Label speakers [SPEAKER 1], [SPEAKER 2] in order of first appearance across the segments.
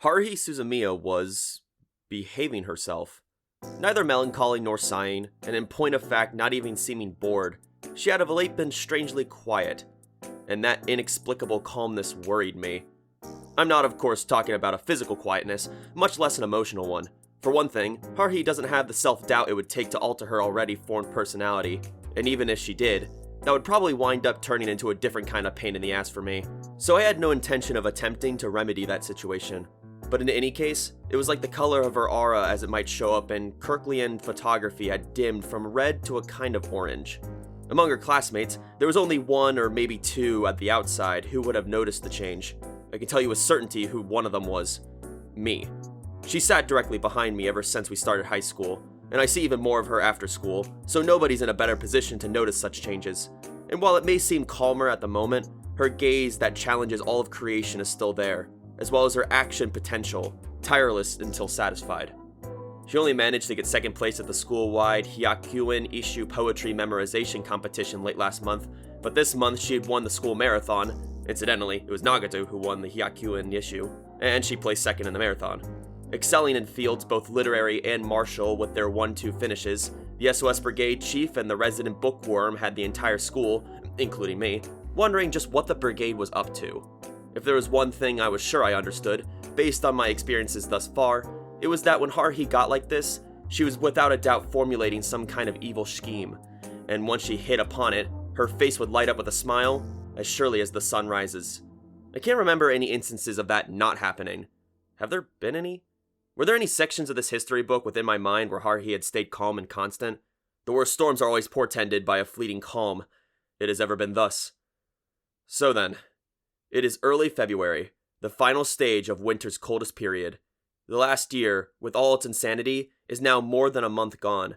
[SPEAKER 1] Haruhi Suzumiya was behaving herself. Neither melancholy nor sighing, and in point of fact not even seeming bored. She had of late been strangely quiet, and that inexplicable calmness worried me. I'm not, of course, talking about a physical quietness, much less an emotional one. For one thing, Haruhi doesn't have the self-doubt it would take to alter her already formed personality, and even if she did, that would probably wind up turning into a different kind of pain in the ass for me. So I had no intention of attempting to remedy that situation. But in any case, it was like the color of her aura as it might show up in Kirklian photography had dimmed from red to a kind of orange. Among her classmates, there was only one or maybe two at the outside who would have noticed the change. I can tell you with certainty who one of them was. Me. She sat directly behind me ever since we started high school, and I see even more of her after school, so nobody's in a better position to notice such changes. And while it may seem calmer at the moment, her gaze that challenges all of creation is still there, as well as her action potential, tireless until satisfied. She only managed to get second place at the school-wide Hyakuin Isshu poetry memorization competition late last month, but this month she had won the school marathon. Incidentally, it was Nagato who won the Hyakuin Isshu, and she placed second in the marathon. Excelling in fields both literary and martial with their 1-2 finishes, the SOS Brigade chief and the resident bookworm had the entire school, including me, wondering just what the brigade was up to. If there was one thing I was sure I understood, based on my experiences thus far, it was that when Haruhi got like this, she was without a doubt formulating some kind of evil scheme, and once she hit upon it, her face would light up with a smile, as surely as the sun rises. I can't remember any instances of that not happening. Have there been any? Were there any sections of this history book within my mind where Haruhi had stayed calm and constant? The worst storms are always portended by a fleeting calm. It has ever been thus. So then, it is early February, the final stage of winter's coldest period. The last year, with all its insanity, is now more than a month gone.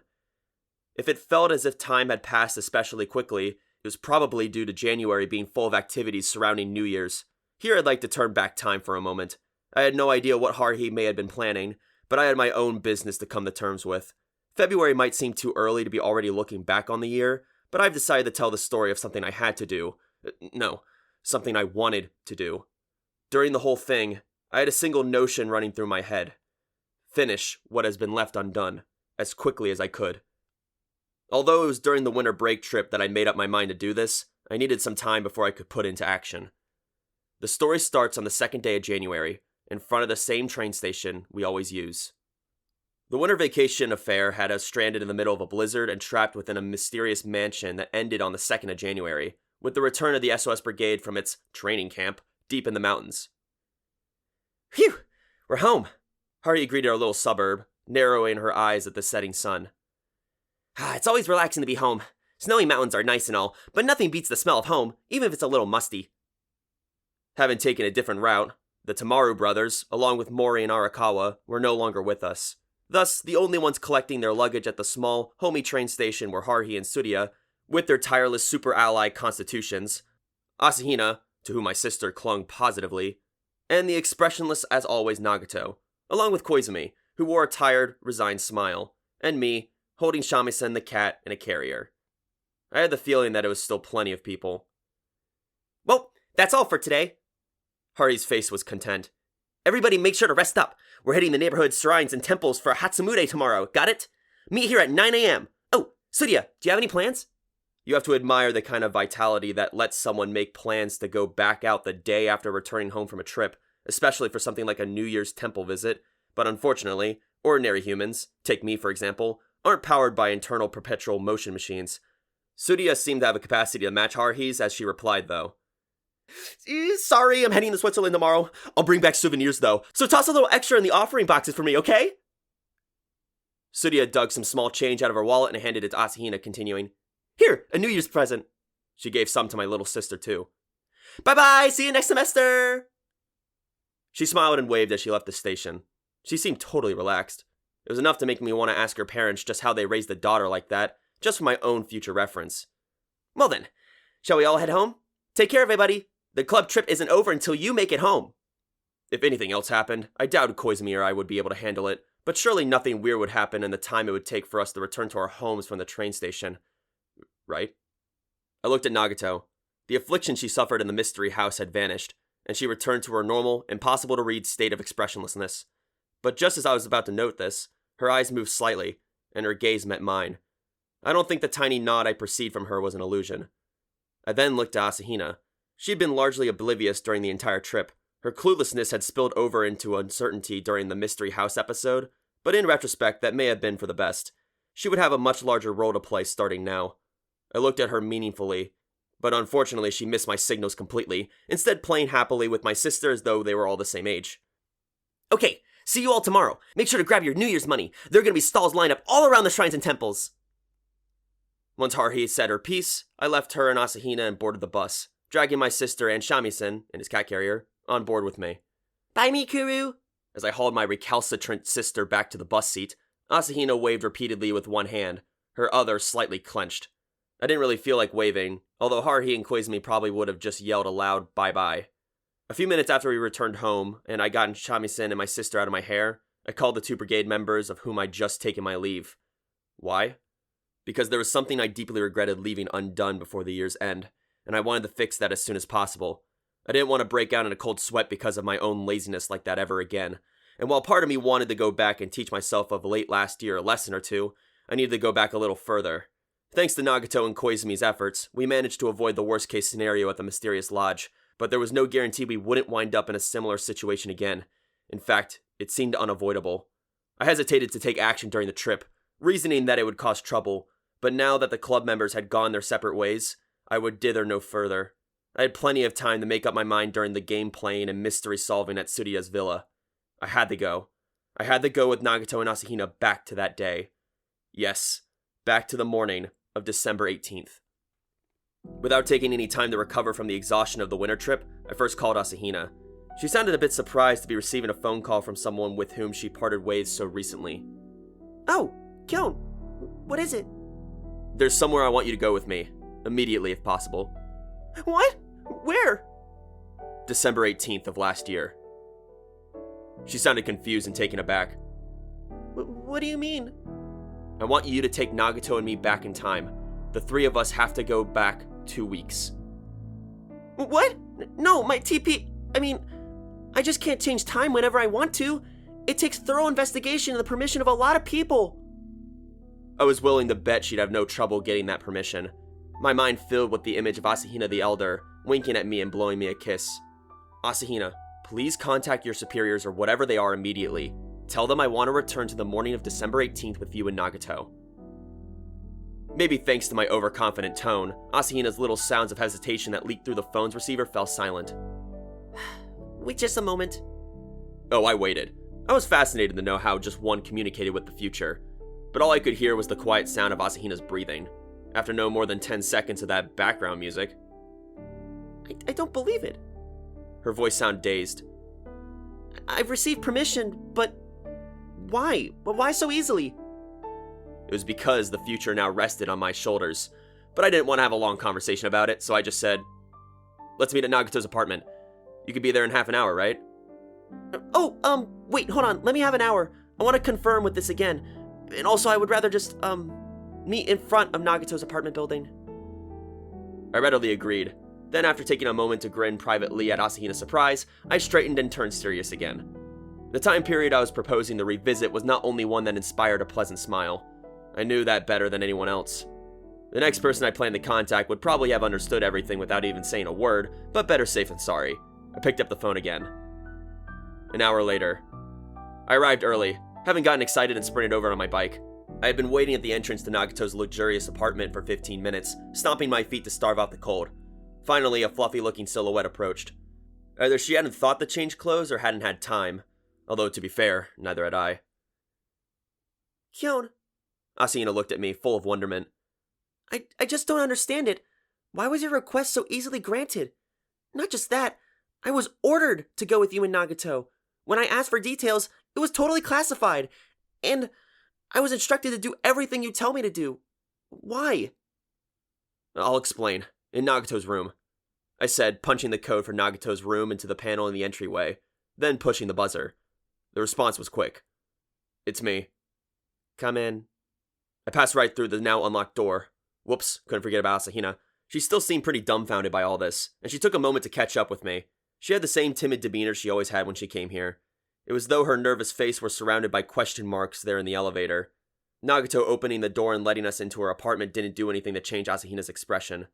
[SPEAKER 1] If it felt as if time had passed especially quickly, it was probably due to January being full of activities surrounding New Year's. Here I'd like to turn back time for a moment. I had no idea what Haruhi may have been planning, but I had my own business to come to terms with. February might seem too early to be already looking back on the year, but I've decided to tell the story of something I had to do. No, something I wanted to do. During the whole thing, I had a single notion running through my head. Finish what has been left undone, as quickly as I could. Although it was during the winter break trip that I made up my mind to do this, I needed some time before I could put into action. The story starts on the second day of January, in front of the same train station we always use. The winter vacation affair had us stranded in the middle of a blizzard and trapped within a mysterious mansion that ended on the 2nd of January, with the return of the SOS Brigade from its training camp deep in the mountains. Phew! We're home! Haruhi greeted our little suburb, narrowing her eyes at the setting sun. It's always relaxing to be home. Snowy mountains are nice and all, but nothing beats the smell of home, even if it's a little musty. Having taken a different route, the Tamaru brothers, along with Mori and Arakawa, were no longer with us. Thus, the only ones collecting their luggage at the small, homey train station were Haruhi and Tsuruya, with their tireless super ally constitutions, Asahina, to whom my sister clung positively, and the expressionless as always Nagato, along with Koizumi, who wore a tired, resigned smile, and me, holding Shamisen the cat in a carrier. I had the feeling that it was still plenty of people. Well, that's all for today. Haruhi's face was content. Everybody make sure to rest up. We're hitting the neighborhood shrines and temples for Hatsumure tomorrow, got it? Meet here at 9 a.m. Oh, Tsuruya, do you have any plans? You have to admire the kind of vitality that lets someone make plans to go back out the day after returning home from a trip, especially for something like a New Year's temple visit. But unfortunately, ordinary humans, take me for example, aren't powered by internal perpetual motion machines. Tsuruya seemed to have a capacity to match Haruhi's as she replied though. Sorry, I'm heading to Switzerland tomorrow. I'll bring back souvenirs though, so toss a little extra in the offering boxes for me, okay? Tsuruya dug some small change out of her wallet and handed it to Asahina, continuing, Here, a New Year's present. She gave some to my little sister too. Bye-bye, see you next semester! She smiled and waved as she left the station. She seemed totally relaxed. It was enough to make me want to ask her parents just how they raised a daughter like that, just for my own future reference. Well then, shall we all head home? Take care, everybody. The club trip isn't over until you make it home. If anything else happened, I doubted Koizumi or I would be able to handle it, but surely nothing weird would happen in the time it would take for us to return to our homes from the train station. Right? I looked at Nagato. The affliction she suffered in the mystery house had vanished, and she returned to her normal, impossible-to-read state of expressionlessness. But just as I was about to note this, her eyes moved slightly, and her gaze met mine. I don't think the tiny nod I perceived from her was an illusion. I then looked at Asahina. She had been largely oblivious during the entire trip. Her cluelessness had spilled over into uncertainty during the Mystery House episode, but in retrospect, that may have been for the best. She would have a much larger role to play starting now. I looked at her meaningfully, but unfortunately she missed my signals completely, instead playing happily with my sister as though they were all the same age. Okay, see you all tomorrow. Make sure to grab your New Year's money. There are going to be stalls lined up all around the shrines and temples. Once Haruhi said her piece, I left her and Asahina and boarded the bus, dragging my sister and Shamisen, and his cat carrier, on board with me. Bye, Mikuru! As I hauled my recalcitrant sister back to the bus seat, Asahina waved repeatedly with one hand, her other slightly clenched. I didn't really feel like waving, although Haruhi and Koizumi probably would have just yelled a loud bye-bye. A few minutes after we returned home, and I got Shamisen and my sister out of my hair, I called the 2 brigade members of whom I'd just taken my leave. Why? Because there was something I deeply regretted leaving undone before the year's end, and I wanted to fix that as soon as possible. I didn't want to break out in a cold sweat because of my own laziness like that ever again, and while part of me wanted to go back and teach myself of late last year a lesson or two, I needed to go back a little further. Thanks to Nagato and Koizumi's efforts, we managed to avoid the worst-case scenario at the mysterious lodge, but there was no guarantee we wouldn't wind up in a similar situation again. In fact, it seemed unavoidable. I hesitated to take action during the trip, reasoning that it would cause trouble, but now that the club members had gone their separate ways, I would dither no further. I had plenty of time to make up my mind during the game playing and mystery solving at Tsurya's villa. I had to go. I had to go with Nagato and Asahina back to that day. Yes, back to the morning of December 18th. Without taking any time to recover from the exhaustion of the winter trip, I first called Asahina. She sounded a bit surprised to be receiving a phone call from someone with whom she parted ways so recently. Oh, Kyon, what is it? There's somewhere I want you to go with me, immediately if possible. What? Where? December 18th of last year. She sounded confused and taken aback. What do you mean? I want you to take Nagato and me back in time. The 3 of us have to go back 2 weeks. What? No, my TP... I just can't change time whenever I want to. It takes thorough investigation and the permission of a lot of people. I was willing to bet she'd have no trouble getting that permission. My mind filled with the image of Asahina the Elder, winking at me and blowing me a kiss. Asahina, please contact your superiors or whatever they are immediately. Tell them I want to return to the morning of December 18th with you and Nagato. Maybe thanks to my overconfident tone, Asahina's little sounds of hesitation that leaked through the phone's receiver fell silent. Wait just a moment. Oh, I waited. I was fascinated to know how just one communicated with the future, but all I could hear was the quiet sound of Asahina's breathing. After no more than 10 seconds of that background music. I don't believe it. Her voice sounded dazed. I've received permission, but why? Why so easily? It was because the future now rested on my shoulders, but I didn't want to have a long conversation about it, so I just said, let's meet at Nagato's apartment. You could be there in half an hour, right? Wait, hold on, let me have an hour. I want to confirm with this again. And also, I would rather just, meet in front of Nagato's apartment building. I readily agreed. Then, after taking a moment to grin privately at Asahina's surprise, I straightened and turned serious again. The time period I was proposing to revisit was not only one that inspired a pleasant smile. I knew that better than anyone else. The next person I planned to contact would probably have understood everything without even saying a word, but better safe than sorry. I picked up the phone again. An hour later. I arrived early, having gotten excited and sprinted over on my bike. I had been waiting at the entrance to Nagato's luxurious apartment for 15 minutes, stomping my feet to starve out the cold. Finally, a fluffy-looking silhouette approached. Either she hadn't thought to change clothes or hadn't had time, although to be fair, neither had I. Kyon. Asahina looked at me, full of wonderment. I just don't understand it. Why was your request so easily granted? Not just that, I was ordered to go with you and Nagato. When I asked for details, it was totally classified, and I was instructed to do everything you tell me to do. Why? I'll explain. In Nagato's room, I said, punching the code for Nagato's room into the panel in the entryway, then pushing the buzzer. The response was quick. It's me. Come in. I passed right through the now unlocked door. Whoops, couldn't forget about Asahina. She still seemed pretty dumbfounded by all this, and she took a moment to catch up with me. She had the same timid demeanor she always had when she came here. It was though her nervous face was surrounded by question marks there in the elevator. Nagato opening the door and letting us into her apartment didn't do anything to change Asahina's expression.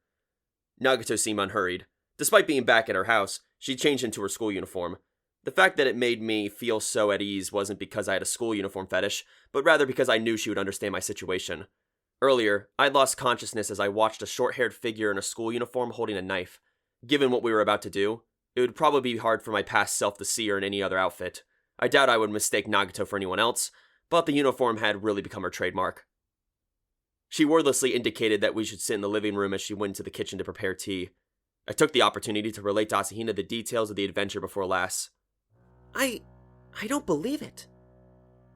[SPEAKER 1] Nagato seemed unhurried. Despite being back at her house, she changed into her school uniform. The fact that it made me feel so at ease wasn't because I had a school uniform fetish, but rather because I knew she would understand my situation. Earlier, I'd lost consciousness as I watched a short-haired figure in a school uniform holding a knife. Given what we were about to do, it would probably be hard for my past self to see her in any other outfit. I doubt I would mistake Nagato for anyone else, but the uniform had really become her trademark. She wordlessly indicated that we should sit in the living room as she went to the kitchen to prepare tea. I took the opportunity to relate to Asahina the details of the adventure before last. I don't believe it,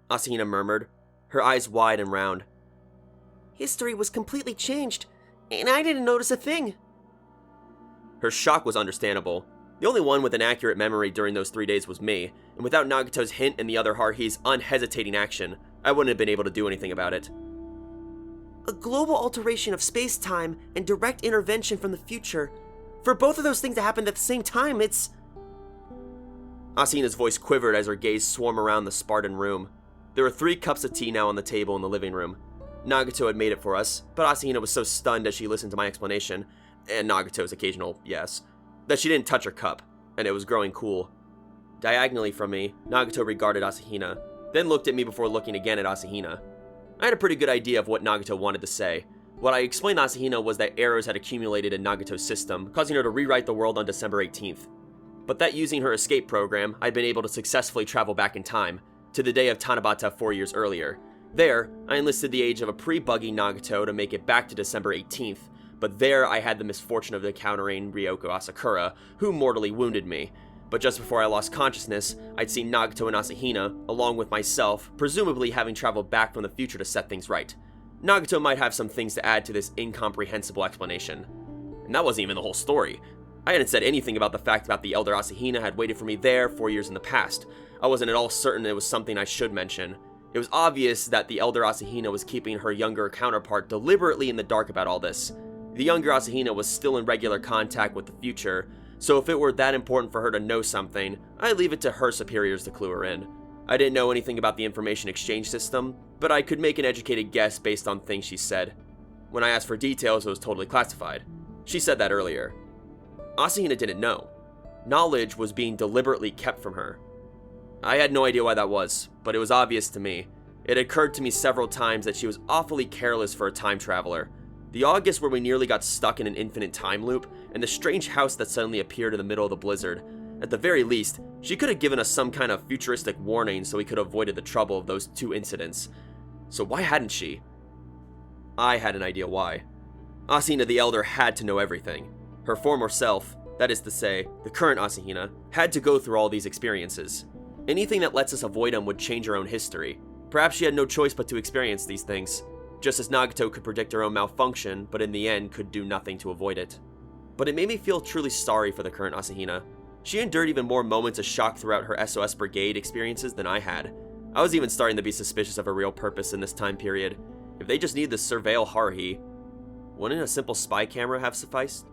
[SPEAKER 1] Asahina murmured, her eyes wide and round. History was completely changed, and I didn't notice a thing. Her shock was understandable. The only one with an accurate memory during those 3 days was me, and without Nagato's hint and the other Haruhi's unhesitating action, I wouldn't have been able to do anything about it. A global alteration of space-time and direct intervention from the future. For both of those things to happen at the same time, it's... Asahina's voice quivered as her gaze swam around the Spartan room. There were 3 cups of tea now on the table in the living room. Nagato had made it for us, but Asahina was so stunned as she listened to my explanation, and Nagato's occasional yes, that she didn't touch her cup, and it was growing cool. Diagonally from me, Nagato regarded Asahina, then looked at me before looking again at Asahina. I had a pretty good idea of what Nagato wanted to say. What I explained to Asahina was that errors had accumulated in Nagato's system, causing her to rewrite the world on December 18th. But that using her escape program, I'd been able to successfully travel back in time, to the day of Tanabata 4 years earlier. There, I enlisted the age of a pre-buggy Nagato to make it back to December 18th, but there I had the misfortune of encountering Ryoko Asakura, who mortally wounded me. But just before I lost consciousness, I'd seen Nagato and Asahina, along with myself, presumably having traveled back from the future to set things right. Nagato might have some things to add to this incomprehensible explanation. And that wasn't even the whole story. I hadn't said anything about the fact that the elder Asahina had waited for me there 4 years in the past. I wasn't at all certain it was something I should mention. It was obvious that the elder Asahina was keeping her younger counterpart deliberately in the dark about all this. The younger Asahina was still in regular contact with the future, so if it were that important for her to know something, I'd leave it to her superiors to clue her in. I didn't know anything about the information exchange system, but I could make an educated guess based on things she said. When I asked for details, it was totally classified. She said that earlier. Asahina didn't know. Knowledge was being deliberately kept from her. I had no idea why that was, but it was obvious to me. It occurred to me several times that she was awfully careless for a time traveler. The August where we nearly got stuck in an infinite time loop, and the strange house that suddenly appeared in the middle of the blizzard. At the very least, she could have given us some kind of futuristic warning so we could have avoided the trouble of those 2 incidents. So why hadn't she? I had an idea why. Asahina the Elder had to know everything. Her former self, that is to say, the current Asahina, had to go through all these experiences. Anything that lets us avoid them would change her own history. Perhaps she had no choice but to experience these things, just as Nagato could predict her own malfunction, but in the end could do nothing to avoid it. But it made me feel truly sorry for the current Asahina. She endured even more moments of shock throughout her SOS Brigade experiences than I had. I was even starting to be suspicious of her real purpose in this time period. If they just needed to surveil Haruhi, wouldn't a simple spy camera have sufficed?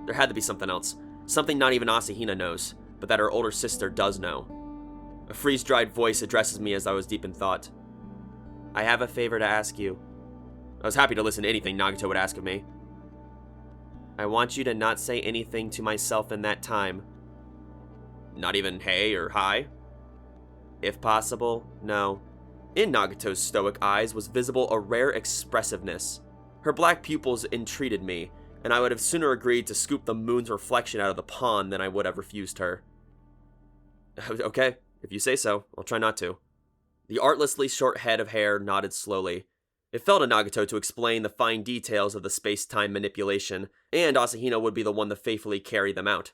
[SPEAKER 1] There had to be something else. Something not even Asahina knows, but that her older sister does know. A freeze-dried voice addresses me as I was deep in thought. I have a favor to ask you. I was happy to listen to anything Nagato would ask of me. I want you to not say anything to myself in that time. Not even hey or hi? If possible, no. In Nagato's stoic eyes was visible a rare expressiveness. Her black pupils entreated me, and I would have sooner agreed to scoop the moon's reflection out of the pond than I would have refused her. Okay, if you say so, I'll try not to. The artlessly short head of hair nodded slowly. It fell to Nagato to explain the fine details of the space-time manipulation, and Asahina would be the one to faithfully carry them out.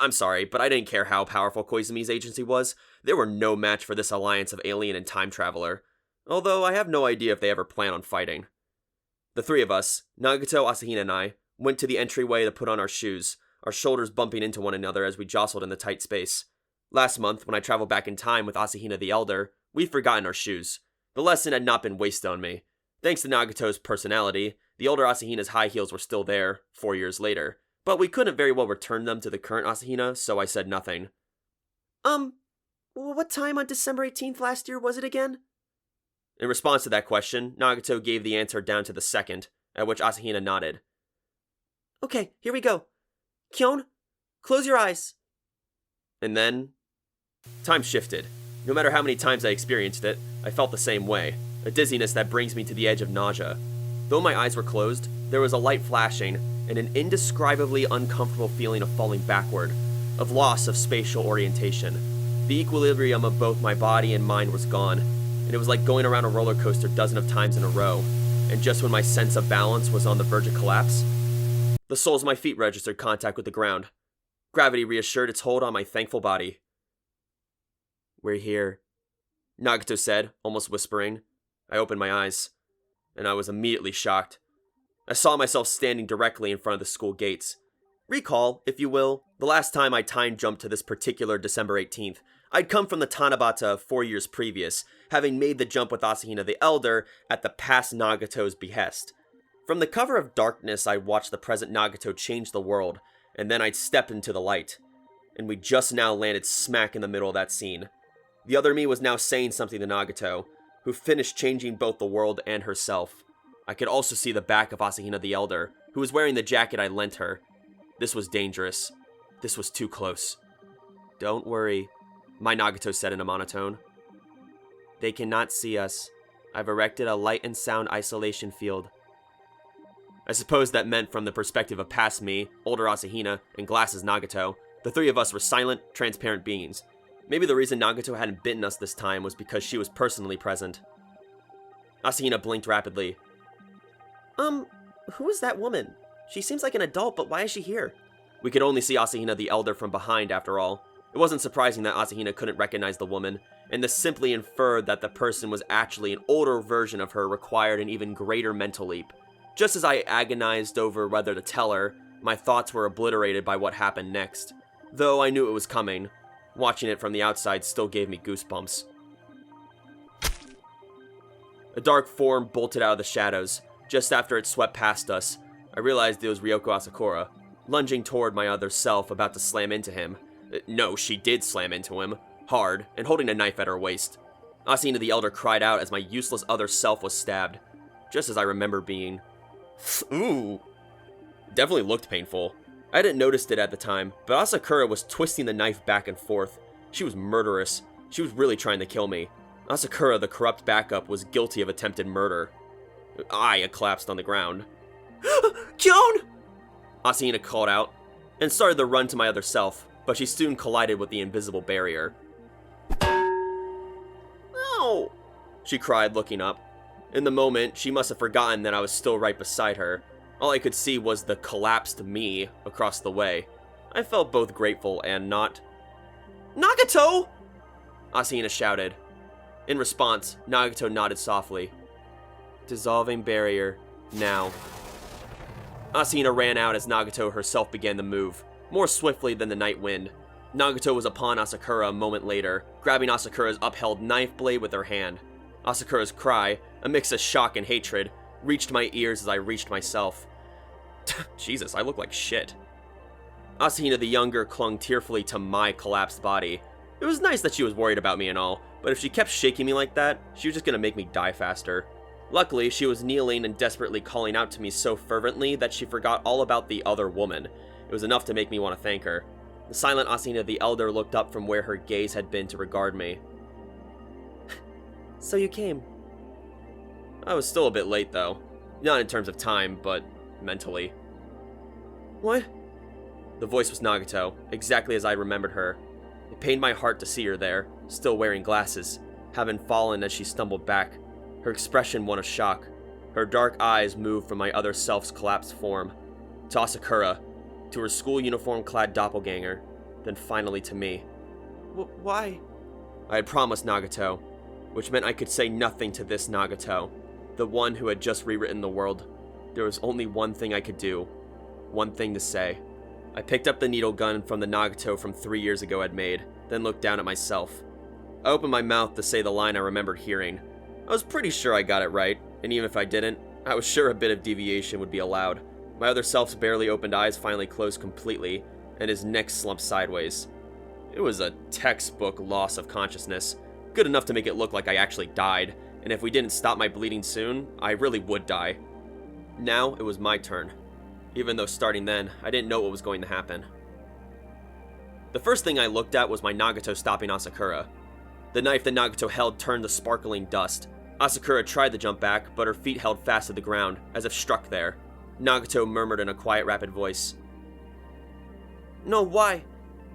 [SPEAKER 1] I'm sorry, but I didn't care how powerful Koizumi's agency was. They were no match for this alliance of alien and time traveler. Although I have no idea if they ever plan on fighting. The 3 of us, Nagato, Asahina, and I, went to the entryway to put on our shoes, our shoulders bumping into one another as we jostled in the tight space. Last month, when I traveled back in time with Asahina the Elder, we'd forgotten our shoes. The lesson had not been wasted on me. Thanks to Nagato's personality, the older Asahina's high heels were still there, 4 years later, but we couldn't very well return them to the current Asahina, so I said nothing. What time on December 18th last year was it again? In response to that question, Nagato gave the answer down to the second, at which Asahina nodded. Okay, here we go. Kyon, close your eyes. And then, time shifted. No matter how many times I experienced it, I felt the same way, a dizziness that brings me to the edge of nausea. Though my eyes were closed, there was a light flashing, and an indescribably uncomfortable feeling of falling backward, of loss of spatial orientation. The equilibrium of both my body and mind was gone, and it was like going around a roller coaster dozens of times in a row, and just when my sense of balance was on the verge of collapse, the soles of my feet registered contact with the ground. Gravity reassured its hold on my thankful body. We're here, Nagato said, almost whispering. I opened my eyes, and I was immediately shocked. I saw myself standing directly in front of the school gates. Recall, if you will, the last time I time jumped to this particular December 18th. I'd come from the Tanabata 4 years previous, having made the jump with Asahina the Elder at the past Nagato's behest. From the cover of darkness, I'd watched the present Nagato change the world, and then I'd stepped into the light. And we just now landed smack in the middle of that scene. The other me was now saying something to Nagato, who finished changing both the world and herself. I could also see the back of Asahina the Elder, who was wearing the jacket I lent her. This was dangerous. This was too close. Don't worry, my Nagato said in a monotone. They cannot see us. I've erected a light and sound isolation field. I suppose that meant from the perspective of past me, older Asahina, and Glasses Nagato, the three of us were silent, transparent beings. Maybe the reason Nagato hadn't bitten us this time was because she was personally present. Asahina blinked rapidly. Who is that woman? She seems like an adult, but why is she here? We could only see Asahina the Elder from behind, after all. It wasn't surprising that Asahina couldn't recognize the woman, and this simply inferred that the person was actually an older version of her required an even greater mental leap. Just as I agonized over whether to tell her, my thoughts were obliterated by what happened next. Though I knew it was coming, watching it from the outside still gave me goosebumps. A dark form bolted out of the shadows. Just after it swept past us, I realized it was Ryoko Asakura, lunging toward my other self, about to slam into him. No, she did slam into him, hard, and holding a knife at her waist. Asahina the Elder cried out as my useless other self was stabbed, just as I remember being. Ooh. Definitely looked painful. I hadn't noticed it at the time, but Asakura was twisting the knife back and forth. She was murderous. She was really trying to kill me. Asakura, the corrupt backup, was guilty of attempted murder. I had collapsed on the ground. Kyon! Asahina called out, and started to run to my other self, but she soon collided with the invisible barrier. No! She cried, looking up. In the moment, she must have forgotten that I was still right beside her. All I could see was the collapsed me across the way. I felt both grateful and not. Nagato! Asahina shouted. In response, Nagato nodded softly. Dissolving barrier, now. Asahina ran out as Nagato herself began to move, more swiftly than the night wind. Nagato was upon Asakura a moment later, grabbing Asakura's upheld knife blade with her hand. Asakura's cry, a mix of shock and hatred, reached my ears as I reached myself. Jesus, I look like shit. Asahina the Younger clung tearfully to my collapsed body. It was nice that she was worried about me and all, but if she kept shaking me like that, she was just gonna make me die faster. Luckily, she was kneeling and desperately calling out to me so fervently that she forgot all about the other woman. It was enough to make me want to thank her. The silent Asahina the Elder looked up from where her gaze had been to regard me. So you came. I was still a bit late, though. Not in terms of time, but mentally. What? The voice was Nagato, exactly as I remembered her. It pained my heart to see her there, still wearing glasses, having fallen as she stumbled back. Her expression one of shock. Her dark eyes moved from my other self's collapsed form, to Asakura, to her school uniform-clad doppelganger, then finally to me. Why? I had promised Nagato, which meant I could say nothing to this Nagato, the one who had just rewritten the world. There was only one thing I could do, one thing to say. I picked up the needle gun from the Nagato from 3 years ago I'd made, then looked down at myself. I opened my mouth to say the line I remembered hearing. I was pretty sure I got it right, and even if I didn't, I was sure a bit of deviation would be allowed. My other self's barely opened eyes finally closed completely, and his neck slumped sideways. It was a textbook loss of consciousness, good enough to make it look like I actually died, and if we didn't stop my bleeding soon, I really would die. Now it was my turn, even though starting then, I didn't know what was going to happen. The first thing I looked at was my Nagato stopping Asakura. The knife that Nagato held turned to sparkling dust. Asakura tried to jump back, but her feet held fast to the ground, as if struck there. Nagato murmured in a quiet, rapid voice. "No, why?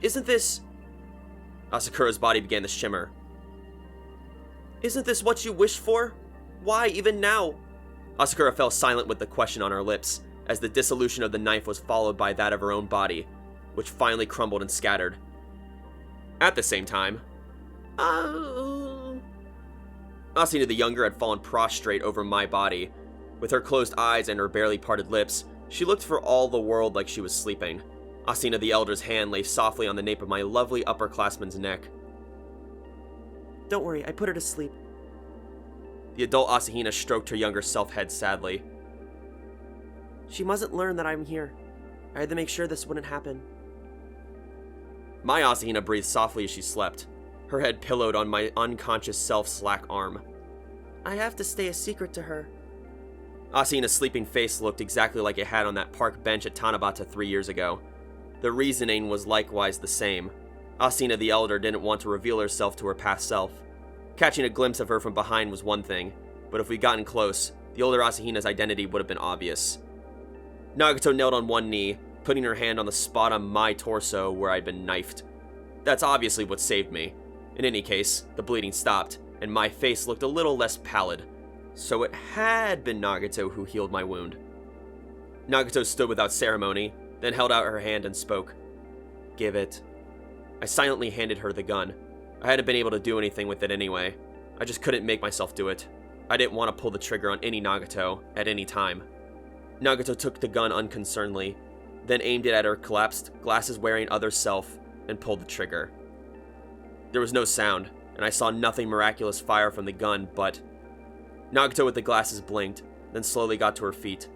[SPEAKER 1] Isn't this..." Asakura's body began to shimmer. "Isn't this what you wished for? Why, even now?" Asakura fell silent with the question on her lips, as the dissolution of the knife was followed by that of her own body, which finally crumbled and scattered. At the same time, Asina the Younger had fallen prostrate over my body. With her closed eyes and her barely parted lips, she looked for all the world like she was sleeping. Asina the Elder's hand lay softly on the nape of my lovely upperclassman's neck. "Don't worry, I put her to sleep." The adult Asahina stroked her younger self head sadly. "She mustn't learn that I'm here. I had to make sure this wouldn't happen." My Asahina breathed softly as she slept, her head pillowed on my unconscious self's slack arm. "I have to stay a secret to her." Asahina's sleeping face looked exactly like it had on that park bench at Tanabata 3 years ago. The reasoning was likewise the same. Asina the Elder didn't want to reveal herself to her past self. Catching a glimpse of her from behind was one thing, but if we'd gotten close, the older Asahina's identity would have been obvious. Nagato knelt on one knee, putting her hand on the spot on my torso where I'd been knifed. That's obviously what saved me. In any case, the bleeding stopped, and my face looked a little less pallid. So it had been Nagato who healed my wound. Nagato stood without ceremony, then held out her hand and spoke. "Give it." I silently handed her the gun. I hadn't been able to do anything with it anyway. I just couldn't make myself do it. I didn't want to pull the trigger on any Nagato, at any time. Nagato took the gun unconcernedly, then aimed it at her collapsed, glasses-wearing other self, and pulled the trigger. There was no sound, and I saw nothing miraculous fire from the gun, but... Nagato with the glasses blinked, then slowly got to her feet.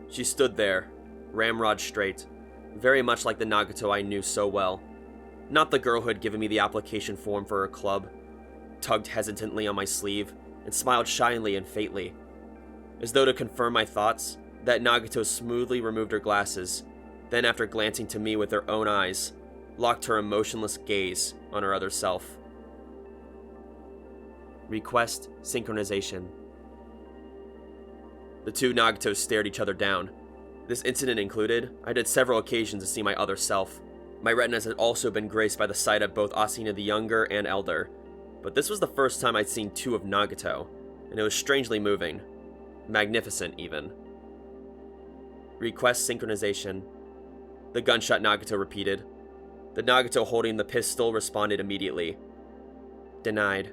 [SPEAKER 1] She stood there, ramrod straight, very much like the Nagato I knew so well. Not the girl who had given me the application form for her club, tugged hesitantly on my sleeve, and smiled shyly and faintly. As though to confirm my thoughts, that Nagato smoothly removed her glasses, then after glancing to me with her own eyes, locked her emotionless gaze on her other self. Request synchronization. The two Nagatos stared each other down. This incident included, I'd had several occasions to see my other self. My retinas had also been graced by the sight of both Asina the Younger and Elder, but this was the first time I'd seen two of Nagato, and it was strangely moving. Magnificent, even. Request synchronization. The gunshot Nagato repeated. The Nagato holding the pistol responded immediately. Denied.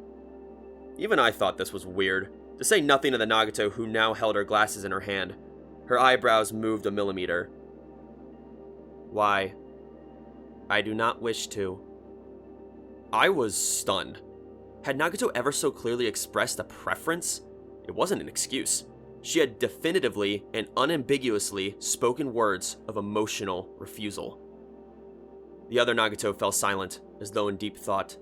[SPEAKER 1] Even I thought this was weird, to say nothing of the Nagato who now held her glasses in her hand. Her eyebrows moved a millimeter. Why? I do not wish to. I was stunned. Had Nagato ever so clearly expressed a preference? It wasn't an excuse. She had definitively and unambiguously spoken words of emotional refusal. The other Nagato fell silent, as though in deep thought.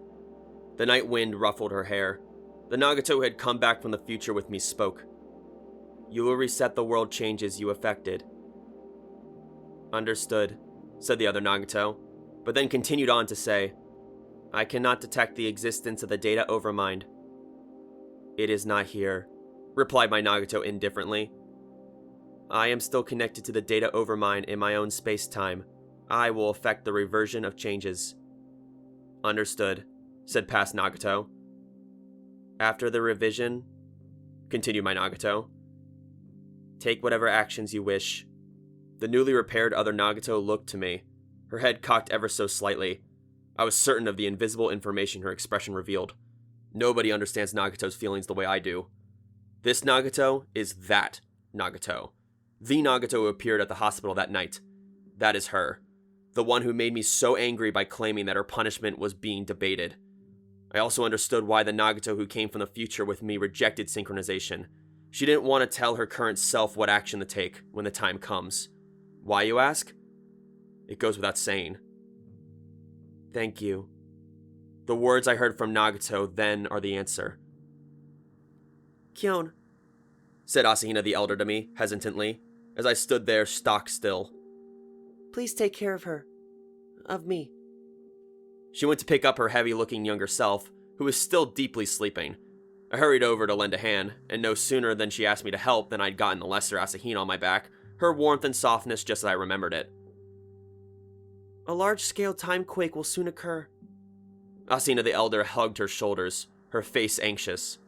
[SPEAKER 1] The night wind ruffled her hair. The Nagato who had come back from the future with me spoke. You will reset the world changes you affected. Understood, said the other Nagato, but then continued on to say, I cannot detect the existence of the data overmind. It is not here, replied my Nagato indifferently. I am still connected to the data overmind in my own space-time. I will affect the reversion of changes. Understood, said past Nagato. After the revision, continued my Nagato, take whatever actions you wish. The newly repaired other Nagato looked to me, her head cocked ever so slightly. I was certain of the invisible information her expression revealed. Nobody understands Nagato's feelings the way I do. This Nagato is that Nagato. The Nagato who appeared at the hospital that night. That is her. The one who made me so angry by claiming that her punishment was being debated. I also understood why the Nagato who came from the future with me rejected synchronization. She didn't want to tell her current self what action to take when the time comes. Why, you ask? It goes without saying. Thank you. The words I heard from Nagato then are the answer. Kyon, said Asahina the elder to me, hesitantly, as I stood there stock still. Please take care of her. Of me. She went to pick up her heavy-looking younger self, who was still deeply sleeping. I hurried over to lend a hand, and no sooner than she asked me to help than I'd gotten the lesser Asahina on my back, her warmth and softness just as I remembered it. A large-scale time quake will soon occur. Asahina the elder hugged her shoulders, her face anxious.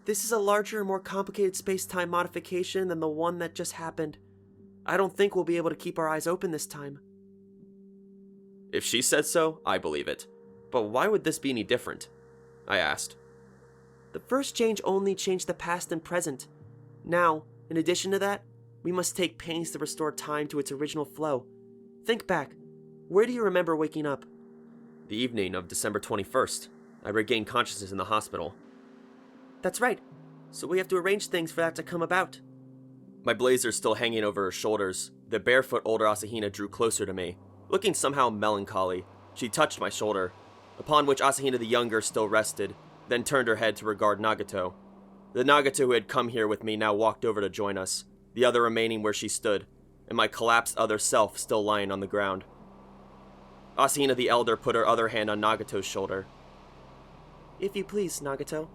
[SPEAKER 1] This is a larger, more complicated space-time modification than the one that just happened. I don't think we'll be able to keep our eyes open this time. If she said so, I believe it. But why would this be any different? I asked. The first change only changed the past and present. Now, in addition to that, we must take pains to restore time to its original flow. Think back. Where do you remember waking up? The evening of December 21st. I regained consciousness in the hospital. That's right. So we have to arrange things for that to come about. My blazer still hanging over her shoulders, the barefoot older Asahina drew closer to me. Looking somehow melancholy, she touched my shoulder, upon which Asahina the younger still rested, then turned her head to regard Nagato. The Nagato who had come here with me now walked over to join us, the other remaining where she stood, and my collapsed other self still lying on the ground. Asahina the elder put her other hand on Nagato's shoulder. If you please, Nagato.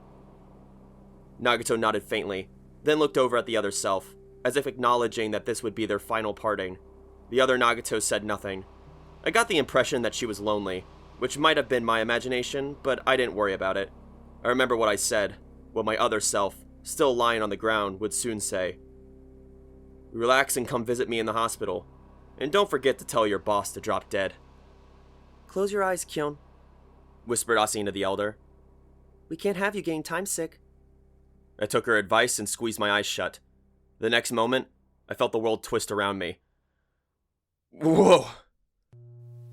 [SPEAKER 1] Nagato nodded faintly, then looked over at the other self, as if acknowledging that this would be their final parting. The other Nagato said nothing. I got the impression that she was lonely, which might have been my imagination, but I didn't worry about it. I remember what I said, what my other self, still lying on the ground, would soon say. Relax and come visit me in the hospital. And don't forget to tell your boss to drop dead. Close your eyes, Kyon, whispered Asahina the elder. We can't have you getting time sick. I took her advice and squeezed my eyes shut. The next moment, I felt the world twist around me. Whoa!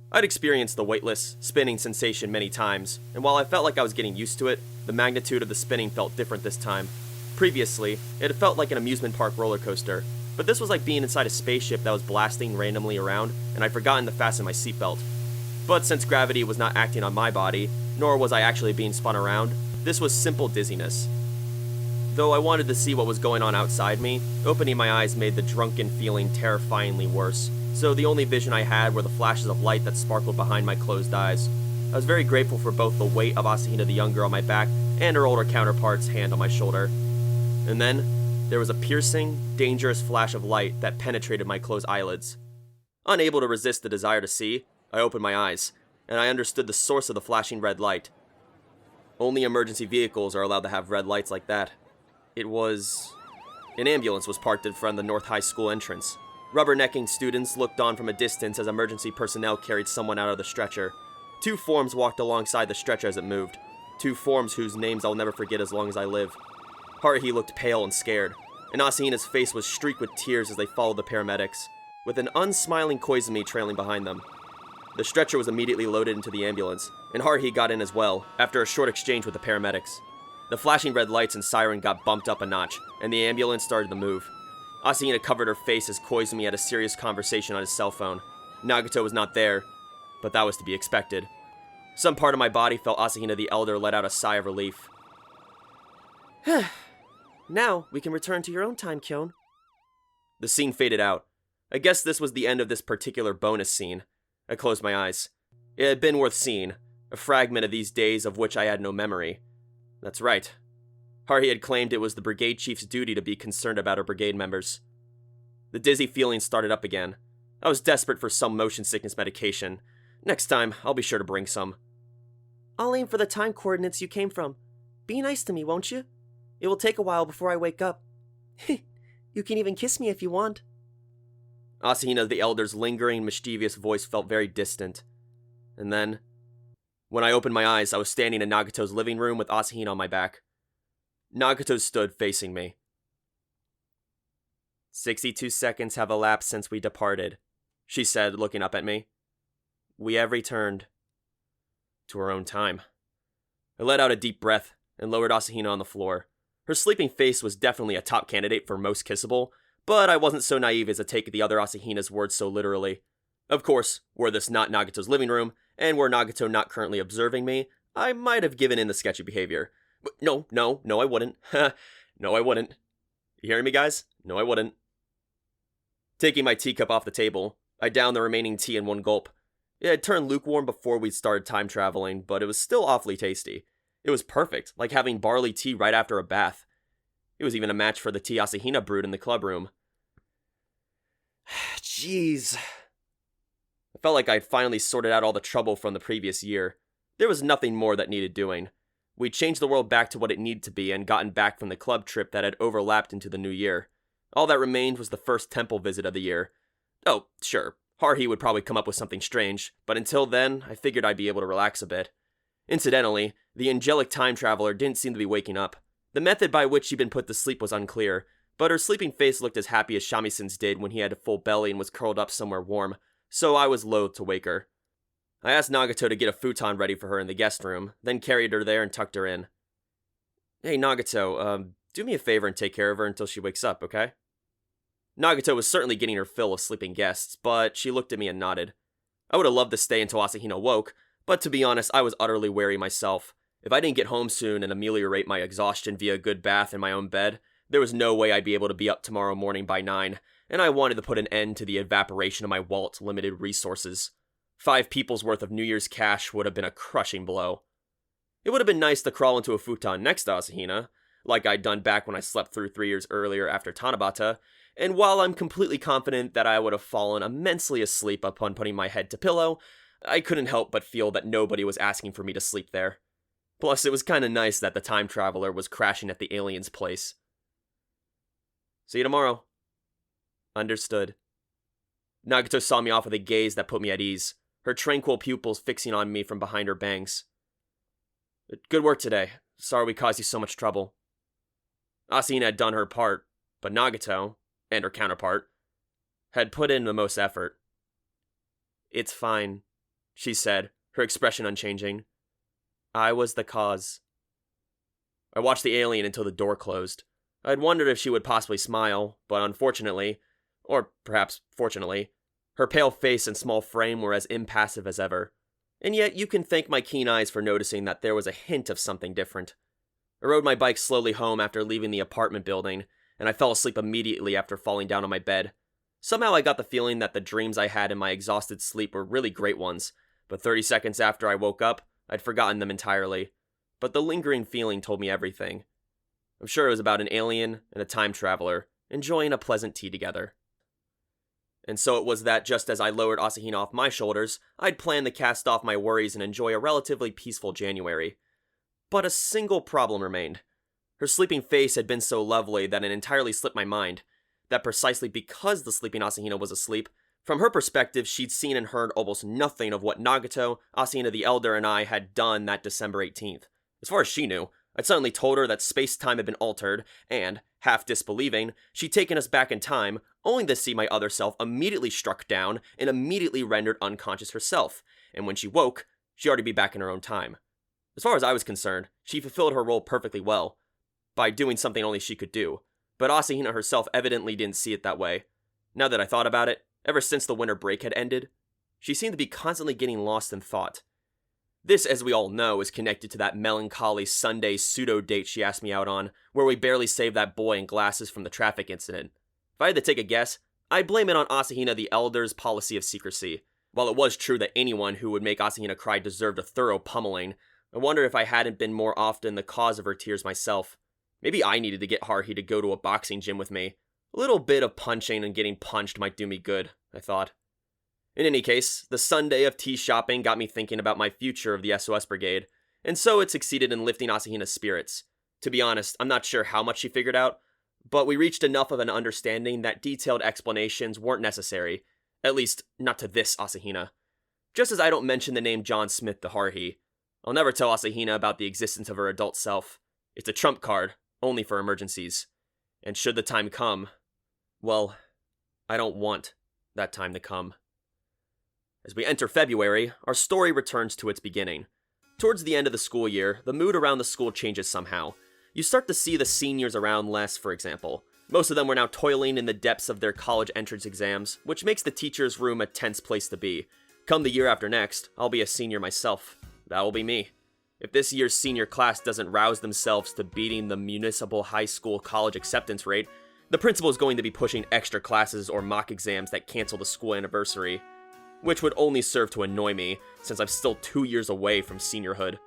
[SPEAKER 1] I'd experienced the weightless, spinning sensation many times, and while I felt like I was getting used to it, the magnitude of the spinning felt different this time. Previously, it had felt like an amusement park roller coaster, but this was like being inside a spaceship that was blasting randomly around, and I'd forgotten to fasten my seatbelt. But since gravity was not acting on my body, nor was I actually being spun around, this was simple dizziness. Though I wanted to see what was going on outside me, opening my eyes made the drunken feeling terrifyingly worse, so the only vision I had were the flashes of light that sparkled behind my closed eyes. I was very grateful for both the weight of Asahina the younger on my back and her older counterpart's hand on my shoulder. And then, there was a piercing, dangerous flash of light that penetrated my closed eyelids. Unable to resist the desire to see, I opened my eyes, and I understood the source of the flashing red light. Only emergency vehicles are allowed to have red lights like that. It was... An ambulance was parked in front of the North High School entrance. Rubbernecking students looked on from a distance as emergency personnel carried someone out of the stretcher. Two forms walked alongside the stretcher as it moved. Two forms whose names I'll never forget as long as I live. Haruhi looked pale and scared, and Asahina's face was streaked with tears as they followed the paramedics, with an unsmiling Koizumi trailing behind them. The stretcher was immediately loaded into the ambulance, and Haruhi got in as well, after a short exchange with the paramedics. The flashing red lights and siren got bumped up a notch, and the ambulance started to move. Asahina covered her face as Koizumi had a serious conversation on his cell phone. Nagato was not there, but that was to be expected. Some part of my body felt Asahina the elder let out a sigh of relief. Now, we can return to your own time, Kyon. The scene faded out. I guess this was the end of this particular bonus scene. I closed my eyes. It had been worth seeing, a fragment of these days of which I had no memory. That's right. Haruhi had claimed it was the brigade chief's duty to be concerned about her brigade members. The dizzy feeling started up again. I was desperate for some motion sickness medication. Next time, I'll be sure to bring some. I'll aim for the time coordinates you came from. Be nice to me, won't you? It will take a while before I wake up. You can even kiss me if you want. Asahina the elder's lingering, mischievous voice felt very distant. And then, when I opened my eyes, I was standing in Nagato's living room with Asahina on my back. Nagato stood facing me. 62 seconds have elapsed since we departed, she said, looking up at me. We have returned to our own time. I let out a deep breath and lowered Asahina on the floor. Her sleeping face was definitely a top candidate for most kissable, but I wasn't so naive as to take the other Asahina's words so literally. Of course, were this not Nagato's living room, and were Nagato not currently observing me, I might have given in the sketchy behavior. But no, I wouldn't. No, I wouldn't. You hearing me, guys? No, I wouldn't. Taking my teacup off the table, I downed the remaining tea in one gulp. It had turned lukewarm before we started time traveling, but it was still awfully tasty. It was perfect, like having barley tea right after a bath. It was even a match for the tea Asahina brewed in the clubroom. Jeez. I felt like I'd finally sorted out all the trouble from the previous year. There was nothing more that needed doing. We'd changed the world back to what it needed to be and gotten back from the club trip that had overlapped into the new year. All that remained was the first temple visit of the year. Oh, sure, Haruhi would probably come up with something strange, but until then, I figured I'd be able to relax a bit. Incidentally, the angelic time traveler didn't seem to be waking up. The method by which she'd been put to sleep was unclear, but her sleeping face looked as happy as Shamisen's did when he had a full belly and was curled up somewhere warm, so I was loath to wake her. I asked Nagato to get a futon ready for her in the guest room, then carried her there and tucked her in. Hey Nagato, do me a favor and take care of her until she wakes up, okay? Nagato was certainly getting her fill of sleeping guests, but she looked at me and nodded. I would have loved to stay until Asahina woke, but to be honest, I was utterly weary myself. If I didn't get home soon and ameliorate my exhaustion via a good bath in my own bed, there was no way I'd be able to be up tomorrow morning by 9, and I wanted to put an end to the evaporation of my wallet's limited resources. 5 people's worth of New Year's cash would have been a crushing blow. It would have been nice to crawl into a futon next to Asahina, like I'd done back when I slept through 3 years earlier after Tanabata, and while I'm completely confident that I would have fallen immensely asleep upon putting my head to pillow, I couldn't help but feel that nobody was asking for me to sleep there. Plus, it was kinda nice that the time traveler was crashing at the alien's place. See you tomorrow. Understood. Nagato saw me off with a gaze that put me at ease, her tranquil pupils fixing on me from behind her bangs. Good work today. Sorry we caused you so much trouble. Asahina had done her part, but Nagato, and her counterpart, had put in the most effort. It's fine, she said, her expression unchanging. I was the cause. I watched the alien until the door closed. I'd wondered if she would possibly smile, but unfortunately, or perhaps fortunately, her pale face and small frame were as impassive as ever. And yet you can thank my keen eyes for noticing that there was a hint of something different. I rode my bike slowly home after leaving the apartment building, and I fell asleep immediately after falling down on my bed. Somehow I got the feeling that the dreams I had in my exhausted sleep were really great ones, but 30 seconds after I woke up, I'd forgotten them entirely. But the lingering feeling told me everything. I'm sure it was about an alien and a time traveler enjoying a pleasant tea together. And so it was that just as I lowered Asahina off my shoulders, I'd planned to cast off my worries and enjoy a relatively peaceful January. But a single problem remained. Her sleeping face had been so lovely that it entirely slipped my mind, that precisely because the sleeping Asahina was asleep, from her perspective she'd seen and heard almost nothing of what Nagato, Asahina the Elder, and I had done that December 18th. As far as she knew, I'd suddenly told her that space-time had been altered, and, half disbelieving, she'd taken us back in time, only to see my other self immediately struck down and immediately rendered unconscious herself, and when she woke, she'd already be back in her own time. As far as I was concerned, she fulfilled her role perfectly well, by doing something only she could do, but Asahina herself evidently didn't see it that way. Now that I thought about it, ever since the winter break had ended, she seemed to be constantly getting lost in thought. This, as we all know, is connected to that melancholy Sunday pseudo-date she asked me out on, where we barely saved that boy in glasses from the traffic incident. If I had to take a guess, I'd blame it on Asahina the Elder's policy of secrecy. While it was true that anyone who would make Asahina cry deserved a thorough pummeling, I wonder if I hadn't been more often the cause of her tears myself. Maybe I needed to get Haruhi to go to a boxing gym with me. A little bit of punching and getting punched might do me good, I thought. In any case, the Sunday of tea shopping got me thinking about my future of the SOS Brigade, and so it succeeded in lifting Asahina's spirits. To be honest, I'm not sure how much she figured out, but we reached enough of an understanding that detailed explanations weren't necessary, at least not to this Asahina. Just as I don't mention the name John Smith to Haruhi, I'll never tell Asahina about the existence of her adult self. It's a trump card, only for emergencies. And should the time come, well, I don't want that time to come. As we enter February, our story returns to its beginning. Towards the end of the school year, the mood around the school changes somehow. You start to see the seniors around less, for example. Most of them were now toiling in the depths of their college entrance exams, which makes the teacher's room a tense place to be. Come the year after next, I'll be a senior myself. That will be me. If this year's senior class doesn't rouse themselves to beating the municipal high school college acceptance rate, the principal is going to be pushing extra classes or mock exams that cancel the school anniversary, which would only serve to annoy me, since I'm still 2 years away from seniorhood.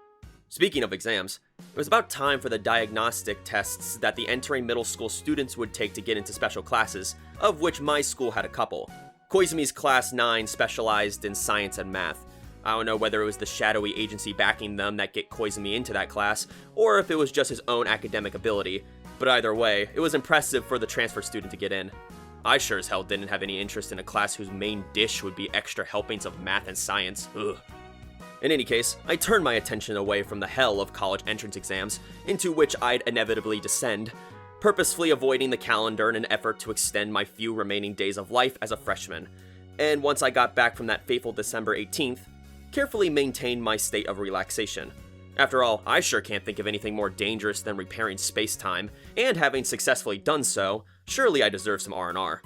[SPEAKER 1] Speaking of exams, it was about time for the diagnostic tests that the entering middle school students would take to get into special classes, of which my school had a couple. Koizumi's Class 9 specialized in science and math. I don't know whether it was the shadowy agency backing them that get Koizumi into that class, or if it was just his own academic ability, but either way, it was impressive for the transfer student to get in. I sure as hell didn't have any interest in a class whose main dish would be extra helpings of math and science. Ugh. In any case, I turned my attention away from the hell of college entrance exams, into which I'd inevitably descend, purposefully avoiding the calendar in an effort to extend my few remaining days of life as a freshman. And once I got back from that fateful December 18th, carefully maintained my state of relaxation. After all, I sure can't think of anything more dangerous than repairing space-time, and having successfully done so, surely I deserve some R&R.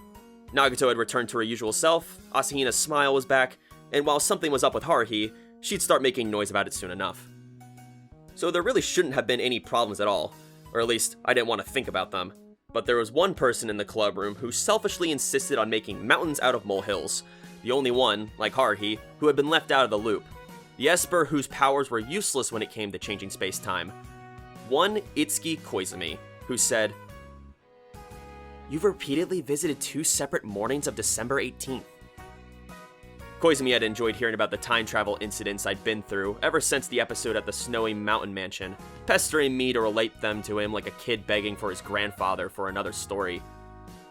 [SPEAKER 1] Nagato had returned to her usual self, Asahina's smile was back, and while something was up with Haruhi, she'd start making noise about it soon enough. So there really shouldn't have been any problems at all, or at least I didn't want to think about them. But there was one person in the club room who selfishly insisted on making mountains out of molehills, the only one, like Haruhi, who had been left out of the loop. The Esper whose powers were useless when it came to changing space-time. One Itsuki Koizumi, who said, "You've repeatedly visited 2 separate mornings of December 18th. Koizumi had enjoyed hearing about the time travel incidents I'd been through ever since the episode at the snowy mountain mansion, pestering me to relate them to him like a kid begging for his grandfather for another story.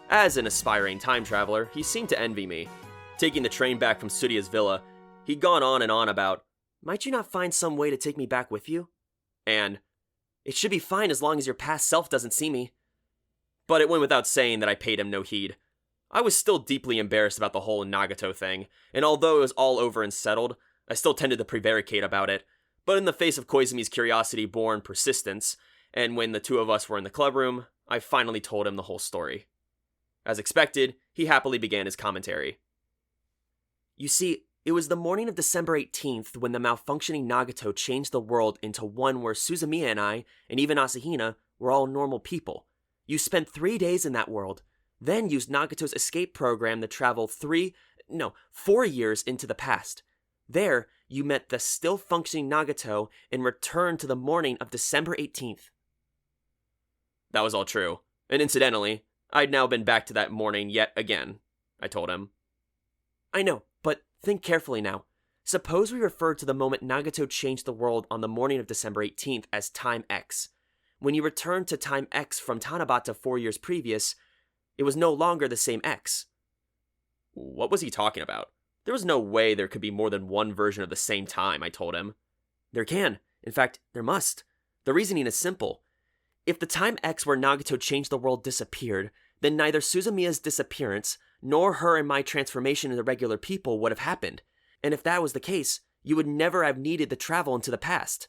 [SPEAKER 1] As an aspiring time traveler, he seemed to envy me. Taking the train back from Tsurya's villa, he'd gone on and on about, "Might you not find some way to take me back with you?" And, "It should be fine as long as your past self doesn't see me." But it went without saying that I paid him no heed. I was still deeply embarrassed about the whole Nagato thing, and although it was all over and settled, I still tended to prevaricate about it. But in the face of Koizumi's curiosity-born persistence, and when the two of us were in the club room, I finally told him the whole story. As expected, he happily began his commentary. "You see, it was the morning of December 18th when the malfunctioning Nagato changed the world into one where Suzumiya and I, and even Asahina, were all normal people. You spent 3 days in that world, then used Nagato's escape program to travel 4 years into the past. There, you met the still functioning Nagato and returned to the morning of December 18th. That was all true, and incidentally, I'd now been back to that morning yet again, I told him. "I know, but think carefully now. Suppose we refer to the moment Nagato changed the world on the morning of December 18th as Time X. When you returned to Time X from Tanabata 4 years previous, it was no longer the same X." What was he talking about? There was no way there could be more than one version of the same time, I told him. "There can. In fact, there must. The reasoning is simple. If the Time X where Nagato changed the world disappeared, then neither Suzumiya's disappearance nor her and my transformation into regular people would have happened. And if that was the case, you would never have needed to travel into the past."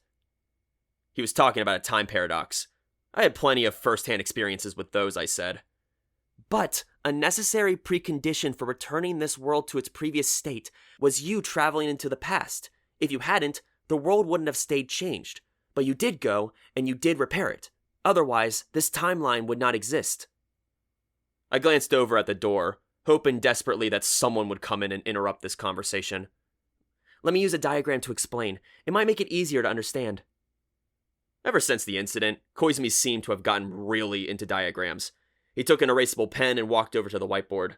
[SPEAKER 1] He was talking about a time paradox. I had plenty of first-hand experiences with those, I said. "But a necessary precondition for returning this world to its previous state was you traveling into the past. If you hadn't, the world wouldn't have stayed changed. But you did go, and you did repair it. Otherwise, this timeline would not exist." I glanced over at the door, hoping desperately that someone would come in and interrupt this conversation. "Let me use a diagram to explain. It might make it easier to understand." Ever since the incident, Koizumi seemed to have gotten really into diagrams. He took an erasable pen and walked over to the whiteboard.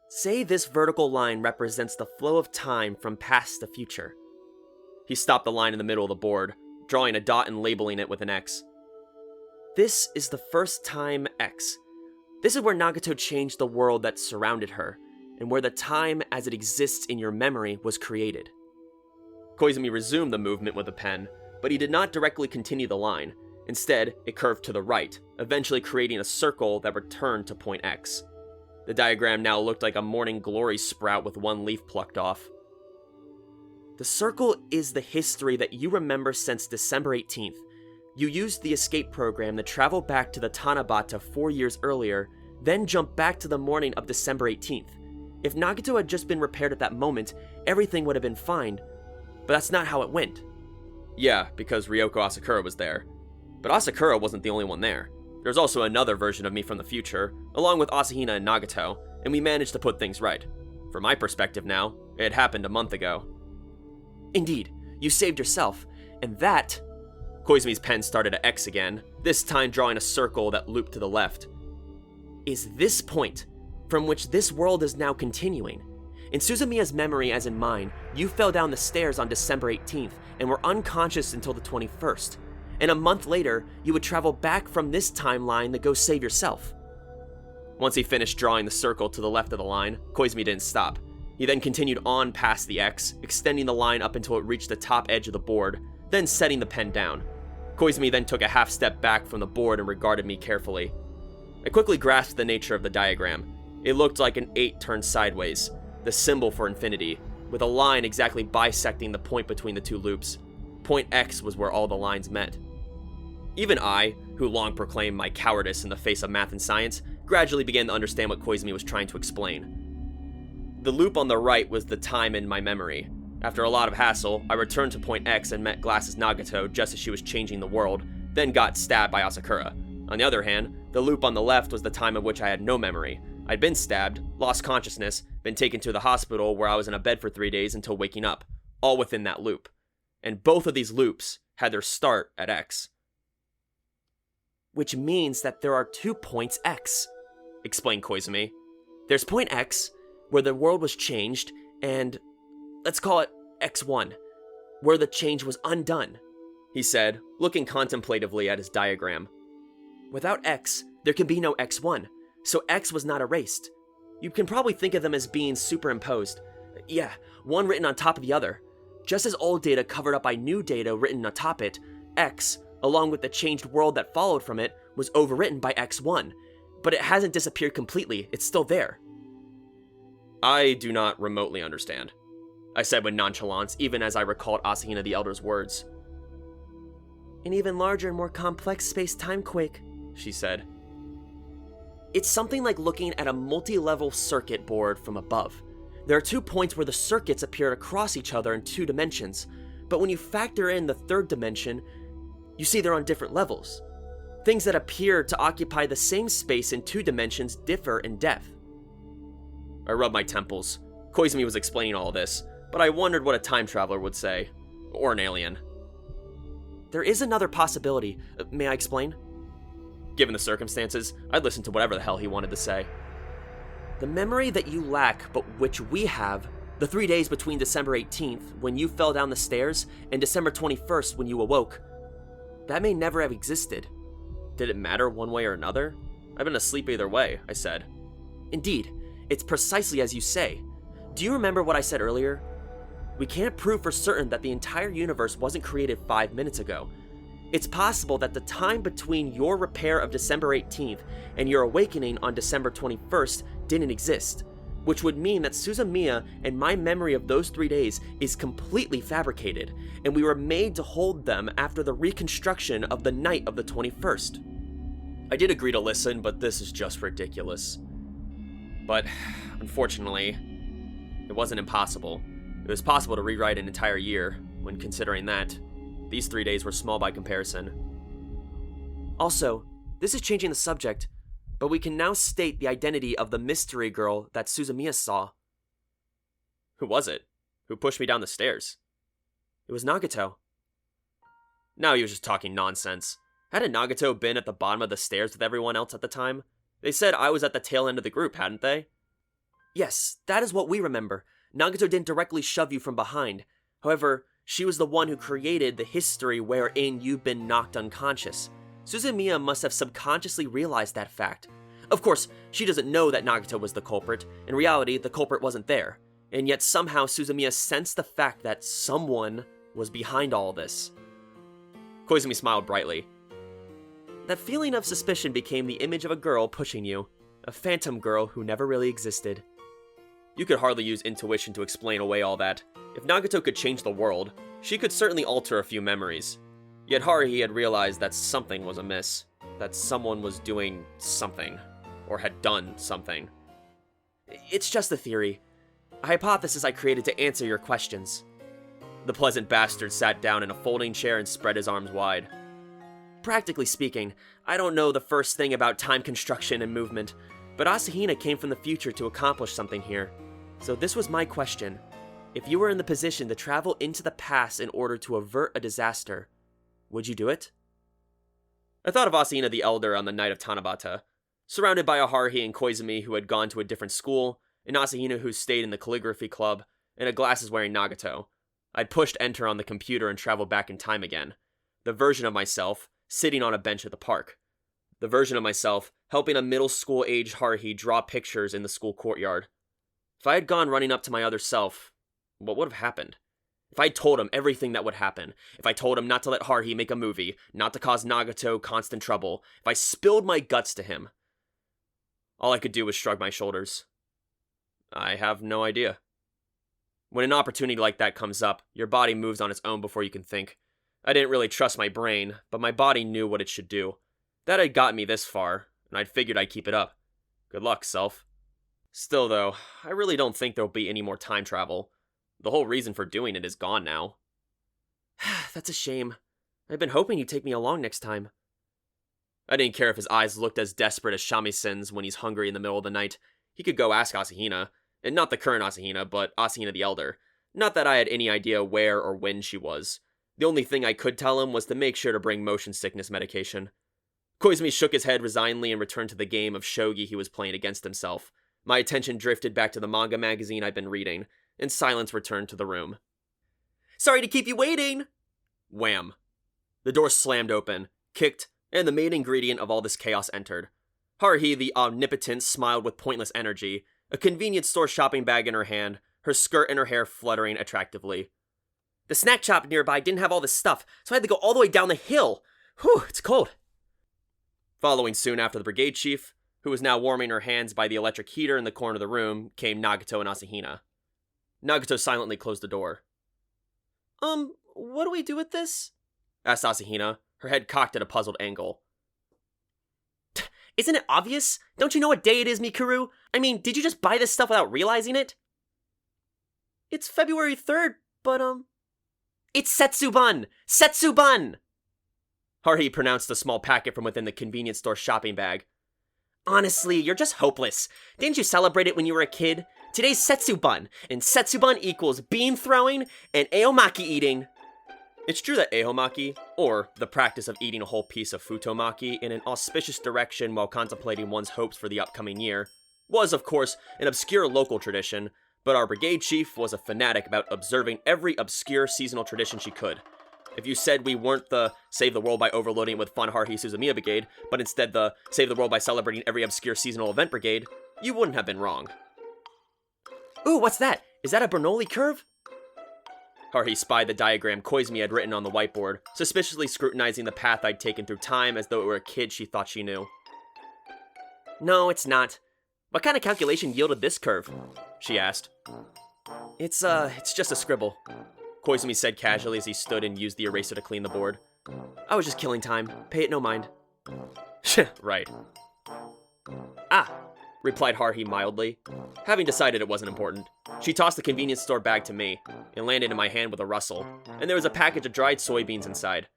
[SPEAKER 1] "Say this vertical line represents the flow of time from past to future." He stopped the line in the middle of the board, drawing a dot and labeling it with an X. "This is the first time X. This is where Nagato changed the world that surrounded her, and where the time as it exists in your memory was created." Koizumi resumed the movement with the pen, but he did not directly continue the line. Instead, it curved to the right, eventually creating a circle that returned to point X. The diagram now looked like a morning glory sprout with one leaf plucked off. "The circle is the history that you remember since December 18th.
[SPEAKER 2] You used the escape program to travel back to the Tanabata 4 years earlier, then jump back to the morning of December 18th. If Nagato had just been repaired at that moment, everything would have been fine. But that's not how it went.
[SPEAKER 1] Yeah, because Ryoko Asakura was there. But Asakura wasn't the only one there. There's also another version of me from the future, along with Asahina and Nagato, and we managed to put things right. From my perspective now, it happened a month ago.
[SPEAKER 2] Indeed, you saved yourself, and that...
[SPEAKER 1] Koizumi's pen started to X again, this time drawing a circle that looped to the left.
[SPEAKER 2] Is this point, from which this world is now continuing. In Suzumiya's memory as in mine, you fell down the stairs on December 18th and were unconscious until the 21st. And a month later, you would travel back from this timeline to go save yourself.
[SPEAKER 1] Once he finished drawing the circle to the left of the line, Koizumi didn't stop. He then continued on past the X, extending the line up until it reached the top edge of the board, then setting the pen down. Koizumi then took a half step back from the board and regarded me carefully. I quickly grasped the nature of the diagram. It looked like an 8 turned sideways, the symbol for infinity, with a line exactly bisecting the point between the two loops. Point X was where all the lines met. Even I, who long proclaimed my cowardice in the face of math and science, gradually began to understand what Koizumi was trying to explain. The loop on the right was the time in my memory. After a lot of hassle, I returned to Point X and met Glasses Nagato just as she was changing the world, then got stabbed by Asakura. On the other hand, the loop on the left was the time of which I had no memory. I'd been stabbed, lost consciousness, been taken to the hospital where I was in a bed for 3 days until waking up, all within that loop. And both of these loops had their start at X.
[SPEAKER 2] Which means that there are 2 points X, explained Koizumi. There's point X, where the world was changed, and let's call it X1, where the change was undone,
[SPEAKER 1] he said, looking contemplatively at his diagram.
[SPEAKER 2] Without X, there can be no X1, so X was not erased. You can probably think of them as being superimposed. Yeah, one written on top of the other. Just as old data covered up by new data written atop it, X, along with the changed world that followed from it, was overwritten by X1, but it hasn't disappeared completely, it's still there.
[SPEAKER 1] I do not remotely understand, I said with nonchalance, even as I recalled Asahina the Elder's words.
[SPEAKER 2] An even larger and more complex space-time quake, she said. It's something like looking at a multi-level circuit board from above. There are 2 points where the circuits appear across each other in 2 dimensions, but when you factor in the 3rd dimension, you see they're on different levels. Things that appear to occupy the same space in 2 dimensions differ in depth.
[SPEAKER 1] I rubbed my temples. Koizumi was explaining all this, but I wondered what a time traveler would say. Or an alien.
[SPEAKER 2] There is another possibility. May I explain?
[SPEAKER 1] Given the circumstances, I'd listen to whatever the hell he wanted to say.
[SPEAKER 2] The memory that you lack, but which we have, the 3 days between December 18th, when you fell down the stairs, and December 21st, when you awoke, that may never have existed.
[SPEAKER 1] Did it matter one way or another? I've been asleep either way, I said.
[SPEAKER 2] Indeed, it's precisely as you say. Do you remember what I said earlier? We can't prove for certain that the entire universe wasn't created 5 minutes ago. It's possible that the time between your repair of December 18th and your awakening on December 21st didn't exist, which would mean that Suzumiya and my memory of those 3 days is completely fabricated, and we were made to hold them after the reconstruction of the night of the 21st.
[SPEAKER 1] I did agree to listen, but this is just ridiculous. But, unfortunately, it wasn't impossible. It was possible to rewrite an entire year, when considering that these 3 days were small by comparison.
[SPEAKER 2] Also, this is changing the subject, but we can now state the identity of the mystery girl that Suzumiya saw.
[SPEAKER 1] Who was it? Who pushed me down the stairs?
[SPEAKER 2] It was Nagato.
[SPEAKER 1] Now he was just talking nonsense. Hadn't Nagato been at the bottom of the stairs with everyone else at the time? They said I was at the tail end of the group, hadn't they?
[SPEAKER 2] Yes, that is what we remember. Nagato didn't directly shove you from behind. However, she was the one who created the history wherein you've been knocked unconscious. Suzumiya must have subconsciously realized that fact. Of course, she doesn't know that Nagato was the culprit. In reality, the culprit wasn't there. And yet somehow Suzumiya sensed the fact that someone was behind all this.
[SPEAKER 1] Koizumi smiled brightly.
[SPEAKER 2] That feeling of suspicion became the image of a girl pushing you. A phantom girl who never really existed.
[SPEAKER 1] You could hardly use intuition to explain away all that. If Nagato could change the world, she could certainly alter a few memories. Yet Haruhi had realized that something was amiss, that someone was doing something, or had done something.
[SPEAKER 2] It's just a theory, a hypothesis I created to answer your questions.
[SPEAKER 1] The pleasant bastard sat down in a folding chair and spread his arms wide.
[SPEAKER 2] Practically speaking, I don't know the first thing about time construction and movement, but Asahina came from the future to accomplish something here. So this was my question. If you were in the position to travel into the past in order to avert a disaster, would you do it?
[SPEAKER 1] I thought of Asahina the Elder on the night of Tanabata, surrounded by a Haruhi and Koizumi who had gone to a different school, an Asahina who stayed in the calligraphy club, and a glasses-wearing Nagato. I'd pushed enter on the computer and traveled back in time again. The version of myself sitting on a bench at the park. The version of myself helping a middle school-aged Haruhi draw pictures in the school courtyard. If I had gone running up to my other self, what would have happened? If I told him everything that would happen, if I told him not to let Haruhi make a movie, not to cause Nagato constant trouble, if I spilled my guts to him, all I could do was shrug my shoulders. I have no idea. When an opportunity like that comes up, your body moves on its own before you can think. I didn't really trust my brain, but my body knew what it should do. That had gotten me this far, and I'd figured I'd keep it up. Good luck, self. Still, though, I really don't think there'll be any more time travel. The whole reason for doing it is gone now.
[SPEAKER 2] That's a shame. I've been hoping you'd take me along next time.
[SPEAKER 1] I didn't care if his eyes looked as desperate as Shamisen's when he's hungry in the middle of the night. He could go ask Asahina, and not the current Asahina, but Asahina the Elder. Not that I had any idea where or when she was. The only thing I could tell him was to make sure to bring motion sickness medication. Koizumi shook his head resignedly and returned to the game of shogi he was playing against himself. My attention drifted back to the manga magazine I'd been reading, and silence returned to the room.
[SPEAKER 2] Sorry to keep you waiting!
[SPEAKER 1] Wham! The door slammed open, kicked, and the main ingredient of all this chaos entered. Haruhi the Omnipotent smiled with pointless energy, a convenience store shopping bag in her hand, her skirt and her hair fluttering attractively.
[SPEAKER 2] The snack shop nearby didn't have all this stuff, so I had to go all the way down the hill. Whew, it's cold.
[SPEAKER 1] Following soon after the brigade chief, who was now warming her hands by the electric heater in the corner of the room, came Nagato and Asahina. Nagato silently closed the door.
[SPEAKER 2] What do we do with this?
[SPEAKER 1] Asked Asahina, her head cocked at a puzzled angle.
[SPEAKER 2] Isn't it obvious? Don't you know what day it is, Mikuru? I mean, did you just buy this stuff without realizing it? It's February 3rd, but, It's Setsuban! Setsuban!
[SPEAKER 1] Haruhi pronounced a small packet from within the convenience store shopping bag.
[SPEAKER 2] Honestly, you're just hopeless. Didn't you celebrate it when you were a kid? Today's Setsuban, and Setsuban equals bean throwing and eomaki eating.
[SPEAKER 1] It's true that eomaki, or the practice of eating a whole piece of futomaki in an auspicious direction while contemplating one's hopes for the upcoming year, was, of course, an obscure local tradition, but our brigade chief was a fanatic about observing every obscure seasonal tradition she could. If you said we weren't the Save the World by Overloading It with Fun Haruhi Suzumiya Brigade, but instead the Save the World by Celebrating Every Obscure Seasonal Event Brigade, you wouldn't have been wrong.
[SPEAKER 2] Ooh, what's that? Is that a Bernoulli curve?
[SPEAKER 1] Haruhi spied the diagram Koizumi had written on the whiteboard, suspiciously scrutinizing the path I'd taken through time as though it were a kid she thought she knew.
[SPEAKER 2] No, it's not. What kind of calculation yielded this curve?
[SPEAKER 1] She asked.
[SPEAKER 2] It's just a scribble.
[SPEAKER 1] Koizumi said casually as he stood and used the eraser to clean the board.
[SPEAKER 2] I was just killing time. Pay it no mind.
[SPEAKER 1] Right.
[SPEAKER 2] Ah,
[SPEAKER 1] replied Haruhi mildly. Having decided it wasn't important, she tossed the convenience store bag to me. It landed in my hand with a rustle, and there was a package of dried soybeans inside.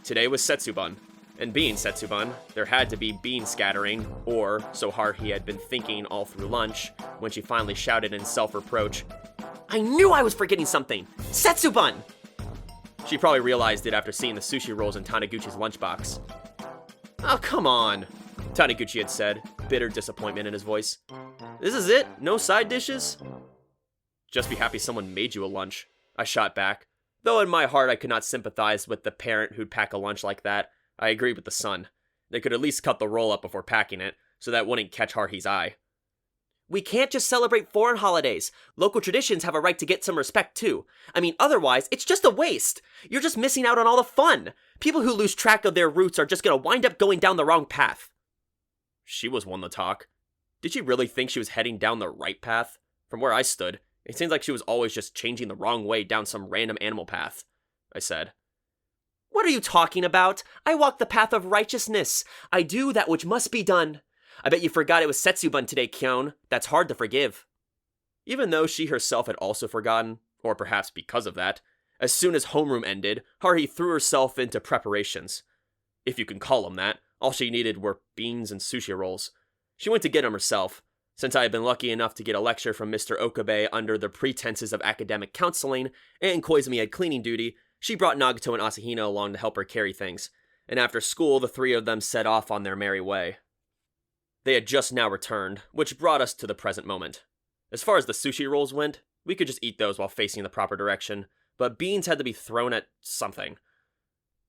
[SPEAKER 1] Today was Setsuban, and being Setsuban, there had to be bean scattering, or so Haruhi had been thinking all through lunch, when she finally shouted in self-reproach,
[SPEAKER 2] I knew I was forgetting something! Setsuban!
[SPEAKER 1] She probably realized it after seeing the sushi rolls in Taniguchi's lunchbox. Oh, come on, Taniguchi had said, bitter disappointment in his voice. This is it? No side dishes? Just be happy someone made you a lunch, I shot back. Though in my heart I could not sympathize with the parent who'd pack a lunch like that, I agreed with the son. They could at least cut the roll up before packing it, so that wouldn't catch Haruhi's eye.
[SPEAKER 2] We can't just celebrate foreign holidays. Local traditions have a right to get some respect too. I mean, otherwise, it's just a waste. You're just missing out on all the fun. People who lose track of their roots are just gonna wind up going down the wrong path.
[SPEAKER 1] She was one to talk. Did she really think she was heading down the right path? From where I stood, it seems like she was always just changing the wrong way down some random animal path, I said.
[SPEAKER 2] What are you talking about? I walk the path of righteousness. I do that which must be done. I bet you forgot it was Setsubun today, Kyon. That's hard to forgive.
[SPEAKER 1] Even though she herself had also forgotten, or perhaps because of that, as soon as homeroom ended, Haruhi threw herself into preparations. If you can call them that, all she needed were beans and sushi rolls. She went to get them herself. Since I had been lucky enough to get a lecture from Mr. Okabe under the pretenses of academic counseling, and Koizumi had cleaning duty, she brought Nagato and Asahina along to help her carry things, and after school the three of them set off on their merry way. They had just now returned, which brought us to the present moment. As far as the sushi rolls went, we could just eat those while facing the proper direction, but beans had to be thrown at something.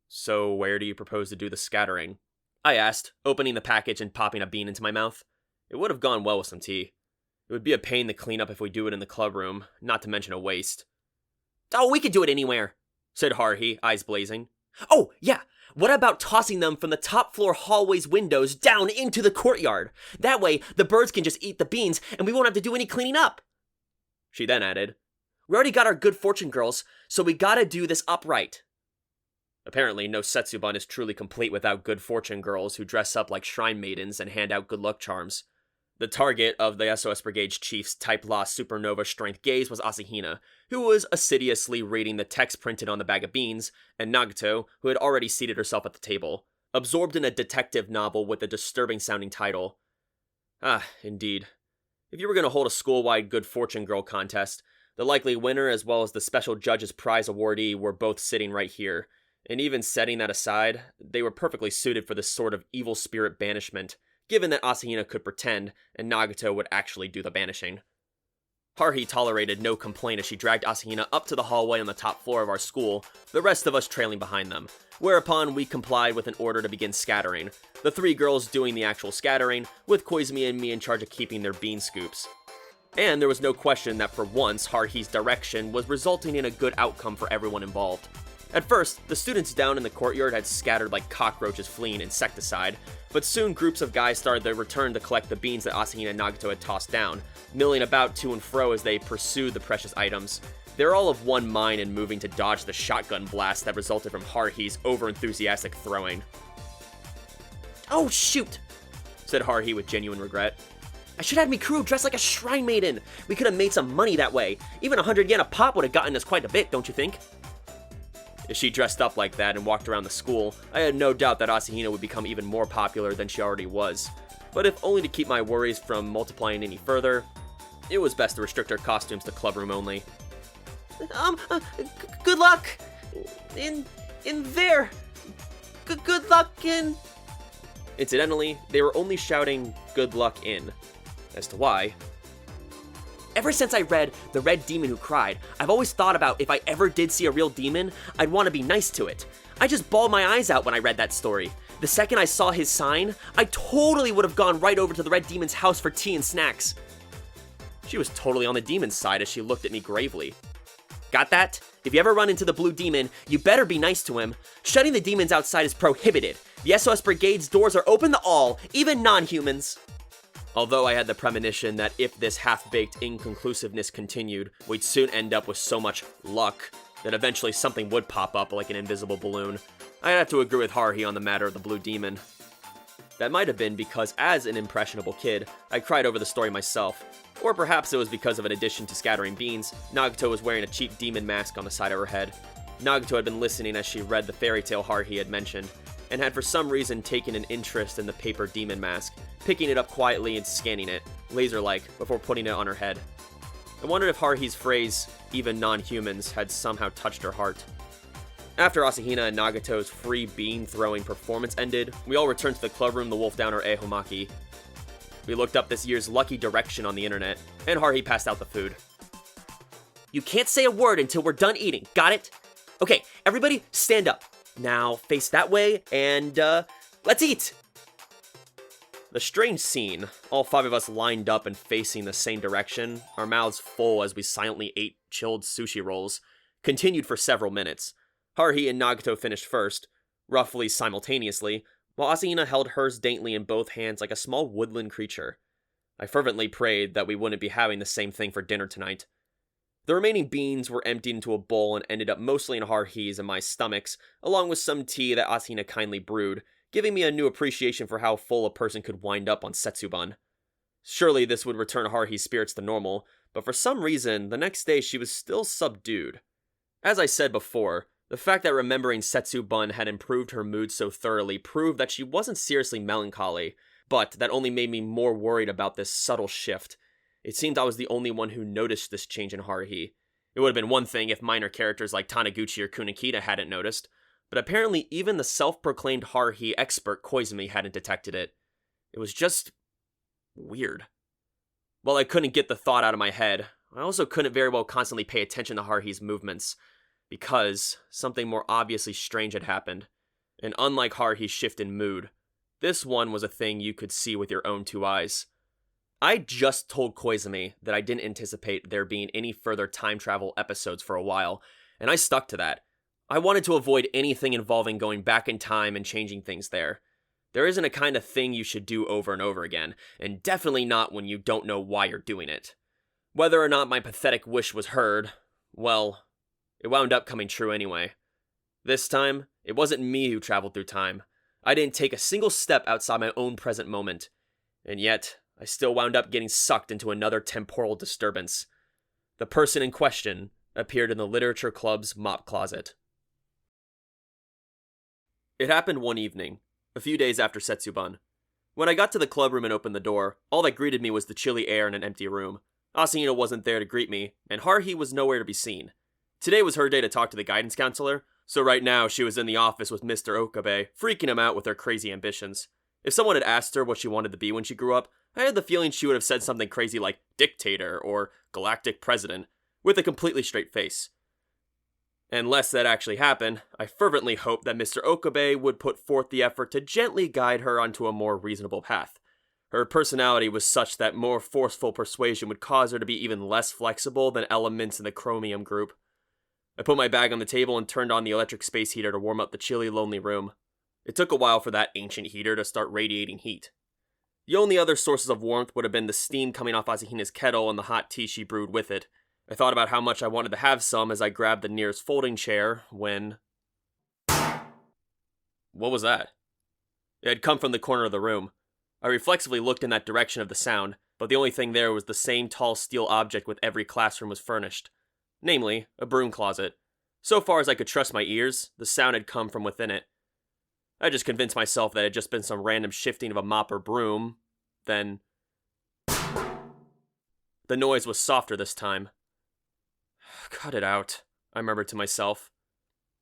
[SPEAKER 1] So where do you propose to do the scattering? I asked, opening the package and popping a bean into my mouth. It would have gone well with some tea. It would be a pain to clean up if we do it in the club room, not to mention a waste.
[SPEAKER 2] Oh, we could do it anywhere, said Haruhi, eyes blazing. Oh, yeah, what about tossing them from the top floor hallway's windows down into the courtyard? That way, the birds can just eat the beans and we won't have to do any cleaning up.
[SPEAKER 1] She then added,
[SPEAKER 2] We already got our good fortune girls, so we gotta do this upright.
[SPEAKER 1] Apparently, no Setsubun is truly complete without good fortune girls who dress up like shrine maidens and hand out good luck charms. The target of the SOS Brigade's chief's Type La Supernova Strength gaze was Asahina, who was assiduously reading the text printed on the bag of beans, and Nagato, who had already seated herself at the table, absorbed in a detective novel with a disturbing-sounding title. Ah, indeed. If you were going to hold a school-wide good fortune girl contest, the likely winner as well as the special judge's prize awardee were both sitting right here, and even setting that aside, they were perfectly suited for this sort of evil spirit banishment, given that Asahina could pretend, and Nagato would actually do the banishing. Haruhi tolerated no complaint as she dragged Asahina up to the hallway on the top floor of our school, the rest of us trailing behind them, whereupon we complied with an order to begin scattering, the three girls doing the actual scattering, with Koizumi and me in charge of keeping their bean scoops. And there was no question that for once, Haruhi's direction was resulting in a good outcome for everyone involved. At first, the students down in the courtyard had scattered like cockroaches fleeing insecticide, but soon groups of guys started their return to collect the beans that Asahina and Nagato had tossed down, milling about to and fro as they pursued the precious items. They were all of one mind in moving to dodge the shotgun blast that resulted from Haruhi's over-enthusiastic throwing.
[SPEAKER 2] Oh shoot, said Haruhi with genuine regret. I should have Mikuru dressed like a shrine maiden. We could have made some money that way. Even 100 yen a pop would have gotten us quite a bit, don't you think?
[SPEAKER 1] If she dressed up like that and walked around the school, I had no doubt that Asahina would become even more popular than she already was. But if only to keep my worries from multiplying any further, it was best to restrict our costumes to clubroom only.
[SPEAKER 2] Good luck! In there! Good luck in...
[SPEAKER 1] Incidentally, they were only shouting, "Good luck in." As to why...
[SPEAKER 2] Ever since I read The Red Demon Who Cried, I've always thought about if I ever did see a real demon, I'd want to be nice to it. I just bawled my eyes out when I read that story. The second I saw his sign, I totally would have gone right over to the Red Demon's house for tea and snacks.
[SPEAKER 1] She was totally on the demon's side as she looked at me gravely.
[SPEAKER 2] Got that? If you ever run into the Blue Demon, you better be nice to him. Shutting the demons outside is prohibited. The SOS Brigade's doors are open to all, even non-humans.
[SPEAKER 1] Although I had the premonition that if this half-baked inconclusiveness continued, we'd soon end up with so much luck that eventually something would pop up like an invisible balloon, I had to agree with Haruhi on the matter of the Blue Demon. That might have been because as an impressionable kid, I cried over the story myself. Or perhaps it was because of an addition to scattering beans, Nagato was wearing a cheap demon mask on the side of her head. Nagato had been listening as she read the fairy tale Haruhi had mentioned, and had for some reason taken an interest in the paper demon mask, picking it up quietly and scanning it, laser-like, before putting it on her head. I wondered if Haruhi's phrase, "even non-humans," had somehow touched her heart. After Asahina and Nagato's free bean-throwing performance ended, we all returned to the clubroom to wolf down our ehomaki. We looked up this year's lucky direction on the internet, and Haruhi passed out the food.
[SPEAKER 2] You can't say a word until we're done eating, got it? Okay, everybody stand up. Now face that way, and let's eat!
[SPEAKER 1] The strange scene, all five of us lined up and facing the same direction, our mouths full as we silently ate chilled sushi rolls, continued for several minutes. Haruhi and Nagato finished first, roughly simultaneously, while Asahina held hers daintily in both hands like a small woodland creature. I fervently prayed that we wouldn't be having the same thing for dinner tonight. The remaining beans were emptied into a bowl and ended up mostly in Haruhi's and my stomachs, along with some tea that Asahina kindly brewed, giving me a new appreciation for how full a person could wind up on Setsubun. Surely this would return Haruhi's spirits to normal, but for some reason, the next day she was still subdued. As I said before, the fact that remembering Setsubun had improved her mood so thoroughly proved that she wasn't seriously melancholy, but that only made me more worried about this subtle shift. It seemed I was the only one who noticed this change in Haruhi. It would have been one thing if minor characters like Taniguchi or Kunakita hadn't noticed, but apparently even the self-proclaimed Haruhi expert Koizumi hadn't detected it. It was just weird. While I couldn't get the thought out of my head, I also couldn't very well constantly pay attention to Haruhi's movements, because something more obviously strange had happened. And unlike Haruhi's shift in mood, this one was a thing you could see with your own two eyes. I just told Koizumi that I didn't anticipate there being any further time travel episodes for a while, and I stuck to that. I wanted to avoid anything involving going back in time and changing things there. There isn't a kind of thing you should do over and over again, and definitely not when you don't know why you're doing it. Whether or not my pathetic wish was heard, well, it wound up coming true anyway. This time, it wasn't me who traveled through time. I didn't take a single step outside my own present moment, and yet I still wound up getting sucked into another temporal disturbance. The person in question appeared in the literature club's mop closet. It happened one evening, a few days after Setsubun. When I got to the clubroom and opened the door, all that greeted me was the chilly air in an empty room. Asahina wasn't there to greet me, and Haruhi was nowhere to be seen. Today was her day to talk to the guidance counselor, so right now she was in the office with Mr. Okabe, freaking him out with her crazy ambitions. If someone had asked her what she wanted to be when she grew up, I had the feeling she would have said something crazy like dictator or galactic president, with a completely straight face. Unless that actually happened, I fervently hoped that Mr. Okabe would put forth the effort to gently guide her onto a more reasonable path. Her personality was such that more forceful persuasion would cause her to be even less flexible than elements in the chromium group. I put my bag on the table and turned on the electric space heater to warm up the chilly, lonely room. It took a while for that ancient heater to start radiating heat. The only other sources of warmth would have been the steam coming off Asahina's kettle and the hot tea she brewed with it. I thought about how much I wanted to have some as I grabbed the nearest folding chair when... What was that? It had come from the corner of the room. I reflexively looked in that direction of the sound, but the only thing there was the same tall steel object with every classroom was furnished. Namely, a broom closet. So far as I could trust my ears, the sound had come from within it. I just convinced myself that it had just been some random shifting of a mop or broom. Then... The noise was softer this time. Cut it out, I murmured to myself.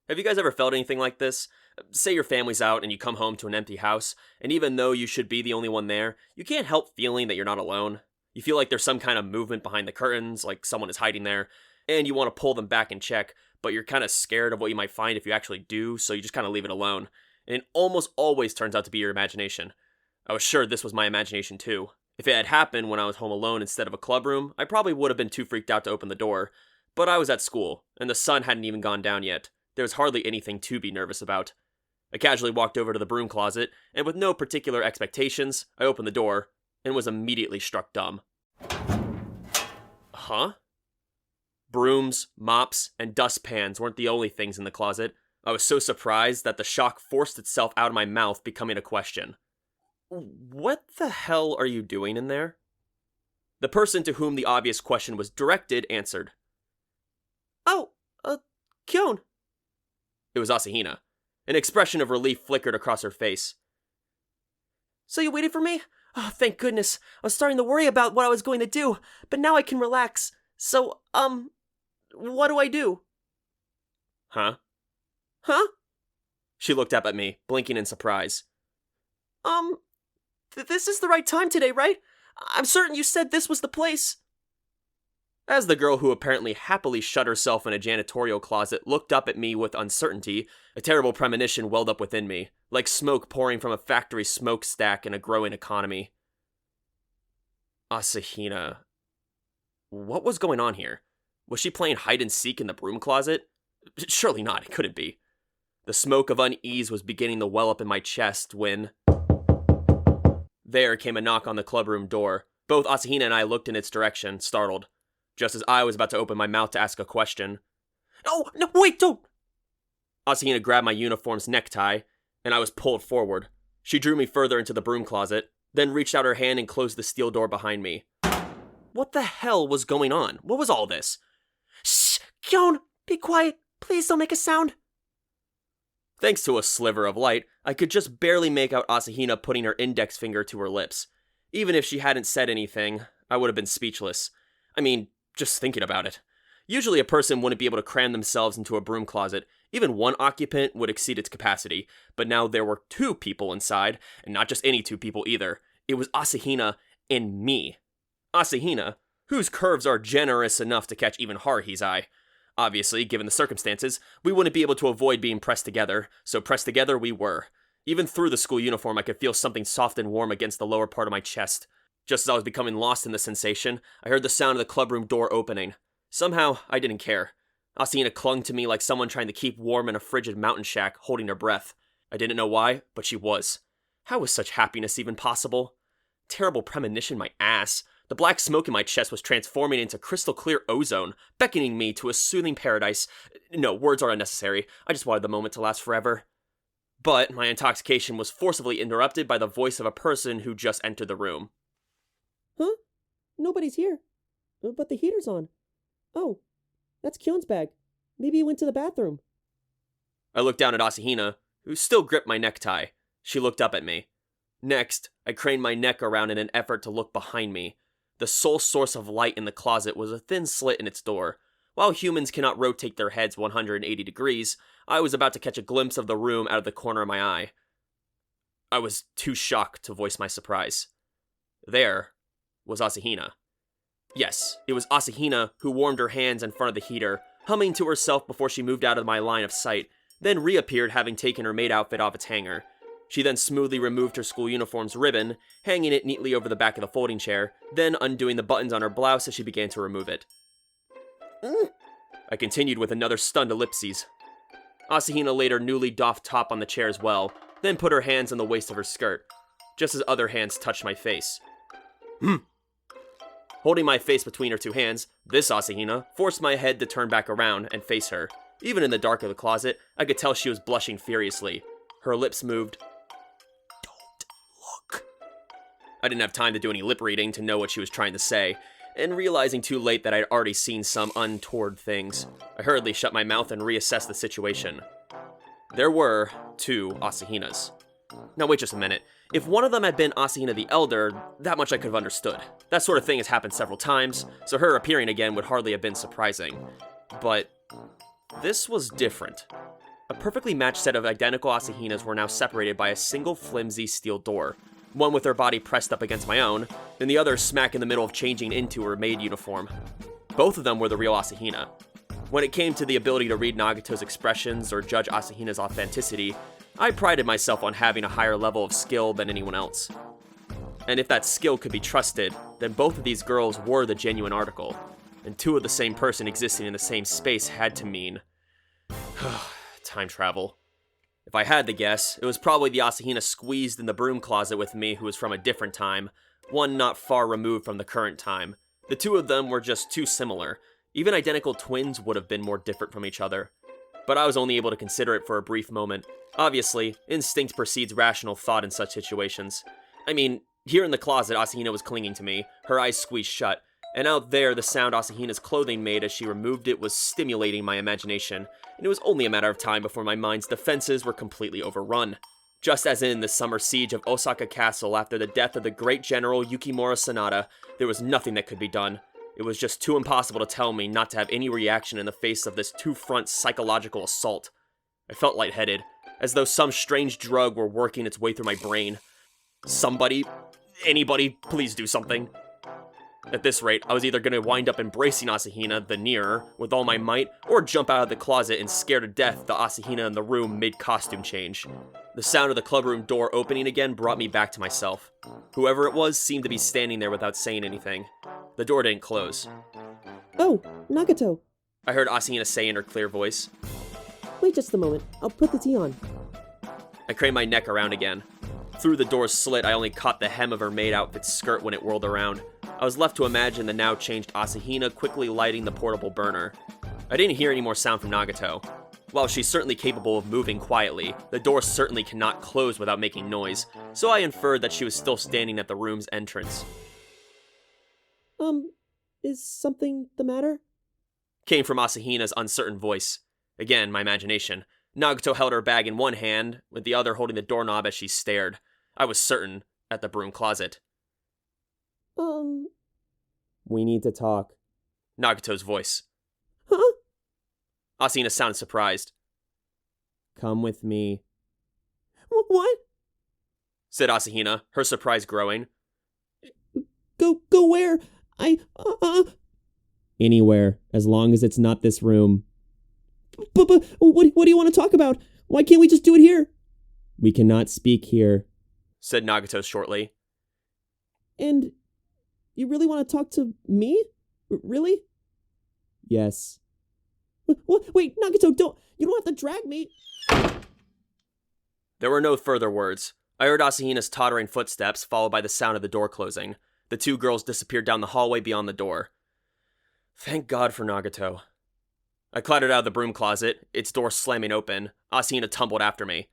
[SPEAKER 1] Have you guys ever felt anything like this? Say your family's out and you come home to an empty house, and even though you should be the only one there, you can't help feeling that you're not alone. You feel like there's some kind of movement behind the curtains, like someone is hiding there, and you want to pull them back and check, but you're kind of scared of what you might find if you actually do, so you just kind of leave it alone. And it almost always turns out to be your imagination. I was sure this was my imagination too. If it had happened when I was home alone instead of a clubroom, I probably would have been too freaked out to open the door. But I was at school, and the sun hadn't even gone down yet. There was hardly anything to be nervous about. I casually walked over to the broom closet, and with no particular expectations, I opened the door, and was immediately struck dumb. Huh? Brooms, mops, and dustpans weren't the only things in the closet. I was so surprised that the shock forced itself out of my mouth, becoming a question. What the hell are you doing in there? The person to whom the obvious question was directed answered. Oh, Kyon. It was Asahina. An expression of relief flickered across her face. So you waited for me? Oh, thank goodness. I was starting to worry about what I was going to do, but now I can relax. So, what do I do? Huh? Huh? She looked up at me, blinking in surprise. This is the right time today, right? I'm certain you said this was the place. As the girl who apparently happily shut herself in a janitorial closet looked up at me with uncertainty, a terrible premonition welled up within me, like smoke pouring from a factory smokestack in a growing economy. Asahina. What was going on here? Was she playing hide-and-seek in the broom closet? Surely not, it couldn't be. The smoke of unease was beginning to well up in my chest when... There came a knock on the clubroom door. Both Asahina and I looked in its direction, startled. just as I was about to open my mouth to ask a question.
[SPEAKER 2] Oh, no, wait, don't!
[SPEAKER 1] Asahina grabbed my uniform's necktie, and I was pulled forward. She drew me further into the broom closet, then reached out her hand and closed the steel door behind me. What the hell was going on? What was all this?
[SPEAKER 2] Shh! Kyon, be quiet. Please don't make a sound.
[SPEAKER 1] Thanks to a sliver of light, I could just barely make out Asahina putting her index finger to her lips. Even if she hadn't said anything, I would have been speechless. I mean, just thinking about it. Usually a person wouldn't be able to cram themselves into a broom closet. Even one occupant would exceed its capacity, but now there were 2 people inside, and not just any 2 people either. It was Asahina and me. Asahina, whose curves are generous enough to catch even Haruhi's eye. Obviously, given the circumstances, we wouldn't be able to avoid being pressed together, so pressed together we were. Even through the school uniform, I could feel something soft and warm against the lower part of my chest. Just as I was becoming lost in the sensation, I heard the sound of the clubroom door opening. Somehow, I didn't care. Asahina clung to me like someone trying to keep warm in a frigid mountain shack, holding her breath. I didn't know why, but she was. How was such happiness even possible? Terrible premonition, my ass. The black smoke in my chest was transforming into crystal clear ozone, beckoning me to a soothing paradise. No, words are unnecessary. I just wanted the moment to last forever. But my intoxication was forcibly interrupted by the voice of a person who just entered the room.
[SPEAKER 3] Huh? Nobody's here. But the heater's on. Oh, that's Kyon's bag. Maybe he went to the bathroom.
[SPEAKER 1] I looked down at Asahina, who still gripped my necktie. She looked up at me. Next, I craned my neck around in an effort to look behind me. The sole source of light in the closet was a thin slit in its door. While humans cannot rotate their heads 180 degrees, I was about to catch a glimpse of the room out of the corner of my eye. I was too shocked to voice my surprise. There was Asahina. Yes, it was Asahina who warmed her hands in front of the heater, humming to herself before she moved out of my line of sight, then reappeared having taken her maid outfit off its hanger. She then smoothly removed her school uniform's ribbon, hanging it neatly over the back of the folding chair, then undoing the buttons on her blouse as she began to remove it. I continued with another stunned ellipses. Asahina laid her newly doffed top on the chair as well, then put her hands on the waist of her skirt, just as other hands touched my face. Holding my face between her 2 hands, this Asahina forced my head to turn back around and face her. Even in the dark of the closet, I could tell she was blushing furiously. Her lips moved. Don't look. I didn't have time to do any lip reading to know what she was trying to say, and realizing too late that I'd already seen some untoward things, I hurriedly shut my mouth and reassessed the situation. There were 2 Asahinas. Now wait just a minute. If one of them had been Asahina the Elder, that much I could have understood. That sort of thing has happened several times, so her appearing again would hardly have been surprising. But this was different. A perfectly matched set of identical Asahinas were now separated by a single flimsy steel door, one with her body pressed up against my own, and the other smack in the middle of changing into her maid uniform. Both of them were the real Asahina. When it came to the ability to read Nagato's expressions or judge Asahina's authenticity, I prided myself on having a higher level of skill than anyone else. And if that skill could be trusted, then both of these girls were the genuine article, and 2 of the same person existing in the same space had to mean time travel. If I had to guess, it was probably the Asahina squeezed in the broom closet with me who was from a different time, one not far removed from the current time. The 2 of them were just too similar. Even identical twins would have been more different from each other. But I was only able to consider it for a brief moment. Obviously, instinct precedes rational thought in such situations. I mean, here in the closet, Asahina was clinging to me, her eyes squeezed shut, and out there, the sound Asahina's clothing made as she removed it was stimulating my imagination, and it was only a matter of time before my mind's defenses were completely overrun. Just as in the summer siege of Osaka Castle after the death of the great general Yukimura Sanada, there was nothing that could be done. It was just too impossible to tell me not to have any reaction in the face of this two-front psychological assault. I felt lightheaded, as though some strange drug were working its way through my brain. Somebody, anybody, please do something. At this rate, I was either going to wind up embracing Asahina, the nearer, with all my might, or jump out of the closet and scare to death the Asahina in the room mid-costume change. The sound of the clubroom door opening again brought me back to myself. Whoever it was seemed to be standing there without saying anything. The door didn't close.
[SPEAKER 3] Oh, Nagato.
[SPEAKER 1] I heard Asahina say in her clear voice.
[SPEAKER 3] Wait just a moment. I'll put the tea on.
[SPEAKER 1] I craned my neck around again. Through the door's slit, I only caught the hem of her maid outfit's skirt when it whirled around. I was left to imagine the now changed Asahina quickly lighting the portable burner. I didn't hear any more sound from Nagato. While she's certainly capable of moving quietly, the door certainly cannot close without making noise, so I inferred that she was still standing at the room's entrance.
[SPEAKER 3] Is something the matter?
[SPEAKER 1] Came from Asahina's uncertain voice. Again, my imagination. Nagato held her bag in one hand, with the other holding the doorknob as she stared. I was certain, at the broom closet.
[SPEAKER 3] We need to talk.
[SPEAKER 1] Nagato's voice.
[SPEAKER 3] Huh?
[SPEAKER 1] Asahina sounded surprised.
[SPEAKER 3] Come with me. What?
[SPEAKER 1] Said Asahina, her surprise growing.
[SPEAKER 3] Go where? Anywhere, as long as it's not this room. But what do you want to talk about? Why can't we just do it here? We cannot speak here,
[SPEAKER 1] said Nagato shortly.
[SPEAKER 3] And you really want to talk to me? Really? Yes. What? Wait, Nagato, you don't have to drag me.
[SPEAKER 1] There were no further words. I heard Asahina's tottering footsteps, followed by the sound of the door closing. The two girls disappeared down the hallway beyond the door. Thank God for Nagato. I clattered out of the broom closet, its door slamming open. Asahina tumbled after me.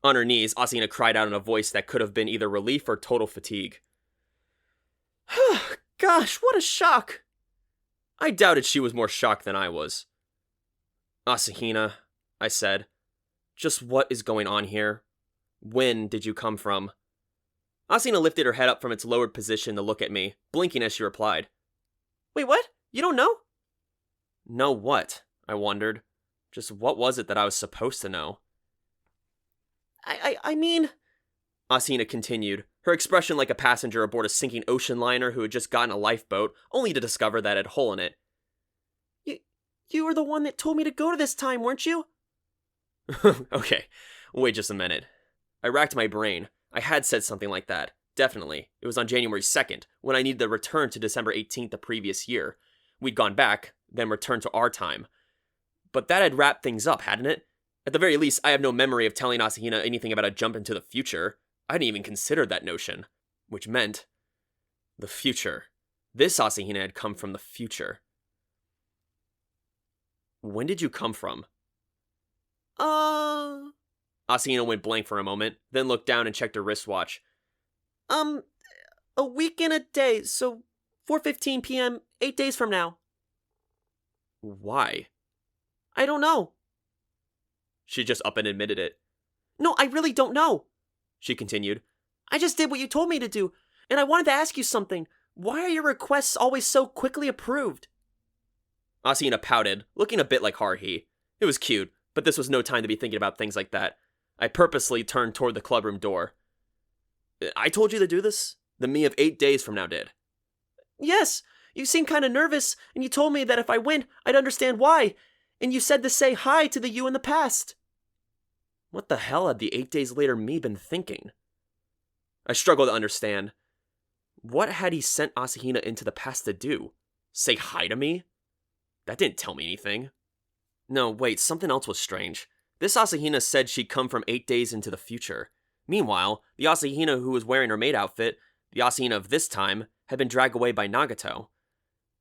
[SPEAKER 1] On her knees, Asahina cried out in a voice that could have been either relief or total fatigue. Gosh, what a shock! I doubted she was more shocked than I was. Asahina, I said, just what is going on here? When did you come from? Asahina lifted her head up from its lowered position to look at me, blinking as she replied. Wait, what? You don't know? Know what? I wondered. Just what was it that I was supposed to know? I mean... Asahina continued, her expression like a passenger aboard a sinking ocean liner who had just gotten a lifeboat, only to discover that it had a hole in it. You were the one that told me to go to this time, weren't you? Okay, wait just a minute. I racked my brain. I had said something like that. Definitely. It was on January 2nd, when I needed to return to December 18th the previous year. We'd gone back, then returned to our time. But that had wrapped things up, hadn't it? At the very least, I have no memory of telling Asahina anything about a jump into the future. I hadn't even considered that notion. Which meant... the future. This Asahina had come from the future. When did you come from? Asahina went blank for a moment, then looked down and checked her wristwatch. A week and a day, so 4:15 p.m., 8 days from now. Why? I don't know. She just up and admitted it. No, I really don't know, she continued. I just did what you told me to do, and I wanted to ask you something. Why are your requests always so quickly approved? Asahina pouted, looking a bit like Haruhi. It was cute, but this was no time to be thinking about things like that. I purposely turned toward the clubroom door. I told you to do this? The me of 8 days from now did. Yes, you seemed kind of nervous, and you told me that if I went, I'd understand why, and you said to say hi to the you in the past. What the hell had the 8 days later me been thinking? I struggled to understand. What had he sent Asahina into the past to do? Say hi to me? That didn't tell me anything. No, wait, something else was strange. This Asahina said she'd come from 8 days into the future. Meanwhile, the Asahina who was wearing her maid outfit, the Asahina of this time, had been dragged away by Nagato.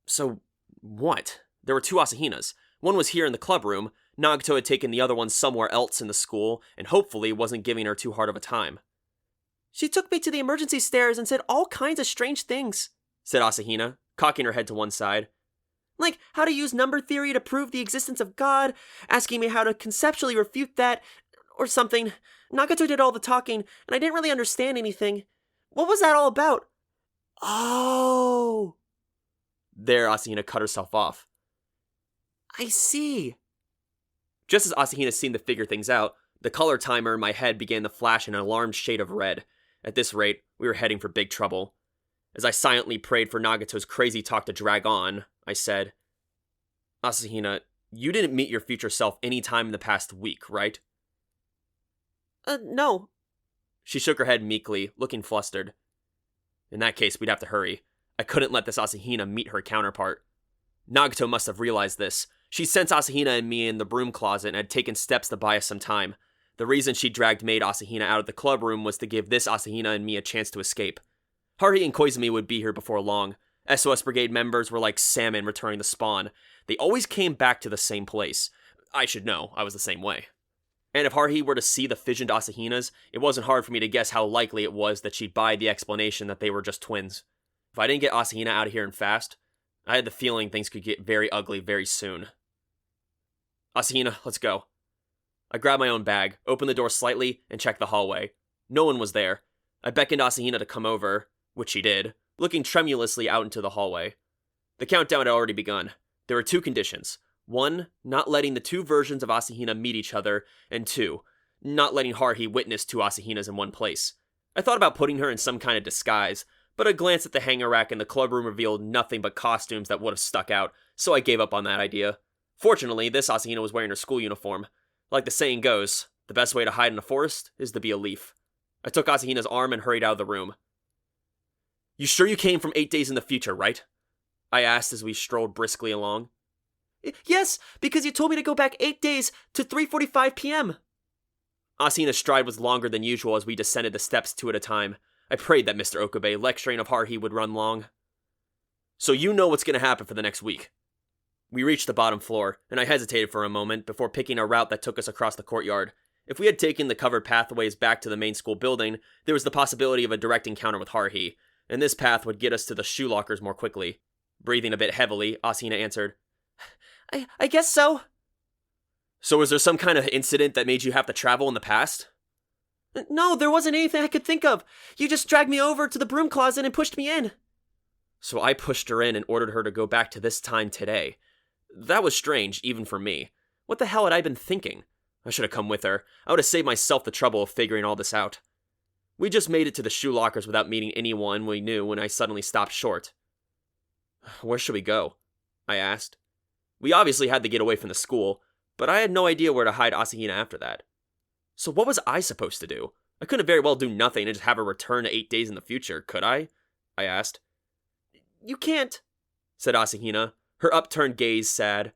[SPEAKER 1] So, what? There were two Asahinas. One was here in the clubroom. Nagato had taken the other one somewhere else in the school, and hopefully wasn't giving her too hard of a time. She took me to the emergency stairs and said all kinds of strange things, said Asahina, cocking her head to one side. Like how to use number theory to prove the existence of God, asking me how to conceptually refute that, or something. Nagato did all the talking, and I didn't really understand anything. What was that all about? Oh! There, Asahina cut herself off. I see. Just as Asahina seemed to figure things out, the color timer in my head began to flash an alarmed shade of red. At this rate, we were heading for big trouble. As I silently prayed for Nagato's crazy talk to drag on, I said, Asahina, you didn't meet your future self any time in the past week, right? No. She shook her head meekly, looking flustered. In that case, we'd have to hurry. I couldn't let this Asahina meet her counterpart. Nagato must have realized this. She sensed Asahina and me in the broom closet and had taken steps to buy us some time. The reason she dragged maid Asahina out of the clubroom was to give this Asahina and me a chance to escape.
[SPEAKER 2] Haruhi and Koizumi would be here before long. SOS Brigade members were like salmon returning to spawn. They always came back to the same place. I should know, I was the same way. And if Haruhi were to see the fissioned Asahinas, it wasn't hard for me to guess how likely it was that she'd buy the explanation that they were just twins. If I didn't get Asahina out of here and fast, I had the feeling things could get very ugly very soon. Asahina, let's go. I grabbed my own bag, opened the door slightly, and checked the hallway. No one was there. I beckoned Asahina to come over, which she did, looking tremulously out into the hallway. The countdown had already begun. There were 2 conditions. 1, not letting the 2 versions of Asahina meet each other, and 2, not letting Haruhi witness 2 Asahinas in one place. I thought about putting her in some kind of disguise, but a glance at the hanger rack in the club room revealed nothing but costumes that would have stuck out, so I gave up on that idea. Fortunately, this Asahina was wearing her school uniform. Like the saying goes, the best way to hide in a forest is to be a leaf. I took Asahina's arm and hurried out of the room. You sure you came from 8 days in the future, right? I asked as we strolled briskly along. Yes, because you told me to go back 8 days to 3:45 p.m. Asahina's stride was longer than usual as we descended the steps 2 at a time. I prayed that Mr. Okabe lecturing of Haruhi would run long. So you know what's going to happen for the next week. We reached the bottom floor, and I hesitated for a moment before picking a route that took us across the courtyard. If we had taken the covered pathways back to the main school building, there was the possibility of a direct encounter with Haruhi, and this path would get us to the shoe lockers more quickly. Breathing a bit heavily, Asahina answered, I guess so. So was there some kind of incident that made you have to travel in the past? No, there wasn't anything I could think of. You just dragged me over to the broom closet and pushed me in. So I pushed her in and ordered her to go back to this time today. That was strange, even for me. What the hell had I been thinking? I should have come with her. I would have saved myself the trouble of figuring all this out. We just made it to the shoe lockers without meeting anyone we knew when I suddenly stopped short. Where should we go? I asked. We obviously had to get away from the school, but I had no idea where to hide Asahina after that. So what was I supposed to do? I couldn't very well do nothing and just have her return to 8 days in the future, could I? I asked. You can't, said Asahina, her upturned gaze sad.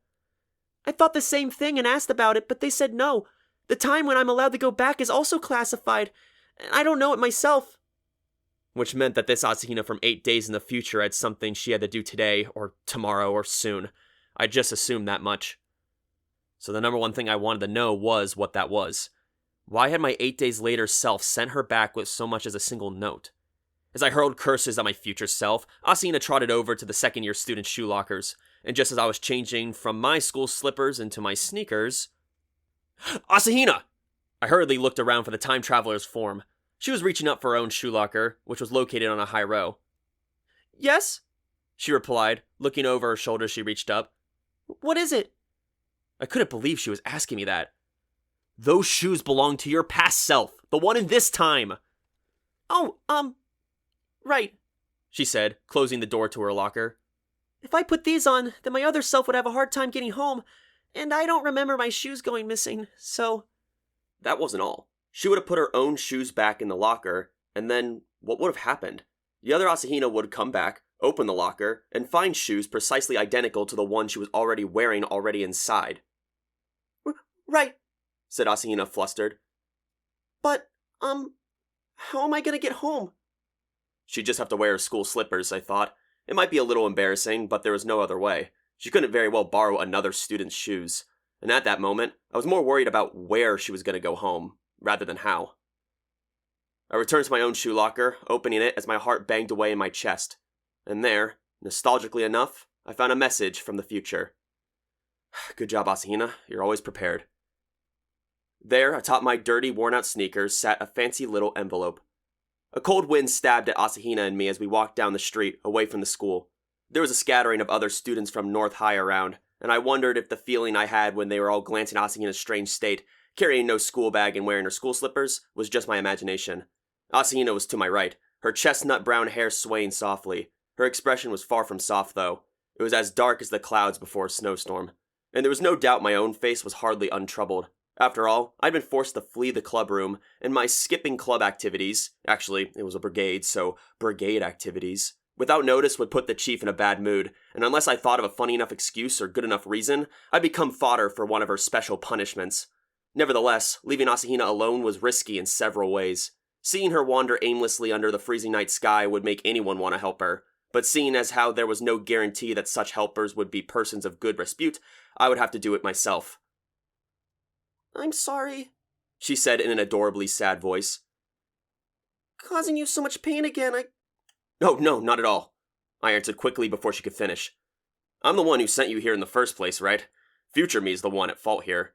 [SPEAKER 2] I thought the same thing and asked about it, but they said no. The time when I'm allowed to go back is also classified, and I don't know it myself. Which meant that this Asahina from 8 days in the future had something she had to do today, or tomorrow, or soon. I just assumed that much. So the number one thing I wanted to know was what that was. Why had my 8 days later self sent her back with so much as a single note? As I hurled curses at my future self, Asahina trotted over to the second-year student shoe lockers, and just as I was changing from my school slippers into my sneakers... Asahina! I hurriedly looked around for the time traveler's form. She was reaching up for her own shoe locker, which was located on a high row. Yes? She replied, looking over her shoulder as she reached up. What is it? I couldn't believe she was asking me that. Those shoes belong to your past self, the one in this time. Oh, right, she said, closing the door to her locker. If I put these on, then my other self would have a hard time getting home, and I don't remember my shoes going missing, so... That wasn't all. She would have put her own shoes back in the locker, and then what would have happened? The other Asahina would come back, open the locker, and find shoes precisely identical to the one she was already wearing inside. Right, said Asahina, flustered. But, how am I gonna get home? She'd just have to wear her school slippers, I thought. It might be a little embarrassing, but there was no other way. She couldn't very well borrow another student's shoes. And at that moment, I was more worried about where she was gonna go home, rather than how. I returned to my own shoe locker, opening it as my heart banged away in my chest. And there, nostalgically enough, I found a message from the future. Good job, Asahina. You're always prepared. There, atop my dirty, worn-out sneakers, sat a fancy little envelope. A cold wind stabbed at Asahina and me as we walked down the street, away from the school. There was a scattering of other students from North High around, and I wondered if the feeling I had when they were all glancing at Asahina's strange state, carrying no school bag and wearing her school slippers, was just my imagination. Asahina was to my right, her chestnut brown hair swaying softly. Her expression was far from soft, though. It was as dark as the clouds before a snowstorm. And there was no doubt my own face was hardly untroubled. After all, I'd been forced to flee the club room, and my skipping club activities, actually, it was a brigade, so brigade activities, without notice would put the chief in a bad mood, and unless I thought of a funny enough excuse or good enough reason, I'd become fodder for one of her special punishments. Nevertheless, leaving Asahina alone was risky in several ways.
[SPEAKER 1] Seeing her wander aimlessly under the freezing night sky would make anyone want to help her, but seeing as how there was no guarantee that such helpers would be persons of good repute, I would have to do it myself.
[SPEAKER 2] I'm sorry,
[SPEAKER 1] she said in an adorably sad voice.
[SPEAKER 2] Causing you so much pain again,
[SPEAKER 1] Oh, no, not at all, I answered quickly before she could finish. I'm the one who sent you here in the first place, right? Future me's the one at fault here.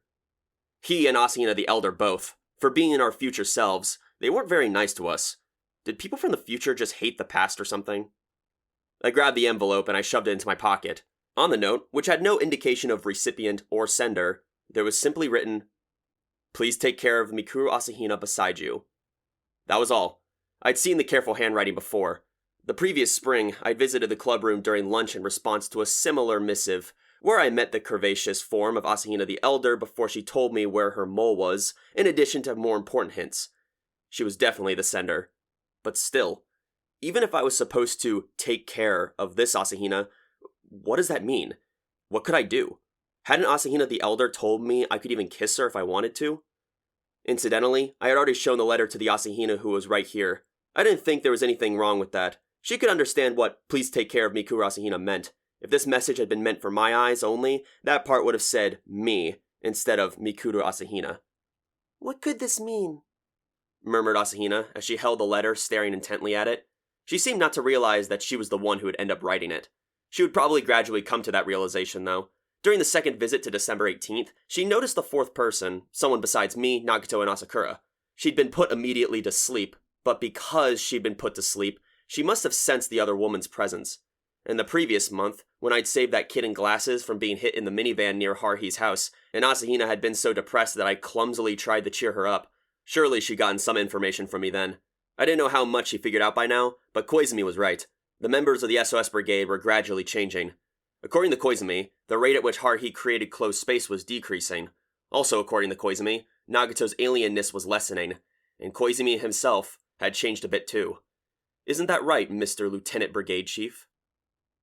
[SPEAKER 1] He and Asahina the Elder both. For being in our future selves, they weren't very nice to us. Did people from the future just hate the past or something? I grabbed the envelope and I shoved it into my pocket. On the note, which had no indication of recipient or sender, there was simply written, "Please take care of Mikuru Asahina beside you." That was all. I'd seen the careful handwriting before. The previous spring, I'd visited the clubroom during lunch in response to a similar missive, where I met the curvaceous form of Asahina the Elder before she told me where her mole was, in addition to more important hints. She was definitely the sender. But still, even if I was supposed to take care of this Asahina, what does that mean? What could I do? Hadn't Asahina the Elder told me I could even kiss her if I wanted to? Incidentally, I had already shown the letter to the Asahina who was right here. I didn't think there was anything wrong with that. She could understand what "please take care of Mikuru Asahina" meant. If this message had been meant for my eyes only, that part would have said "me" instead of Mikuru Asahina.
[SPEAKER 2] What could this mean?
[SPEAKER 1] Murmured Asahina as she held the letter, staring intently at it. She seemed not to realize that she was the one who would end up writing it. She would probably gradually come to that realization, though. During the second visit to December 18th, she noticed the fourth person, someone besides me, Nagito, and Asakura. She'd been put immediately to sleep, but because she'd been put to sleep, she must have sensed the other woman's presence. In the previous month, when I'd saved that kid in glasses from being hit in the minivan near Haruhi's house, and Asahina had been so depressed that I clumsily tried to cheer her up, surely she'd gotten some information from me then. I didn't know how much she figured out by now, but Koizumi was right. The members of the SOS Brigade were gradually changing. According to Koizumi, the rate at which Haruhi created closed space was decreasing. Also according to Koizumi, Nagito's alienness was lessening, and Koizumi himself had changed a bit too. Isn't that right, Mr. Lieutenant Brigade Chief?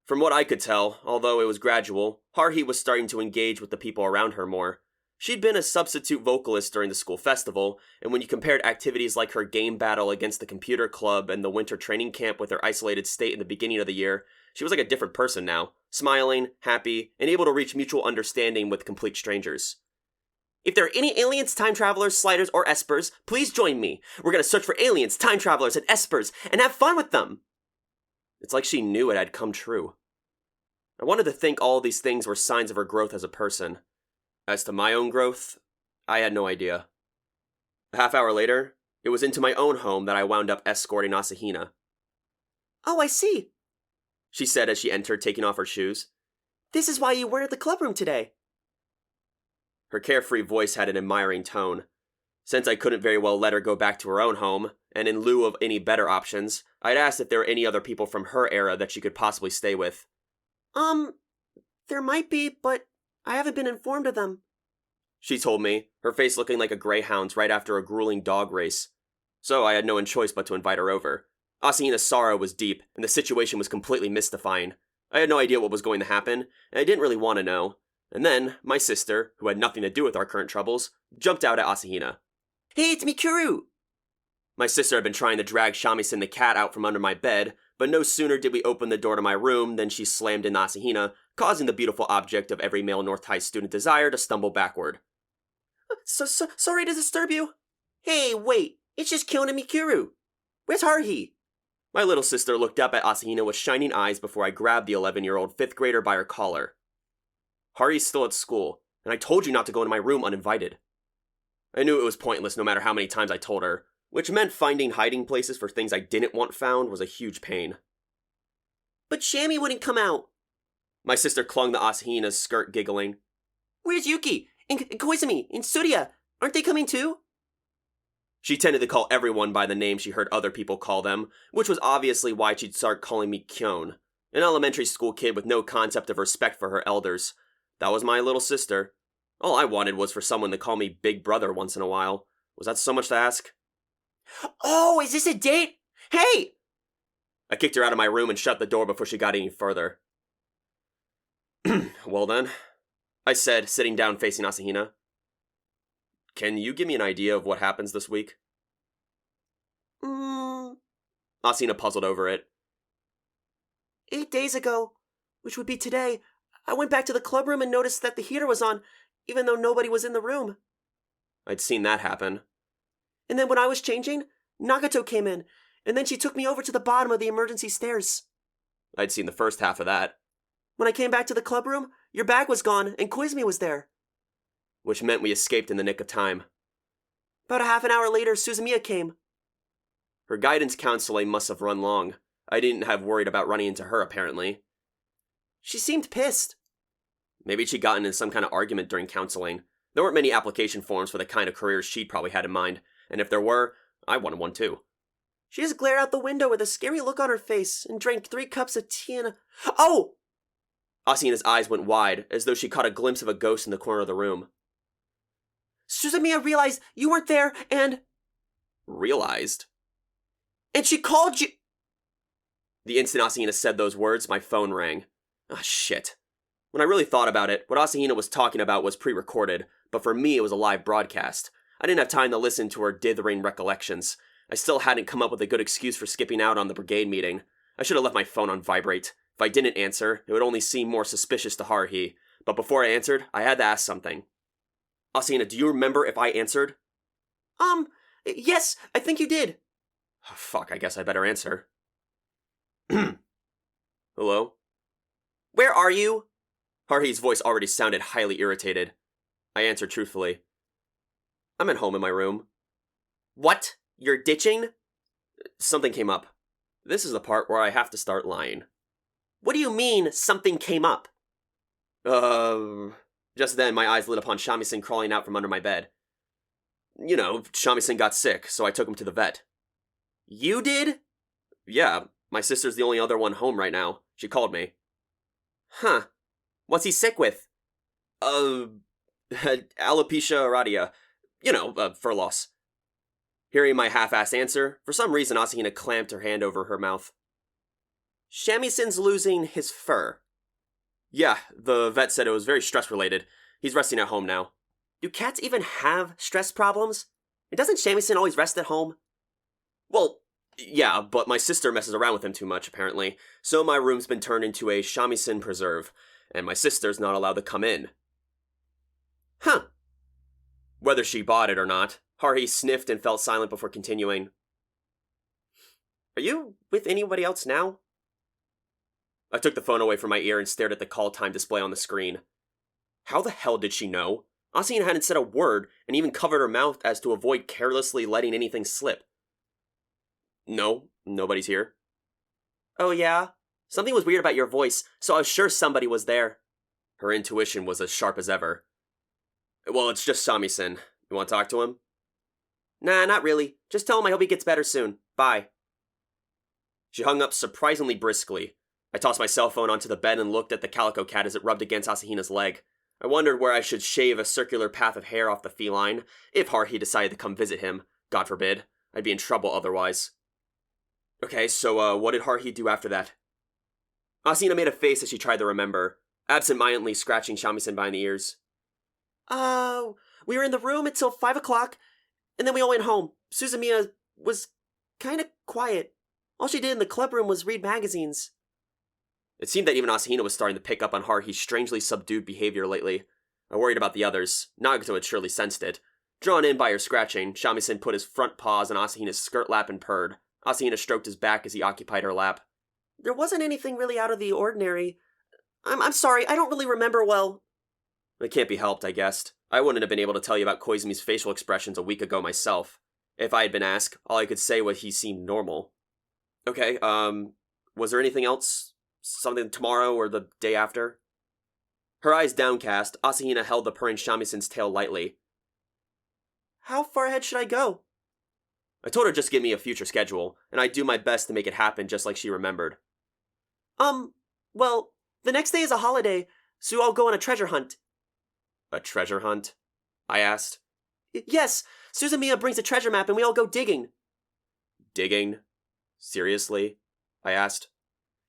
[SPEAKER 1] From what I could tell, although it was gradual, Haruhi was starting to engage with the people around her more. She'd been a substitute vocalist during the school festival, and when you compared activities like her game battle against the computer club and the winter training camp with her isolated state in the beginning of the year, she was like a different person now, smiling, happy, and able to reach mutual understanding with complete strangers.
[SPEAKER 2] If there are any aliens, time travelers, sliders, or espers, please join me. We're gonna search for aliens, time travelers, and espers, and have fun with them.
[SPEAKER 1] It's like she knew it had come true. I wanted to think all these things were signs of her growth as a person. As to my own growth, I had no idea. A half hour later, it was into my own home that I wound up escorting Asahina.
[SPEAKER 2] Oh, I see,
[SPEAKER 1] she said as she entered, taking off her shoes.
[SPEAKER 2] This is why you weren't at the clubroom today.
[SPEAKER 1] Her carefree voice had an admiring tone. Since I couldn't very well let her go back to her own home, and in lieu of any better options, I'd asked if there were any other people from her era that she could possibly stay with.
[SPEAKER 2] There might be, but I haven't been informed of them,
[SPEAKER 1] she told me, her face looking like a greyhound's right after a grueling dog race. So I had no choice but to invite her over. Asahina's sorrow was deep, and the situation was completely mystifying. I had no idea what was going to happen, and I didn't really want to know. And then, my sister, who had nothing to do with our current troubles, jumped out at Asahina.
[SPEAKER 2] Hey, it's Mikuru!
[SPEAKER 1] My sister had been trying to drag Shamisen the cat out from under my bed, but no sooner did we open the door to my room than she slammed in Asahina, causing the beautiful object of every male North High student desire to stumble backward.
[SPEAKER 2] Sorry to disturb you. Hey, wait, it's just Kyon and Mikuru. Where's Haruhi?
[SPEAKER 1] My little sister looked up at Asahina with shining eyes before I grabbed the 11-year-old 5th grader by her collar. Haruhi's still at school, and I told you not to go into my room uninvited. I knew it was pointless no matter how many times I told her, which meant finding hiding places for things I didn't want found was a huge pain.
[SPEAKER 2] But Shammy wouldn't come out.
[SPEAKER 1] My sister clung to Asahina's skirt, giggling.
[SPEAKER 2] Where's Yuki? And Koizumi? And Surya? Aren't they coming too?
[SPEAKER 1] She tended to call everyone by the name she heard other people call them, which was obviously why she'd start calling me Kyon, an elementary school kid with no concept of respect for her elders. That was my little sister. All I wanted was for someone to call me Big Brother once in a while. Was that so much to ask?
[SPEAKER 2] Oh, is this a date? Hey!
[SPEAKER 1] I kicked her out of my room and shut the door before she got any further. Well then, I said, sitting down facing Asahina. Can you give me an idea of what happens this week?
[SPEAKER 2] Asina puzzled over it.
[SPEAKER 3] 8 days ago, which would be today, I went back to the club room and noticed that the heater was on, even though nobody was in the room.
[SPEAKER 2] I'd seen that happen.
[SPEAKER 3] And then when I was changing, Nagato came in, and then she took me over to the bottom of the emergency stairs.
[SPEAKER 2] I'd seen the first half of that.
[SPEAKER 3] When I came back to the club room, your bag was gone, and Koizumi was there.
[SPEAKER 2] Which meant we escaped in the nick of time.
[SPEAKER 3] About a half an hour later, Suzumiya came.
[SPEAKER 2] Her guidance counseling must have run long. I didn't have worried about running into her, apparently.
[SPEAKER 3] She seemed pissed.
[SPEAKER 2] Maybe she'd gotten in some kind of argument during counseling. There weren't many application forms for the kind of careers she'd probably had in mind, and if there were, I wanted one too.
[SPEAKER 3] She just glared out the window with a scary look on her face and drank 3 cups of tea and Oh!
[SPEAKER 2] Asina's eyes went wide, as though she caught a glimpse of a ghost in the corner of the room.
[SPEAKER 3] Suzumiya realized you weren't there and...
[SPEAKER 2] Realized?
[SPEAKER 3] And she called you...
[SPEAKER 2] The instant Asahina said those words, my phone rang. Ah, shit. When I really thought about it, what Asahina was talking about was pre-recorded, but for me it was a live broadcast. I didn't have time to listen to her dithering recollections. I still hadn't come up with a good excuse for skipping out on the brigade meeting. I should have left my phone on vibrate. If I didn't answer, it would only seem more suspicious to Haruhi. But before I answered, I had to ask something. Asahina, do you remember if I answered?
[SPEAKER 3] Yes, I think you did.
[SPEAKER 2] Oh, fuck, I guess I better answer. Hello?
[SPEAKER 3] Where are you?
[SPEAKER 2] Haruhi's voice already sounded highly irritated. I answered truthfully. I'm at home in my room.
[SPEAKER 3] What? You're ditching?
[SPEAKER 2] Something came up. This is the part where I have to start lying.
[SPEAKER 3] What do you mean, something came up?
[SPEAKER 2] Just then my eyes lit upon Shamisen crawling out from under my bed. You know, Shamisen got sick, so I took him to the vet.
[SPEAKER 3] You did?
[SPEAKER 2] Yeah, my sister's the only other one home right now. She called me.
[SPEAKER 3] Huh. What's he sick with?
[SPEAKER 2] Alopecia areata. You know, fur loss. Hearing my half-assed answer, for some reason Asahina clamped her hand over her mouth.
[SPEAKER 3] Shamisen's losing his fur.
[SPEAKER 2] Yeah, the vet said it was very stress-related. He's resting at home now.
[SPEAKER 3] Do cats even have stress problems? And doesn't Shamisen always rest at home?
[SPEAKER 2] Well, yeah, but my sister messes around with him too much, apparently, so my room's been turned into a Shamisen preserve, and my sister's not allowed to come in.
[SPEAKER 3] Huh.
[SPEAKER 2] Whether she bought it or not, Haruhi sniffed and fell silent before continuing.
[SPEAKER 3] Are you with anybody else now?
[SPEAKER 2] I took the phone away from my ear and stared at the call time display on the screen. How the hell did she know? Asahina hadn't said a word and even covered her mouth as to avoid carelessly letting anything slip. No, nobody's here.
[SPEAKER 3] Oh yeah? Something was weird about your voice, so I was sure somebody was there.
[SPEAKER 2] Her intuition was as sharp as ever. Well, it's just Shamisen. You want to talk to him?
[SPEAKER 3] Nah, not really. Just tell him I hope he gets better soon. Bye.
[SPEAKER 2] She hung up surprisingly briskly. I tossed my cell phone onto the bed and looked at the calico cat as it rubbed against Asahina's leg. I wondered where I should shave a circular path of hair off the feline, if Haruhi decided to come visit him. God forbid. I'd be in trouble otherwise. Okay, so what did Haruhi do after that? Asahina made a face as she tried to remember, absent-mindedly scratching Shamisen behind the ears.
[SPEAKER 3] We were in the room until 5 o'clock, and then we all went home. Suzumiya was kinda quiet. All she did in the club room was read magazines.
[SPEAKER 2] It seemed that even Asahina was starting to pick up on Haruhi's strangely subdued behavior lately. I worried about the others. Nagato had surely sensed it. Drawn in by her scratching, Shamisen put his front paws on Asahina's skirt lap and purred. Asahina stroked his back as he occupied her lap.
[SPEAKER 3] There wasn't anything really out of the ordinary. I'm sorry, I don't really remember well.
[SPEAKER 2] It can't be helped, I guessed. I wouldn't have been able to tell you about Koizumi's facial expressions a week ago myself. If I had been asked, all I could say was he seemed normal. Okay, was there anything else? Something tomorrow or the day after? Her eyes downcast, Asahina held the purring Shamisen's tail lightly.
[SPEAKER 3] How far ahead should I go?
[SPEAKER 2] I told her just give me a future schedule, and I'd do my best to make it happen just like she remembered.
[SPEAKER 3] Well, the next day is a holiday, so I'll go on a treasure hunt.
[SPEAKER 2] A treasure hunt? I asked.
[SPEAKER 3] Yes, Suzumiya brings a treasure map and we all go digging.
[SPEAKER 2] Digging? Seriously? I asked.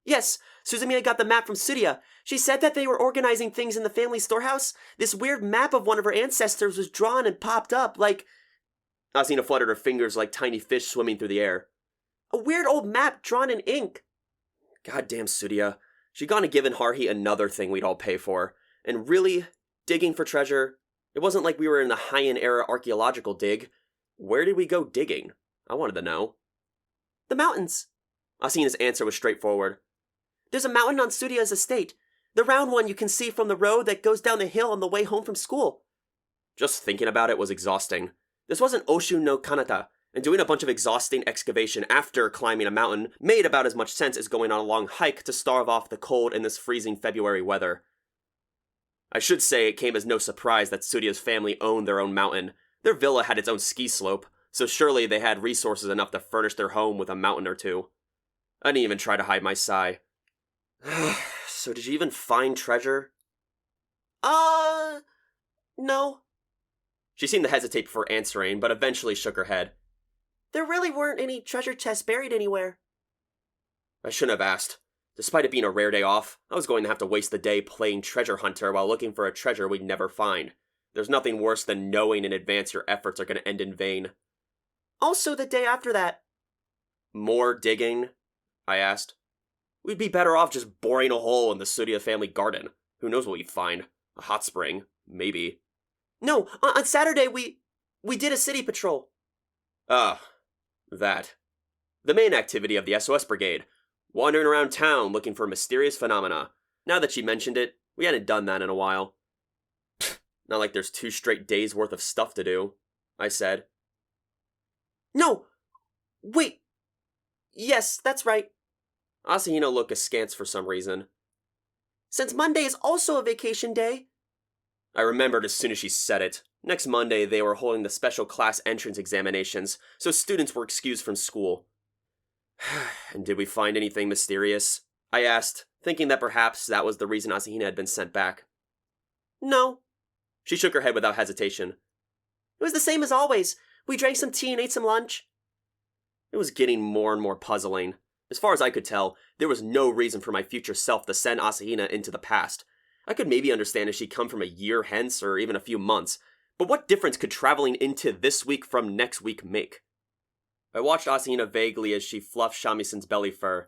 [SPEAKER 3] Yes, Suzumiya got the map from Tsuria. She said that they were organizing things in the family storehouse. This weird map of one of her ancestors was drawn and popped up, like
[SPEAKER 1] Asahina fluttered her fingers like tiny fish swimming through the air.
[SPEAKER 2] A weird old map drawn in ink.
[SPEAKER 1] Goddamn Tsuria. She'd gone and given Haruhi another thing we'd all pay for. And really, digging for treasure? It wasn't like we were in the Heian era archaeological dig. Where did we go digging? I wanted to know.
[SPEAKER 2] The mountains.
[SPEAKER 1] Asahina's answer was straightforward.
[SPEAKER 2] There's a mountain on Tsuria's estate. The round one you can see from the road that goes down the hill on the way home from school.
[SPEAKER 1] Just thinking about it was exhausting. This wasn't Oshu no Kanata, and doing a bunch of exhausting excavation after climbing a mountain made about as much sense as going on a long hike to starve off the cold in this freezing February weather. I should say it came as no surprise that Tsuria's family owned their own mountain. Their villa had its own ski slope, so surely they had resources enough to furnish their home with a mountain or two. I didn't even try to hide my sigh. So did you even find treasure?
[SPEAKER 2] No.
[SPEAKER 1] She seemed to hesitate before answering, but eventually shook her head.
[SPEAKER 2] There really weren't any treasure chests buried anywhere.
[SPEAKER 1] I shouldn't have asked. Despite it being a rare day off, I was going to have to waste the day playing treasure hunter while looking for a treasure we'd never find. There's nothing worse than knowing in advance your efforts are going to end in vain.
[SPEAKER 2] Also the day after that.
[SPEAKER 1] More digging? I asked. We'd be better off just boring a hole in the Tsuria family garden. Who knows what we'd find? A hot spring, maybe.
[SPEAKER 2] No, on Saturday we did a city patrol.
[SPEAKER 1] That. The main activity of the SOS Brigade. Wandering around town looking for mysterious phenomena. Now that she mentioned it, we hadn't done that in a while. Not like there's 2 straight days worth of stuff to do, I said.
[SPEAKER 2] No! Wait! Yes, that's right.
[SPEAKER 1] Asahina looked askance for some reason.
[SPEAKER 2] Since Monday is also a vacation day.
[SPEAKER 1] I remembered as soon as she said it. Next Monday, they were holding the special class entrance examinations, so students were excused from school. And did we find anything mysterious? I asked, thinking that perhaps that was the reason Asahina had been sent back.
[SPEAKER 2] No.
[SPEAKER 1] She shook her head without hesitation.
[SPEAKER 2] It was the same as always. We drank some tea and ate some lunch.
[SPEAKER 1] It was getting more and more puzzling. As far as I could tell, there was no reason for my future self to send Asahina into the past. I could maybe understand if she'd come from a year hence or even a few months, but what difference could traveling into this week from next week make? I watched Asahina vaguely as she fluffed Shamisen's belly fur,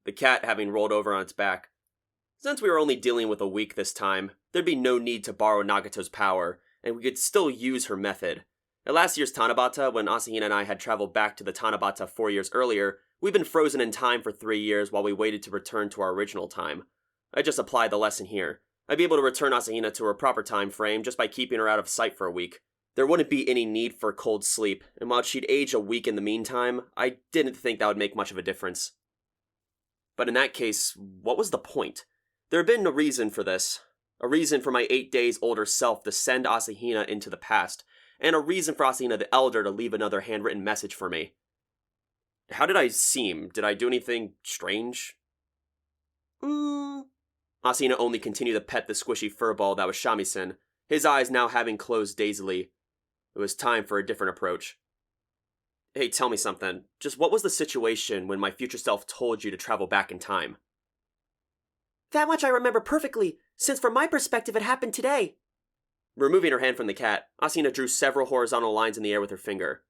[SPEAKER 1] the cat having rolled over on its back. Since we were only dealing with a week this time, there'd be no need to borrow Nagato's power, and we could still use her method. At last year's Tanabata, when Asahina and I had traveled back to the Tanabata 4 years earlier, we'd been frozen in time for 3 years while we waited to return to our original time. I just applied the lesson here. I'd be able to return Asahina to her proper time frame just by keeping her out of sight for a week. There wouldn't be any need for cold sleep, and while she'd age a week in the meantime, I didn't think that would make much of a difference. But in that case, what was the point? There had been a reason for this. A reason for my 8 days older self to send Asahina into the past, and a reason for Asahina the Elder to leave another handwritten message for me. How did I seem? Did I do anything strange? Asahina only continued to pet the squishy furball that was Shamisen, his eyes now having closed dazedly. It was time for a different approach. Hey, tell me something. Just what was the situation when my future self told you to travel back in time?
[SPEAKER 2] That much I remember perfectly, since from my perspective it happened today.
[SPEAKER 1] Removing her hand from the cat, Asahina drew several horizontal lines in the air with her finger.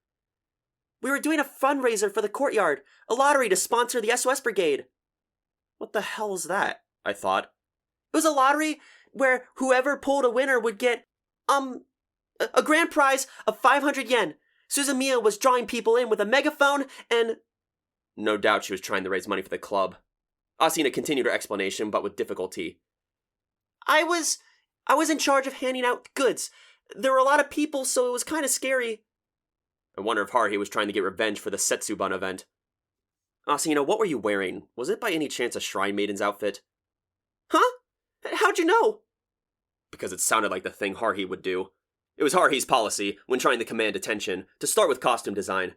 [SPEAKER 2] We were doing a fundraiser for the courtyard, a lottery to sponsor the SOS Brigade.
[SPEAKER 1] What the hell was that? I thought.
[SPEAKER 2] It was a lottery where whoever pulled a winner would get, a grand prize of 500 yen. Suzumiya was drawing people in with a megaphone and...
[SPEAKER 1] No doubt she was trying to raise money for the club. Asahina continued her explanation, but with difficulty.
[SPEAKER 2] I was in charge of handing out goods. There were a lot of people, so it was kind of scary.
[SPEAKER 1] I wonder if Haruhi was trying to get revenge for the Setsubun event. Asahina, what were you wearing? Was it by any chance a Shrine Maiden's outfit?
[SPEAKER 2] Huh? How'd you know?
[SPEAKER 1] Because it sounded like the thing Haruhi would do. It was Haruhi's policy, when trying to command attention, to start with costume design.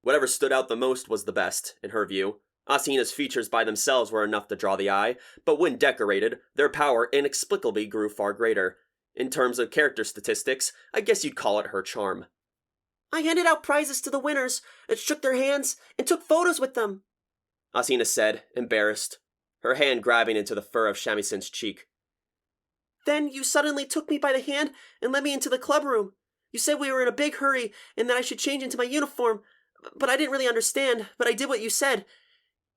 [SPEAKER 1] Whatever stood out the most was the best, in her view. Asahina's features by themselves were enough to draw the eye, but when decorated, their power inexplicably grew far greater. In terms of character statistics, I guess you'd call it her charm.
[SPEAKER 2] I handed out prizes to the winners, and shook their hands, and took photos with them,
[SPEAKER 1] Asahina said, embarrassed, her hand grabbing into the fur of Shamisen's cheek.
[SPEAKER 2] Then you suddenly took me by the hand and led me into the club room. You said we were in a big hurry and that I should change into my uniform, but I didn't really understand, but I did what you said.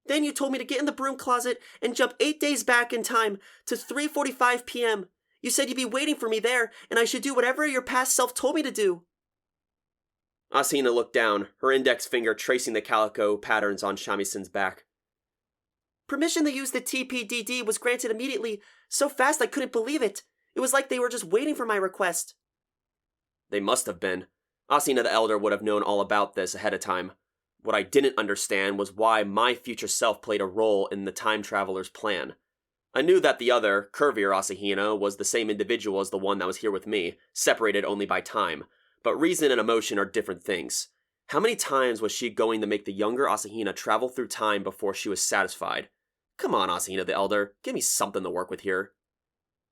[SPEAKER 2] Then you told me to get in the broom closet and jump 8 days back in time to 3:45 p.m. You said you'd be waiting for me there, and I should do whatever your past self told me to do.
[SPEAKER 1] Asahina looked down, her index finger tracing the calico patterns on Shamisen's back.
[SPEAKER 2] Permission to use the TPDD was granted immediately, so fast I couldn't believe it. It was like they were just waiting for my request.
[SPEAKER 1] They must have been. Asahina the Elder would have known all about this ahead of time. What I didn't understand was why my future self played a role in the time traveler's plan. I knew that the other, curvier Asahina was the same individual as the one that was here with me, separated only by time. But reason and emotion are different things. How many times was she going to make the younger Asahina travel through time before she was satisfied? Come on, Asahina the Elder, give me something to work with here.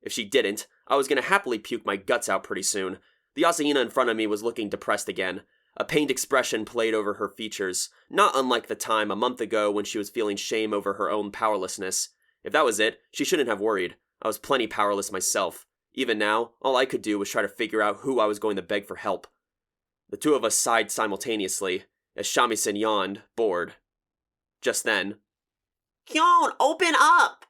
[SPEAKER 1] If she didn't, I was going to happily puke my guts out pretty soon. The Asahina in front of me was looking depressed again. A pained expression played over her features, not unlike the time a month ago when she was feeling shame over her own powerlessness. If that was it, she shouldn't have worried. I was plenty powerless myself. Even now, all I could do was try to figure out who I was going to beg for help. The two of us sighed simultaneously, as Shamisen yawned, bored. Just then,
[SPEAKER 2] Kyon, open up!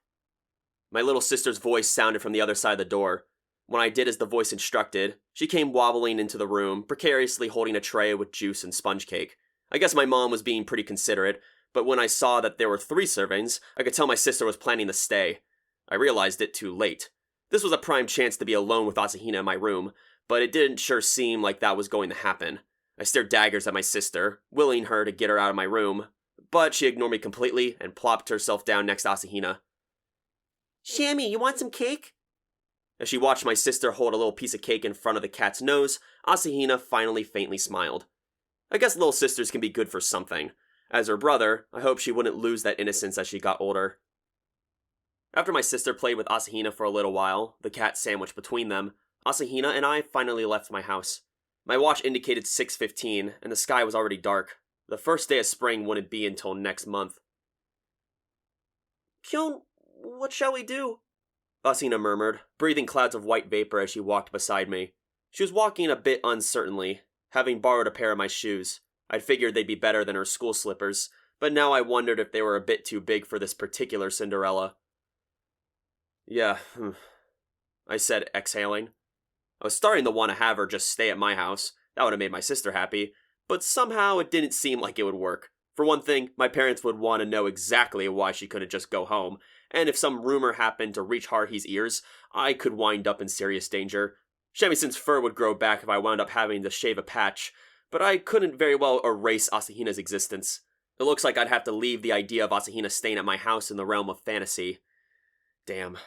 [SPEAKER 1] My little sister's voice sounded from the other side of the door. When I did as the voice instructed, she came wobbling into the room, precariously holding a tray with juice and sponge cake. I guess my mom was being pretty considerate, but when I saw that there were 3 servings, I could tell my sister was planning to stay. I realized it too late. This was a prime chance to be alone with Asahina in my room, but it didn't sure seem like that was going to happen. I stared daggers at my sister, willing her to get her out of my room, but she ignored me completely and plopped herself down next to Asahina.
[SPEAKER 2] Shammy, you want some cake?
[SPEAKER 1] As she watched my sister hold a little piece of cake in front of the cat's nose, Asahina finally faintly smiled. I guess little sisters can be good for something. As her brother, I hope she wouldn't lose that innocence as she got older. After my sister played with Asahina for a little while, the cat sandwiched between them, Asahina and I finally left my house. My watch indicated 6:15, and the sky was already dark. The first day of spring wouldn't be until next month.
[SPEAKER 2] Kyon, what shall we do?
[SPEAKER 1] Asahina murmured, breathing clouds of white vapor as she walked beside me. She was walking a bit uncertainly, having borrowed a pair of my shoes. I'd figured they'd be better than her school slippers, but now I wondered if they were a bit too big for this particular Cinderella. Yeah, I said, exhaling. I was starting to want to have her just stay at my house. That would have made my sister happy, but somehow it didn't seem like it would work. For one thing, my parents would want to know exactly why she couldn't just go home, and if some rumor happened to reach Haruhi's ears, I could wind up in serious danger. Shamisen's fur would grow back if I wound up having to shave a patch, but I couldn't very well erase Asahina's existence. It looks like I'd have to leave the idea of Asahina staying at my house in the realm of fantasy. Damn.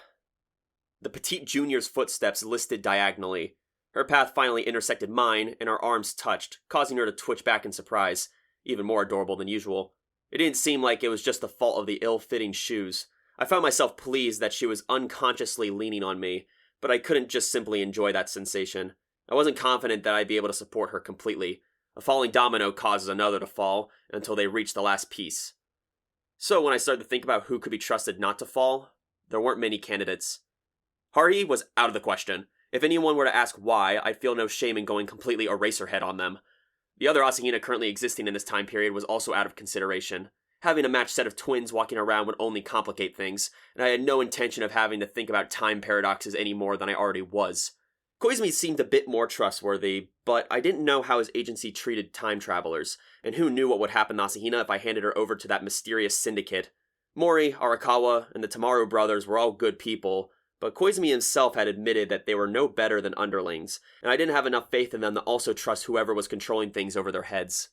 [SPEAKER 1] The petite junior's footsteps listed diagonally. Her path finally intersected mine, and our arms touched, causing her to twitch back in surprise, even more adorable than usual. It didn't seem like it was just the fault of the ill-fitting shoes. I found myself pleased that she was unconsciously leaning on me, but I couldn't just simply enjoy that sensation. I wasn't confident that I'd be able to support her completely. A falling domino causes another to fall until they reach the last piece. So when I started to think about who could be trusted not to fall, there weren't many candidates. Haruhi was out of the question. If anyone were to ask why, I'd feel no shame in going completely Eraserhead on them. The other Asahina currently existing in this time period was also out of consideration. Having a matched set of twins walking around would only complicate things, and I had no intention of having to think about time paradoxes any more than I already was. Koizumi seemed a bit more trustworthy, but I didn't know how his agency treated time travelers, and who knew what would happen to Asahina if I handed her over to that mysterious syndicate. Mori, Arakawa, and the Tamaru brothers were all good people, but Koizumi himself had admitted that they were no better than underlings, and I didn't have enough faith in them to also trust whoever was controlling things over their heads.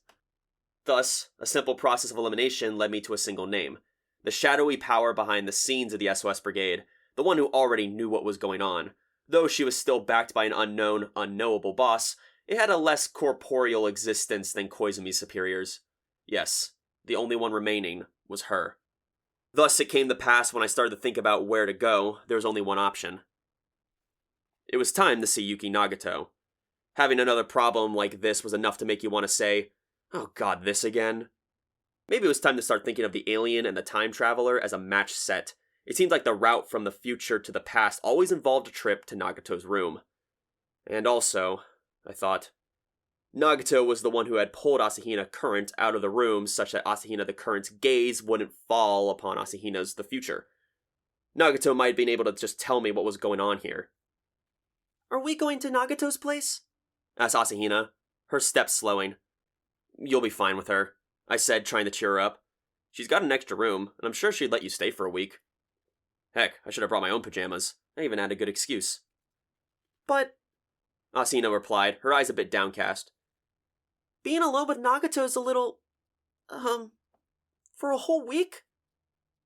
[SPEAKER 1] Thus, a simple process of elimination led me to a single name. The shadowy power behind the scenes of the SOS Brigade, the one who already knew what was going on. Though she was still backed by an unknown, unknowable boss, it had a less corporeal existence than Koizumi's superiors. Yes, the only one remaining was her. Thus, it came to pass when I started to think about where to go, there was only one option. It was time to see Yuki Nagato. Having another problem like this was enough to make you want to say, "Oh god, this again?" Maybe it was time to start thinking of the alien and the time traveler as a match set. It seemed like the route from the future to the past always involved a trip to Nagato's room. And also, I thought, Nagato was the one who had pulled Asahina Current out of the room such that Asahina the Current's gaze wouldn't fall upon Asahina's the future. Nagato might have been able to just tell me what was going on here.
[SPEAKER 2] Are we going to Nagato's place?
[SPEAKER 1] Asked Asahina, her steps slowing. You'll be fine with her, I said, trying to cheer her up. She's got an extra room, and I'm sure she'd let you stay for a week. Heck, I should have brought my own pajamas. I even had a good excuse.
[SPEAKER 2] But,
[SPEAKER 1] Asahina replied, her eyes a bit downcast.
[SPEAKER 2] Being alone with Nagato is a little... for a whole week?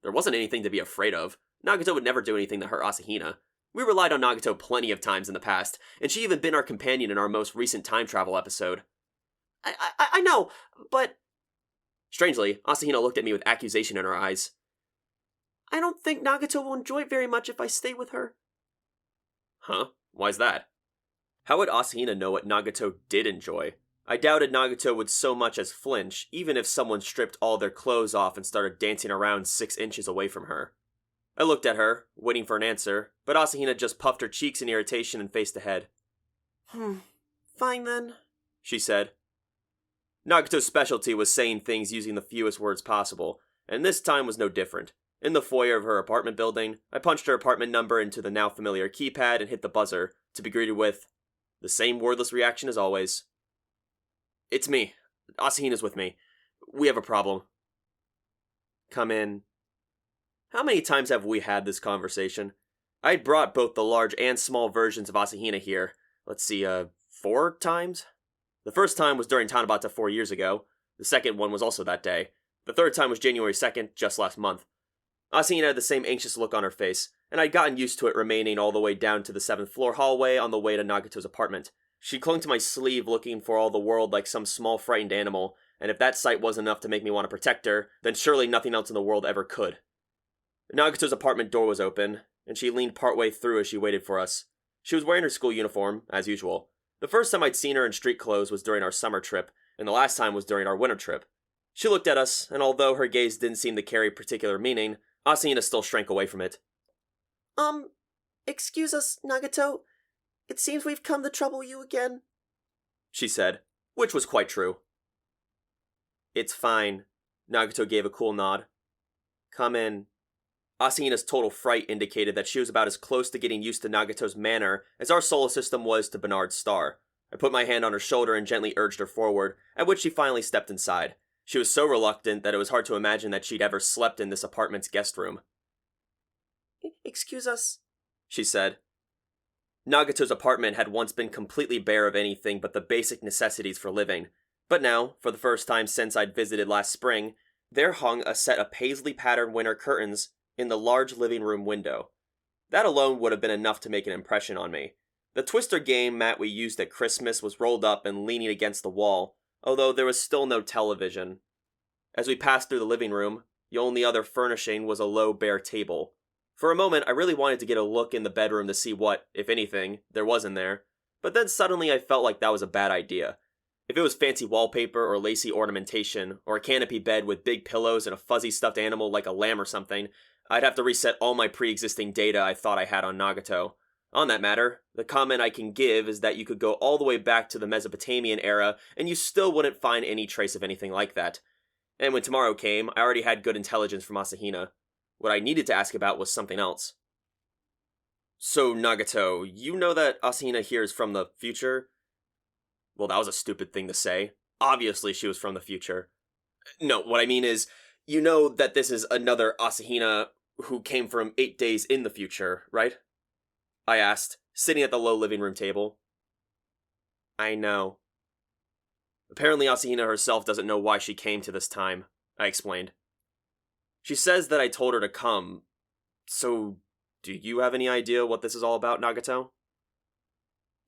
[SPEAKER 1] There wasn't anything to be afraid of. Nagato would never do anything to hurt Asahina. We relied on Nagato plenty of times in the past, and she even been our companion in our most recent time travel episode.
[SPEAKER 2] I know, but...
[SPEAKER 1] Strangely, Asahina looked at me with accusation in her eyes.
[SPEAKER 2] I don't think Nagato will enjoy it very much if I stay with her.
[SPEAKER 1] Huh? Why's that? How would Asahina know what Nagato did enjoy? I doubted Nagato would so much as flinch, even if someone stripped all their clothes off and started dancing around 6 inches away from her. I looked at her, waiting for an answer, but Asahina just puffed her cheeks in irritation and faced ahead.
[SPEAKER 2] Fine then,
[SPEAKER 1] she said. Nagato's specialty was saying things using the fewest words possible, and this time was no different. In the foyer of her apartment building, I punched her apartment number into the now familiar keypad and hit the buzzer, to be greeted with the same wordless reaction as always. It's me. Asahina's with me. We have a problem. Come in. How many times have we had this conversation? I'd brought both the large and small versions of Asahina here. Let's see, 4 times? The first time was during Tanabata 4 years ago. The second one was also that day. The third time was January 2nd, just last month. Asahina had the same anxious look on her face, and I'd gotten used to it remaining all the way down to the 7th floor hallway on the way to Nagato's apartment. She clung to my sleeve looking for all the world like some small frightened animal, and if that sight wasn't enough to make me want to protect her, then surely nothing else in the world ever could. Nagato's apartment door was open, and she leaned partway through as she waited for us. She was wearing her school uniform, as usual. The first time I'd seen her in street clothes was during our summer trip, and the last time was during our winter trip. She looked at us, and although her gaze didn't seem to carry particular meaning, Asahina still shrank away from it.
[SPEAKER 2] Excuse us, Nagato. It seems we've come to trouble you again,
[SPEAKER 1] she said, which was quite true. It's fine, Nagato gave a cool nod. Come in. Asahina's total fright indicated that she was about as close to getting used to Nagato's manner as our solar system was to Bernard's star. I put my hand on her shoulder and gently urged her forward, at which she finally stepped inside. She was so reluctant that it was hard to imagine that she'd ever slept in this apartment's guest room.
[SPEAKER 2] Excuse us,
[SPEAKER 1] she said. Nagato's apartment had once been completely bare of anything but the basic necessities for living, but now, for the first time since I'd visited last spring, there hung a set of paisley-patterned winter curtains in the large living room window. That alone would have been enough to make an impression on me. The Twister game mat we used at Christmas was rolled up and leaning against the wall, although there was still no television. As we passed through the living room, the only other furnishing was a low, bare table. For a moment, I really wanted to get a look in the bedroom to see what, if anything, there was in there, but then suddenly I felt like that was a bad idea. If it was fancy wallpaper or lacy ornamentation, or a canopy bed with big pillows and a fuzzy stuffed animal like a lamb or something, I'd have to reset all my pre-existing data I thought I had on Nagato. On that matter, the comment I can give is that you could go all the way back to the Mesopotamian era and you still wouldn't find any trace of anything like that. And when tomorrow came, I already had good intelligence from Asahina. What I needed to ask about was something else. So, Nagato, you know that Asahina here is from the future? Well, that was a stupid thing to say. Obviously she was from the future. No, what I mean is, you know that this is another Asahina who came from 8 days in the future, right? I asked, sitting at the low living room table. I know. Apparently Asahina herself doesn't know why she came to this time, I explained. She says that I told her to come. So, do you have any idea what this is all about, Nagato?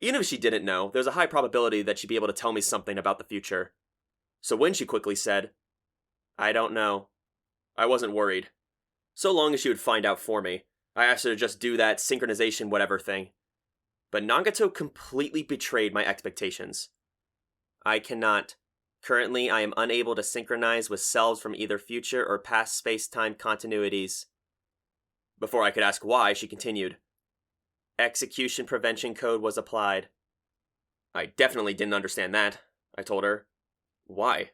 [SPEAKER 1] Even if she didn't know, there's a high probability that she'd be able to tell me something about the future. So when she quickly said, I don't know, I wasn't worried. So long as she would find out for me, I asked her to just do that synchronization whatever thing. But Nagato completely betrayed my expectations. I cannot. Currently, I am unable to synchronize with selves from either future or past space-time continuities. Before I could ask why, she continued. Execution prevention code was applied. I definitely didn't understand that. I told her. Why?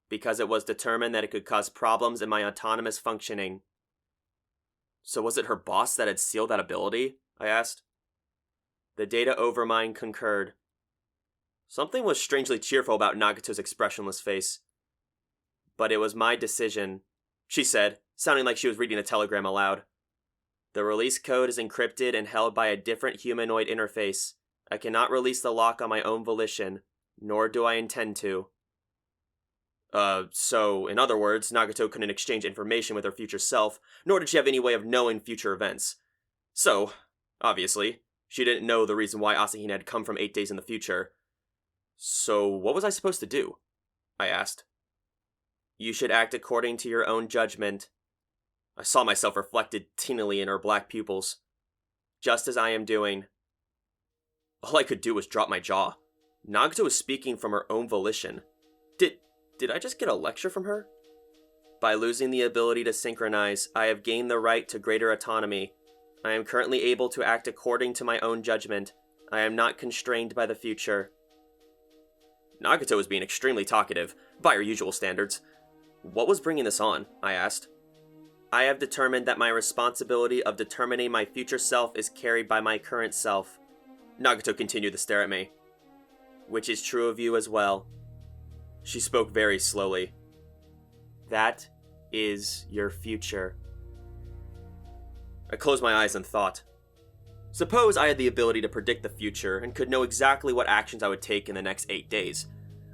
[SPEAKER 1] Because it was determined that it could cause problems in my autonomous functioning. So was it her boss that had sealed that ability? I asked. The data overmind concurred. Something was strangely cheerful about Nagato's expressionless face. But it was my decision, she said, sounding like she was reading a telegram aloud. The release code is encrypted and held by a different humanoid interface. I cannot release the lock on my own volition, nor do I intend to. So, in other words, Nagato couldn't exchange information with her future self, nor did she have any way of knowing future events. So, obviously, she didn't know the reason why Asahina had come from 8 days in the future. So, what was I supposed to do? I asked. You should act according to your own judgment. I saw myself reflected teenily in her black pupils. Just as I am doing. All I could do was drop my jaw. Nagato was speaking from her own volition. Did I just get a lecture from her? By losing the ability to synchronize, I have gained the right to greater autonomy. I am currently able to act according to my own judgment. I am not constrained by the future. Nagato was being extremely talkative, by her usual standards. What was bringing this on? I asked. I have determined that my responsibility of determining my future self is carried by my current self. Nagato continued to stare at me. Which is true of you as well. She spoke very slowly. That is your future. I closed my eyes and thought. Suppose I had the ability to predict the future and could know exactly what actions I would take in the next 8 days.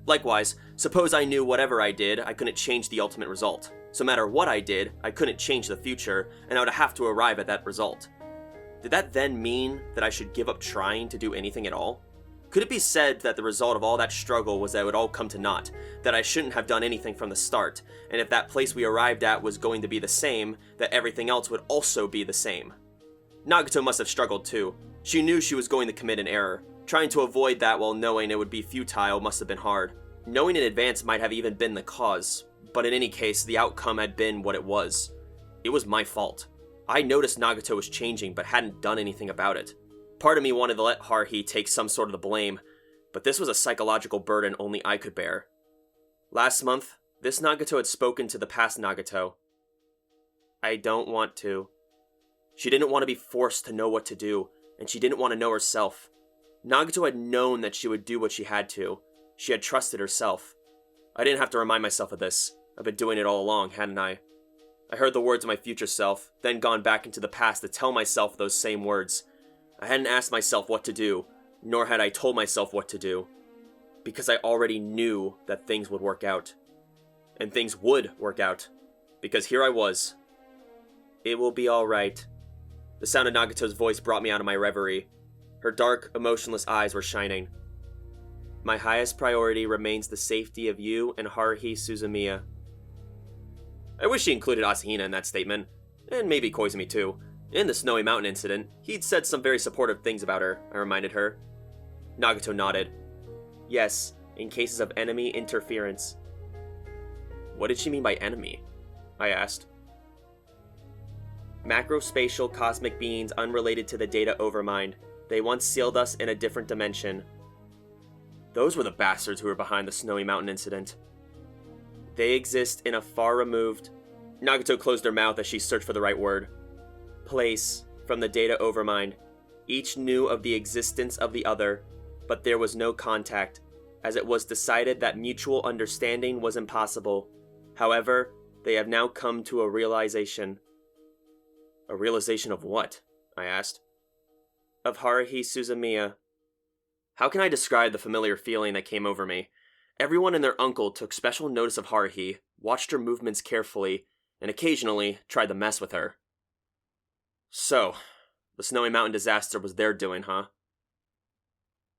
[SPEAKER 1] Likewise, suppose I knew whatever I did, I couldn't change the ultimate result. So no matter what I did, I couldn't change the future, and I would have to arrive at that result. Did that then mean that I should give up trying to do anything at all? Could it be said that the result of all that struggle was that it would all come to naught, that I shouldn't have done anything from the start, and if that place we arrived at was going to be the same, that everything else would also be the same? Nagato must have struggled too. She knew she was going to commit an error. Trying to avoid that while knowing it would be futile must have been hard. Knowing in advance might have even been the cause, but in any case, the outcome had been what it was. It was my fault. I noticed Nagato was changing, but hadn't done anything about it. Part of me wanted to let Haruhi take some sort of the blame, but this was a psychological burden only I could bear. Last month, this Nagato had spoken to the past Nagato. I don't want to. She didn't want to be forced to know what to do, and she didn't want to know herself. Nagato had known that she would do what she had to. She had trusted herself. I didn't have to remind myself of this. I've been doing it all along, hadn't I? I heard the words of my future self, then gone back into the past to tell myself those same words. I hadn't asked myself what to do, nor had I told myself what to do, because I already knew that things would work out. And things would work out, because here I was. It will be alright. The sound of Nagato's voice brought me out of my reverie. Her dark, emotionless eyes were shining. My highest priority remains the safety of you and Haruhi Suzumiya. I wish she included Asahina in that statement, and maybe Koizumi too. In the Snowy Mountain incident, he'd said some very supportive things about her, I reminded her. Nagato nodded. Yes, in cases of enemy interference. What did she mean by enemy? I asked. Macrospatial cosmic beings unrelated to the data overmind. They once sealed us in a different dimension. Those were the bastards who were behind the Snowy Mountain incident. They exist in a far removed... Nagato closed her mouth as she searched for the right word. Place from the data overmind. Each knew of the existence of the other, but there was no contact, as it was decided that mutual understanding was impossible. However, they have now come to a realization. A realization of what? I asked. Of Haruhi Suzumiya. How can I describe the familiar feeling that came over me? Everyone and their uncle took special notice of Haruhi, watched her movements carefully, and occasionally tried to mess with her. So, the Snowy Mountain disaster was their doing, huh?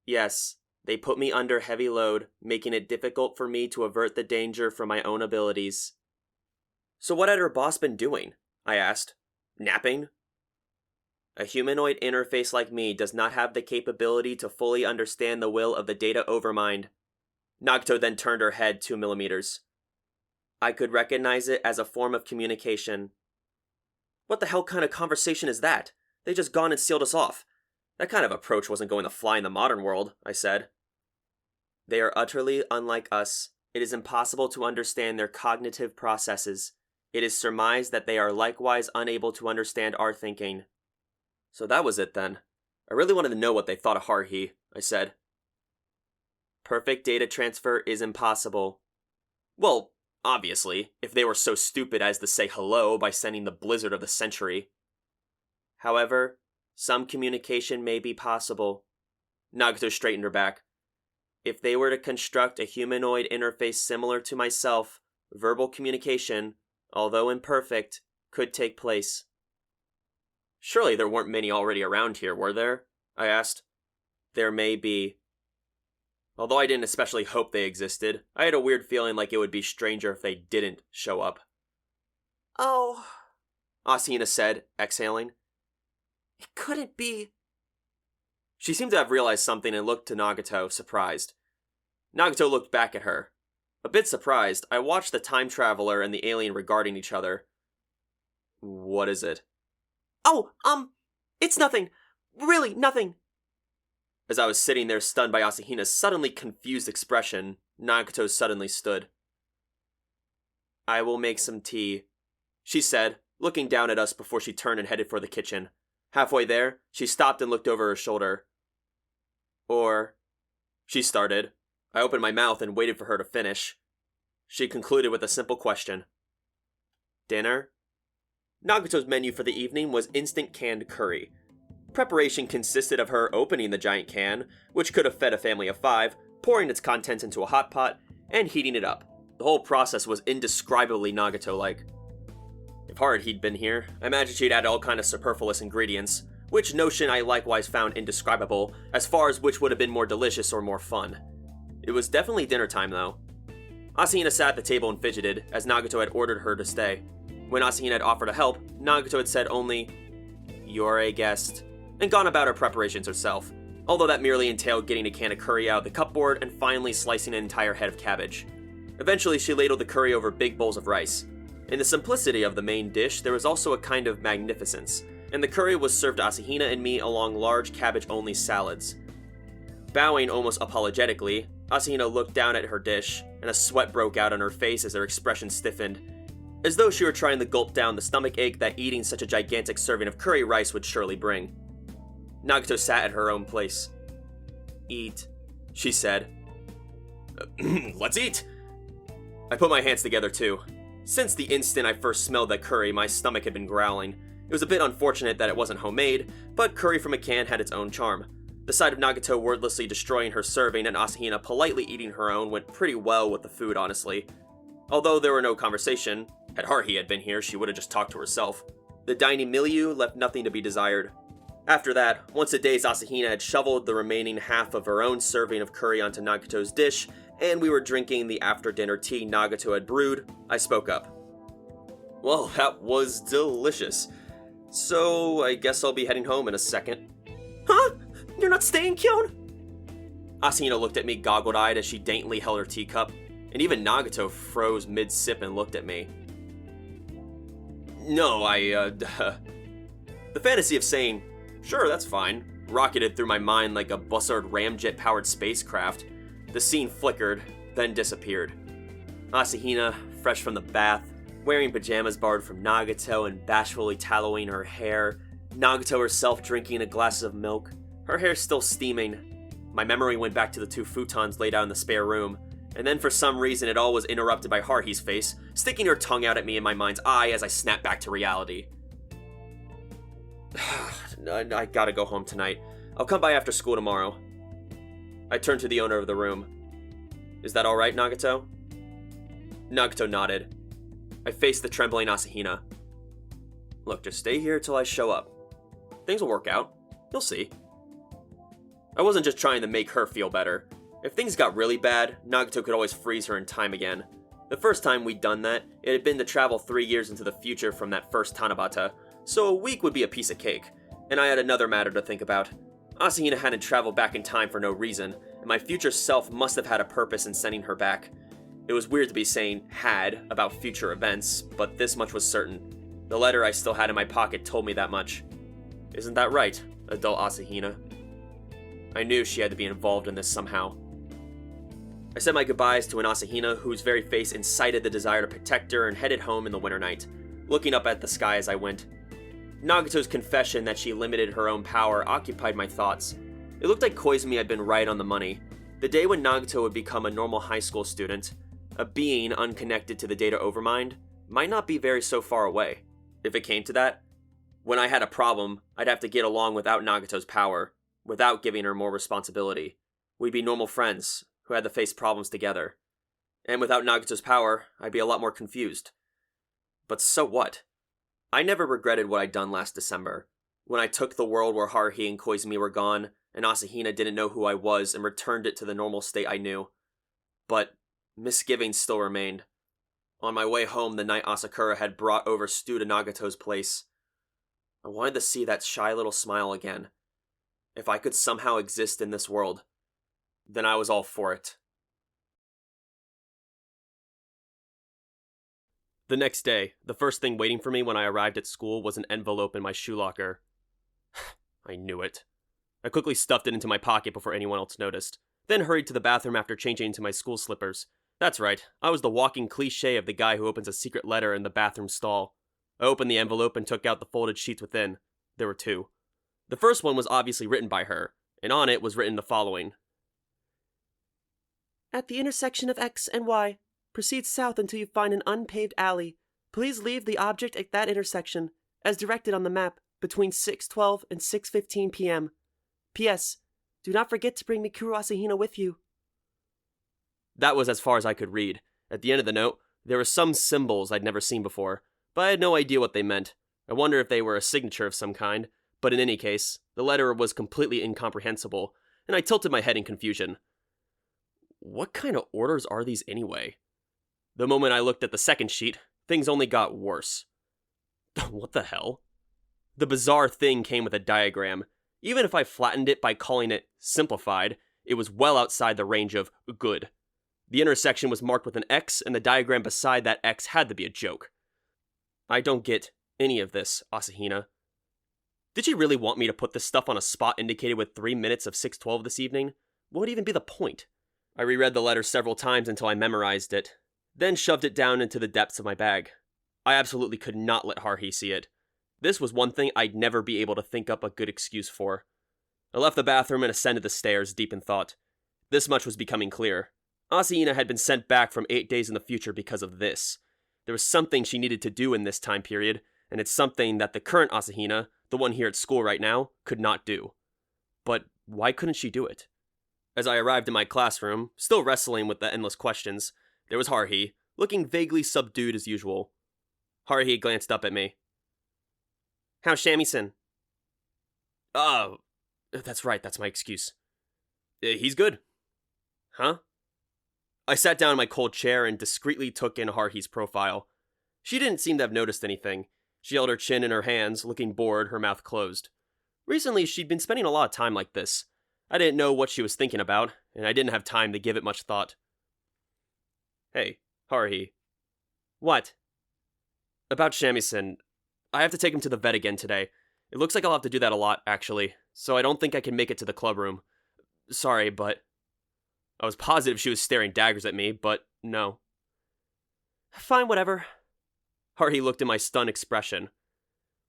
[SPEAKER 1] Yes, they put me under heavy load, making it difficult for me to avert the danger from my own abilities. So what had her boss been doing? I asked. Napping? A humanoid interface like me does not have the capability to fully understand the will of the data overmind. Nagato then turned her head 2 millimeters. I could recognize it as a form of communication. What the hell kind of conversation is that? They just gone and sealed us off. That kind of approach wasn't going to fly in the modern world, I said.
[SPEAKER 2] They are utterly unlike us. It is impossible to understand their cognitive processes. It is surmised that they are likewise unable to understand our thinking. So that was it then. I really wanted to know what they thought of Haruhi, I said. Perfect data transfer is impossible. Well, obviously, if they were so stupid as to say hello by sending the blizzard of the century. However, some communication may be possible. Nagato straightened her back. If they were to construct a humanoid interface similar to myself, verbal communication, although imperfect, could take place. Surely there weren't many already around here, were there? I asked. There may be. Although I didn't especially hope they existed, I had a weird feeling like it would be stranger if they didn't show up. Oh, Asahina said, exhaling. It couldn't be. She seemed to have realized something and looked to Nagato, surprised. Nagato looked back at her. A bit surprised, I watched the time traveler and the alien regarding each other. What is it? Oh, it's nothing. Really, nothing. As I was sitting there stunned by Asahina's suddenly confused expression, Nagato suddenly stood. I will make some tea, she said, looking down at us before she turned and headed for the kitchen. Halfway there, she stopped and looked over her shoulder. Or, she started. I opened my mouth and waited for her to finish. She concluded with a simple question. Dinner? Nagato's menu for the evening was instant canned curry. Preparation consisted of her opening the giant can, which could have fed a family of 5, pouring its contents into a hot pot, and heating it up. The whole process was indescribably Nagato-like. If Haruhi'd been here, I imagine she'd add all kind of superfluous ingredients, which notion I likewise found indescribable, as far as which would have been more delicious or more fun. It was definitely dinner time, though. Asahina sat at the table and fidgeted, as Nagato had ordered her to stay. When Asahina had offered to help, Nagato had said only, "You're a guest," and gone about her preparations herself, although that merely entailed getting a can of curry out of the cupboard and finally slicing an entire head of cabbage. Eventually, she ladled the curry over big bowls of rice. In the simplicity of the main dish, there was also a kind of magnificence, and the curry was served to Asahina and me along large cabbage-only salads. Bowing almost apologetically, Asahina looked down at her dish, and a sweat broke out on her face as her expression stiffened, as though she were trying to gulp down the stomach ache that eating such a gigantic serving of curry rice would surely bring. Nagato sat at her own place. Eat, she said. Let's eat! I put my hands together too. Since the instant I first smelled that curry, my stomach had been growling. It was a bit unfortunate that it wasn't homemade, but curry from a can had its own charm. The sight of Nagato wordlessly destroying her serving and Asahina politely eating her own went pretty well with the food, honestly. Although there were no conversation, had Haruhi had been here, she would have just talked to herself. The dining milieu left nothing to be desired. After that, once a day's Asahina had shoveled the remaining half of her own serving of curry onto Nagato's dish, and we were drinking the after-dinner tea Nagato had brewed, I spoke up. Well, that was delicious. So, I guess I'll be heading home in a second. Huh? You're not staying, Kyon? Asahina looked at me goggled-eyed as she daintily held her teacup, and even Nagato froze mid-sip and looked at me. No, The fantasy of saying, sure, that's fine, rocketed through my mind like a buzzard ramjet-powered spacecraft. The scene flickered, then disappeared. Asahina, fresh from the bath, wearing pajamas borrowed from Nagato and bashfully tallowing her hair, Nagato herself drinking a glass of milk, her hair still steaming. My memory went back to the 2 futons laid out in the spare room, and then for some reason it all was interrupted by Haruhi's face, sticking her tongue out at me in my mind's eye as I snapped back to reality. I gotta go home tonight. I'll come by after school tomorrow. I turned to the owner of the room. Is that alright, Nagato? Nagato nodded. I faced the trembling Asahina. Look, just stay here till I show up. Things will work out. You'll see. I wasn't just trying to make her feel better. If things got really bad, Nagato could always freeze her in time again. The first time we'd done that, it had been to travel 3 years into the future from that first Tanabata, so a week would be a piece of cake, and I had another matter to think about. Asahina hadn't traveled back in time for no reason, and my future self must have had a purpose in sending her back. It was weird to be saying "had" about future events, but this much was certain. The letter I still had in my pocket told me that much. Isn't that right, adult Asahina? I knew she had to be involved in this somehow. I said my goodbyes to an Asahina whose very face incited the desire to protect her and headed home in the winter night, looking up at the sky as I went. Nagato's confession that she limited her own power occupied my thoughts. It looked like Koizumi had been right on the money. The day when Nagato would become a normal high school student, a being unconnected to the data overmind, might not be very so far away. If it came to that, when I had a problem, I'd have to get along without Nagato's power, without giving her more responsibility. We'd be normal friends who had to face problems together. And without Nagato's power, I'd be a lot more confused. But so what? I never regretted what I'd done last December, when I took the world where Haruhi and Koizumi were gone, and Asahina didn't know who I was and returned it to the normal state I knew. But misgivings still remained. On my way home the night Asakura had brought over stew to Nagato's place, I wanted to see that shy little smile again. If I could somehow exist in this world, then I was all for it. The next day, the first thing waiting for me when I arrived at school was an envelope in my shoe locker. I knew it. I quickly stuffed it into my pocket before anyone else noticed, then hurried to the bathroom after changing into my school slippers. That's right, I was the walking cliché of the guy who opens a secret letter in the bathroom stall. I opened the envelope and took out the folded sheets within. There were two. The first one was obviously written by her, and on it was written the following. At the intersection of X and Y, proceed south until you find an unpaved alley. Please leave the object at that intersection, as directed on the map, between 6:12 and 6:15 p.m. P.S. Do not forget to bring Mikuru Asahina with you. That was as far as I could read. At the end of the note, there were some symbols I'd never seen before, but I had no idea what they meant. I wonder if they were a signature of some kind, but in any case, the letter was completely incomprehensible, and I tilted my head in confusion. What kind of orders are these anyway? The moment I looked at the second sheet, things only got worse. What the hell? The bizarre thing came with a diagram. Even if I flattened it by calling it simplified, it was well outside the range of good. The intersection was marked with an X, and the diagram beside that X had to be a joke. I don't get any of this, Asahina. Did you really want me to put this stuff on a spot indicated with 3 minutes of 6:12 this evening? What would even be the point? I reread the letter several times until I memorized it, then shoved it down into the depths of my bag. I absolutely could not let Haruhi see it. This was one thing I'd never be able to think up a good excuse for. I left the bathroom and ascended the stairs, deep in thought. This much was becoming clear. Asahina had been sent back from 8 days in the future because of this. There was something she needed to do in this time period, and it's something that the current Asahina, the one here at school right now, could not do. But why couldn't she do it? As I arrived in my classroom, still wrestling with the endless questions, there was Haruhi, looking vaguely subdued as usual. Haruhi glanced up at me. How's Shamisen? Oh, that's right, that's my excuse. He's good. Huh? I sat down in my cold chair and discreetly took in Haruhi's profile. She didn't seem to have noticed anything. She held her chin in her hands, looking bored, her mouth closed. Recently, she'd been spending a lot of time like this. I didn't know what she was thinking about, and I didn't have time to give it much thought. Hey, Haruhi. What? About Shamisen. I have to take him to the vet again today. It looks like I'll have to do that a lot, actually, so I don't think I can make it to the clubroom. Sorry, but... I was positive she was staring daggers at me, but no. Fine, whatever. Haruhi looked at my stunned expression.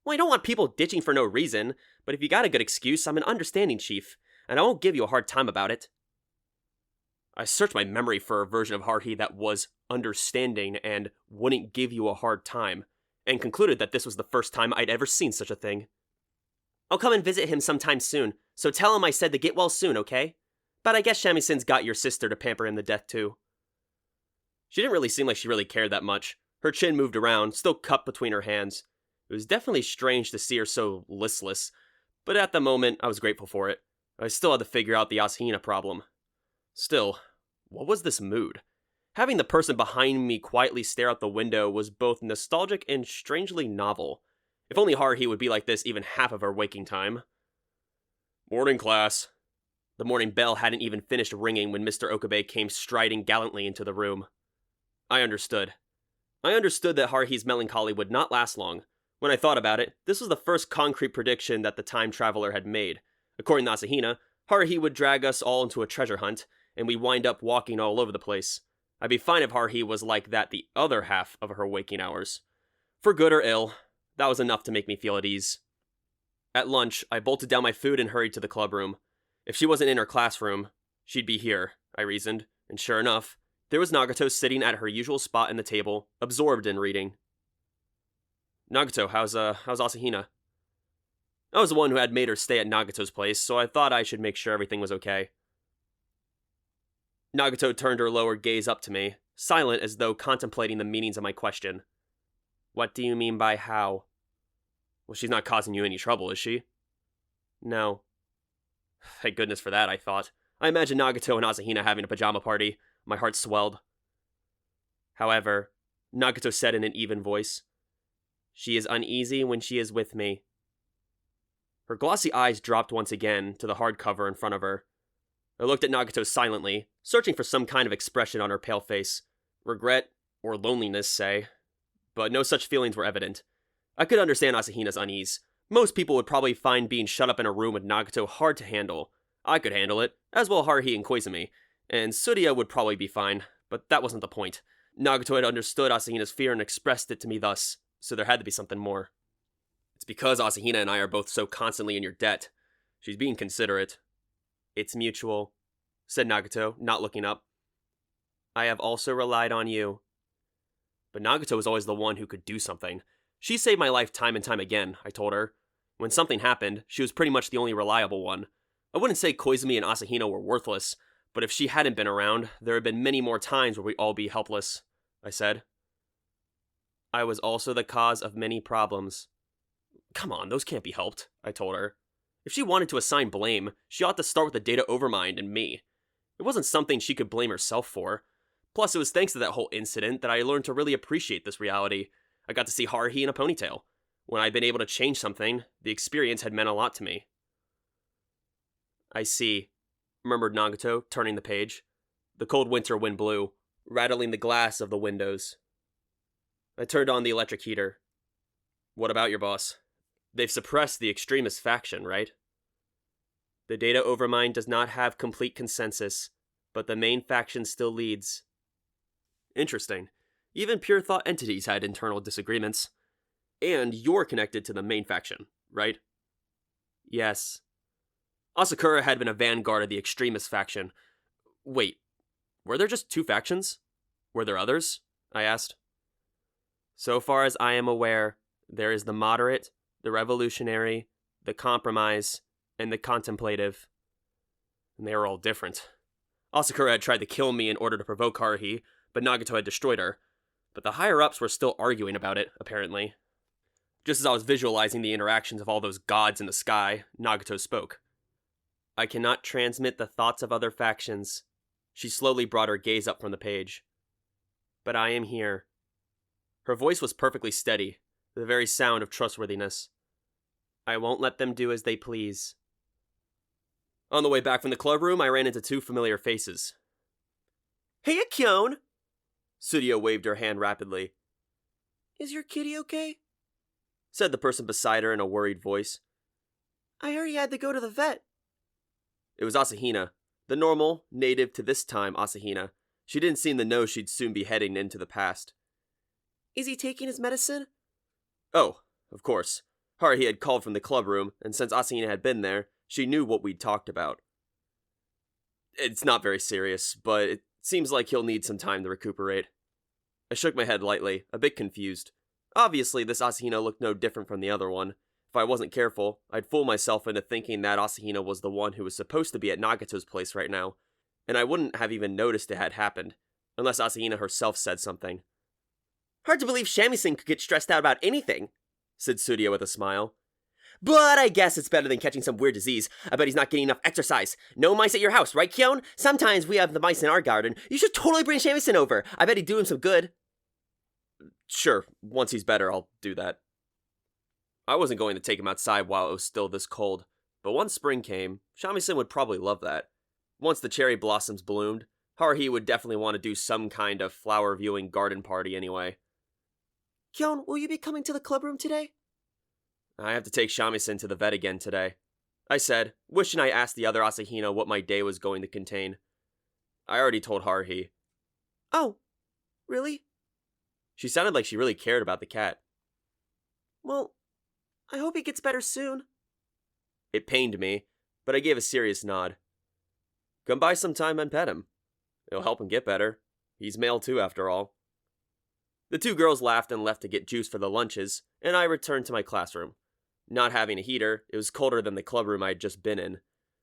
[SPEAKER 2] Well, I don't want people ditching for no reason, but if you got a good excuse, I'm an understanding chief, and I won't give you a hard time about it. I searched my memory for a version of Haruhi that was understanding and wouldn't give you a hard time, and concluded that this was the first time I'd ever seen such a thing. I'll come and visit him sometime soon, so tell him I said to get well soon, okay? But I guess Shamisen's got your sister to pamper him to death too. She didn't really seem like she really cared that much. Her chin moved around, still cupped between her hands. It was definitely strange to see her so listless, but at the moment I was grateful for it. I still had to figure out the Asahina problem. Still, what was this mood? Having the person behind me quietly stare out the window was both nostalgic and strangely novel. If only Haruhi would be like this even half of her waking time. Morning, class. The morning bell hadn't even finished ringing when Mr. Okabe came striding gallantly into the room. I understood. I understood that Haruhi's melancholy would not last long. When I thought about it, this was the first concrete prediction that the time traveler had made. According to Asahina, Haruhi would drag us all into a treasure hunt, and we wind up walking all over the place. I'd be fine if Haruhi was like that the other half of her waking hours. For good or ill, that was enough to make me feel at ease. At lunch, I bolted down my food and hurried to the clubroom. If she wasn't in her classroom, she'd be here, I reasoned, and sure enough, there was Nagato sitting at her usual spot in the table, absorbed in reading. Nagato, how's Asahina? I was the one who had made her stay at Nagato's place, so I thought I should make sure everything was okay. Nagato turned her lower gaze up to me, silent as though contemplating the meanings of my question. What do you mean by how? Well, she's not causing you any trouble, is she? No. Thank goodness for that, I thought. I imagined Nagato and Asahina having a pajama party. My heart swelled. However, Nagato said in an even voice, she is uneasy when she is with me. Her glossy eyes dropped once again to the hardcover in front of her. I looked at Nagato silently, searching for some kind of expression on her pale face. Regret, or loneliness, say. But no such feelings were evident. I could understand Asahina's unease. Most people would probably find being shut up in a room with Nagato hard to handle. I could handle it, as well Haruhi and Koizumi, and Tsuruya would probably be fine, but that wasn't the point. Nagato had understood Asahina's fear and expressed it to me thus, so there had to be something more. It's because Asahina and I are both so constantly in your debt. She's being considerate. It's mutual, said Nagato, not looking up. I have also relied on you. But Nagato was always the one who could do something. She saved my life time and time again, I told her. When something happened, she was pretty much the only reliable one. I wouldn't say Koizumi and Asahina were worthless, but if she hadn't been around, there had been many more times where we'd all be helpless, I said. I was also the cause of many problems. Come on, those can't be helped, I told her. If she wanted to assign blame, she ought to start with the data overmind and me. It wasn't something she could blame herself for. Plus, it was thanks to that whole incident that I learned to really appreciate this reality. I got to see Haruhi in a ponytail. When I'd been able to change something, the experience had meant a lot to me. I see, murmured Nagato, turning the page. The cold winter wind blew, rattling the glass of the windows. I turned on the electric heater. What about your boss? They've suppressed the extremist faction, right? The data overmind does not have complete consensus, but the main faction still leads. Interesting. Even pure thought entities had internal disagreements. And you're connected to the main faction, right? Yes. Asakura had been a vanguard of the extremist faction. Wait, were there just two factions? Were there others? I asked. So far as I am aware, there is the moderate, the revolutionary, the compromise, and the contemplative. And they were all different. Asakura had tried to kill me in order to provoke Haruhi, but Nagato had destroyed her. But the higher-ups were still arguing about it, apparently. Just as I was visualizing the interactions of all those gods in the sky, Nagato spoke. I cannot transmit the thoughts of other factions. She slowly brought her gaze up from the page. But I am here. Her voice was perfectly steady, the very sound of trustworthiness. I won't let them do as they please. On the way back from the clubroom, I ran into two familiar faces. Hey, Kyon! Tsuruya waved her hand rapidly. Is your kitty okay? Said the person beside her in a worried voice. I heard he had to go to the vet. It was Asahina, the normal, native to this time Asahina. She didn't seem to know she'd soon be heading into the past. Is he taking his medicine? Oh, of course. Haruhi had called from the clubroom, and since Asahina had been there, she knew what we'd talked about. It's not very serious, but it seems like he'll need some time to recuperate. I shook my head lightly, a bit confused. Obviously, this Asahina looked no different from the other one. If I wasn't careful, I'd fool myself into thinking that Asahina was the one who was supposed to be at Nagato's place right now, and I wouldn't have even noticed it had happened, unless Asahina herself said something. Hard to believe Shamisen could get stressed out about anything, said Tsuruya with a smile. But I guess it's better than catching some weird disease. I bet he's not getting enough exercise. No mice at your house, right, Kyon? Sometimes we have the mice in our garden. You should totally bring Shamisen over. I bet he'd do him some good. Sure, once he's better, I'll do that. I wasn't going to take him outside while it was still this cold, but once spring came, Shamisen would probably love that. Once the cherry blossoms bloomed, Haruhi would definitely want to do some kind of flower viewing garden party anyway. Kyon, will you be coming to the clubroom today? I have to take Shamisen to the vet again today, I said, wishing I asked the other Asahina what my day was going to contain.
[SPEAKER 1] I already told Haruhi.
[SPEAKER 2] Oh, really?
[SPEAKER 1] She sounded like she really cared about the cat.
[SPEAKER 2] Well, I hope he gets better soon.
[SPEAKER 1] It pained me, but I gave a serious nod. Come by sometime and pet him. It'll help him get better. He's male too, after all. The two girls laughed and left to get juice for the lunches, and I returned to my classroom. Not having a heater, it was colder than the clubroom I had just been in.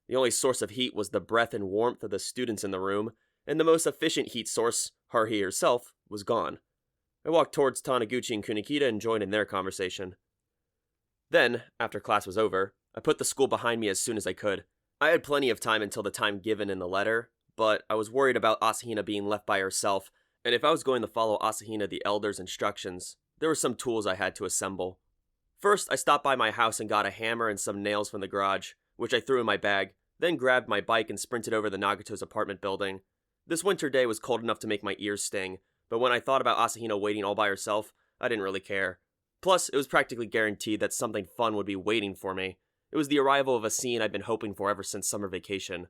[SPEAKER 1] The only source of heat was the breath and warmth of the students in the room, and the most efficient heat source, Haruhi herself, was gone. I walked towards Taniguchi and Kunikita and joined in their conversation. Then, after class was over, I put the school behind me as soon as I could. I had plenty of time until the time given in the letter, but I was worried about Asahina being left by herself, and if I was going to follow Asahina the Elder's instructions, there were some tools I had to assemble. First, I stopped by my house and got a hammer and some nails from the garage, which I threw in my bag, then grabbed my bike and sprinted over to Nagato's apartment building. This winter day was cold enough to make my ears sting, but when I thought about Asahina waiting all by herself, I didn't really care. Plus, it was practically guaranteed that something fun would be waiting for me. It was the arrival of a scene I'd been hoping for ever since summer vacation.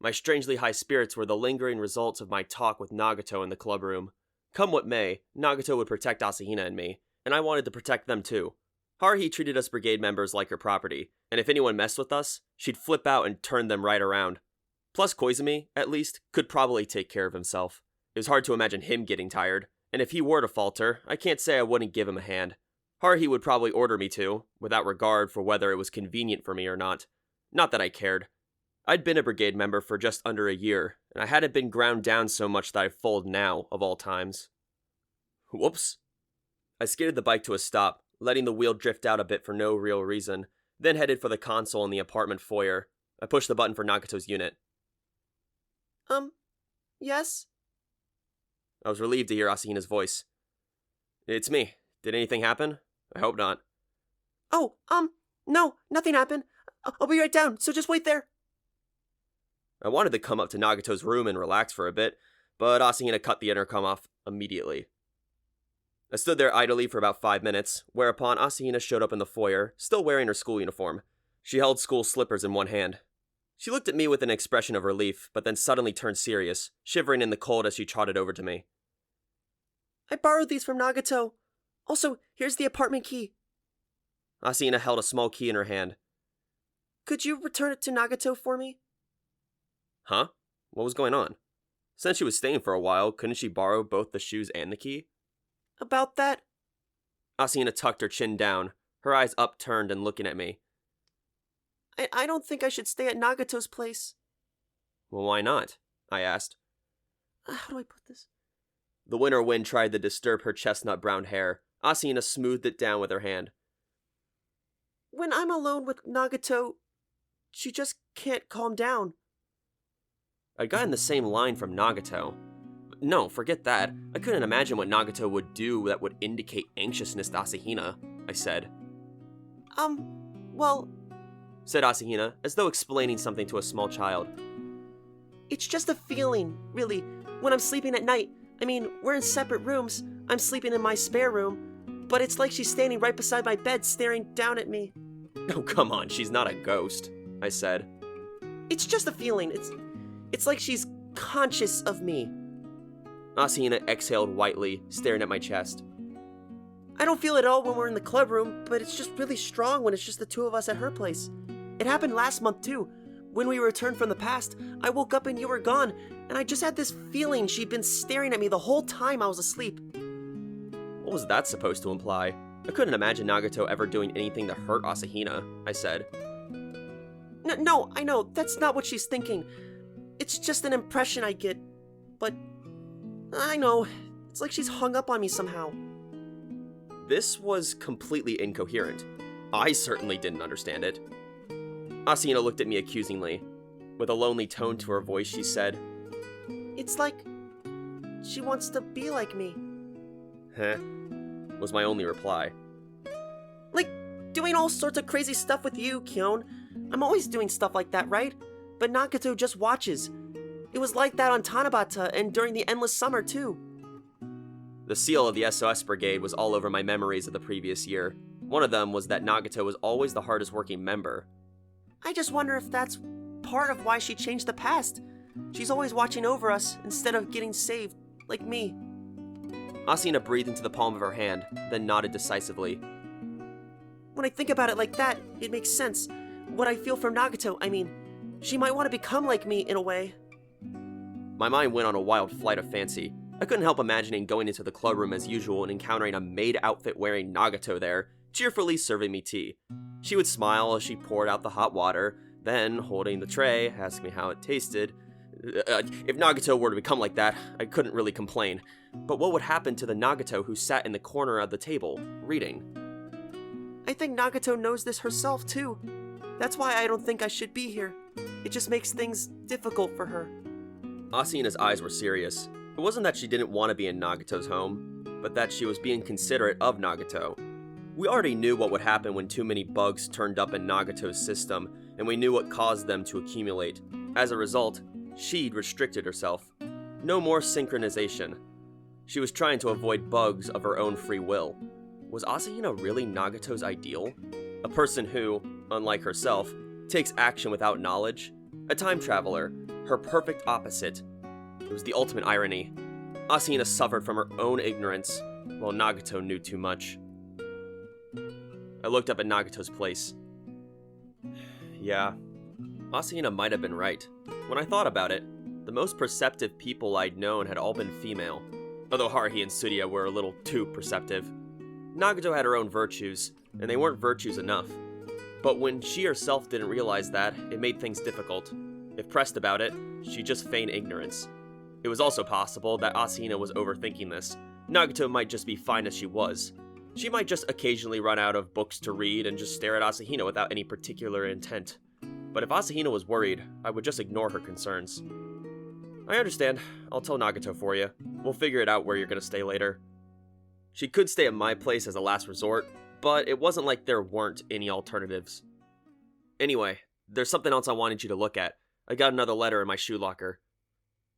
[SPEAKER 1] My strangely high spirits were the lingering results of my talk with Nagato in the clubroom. Come what may, Nagato would protect Asahina and me, and I wanted to protect them too. Haruhi treated us brigade members like her property, and if anyone messed with us, she'd flip out and turn them right around. Plus Koizumi, at least, could probably take care of himself. It was hard to imagine him getting tired, and if he were to falter, I can't say I wouldn't give him a hand. Haruhi would probably order me to, without regard for whether it was convenient for me or not. Not that I cared. I'd been a brigade member for just under a year, and I hadn't been ground down so much that I fold now, of all times. Whoops. I skidded the bike to a stop, letting the wheel drift out a bit for no real reason, then headed for the console in the apartment foyer. I pushed the button for Nagato's unit.
[SPEAKER 2] Yes?
[SPEAKER 1] I was relieved to hear Asahina's voice. It's me. Did anything happen? I hope not.
[SPEAKER 2] Oh, no, nothing happened. I'll be right down, so just wait there.
[SPEAKER 1] I wanted to come up to Nagato's room and relax for a bit, but Asahina cut the intercom off immediately. I stood there idly for about 5 minutes, whereupon Asahina showed up in the foyer, still wearing her school uniform. She held school slippers in one hand. She looked at me with an expression of relief, but then suddenly turned serious, shivering in the cold as she trotted over to me.
[SPEAKER 2] I borrowed these from Nagato. Also, here's the apartment key.
[SPEAKER 1] Asahina held a small key in her hand.
[SPEAKER 2] Could you return it to Nagato for me?
[SPEAKER 1] Huh? What was going on? Since she was staying for a while, couldn't she borrow both the shoes and the key?
[SPEAKER 2] About that?
[SPEAKER 1] Asahina tucked her chin down, her eyes upturned and looking at me.
[SPEAKER 2] I don't think I should stay at Nagato's place.
[SPEAKER 1] Well, why not? I asked.
[SPEAKER 2] How do I put this?
[SPEAKER 1] The winter wind tried to disturb her chestnut brown hair. Asahina smoothed it down with her hand.
[SPEAKER 2] When I'm alone with Nagato, she just can't calm down.
[SPEAKER 1] I'd gotten the same line from Nagato. No, forget that. I couldn't imagine what Nagato would do that would indicate anxiousness to Asahina, I said.
[SPEAKER 2] Well,
[SPEAKER 1] said Asahina, as though explaining something to a small child.
[SPEAKER 2] It's just a feeling, really. When I'm sleeping at night, I mean, we're in separate rooms. I'm sleeping in my spare room, but it's like she's standing right beside my bed staring down at me.
[SPEAKER 1] Oh, come on, she's not a ghost, I said.
[SPEAKER 2] It's just a feeling. It's like she's conscious of me.
[SPEAKER 1] Asahina exhaled whitely, staring at my chest.
[SPEAKER 2] I don't feel it all when we're in the club room, but it's just really strong when it's just the two of us at her place. It happened last month too. When we returned from the past, I woke up and you were gone, and I just had this feeling she'd been staring at me the whole time I was asleep.
[SPEAKER 1] What was that supposed to imply? I couldn't imagine Nagato ever doing anything to hurt Asahina, I said.
[SPEAKER 2] No, I know, that's not what she's thinking. It's just an impression I get, but I know, it's like she's hung up on me somehow.
[SPEAKER 1] This was completely incoherent. I certainly didn't understand it. Asahina looked at me accusingly. With a lonely tone to her voice, she said,
[SPEAKER 2] It's like she wants to be like me.
[SPEAKER 1] Huh? Was my only reply.
[SPEAKER 2] Like, doing all sorts of crazy stuff with you, Kyon. I'm always doing stuff like that, right? But Nagato just watches. It was like that on Tanabata and during the endless summer, too.
[SPEAKER 1] The seal of the SOS Brigade was all over my memories of the previous year. One of them was that Nagato was always the hardest working member.
[SPEAKER 2] I just wonder if that's part of why she changed the past. She's always watching over us instead of getting saved, like me.
[SPEAKER 1] Asahina breathed into the palm of her hand, then nodded decisively.
[SPEAKER 2] When I think about it like that, it makes sense. What I feel for Nagato, I mean, she might want to become like me in a way.
[SPEAKER 1] My mind went on a wild flight of fancy. I couldn't help imagining going into the clubroom as usual and encountering a maid outfit wearing Nagato there, cheerfully serving me tea. She would smile as she poured out the hot water, then, holding the tray, ask me how it tasted. If Nagato were to become like that, I couldn't really complain. But what would happen to the Nagato who sat in the corner of the table, reading?
[SPEAKER 2] I think Nagato knows this herself, too. That's why I don't think I should be here. It just makes things difficult for her.
[SPEAKER 1] Asahina's eyes were serious. It wasn't that she didn't want to be in Nagato's home, but that she was being considerate of Nagato. We already knew what would happen when too many bugs turned up in Nagato's system, and we knew what caused them to accumulate. As a result, she'd restricted herself. No more synchronization. She was trying to avoid bugs of her own free will. Was Asahina really Nagato's ideal? A person who, unlike herself, takes action without knowledge? A time traveler, her perfect opposite. It was the ultimate irony. Asahina suffered from her own ignorance, while Nagato knew too much. I looked up at Nagato's place. Yeah, Asahina might have been right. When I thought about it, the most perceptive people I'd known had all been female, although Haruhi and Tsuruya were a little too perceptive. Nagato had her own virtues, and they weren't virtues enough. But when she herself didn't realize that, it made things difficult. If pressed about it, she'd just feign ignorance. It was also possible that Asahina was overthinking this. Nagato might just be fine as she was. She might just occasionally run out of books to read and just stare at Asahina without any particular intent. But if Asahina was worried, I would just ignore her concerns. I understand. I'll tell Nagato for you. We'll figure it out where you're gonna stay later. She could stay at my place as a last resort, but it wasn't like there weren't any alternatives. Anyway, there's something else I wanted you to look at. I got another letter in my shoe locker.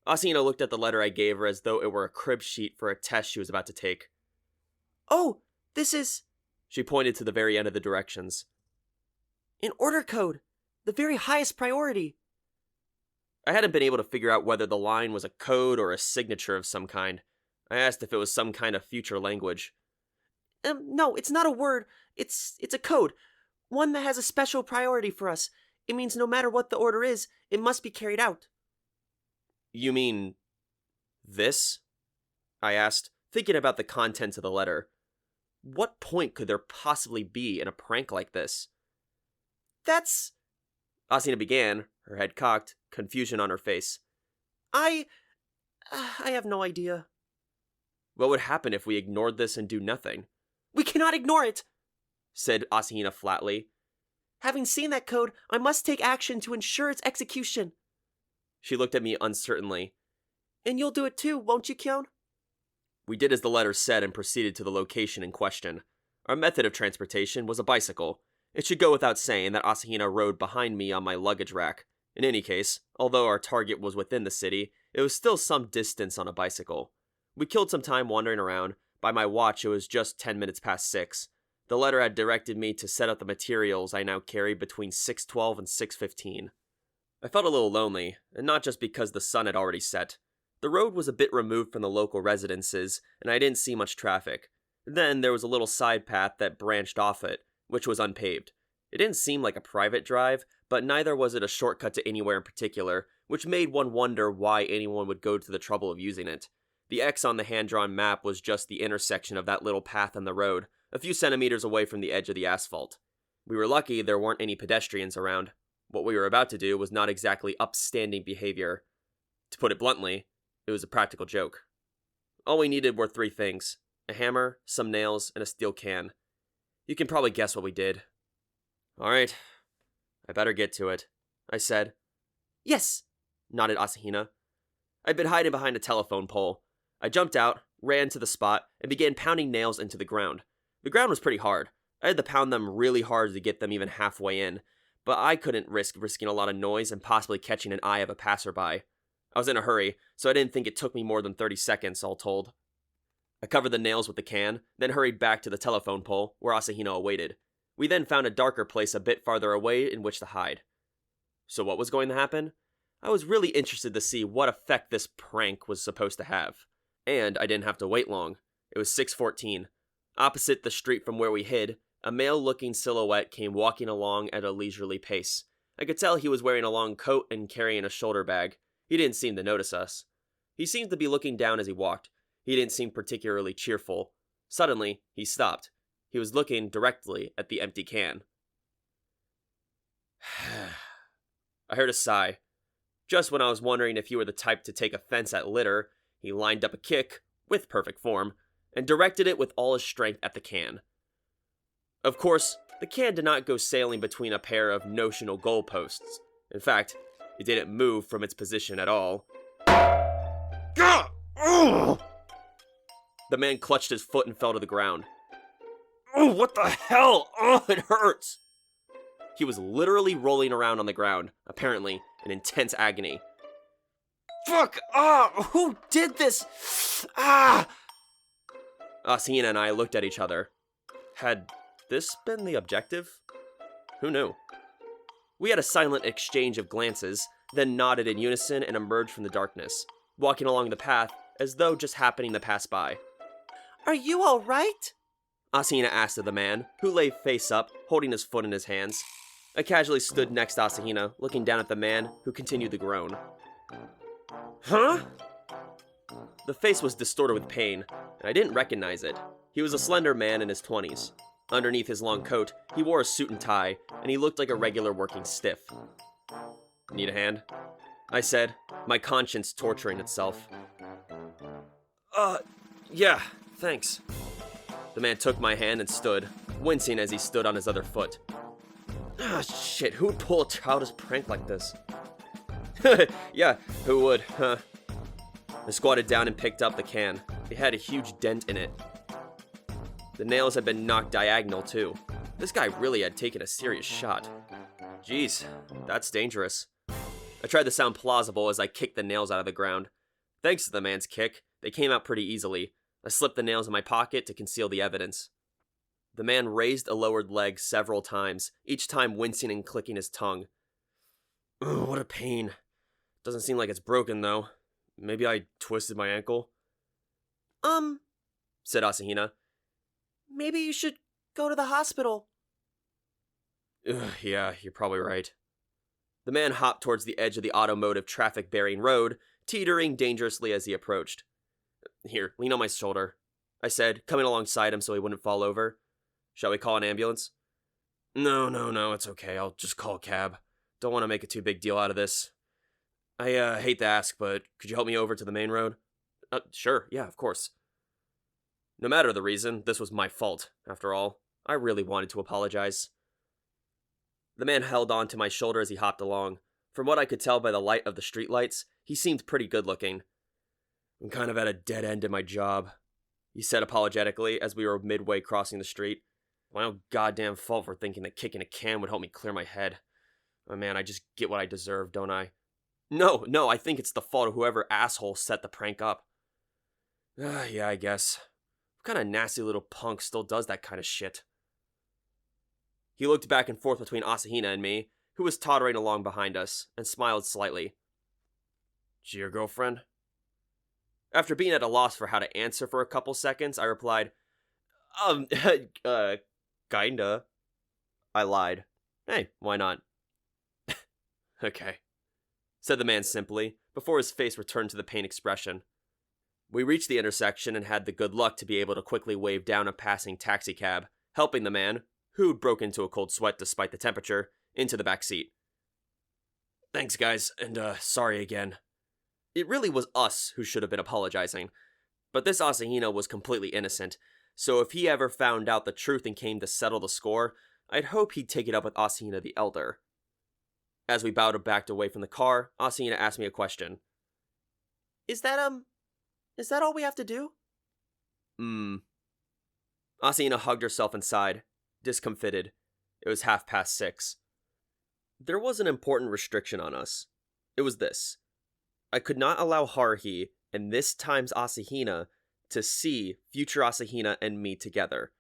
[SPEAKER 1] Asahina looked at the letter I gave her as though it were a crib sheet for a test she was about to take.
[SPEAKER 2] Oh, this is...
[SPEAKER 1] She pointed to the very end of the directions.
[SPEAKER 2] An order code. The very highest priority.
[SPEAKER 1] I hadn't been able to figure out whether the line was a code or a signature of some kind. I asked if it was some kind of future language.
[SPEAKER 2] No, it's not a word. It's a code. One that has a special priority for us. It means no matter what the order is, it must be carried out.
[SPEAKER 1] You mean... this? I asked, thinking about the contents of the letter. What point could there possibly be in a prank like this?
[SPEAKER 2] That's...
[SPEAKER 1] Asahina began, her head cocked, confusion on her face.
[SPEAKER 2] I have no idea.
[SPEAKER 1] What would happen if we ignored this and do nothing?
[SPEAKER 2] We cannot ignore it,
[SPEAKER 1] said Asahina flatly.
[SPEAKER 2] Having seen that code, I must take action to ensure its execution.
[SPEAKER 1] She looked at me uncertainly.
[SPEAKER 2] And you'll do it too, won't you, Kyon?
[SPEAKER 1] We did as the letter said and proceeded to the location in question. Our method of transportation was a bicycle. It should go without saying that Asahina rode behind me on my luggage rack. In any case, although our target was within the city, it was still some distance on a bicycle. We killed some time wandering around. By my watch, it was just 10 minutes past 6. The letter had directed me to set up the materials I now carried between 6:12 and 6:15. I felt a little lonely, and not just because the sun had already set. The road was a bit removed from the local residences, and I didn't see much traffic. Then there was a little side path that branched off it, which was unpaved. It didn't seem like a private drive, but neither was it a shortcut to anywhere in particular, which made one wonder why anyone would go to the trouble of using it. The X on the hand-drawn map was just the intersection of that little path on the road, a few centimeters away from the edge of the asphalt. We were lucky there weren't any pedestrians around. What we were about to do was not exactly upstanding behavior. To put it bluntly, it was a practical joke. All we needed were 3 things: a hammer, some nails, and a steel can. You can probably guess what we did. Alright, I better get to it, I said.
[SPEAKER 2] Yes,
[SPEAKER 1] nodded Asahina. I'd been hiding behind a telephone pole. I jumped out, ran to the spot, and began pounding nails into the ground. The ground was pretty hard. I had to pound them really hard to get them even halfway in, but I couldn't risk risking a lot of noise and possibly catching an eye of a passerby. I was in a hurry, so I didn't think it took me more than 30 seconds, all told. I covered the nails with the can, then hurried back to the telephone pole, where Asahina awaited. We then found a darker place a bit farther away in which to hide. So what was going to happen?
[SPEAKER 2] I was really interested to see what effect this prank was supposed to have. And I didn't have to wait long. It was 6:14. Opposite the street from where we hid, a male-looking silhouette came walking along at a leisurely pace. I could tell he was wearing a long coat and carrying a shoulder bag. He didn't seem to notice us. He seemed to be looking down as he walked. He didn't seem particularly cheerful. Suddenly, he stopped. He was looking directly at the empty can. I heard a sigh. Just when I was wondering if he were the type to take offense at litter, he lined up a kick, with perfect form, and directed it with all his strength at the can. Of course, the can did not go sailing between a pair of notional goalposts. In fact, it didn't move from its position at all. The man clutched his foot and fell to the ground. Oh, what the hell? Oh, it hurts! He was literally rolling around on the ground, apparently in intense agony. Fuck! Ah! Who did this? Ah! Asahina and I looked at each other. Had this been the objective? Who knew? We had a silent exchange of glances, then nodded in unison and emerged from the darkness, walking along the path as though just happening to pass by. Are you alright? Asahina asked of the man, who lay face up, holding his foot in his hands. I casually stood next to Asahina, looking down at the man, who continued to groan. Huh? The face was distorted with pain, and I didn't recognize it. He was a slender man in his 20s. Underneath his long coat, he wore a suit and tie, and he looked like a regular working stiff. Need a hand? I said, my conscience torturing itself. Yeah, thanks. The man took my hand and stood, wincing as he stood on his other foot. Ah, shit, who would pull a childish prank like this? Yeah, who would, huh? I squatted down and picked up the can. It had a huge dent in it. The nails had been knocked diagonal, too. This guy really had taken a serious shot. Jeez, that's dangerous. I tried to sound plausible as I kicked the nails out of the ground. Thanks to the man's kick, they came out pretty easily. I slipped the nails in my pocket to conceal the evidence. The man raised a lowered leg several times, each time wincing and clicking his tongue. Oh, what a pain. Doesn't seem like it's broken, though. Maybe I twisted my ankle? Said Asahina. Maybe you should go to the hospital. Yeah, you're probably right. The man hopped towards the edge of the automotive traffic-bearing road, teetering dangerously as he approached. Here, lean on my shoulder, I said, coming alongside him so he wouldn't fall over. Shall we call an ambulance? No, it's okay. I'll just call a cab. Don't want to make a too big deal out of this. I hate to ask, but could you help me over to the main road? Sure, yeah, of course. No matter the reason, this was my fault, after all. I really wanted to apologize. The man held on to my shoulder as he hopped along. From what I could tell by the light of the streetlights, he seemed pretty good-looking. I'm kind of at a dead end in my job, he said apologetically as we were midway crossing the street. My own goddamn fault for thinking that kicking a can would help me clear my head. Oh man, I just get what I deserve, don't I? No, I think it's the fault of whoever asshole set the prank up. Yeah, I guess. What kind of nasty little punk still does that kind of shit? He looked back and forth between Asahina and me, who was tottering along behind us, and smiled slightly. She your girlfriend? After being at a loss for how to answer for a couple seconds, I replied, kinda. I lied. Hey, why not? Okay, said the man simply, before his face returned to the pain expression. We reached the intersection and had the good luck to be able to quickly wave down a passing taxicab, helping the man, who broke into a cold sweat despite the temperature, into the back seat. Thanks, guys, and sorry again. It really was us who should have been apologizing. But this Asahina was completely innocent, so if he ever found out the truth and came to settle the score, I'd hope he'd take it up with Asahina the Elder. As we bowed and backed away from the car, Asahina asked me a question. Is that all we have to do? Asahina hugged herself inside, discomfited. It was 6:30. There was an important restriction on us. It was this. I could not allow Haruhi, and this time's Asahina, to see future Asahina and me together.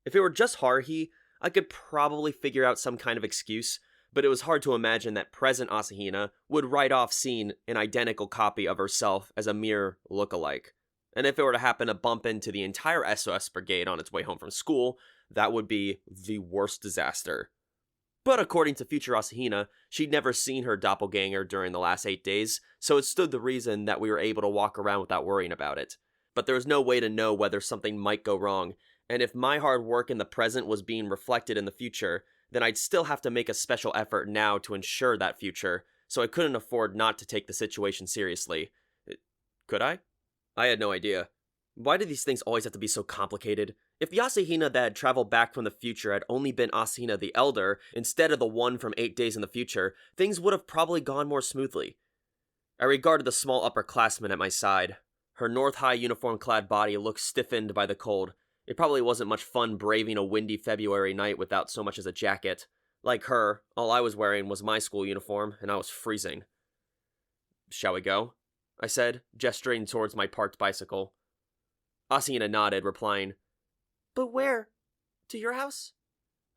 [SPEAKER 2] If it were just Haruhi, I could probably figure out some kind of excuse,
[SPEAKER 1] but it was hard to imagine that present Asahina would write off seeing an identical copy of herself as a mere look-alike. And if it were to happen to bump into the entire SOS Brigade on its way home from school, that would be the worst disaster. But according to future Asahina, she'd never seen her doppelganger during the last 8 days, so it stood to reason that we were able to walk around without worrying about it. But there was no way to know whether something might go wrong, and if my hard work in the present was being reflected in the future, then I'd still have to make a special effort now to ensure that future, so I couldn't afford not to take the situation seriously. Could I? I had no idea. Why do these things always have to be so complicated? If the Asahina that had traveled back from the future had only been Asahina the Elder, instead of the one from 8 days in the future, things would have probably gone more smoothly. I regarded the small upperclassman at my side. Her North High uniform-clad body looked stiffened by the cold. It probably wasn't much fun braving a windy February night without so much as a jacket. Like her, all I was wearing was my school uniform, and I was freezing. "Shall we go?" I said, gesturing towards my parked bicycle. Asahina nodded, replying, "But where? To your house?"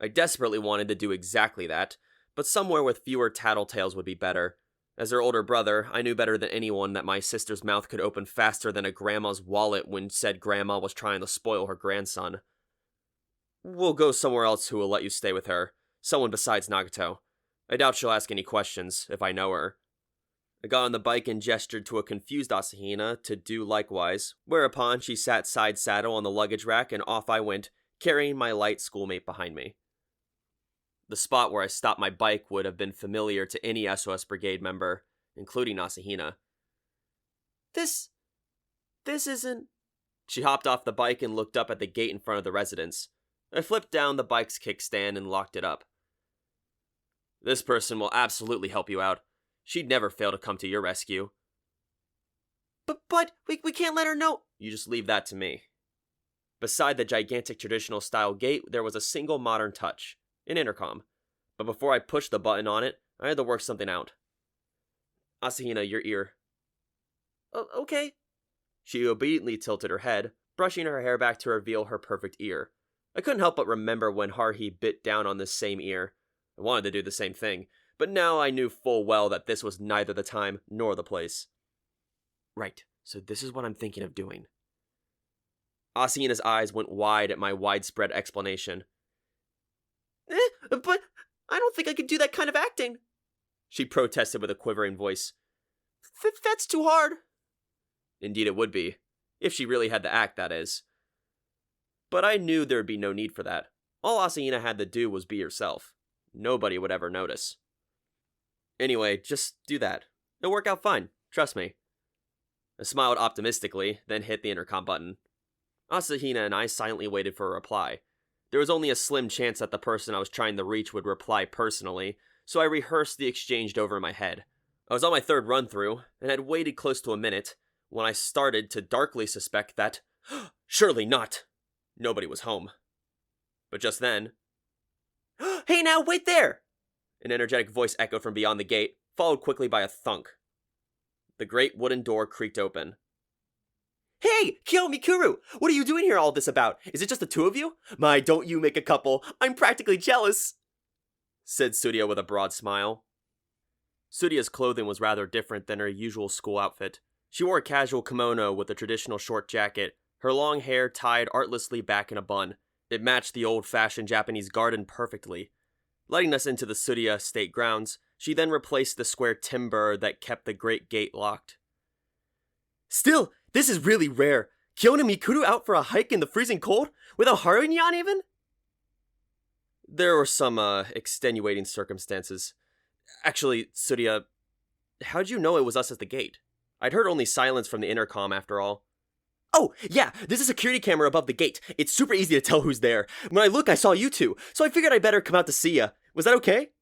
[SPEAKER 1] I desperately wanted to do exactly that, but somewhere with fewer tattletales would be better. As her older brother, I knew better than anyone that my sister's mouth could open faster than a grandma's wallet when said grandma was trying to spoil her grandson. "We'll go somewhere else who will let you stay with her. Someone besides Nagato. I doubt she'll ask any questions, if I know her." I got on the bike and gestured to a confused Asahina to do likewise, whereupon she sat side saddle on the luggage rack and off I went, carrying my light schoolmate behind me. The spot where I stopped my bike would have been familiar to any SOS Brigade member, including Asahina. This isn't... She hopped off the bike and looked up at the gate in front of the residence. I flipped down the bike's kickstand and locked it up. "This person will absolutely help you out. She'd never fail to come to your rescue." But we can't let her know." "You just leave that to me." Beside the gigantic traditional-style gate, there was a single modern touch, an intercom. But before I pushed the button on it, I had to work something out. "Asahina, your ear." Okay." She obediently tilted her head, brushing her hair back to reveal her perfect ear. I couldn't help but remember when Haruhi bit down on this same ear. I wanted to do the same thing, but now I knew full well that this was neither the time nor the place. "Right, so this is what I'm thinking of doing." Asahina's eyes went wide at my widespread explanation. But I don't think I could do that kind of acting," she protested with a quivering voice. That's too hard." Indeed it would be, if she really had to act, that is. But I knew there would be no need for that. All Asahina had to do was be herself. Nobody would ever notice. Anyway, just do that. It'll work out fine, trust me. I smiled optimistically, then hit the intercom button. Asahina and I silently waited for a reply. There was only a slim chance that the person I was trying to reach would reply personally, so I rehearsed the exchange over in my head. I was on my third run-through, and had waited close to a minute, when I started to darkly suspect that, surely not, nobody was home. But just then, "Hey now, wait there!" An energetic voice echoed from beyond the gate, followed quickly by a thunk. The great wooden door creaked open. "Hey, Kyo Mikuru! What are you doing here all this about? Is it just the two of you? My, don't you make a couple. I'm practically jealous," said Surya with a broad smile. Surya's clothing was rather different than her usual school outfit. She wore a casual kimono with a traditional short jacket, her long hair tied artlessly back in a bun. It matched the old-fashioned Japanese garden perfectly. Letting us into the Surya state grounds, she then replaced the square timber that kept the great gate locked. "Still, this is really rare. Kyo and Mikuru out for a hike in the freezing cold? Without Haruhi even?" There were some, extenuating circumstances. Actually, Surya, how'd you know it was us at the gate? I'd heard only silence from the intercom after all. "Oh, yeah, there's a security camera above the gate. It's super easy to tell who's there. When I look, I saw you two, so I figured I'd better come out to see ya. Was that okay?"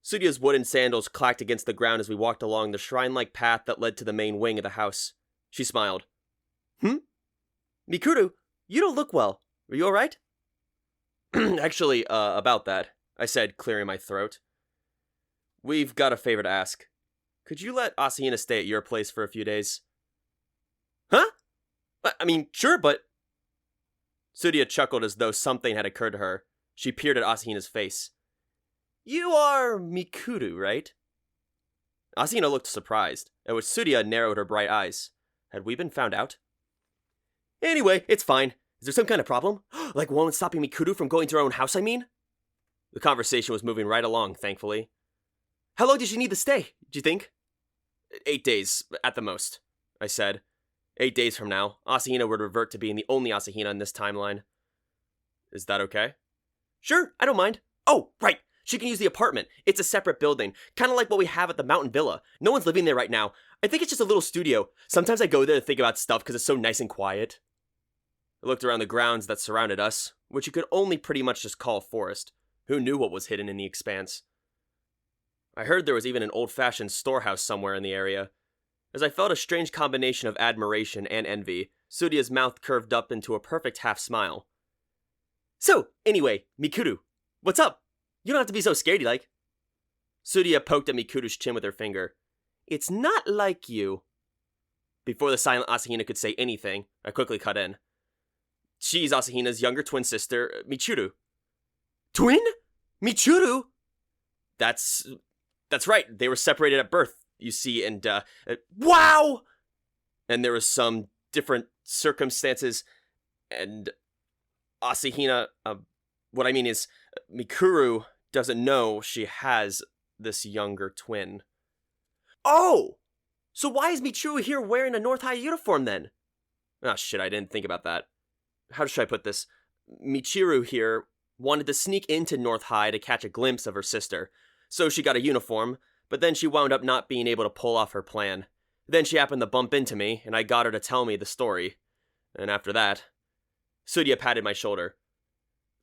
[SPEAKER 1] Surya's wooden sandals clacked against the ground as we walked along the shrine-like path that led to the main wing of the house. She smiled. "Mikuru, you don't look well. Are you alright?" "Actually, about that," I said, clearing my throat. "We've got a favor to ask. Could you let Asahina stay at your place for a few days?" "Huh? I mean, sure, but..." Surya chuckled as though something had occurred to her. She peered at Asahina's face.
[SPEAKER 2] You are Mikuru, right? Asahina looked surprised, at which Tsuria narrowed her bright eyes. Had we been found out? Anyway, it's fine. Is there some kind of problem? Like one stopping Mikuru from going to her own house, I mean? The conversation was moving right along, thankfully. How long did she need to stay, do you think? 8 days, at the most, I said. 8 days from now, Asahina would revert to being the only Asahina in this timeline. Is that okay? Sure, I don't mind. Oh, right! She can use the apartment. It's a separate building, kind of like what we have at the Mountain Villa. No one's living there right now. I think it's just a little studio. Sometimes I go there to think about stuff because it's so nice and quiet. I looked around the grounds that surrounded us, which you could only pretty much just call a forest. Who knew what was hidden in the expanse? I heard there was even an old-fashioned storehouse somewhere in the area. As I felt a strange combination of admiration and envy, Tsuria's mouth curved up into a perfect half-smile. So, anyway, Mikuru, what's up? You don't have to be so scaredy like. Tsuria poked at Mikuru's chin with her finger. It's not like you. Before the silent Asahina could say anything, I quickly cut in. She's Asahina's younger twin sister, Michiru. Twin? Michiru? That's right. They were separated at birth, you see, and, wow! And there was some different circumstances, and Asahina, what I mean is, Mikuru doesn't know she has this younger twin. Oh! So why is Michiru here wearing a North High uniform then? Ah, shit, I didn't think about that. How should I put this? Michiru here wanted to sneak into North High to catch a glimpse of her sister. So she got a uniform, but then she wound up not being able to pull off her plan. Then she happened to bump into me, and I got her to tell me the story. And after that, Tsuria patted my shoulder.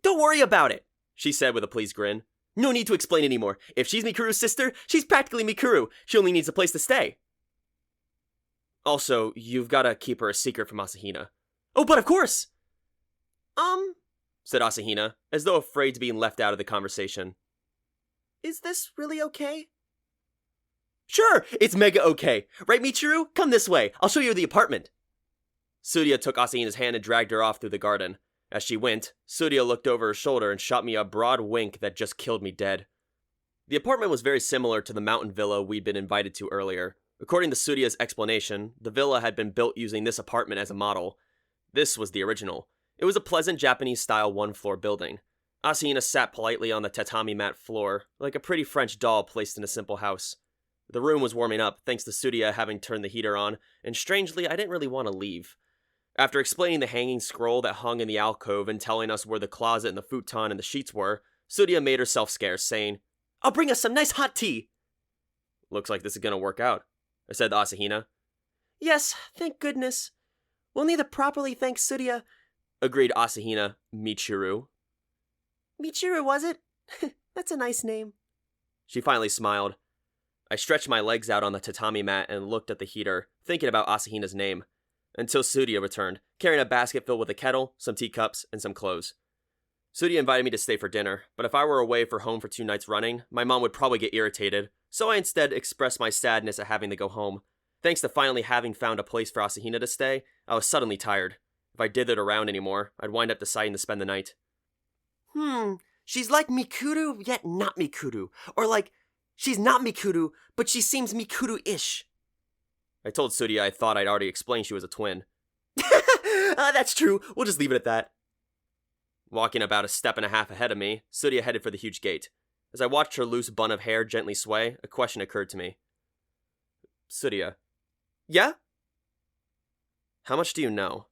[SPEAKER 2] Don't worry about it, she said with a pleased grin. No need to explain anymore. If she's Mikuru's sister, she's practically Mikuru. She only needs a place to stay. Also, you've got to keep her a secret from Asahina. Oh, but of course! Said Asahina, as though afraid to being left out of the conversation. Is this really okay? Sure, it's mega okay. Right, Michiru? Come this way. I'll show you the apartment. Tsuria took Asahina's hand and dragged her off through the garden. As she went, Tsuria looked over her shoulder and shot me a broad wink that just killed me dead. The apartment was very similar to the mountain villa we'd been invited to earlier. According to Tsuria's explanation, the villa had been built using this apartment as a model. This was the original. It was a pleasant Japanese-style one-floor building. Asahina sat politely on the tatami mat floor, like a pretty French doll placed in a simple house. The room was warming up, thanks to Tsuria having turned the heater on, and strangely, I didn't really want to leave. After explaining the hanging scroll that hung in the alcove and telling us where the closet and the futon and the sheets were, Tsuria made herself scarce, saying, I'll bring us some nice hot tea! Looks like this is gonna work out, I said to Asahina. Yes, thank goodness. We'll need to properly thank Tsuria, agreed Asahina Michiru. Michiru, was it? That's a nice name. She finally smiled. I stretched my legs out on the tatami mat and looked at the heater, thinking about Asahina's name, until Tsuria returned, carrying a basket filled with a kettle, some teacups, and some clothes. Tsuria invited me to stay for dinner, but if I were away for home for 2 nights running, my mom would probably get irritated, so I instead expressed my sadness at having to go home. Thanks to finally having found a place for Asahina to stay, I was suddenly tired. If I dithered around anymore, I'd wind up deciding to spend the night. She's like Mikuru, yet not Mikuru. Or like, she's not Mikuru, but she seems Mikuru-ish. I told Tsuria I thought I'd already explained she was a twin. That's true, we'll just leave it at that. Walking about a step and a half ahead of me, Tsuria headed for the huge gate. As I watched her loose bun of hair gently sway, a question occurred to me. Tsuria. Yeah? How much do you know?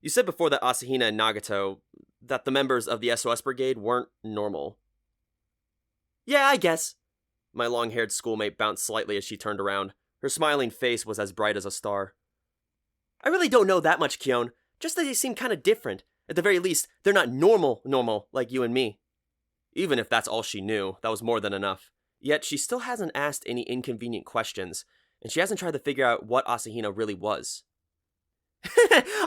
[SPEAKER 2] You said before that Asahina and Nagato, that the members of the SOS Brigade weren't normal. Yeah, I guess. My long-haired schoolmate bounced slightly as she turned around. Her smiling face was as bright as a star. I really don't know that much, Kyon. Just that they seem kind of different. At the very least, they're not normal like you and me. Even if that's all she knew, that was more than enough. Yet she still hasn't asked any inconvenient questions, and she hasn't tried to figure out what Asahina really was.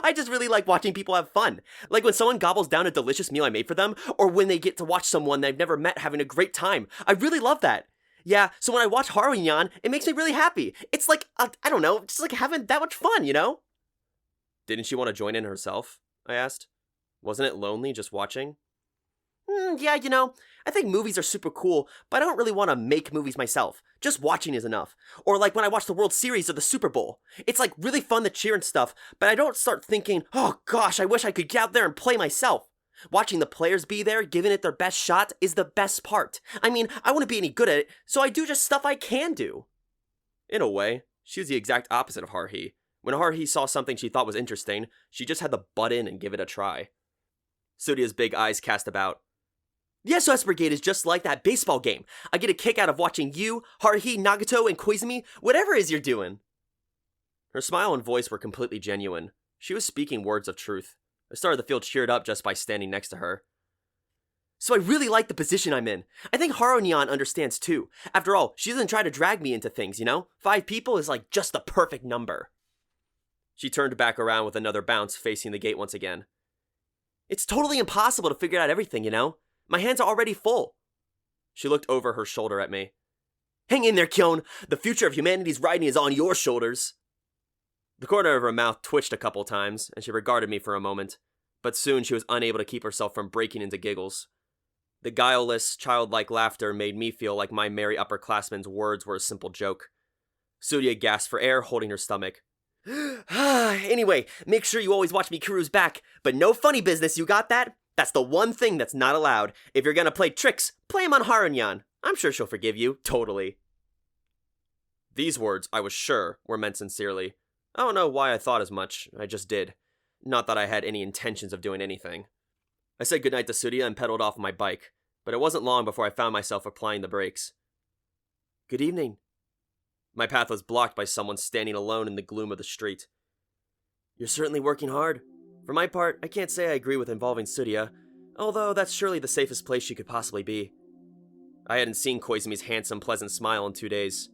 [SPEAKER 2] I just really like watching people have fun. Like when someone gobbles down a delicious meal I made for them, or when they get to watch someone they've never met having a great time. I really love that. Yeah, so when I watch Haruhi, it makes me really happy. It's like, I don't know, just like having that much fun, you know? Didn't she want to join in herself? I asked. Wasn't it lonely just watching? Yeah, I think movies are super cool, but I don't really want to make movies myself. Just watching is enough. Or like when I watch the World Series or the Super Bowl. It's like really fun to cheer and stuff, but I don't start thinking, oh gosh, I wish I could get out there and play myself. Watching the players be there, giving it their best shot, is the best part. I mean, I wouldn't be any good at it, so I do just stuff I can do.
[SPEAKER 1] In a way, she was the exact opposite of Haruhi. When Haruhi saw something she thought was interesting, she just had to butt in and give it a try. Tsuruya's big eyes cast about.
[SPEAKER 2] The SOS Brigade is just like that baseball game. I get a kick out of watching you, Haruhi, Nagato, and Koizumi, whatever it is you're doing.
[SPEAKER 1] Her smile and voice were completely genuine. She was speaking words of truth. I started to feel cheered up just by standing next to her.
[SPEAKER 2] So I really like the position I'm in. I think Haru-nyan understands too. After all, she doesn't try to drag me into things, 5 people is like just the perfect number.
[SPEAKER 1] She turned back around with another bounce, facing the gate once again.
[SPEAKER 2] It's totally impossible to figure out everything, My hands are already full.
[SPEAKER 1] She looked over her shoulder at me.
[SPEAKER 2] Hang in there, Kyon. The future of humanity's writing is on your shoulders.
[SPEAKER 1] The corner of her mouth twitched a couple times, and she regarded me for a moment, but soon she was unable to keep herself from breaking into giggles. The guileless, childlike laughter made me feel like my merry upperclassman's words were a simple joke. Tsuruya gasped for air, holding her stomach.
[SPEAKER 2] Anyway, make sure you always watch Mikuru's back, but no funny business, you got that? That's the one thing that's not allowed. If you're gonna play tricks, play him on Haru-nyan. I'm sure she'll forgive you, totally.
[SPEAKER 1] These words, I was sure, were meant sincerely. I don't know why I thought as much, I just did. Not that I had any intentions of doing anything. I said goodnight to Tsuruya and pedaled off my bike, but it wasn't long before I found myself applying the brakes.
[SPEAKER 2] Good evening.
[SPEAKER 1] My path was blocked by someone standing alone in the gloom of the street.
[SPEAKER 2] You're certainly working hard. For my part, I can't say I agree with involving Tsuruya, although that's surely the safest place she could possibly be.
[SPEAKER 1] I hadn't seen Koizumi's handsome, pleasant smile in 2 days.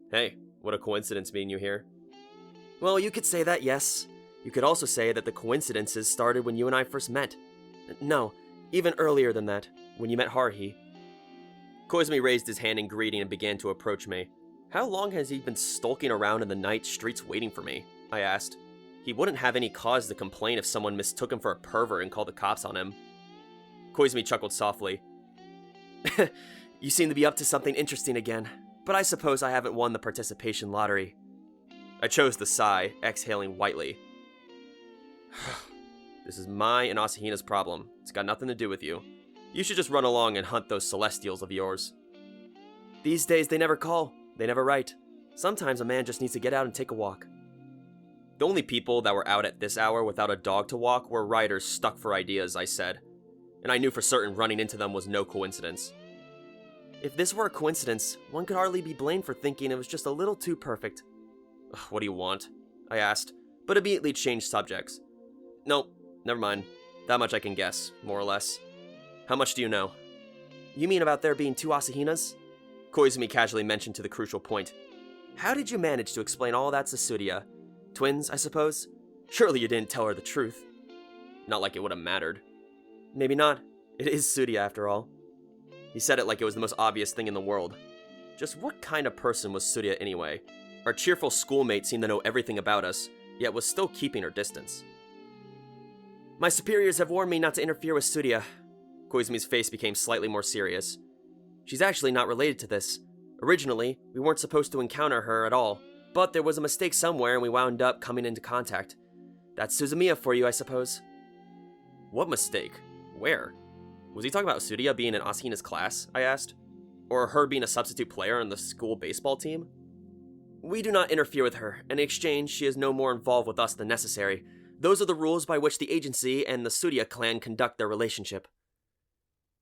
[SPEAKER 1] Hey, what a coincidence being you here.
[SPEAKER 2] Well, you could say that, yes. You could also say that the coincidences started when you and I first met. No, even earlier than that, when you met Haruhi.
[SPEAKER 1] Koizumi raised his hand in greeting and began to approach me. How long has he been skulking around in the night streets waiting for me? I asked. He wouldn't have any cause to complain if someone mistook him for a pervert and called the cops on him. Koizumi chuckled softly.
[SPEAKER 2] You seem to be up to something interesting again, but I suppose I haven't won the participation lottery.
[SPEAKER 1] I chose to sigh, exhaling whitely. This is my and Asahina's problem. It's got nothing to do with you. You should just run along and hunt those celestials of yours.
[SPEAKER 2] These days they never call. They never write. Sometimes a man just needs to get out and take a walk.
[SPEAKER 1] The only people that were out at this hour without a dog to walk were writers stuck for ideas, I said. And I knew for certain running into them was no coincidence.
[SPEAKER 2] If this were a coincidence, one could hardly be blamed for thinking it was just a little too perfect.
[SPEAKER 1] What do you want? I asked, but immediately changed subjects. Nope, never mind. That much I can guess, more or less. How much do you know?
[SPEAKER 2] You mean about there being 2 Asahinas?
[SPEAKER 1] Koizumi casually mentioned to the crucial point.
[SPEAKER 2] How did you manage to explain all that to Tsuruya? Twins, I suppose? Surely you didn't tell her the truth.
[SPEAKER 1] Not like it would have mattered.
[SPEAKER 2] Maybe not. It is Tsuruya after all.
[SPEAKER 1] He said it like it was the most obvious thing in the world. Just what kind of person was Tsuruya anyway? Our cheerful schoolmate seemed to know everything about us, yet was still keeping her distance.
[SPEAKER 2] My superiors have warned me not to interfere with Tsuruya.
[SPEAKER 1] Koizumi's face became slightly more serious.
[SPEAKER 2] She's actually not related to this. Originally, we weren't supposed to encounter her at all, but there was a mistake somewhere and we wound up coming into contact. That's Suzumiya for you, I suppose.
[SPEAKER 1] What mistake? Where? Was he talking about Tsuruya being in Asahina's class, I asked? Or her being a substitute player on the school baseball team?
[SPEAKER 2] We do not interfere with her. In exchange, she is no more involved with us than necessary. Those are the rules by which the agency and the Tsuruya clan conduct their relationship.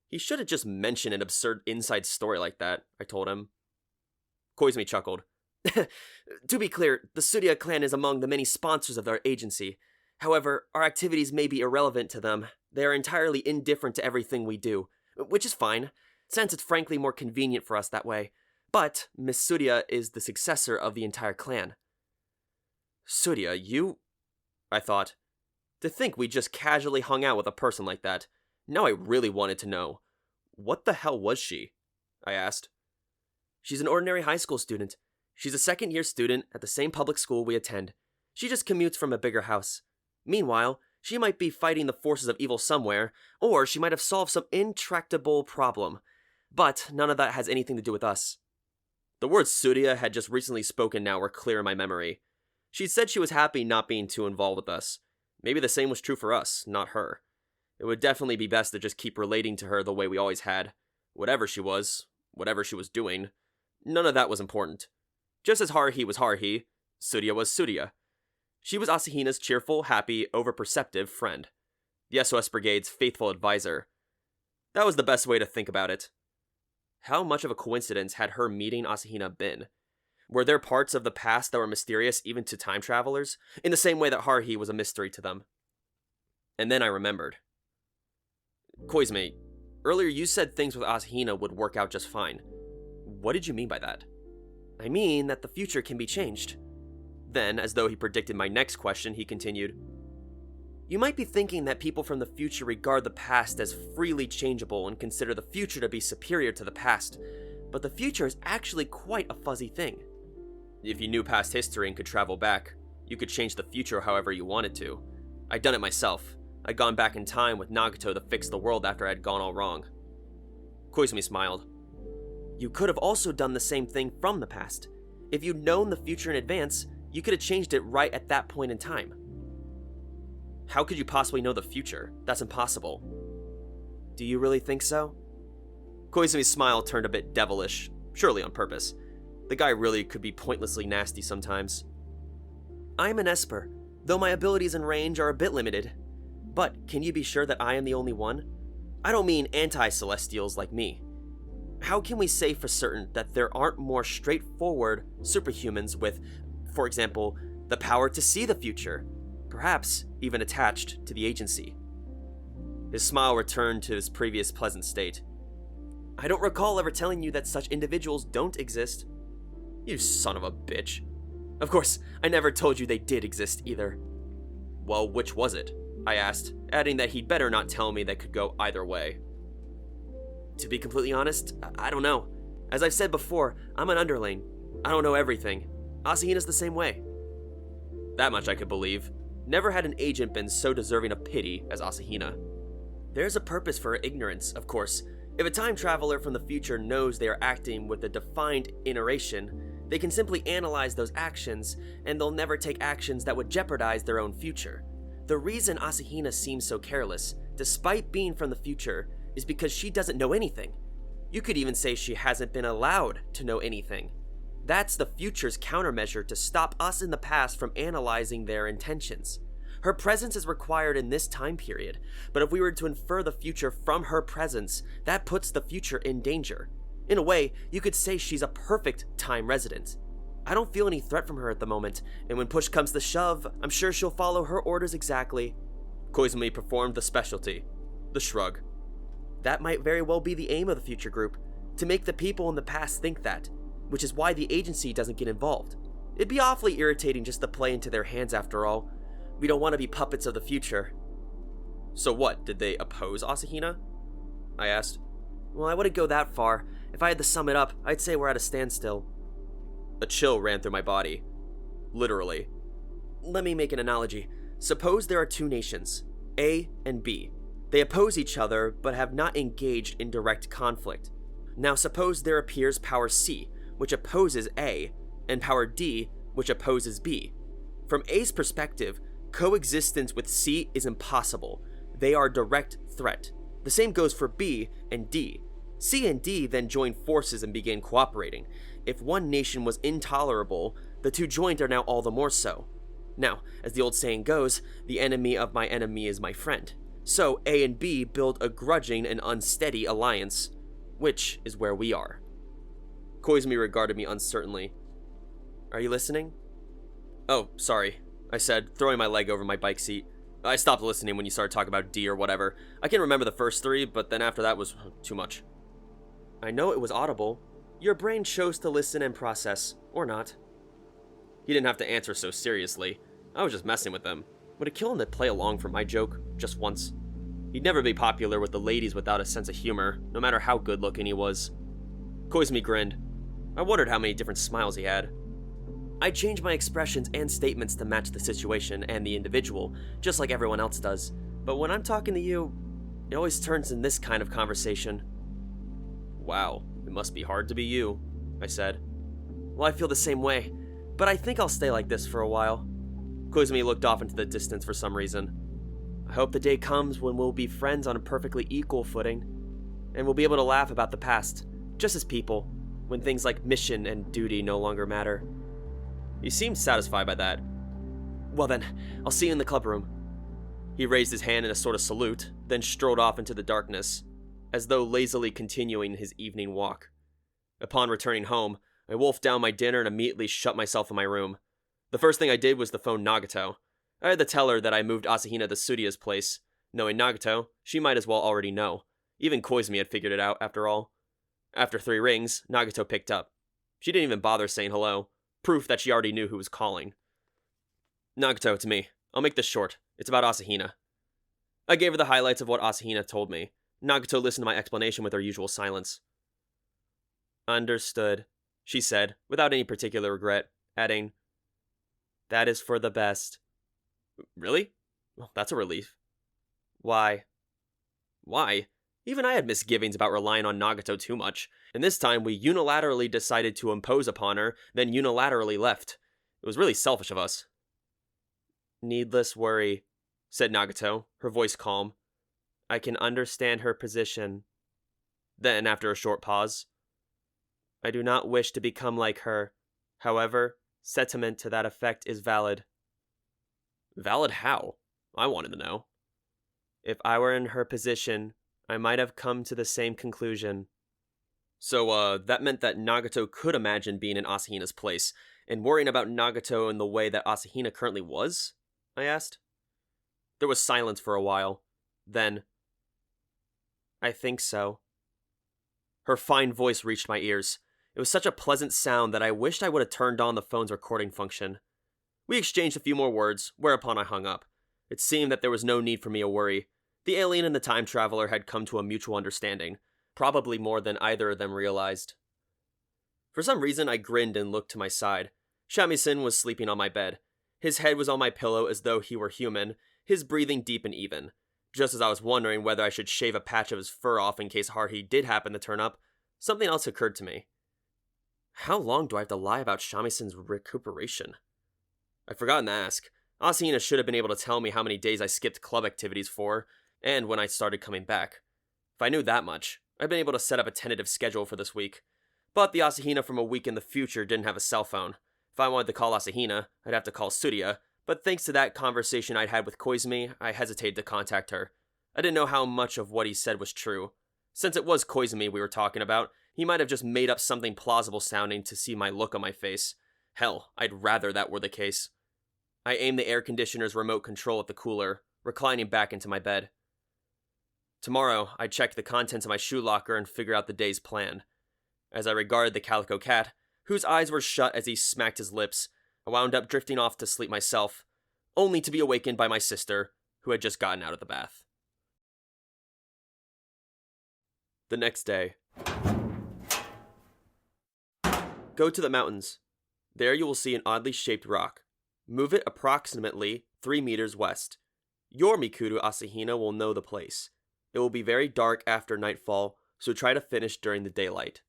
[SPEAKER 1] He should have just mentioned an absurd inside story like that, I told him. Koizumi chuckled.
[SPEAKER 2] To be clear, the Tsuruya clan is among the many sponsors of our agency. However, our activities may be irrelevant to them. They are entirely indifferent to everything we do, which is fine, since it's frankly more convenient for us that way. But Miss Tsuruya is the successor of the entire clan.
[SPEAKER 1] Tsuruya, you... I thought. To think we just casually hung out with a person like that. Now I really wanted to know. What the hell was she? I asked.
[SPEAKER 2] She's an ordinary high school student. She's a second-year student at the same public school we attend. She just commutes from a bigger house. Meanwhile, She might be fighting the forces of evil somewhere, or she might have solved some intractable problem. But none of that has anything to do with us. The words Surya had just recently spoken now were clear in my memory. She'd said she was happy not being too involved with us. Maybe the same was true for us, not her. It would definitely be best to just keep relating to her the way we always had. Whatever she was doing, none of that was important. Just as Haruhi was Haruhi, Surya was Surya. She was Asahina's cheerful, happy, overperceptive friend. The SOS Brigade's faithful advisor. That was the best way to think about it. How much of a coincidence had her meeting Asahina been? Were there parts of the past that were mysterious even to time travelers, in the same way that Haruhi was a mystery to them? And then I remembered. Koizumi, earlier you said things with Asahina would work out just fine. What did you mean by that? I mean that the future can be changed. Then, as though he predicted my next question, he continued, You might be thinking that people from the future regard the past as freely changeable and consider the future to be superior to the past, but the future is actually quite a fuzzy thing. If you knew past history and could travel back, you could change the future however you wanted to. I'd done it myself. I'd gone back in time with Nagato to fix the world after I had gone all wrong. Koizumi smiled. You could have also done the same thing from the past. If you'd known the future in advance, you could have changed it right at that point in time. How could you possibly know the future? That's impossible. Do you really think so? Koizumi's smile turned a bit devilish, surely on purpose. The guy really could be pointlessly nasty sometimes. I am an Esper, though my abilities and range are a bit limited. But can you be sure that I am the only one? I don't mean anti-celestials like me. How can we say for certain that there aren't more straightforward superhumans with, for example, the power to see the future, perhaps even attached to the agency? His smile returned to his previous pleasant state. I don't recall ever telling you that such individuals don't exist. You son of a bitch. Of course, I never told you they did exist either. Well, which was it? I asked, adding that he'd better not tell me that could go either way. To be completely honest, I don't know. As I've said before, I'm an underling. I don't know everything. Asahina's the same way. That much I could believe. Never had an agent been so deserving of pity as Asahina. There's a purpose for her ignorance, of course. If a time traveler from the future knows they are acting with a defined iteration, they can simply analyze those actions, and they'll never take actions that would jeopardize their own future. The reason Asahina seems so careless, despite being from the future, is because she doesn't know anything. You could even say she hasn't been allowed to know anything. That's the future's countermeasure to stop us in the past from analyzing their intentions. Her presence is required in this time period, but if we were to infer the future from her presence, that puts the future in danger. In a way, you could say she's a perfect time resident. I don't feel any threat from her at the moment, and when push comes to shove, I'm sure she'll follow her orders exactly. Koizumi performed the specialty, the shrug. That might very well be the aim of the future group, to make the people in the past think that, which is why the agency doesn't get involved. It'd be awfully irritating just to play into their hands after all. We don't want to be puppets of the future. So what, did they oppose Asahina? I asked. Well, I wouldn't go that far. If I had to sum it up, I'd say we're at a standstill. A chill ran through my body. Literally. Let me make an analogy. Suppose there are two nations, A and B. They oppose each other, but have not engaged in direct conflict. Now suppose there appears power C, which opposes A, and power D, which opposes B. From A's perspective, coexistence with C is impossible. They are a direct threat. The same goes for B and D. C and D then join forces and begin cooperating. If one nation was intolerable, the two joined are now all the more so. Now, as the old saying goes, the enemy of my enemy is my friend. So A and B build a grudging and unsteady alliance, which is where we are. Koizumi regarded me uncertainly. Are you listening? Oh, sorry, I said, throwing my leg over my bike seat. I stopped listening when you started talking about D or whatever. I can remember the first three, but then after that was too much. I know it was audible. Your brain chose to listen and process, or not. He didn't have to answer so seriously. I was just messing with him. Would it kill him to play along for my joke, just once? He'd never be popular with the ladies without a sense of humor, no matter how good-looking he was. Koizumi grinned. I wondered how many different smiles he had. I change my expressions and statements to match the situation and the individual, just like everyone else does. But when I'm talking to you, it always turns in this kind of conversation.
[SPEAKER 1] Wow, it must be hard to be you, I said.
[SPEAKER 2] Well, I feel the same way, but I think I'll stay like this for a while.
[SPEAKER 1] Koizumi looked off into the distance for some reason.
[SPEAKER 2] I hope the day comes when we'll be friends on a perfectly equal footing, and we'll be able to laugh about the past, just as people, when things like mission and duty no longer matter.
[SPEAKER 1] You seem satisfied by that.
[SPEAKER 2] Well then, I'll see you in the club room.
[SPEAKER 1] He raised his hand in a sort of salute, then strode off into the darkness, as though lazily continuing his evening walk. Upon returning home, I wolfed down my dinner and immediately shut myself in my room. The first thing I did was to phone Nagato. I had to tell her that I moved Asahina to Tsuruya's place. Knowing Nagato, she might as well already know. Even Koizumi had figured it out, after all. After 3 rings, Nagato picked up. She didn't even bother saying hello, proof that she already knew who was calling. Nagato, it's me. I'll make this short. It's about Asahina. I gave her the highlights of what Asahina told me. Nagato listened to my explanation with her usual silence.
[SPEAKER 2] Understood, she said, without any particular regret, adding, "That is for the best."
[SPEAKER 1] Really? Well, that's a relief.
[SPEAKER 2] Why?
[SPEAKER 1] Why? Even I had misgivings about relying on Nagato too much, and this time we unilaterally decided to impose upon her, then unilaterally left. It was really selfish of us.
[SPEAKER 2] Needless worry, said Nagato, her voice calm. I can understand her position.
[SPEAKER 1] Then, after a short pause,
[SPEAKER 2] I do not wish to become like her. However, sentiment to that effect is valid.
[SPEAKER 1] Valid how? I wanted to know.
[SPEAKER 2] If I were in her position, I might have come to the same conclusion.
[SPEAKER 1] So, that meant that Nagato could imagine being in Asahina's place, and worrying about Nagato in the way that Asahina currently was? I asked. There was silence for a while. Then,
[SPEAKER 2] I think so.
[SPEAKER 1] Her fine voice reached my ears. It was such a pleasant sound that I wished I would have turned on the phone's recording function. We exchanged a few more words, whereupon I hung up. It seemed that there was no need for me to worry. The alien and the time traveler had come to a mutual understanding, probably more than either of them realized. For some reason, I grinned and looked to my side. Shamisen was sleeping on my bed. His head was on my pillow as though he were human, his breathing deep and even. Just as I was wondering whether I should shave a patch of his fur off in case Haruhi did happen to turn up, something else occurred to me. How long do I have to lie about Shamisen's recuperation? I'd forgotten to ask. Asahina should have been able to tell me how many days I skipped club activities for, and when I started coming back. If I knew that much, I'd been able to set up a tentative schedule for this week. But the Asahina from a week in the future didn't have a cell phone. If I wanted to call Asahina, I'd have to call Tsuruya, but thanks to that conversation I'd had with Koizumi, I hesitated to contact her. I didn't know how much of what he said was true. Since it was Koizumi we were talking about, he might have just made up something plausible sounding to see my look on my face. Hell, I'd rather that were the case. I aimed the air conditioner's remote control at the cooler, reclining back into my bed. Tomorrow, I'd check the contents of my shoe locker and figure out the day's plan. As I regarded the calico cat, whose eyes were shut as he smacked his lips, I wound up drifting off to sleep myself, only to be awakened by my sister, who had just gotten out of the bath. The next day. Go to the mountains. There you will see an oddly shaped rock. Move it approximately 3 meters west. Your Mikuru Asahina will know the place. It will be very dark after nightfall, so try to finish during the daylight.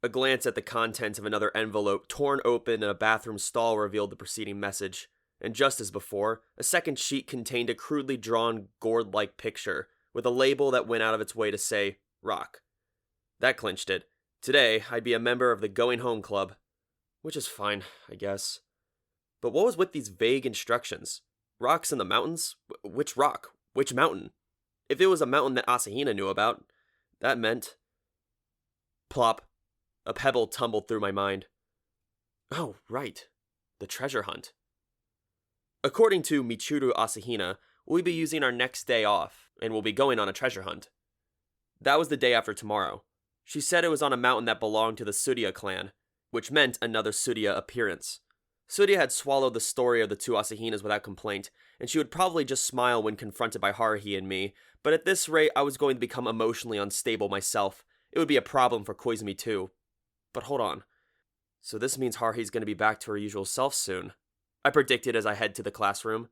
[SPEAKER 1] A glance at the contents of another envelope torn open in a bathroom stall revealed the preceding message, and just as before, a second sheet contained a crudely drawn gourd-like picture, with a label that went out of its way to say, Rock. That clinched it. Today, I'd be a member of the Going Home Club. Which is fine, I guess. But what was with these vague instructions? Rocks in the mountains? Which rock? Which mountain? If it was a mountain that Asahina knew about, that meant... Plop. A pebble tumbled through my mind. Oh, right. The treasure hunt. According to Michiru Asahina, we'll be using our next day off, and we'll be going on a treasure hunt. That was the day after tomorrow. She said it was on a mountain that belonged to the Tsuruya clan, which meant another Tsuruya appearance. Tsuruya had swallowed the story of the 2 Asahinas without complaint, and she would probably just smile when confronted by Haruhi and me, but at this rate I was going to become emotionally unstable myself. It would be a problem for Koizumi too. But hold on. So this means Haruhi's gonna be back to her usual self soon, I predicted as I head to the classroom.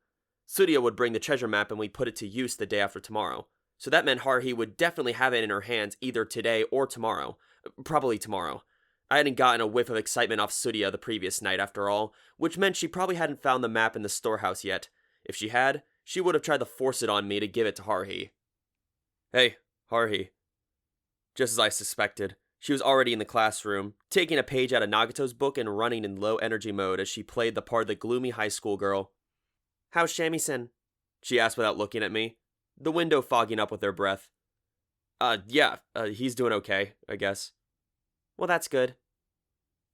[SPEAKER 1] Tsuruya would bring the treasure map and we put it to use the day after tomorrow. So that meant Haruhi would definitely have it in her hands either today or tomorrow. Probably tomorrow. I hadn't gotten a whiff of excitement off Tsuruya the previous night after all, which meant she probably hadn't found the map in the storehouse yet. If she had, she would have tried to force it on me to give it to Haruhi. Hey, Haruhi. Just as I suspected, she was already in the classroom, taking a page out of Nagato's book and running in low energy mode as she played the part of the gloomy high school girl. How's Shamisen? She asked without looking at me, the window fogging up with her breath. He's doing okay, I guess. Well, that's good.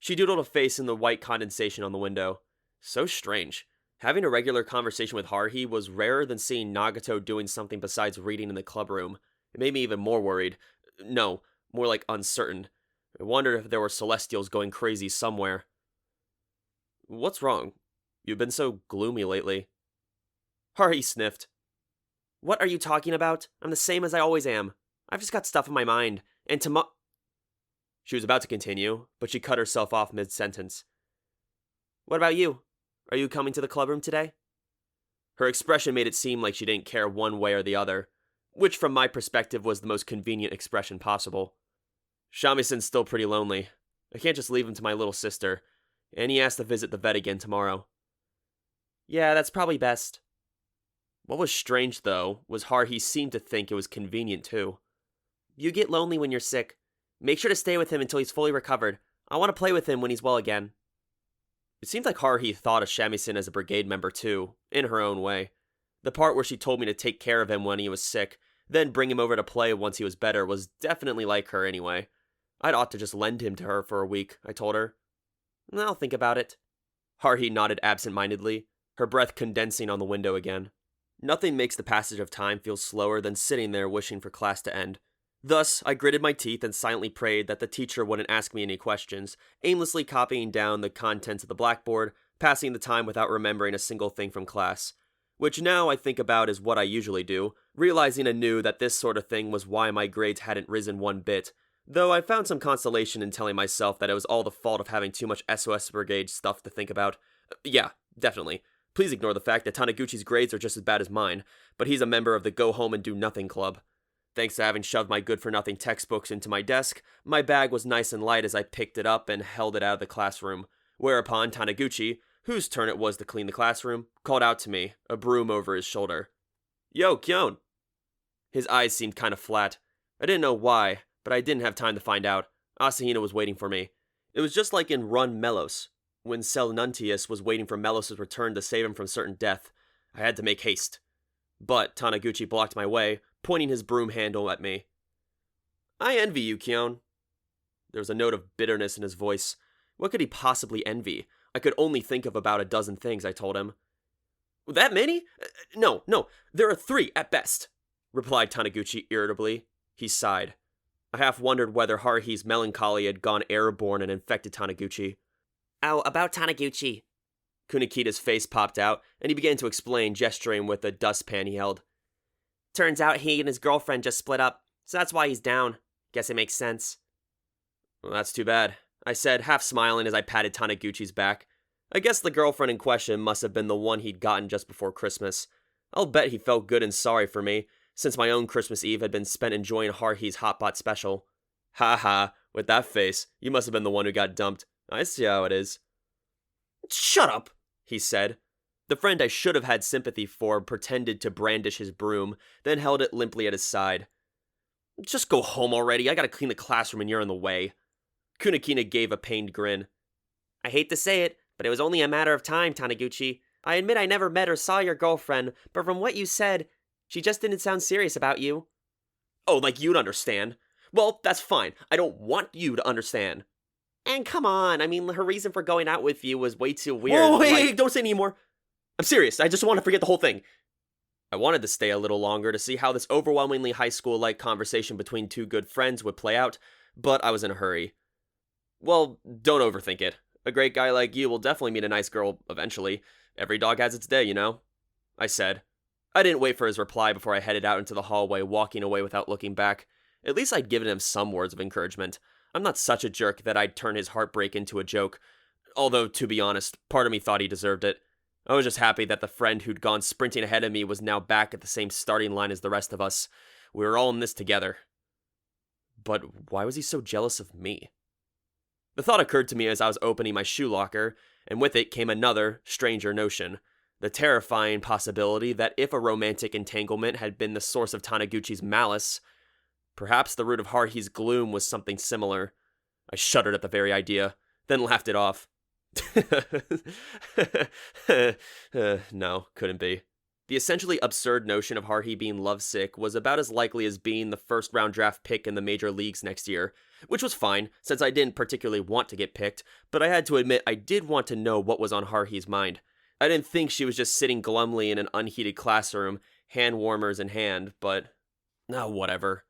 [SPEAKER 1] She doodled a face in the white condensation on the window. So strange. Having a regular conversation with Haruhi was rarer than seeing Nagato doing something besides reading in the clubroom. It made me even more worried. No, more like uncertain. I wondered if there were Celestials going crazy somewhere. What's wrong? You've been so gloomy lately. Haruhi sniffed. What are you talking about? I'm the same as I always am. I've just got stuff in my mind. And She was about to continue, but she cut herself off mid-sentence. What about you? Are you coming to the clubroom today? Her expression made it seem like she didn't care one way or the other, which from my perspective was the most convenient expression possible. Shamisen's still pretty lonely. I can't just leave him to my little sister, and he has to visit the vet again tomorrow. Yeah, that's probably best. What was strange, though, was Haruhi seemed to think it was convenient, too. You get lonely when you're sick. Make sure to stay with him until he's fully recovered. I want to play with him when he's well again. It seemed like Haruhi thought of Shamisen as a brigade member, too, in her own way. The part where she told me to take care of him when he was sick, then bring him over to play once he was better, was definitely like her anyway. I'd ought to just lend him to her for a week, I told her. I'll think about it. Haruhi nodded absent-mindedly, her breath condensing on the window again. Nothing makes the passage of time feel slower than sitting there wishing for class to end. Thus, I gritted my teeth and silently prayed that the teacher wouldn't ask me any questions, aimlessly copying down the contents of the blackboard, passing the time without remembering a single thing from class. Which now I think about is what I usually do, realizing anew that this sort of thing was why my grades hadn't risen one bit, though I found some consolation in telling myself that it was all the fault of having too much SOS Brigade stuff to think about. Yeah, definitely. Please ignore the fact that Taniguchi's grades are just as bad as mine, but he's a member of the Go Home and Do Nothing Club. Thanks to having shoved my good-for-nothing textbooks into my desk, my bag was nice and light as I picked it up and held it out of the classroom, whereupon Taniguchi, whose turn it was to clean the classroom, called out to me, a broom over his shoulder. Yo, Kyon! His eyes seemed kind of flat. I didn't know why, but I didn't have time to find out. Asahina was waiting for me. It was just like in Run Melos, when Selnuntius was waiting for Melos' return to save him from certain death. I had to make haste. But Taniguchi blocked my way, pointing his broom handle at me. I envy you, Kyon. There was a note of bitterness in his voice. What could he possibly envy? I could only think of about a dozen things, I told him. That many? No, there are 3 at best, replied Taniguchi irritably. He sighed. I half wondered whether Haruhi's melancholy had gone airborne and infected Taniguchi. Oh, about Taniguchi. Kunikita's face popped out, and he began to explain, gesturing with the dustpan he held. Turns out he and his girlfriend just split up, so that's why he's down. Guess it makes sense. Well, that's too bad, I said, half smiling as I patted Taniguchi's back. I guess the girlfriend in question must have been the one he'd gotten just before Christmas. I'll bet he felt good and sorry for me, since my own Christmas Eve had been spent enjoying Haruhi's Hot Pot special. Ha ha, with that face, you must have been the one who got dumped. I see how it is. Shut up, he said. The friend I should have had sympathy for pretended to brandish his broom, then held it limply at his side. Just go home already, I gotta clean the classroom and you're in the way. Kunikina gave a pained grin. I hate to say it, but it was only a matter of time, Taniguchi. I admit I never met or saw your girlfriend, but from what you said, she just didn't sound serious about you. Oh, like you'd understand. Well, that's fine. I don't want you to understand. And come on, I mean, her reason for going out with you was way too weird. Whoa, wait, don't say any more. I'm serious, I just want to forget the whole thing. I wanted to stay a little longer to see how this overwhelmingly high school-like conversation between 2 good friends would play out, but I was in a hurry. Well, don't overthink it. A great guy like you will definitely meet a nice girl eventually. Every dog has its day, you know? I said. I didn't wait for his reply before I headed out into the hallway, walking away without looking back. At least I'd given him some words of encouragement.
[SPEAKER 2] I'm not such a jerk that I'd turn his heartbreak into a joke. Although, to be honest, part of me thought he deserved it. I was just happy that the friend who'd gone sprinting ahead of me was now back at the same starting line as the rest of us. We were all in this together. But why was he so jealous of me? The thought occurred to me as I was opening my shoe locker, and with it came another, stranger notion. The terrifying possibility that if a romantic entanglement had been the source of Taniguchi's malice, perhaps the root of Haruhi's gloom was something similar. I shuddered at the very idea, then laughed it off. No, couldn't be. The essentially absurd notion of Haruhi being lovesick was about as likely as being the first-round draft pick in the major leagues next year, which was fine, since I didn't particularly want to get picked, but I had to admit I did want to know what was on Haruhi's mind. I didn't think she was just sitting glumly in an unheated classroom, hand warmers in hand, but whatever.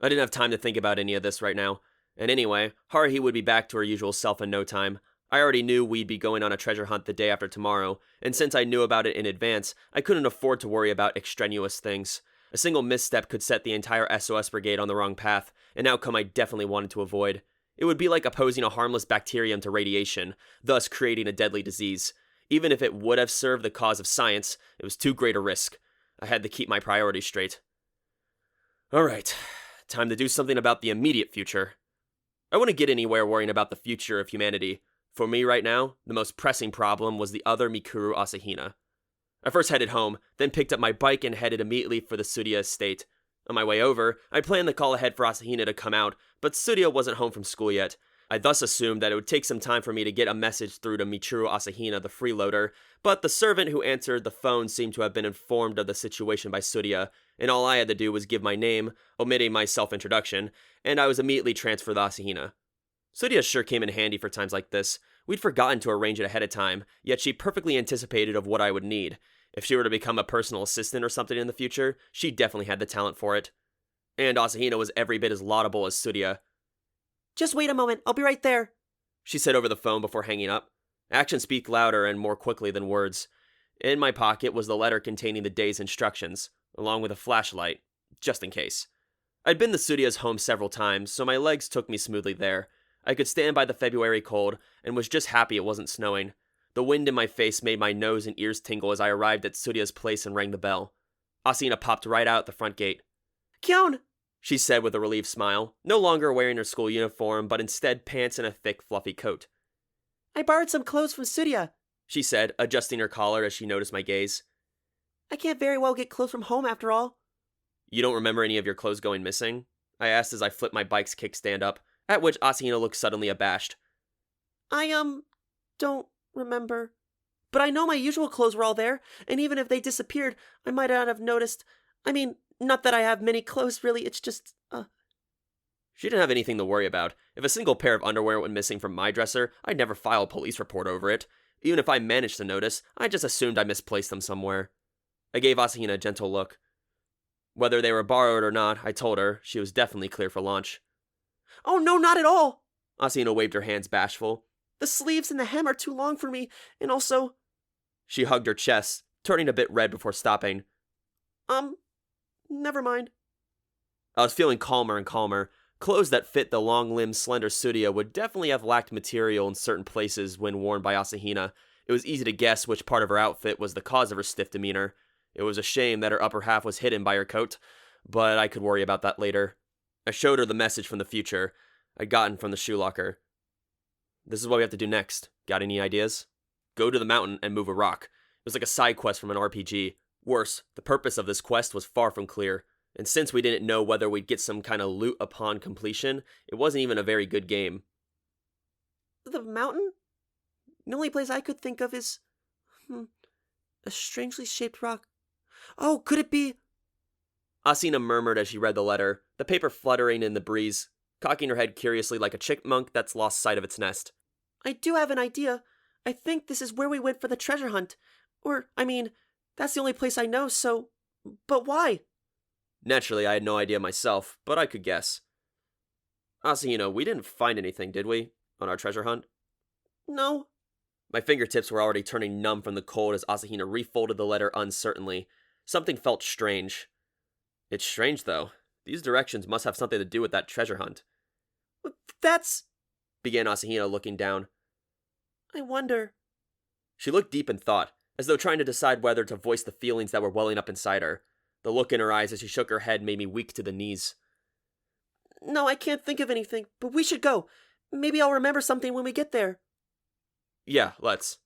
[SPEAKER 2] I didn't have time to think about any of this right now, and anyway, Haruhi would be back to her usual self in no time. I already knew we'd be going on a treasure hunt the day after tomorrow, and since I knew about it in advance, I couldn't afford to worry about extraneous things. A single misstep could set the entire SOS brigade on the wrong path, an outcome I definitely wanted to avoid. It would be like opposing a harmless bacterium to radiation, thus creating a deadly disease. Even if it would have served the cause of science, it was too great a risk. I had to keep my priorities straight. Alright, time to do something about the immediate future. I wouldn't get anywhere worrying about the future of humanity. For me right now, the most pressing problem was the other Mikuru Asahina. I first headed home, then picked up my bike and headed immediately for the Tsuruya estate. On my way over, I planned to call ahead for Asahina to come out, but Tsuruya wasn't home from school yet. I thus assumed that it would take some time for me to get a message through to Mikuru Asahina, the freeloader, but the servant who answered the phone seemed to have been informed of the situation by Tsuruya, and all I had to do was give my name, omitting my self-introduction, and I was immediately transferred to Asahina. Tsuruya sure came in handy for times like this. We'd forgotten to arrange it ahead of time, yet she perfectly anticipated of what I would need. If she were to become a personal assistant or something in the future, she definitely had the talent for it. And Asahina was every bit as laudable as Tsuruya.
[SPEAKER 3] Just wait a moment, I'll be right there,
[SPEAKER 2] she said over the phone before hanging up. Actions speak louder and more quickly than words. In my pocket was the letter containing the day's instructions, along with a flashlight, just in case. I'd been to Tsuruya's home several times, so my legs took me smoothly there. I could stand by the February cold, and was just happy it wasn't snowing. The wind in my face made my nose and ears tingle as I arrived at Tsuruya's place and rang the bell. Asahina popped right out the front gate.
[SPEAKER 3] Kyon!
[SPEAKER 2] She said with a relieved smile, no longer wearing her school uniform, but instead pants and a thick, fluffy coat.
[SPEAKER 3] I borrowed some clothes from Tsuruya,
[SPEAKER 2] she said, adjusting her collar as she noticed my gaze.
[SPEAKER 3] I can't very well get clothes from home after all.
[SPEAKER 2] You don't remember any of your clothes going missing? I asked as I flipped my bike's kickstand up, at which Asahina looked suddenly abashed.
[SPEAKER 3] I, don't remember. But I know my usual clothes were all there, and even if they disappeared, I might not have noticed. I mean, not that I have many clothes, really, it's just,
[SPEAKER 2] She didn't have anything to worry about. If a single pair of underwear went missing from my dresser, I'd never file a police report over it. Even if I managed to notice, I just assumed I misplaced them somewhere. I gave Asahina a gentle look. Whether they were borrowed or not, I told her, she was definitely clear for launch.
[SPEAKER 3] Oh no, not at all!
[SPEAKER 2] Asahina waved her hands bashful.
[SPEAKER 3] The sleeves and the hem are too long for me, and also...
[SPEAKER 2] She hugged her chest, turning a bit red before stopping.
[SPEAKER 3] Never mind.
[SPEAKER 2] I was feeling calmer and calmer. Clothes that fit the long-limbed, slender Tsuruya would definitely have lacked material in certain places when worn by Asahina. It was easy to guess which part of her outfit was the cause of her stiff demeanor. It was a shame that her upper half was hidden by her coat, but I could worry about that later. I showed her the message from the future I'd gotten from the shoe locker. This is what we have to do next. Got any ideas? Go to the mountain and move a rock. It was like a side quest from an RPG. Worse, the purpose of this quest was far from clear, and since we didn't know whether we'd get some kind of loot upon completion, it wasn't even a very good game.
[SPEAKER 3] The mountain? The only place I could think of is... a strangely shaped rock. Oh, could it be...
[SPEAKER 2] Asahina murmured as she read the letter, the paper fluttering in the breeze, cocking her head curiously like a chipmunk that's lost sight of its nest.
[SPEAKER 3] I do have an idea. I think this is where we went for the treasure hunt. Or, I mean, that's the only place I know, so... But why?
[SPEAKER 2] Naturally, I had no idea myself, but I could guess. Asahina, we didn't find anything, did we, on our treasure hunt?
[SPEAKER 3] No.
[SPEAKER 2] My fingertips were already turning numb from the cold as Asahina refolded the letter uncertainly. Something felt strange. It's strange, though. These directions must have something to do with that treasure hunt.
[SPEAKER 3] That's...
[SPEAKER 2] began Asahina, looking down.
[SPEAKER 3] I wonder...
[SPEAKER 2] She looked deep in thought, as though trying to decide whether to voice the feelings that were welling up inside her. The look in her eyes as she shook her head made me weak to the knees.
[SPEAKER 3] No, I can't think of anything, but we should go. Maybe I'll remember something when we get there.
[SPEAKER 2] Yeah, let's.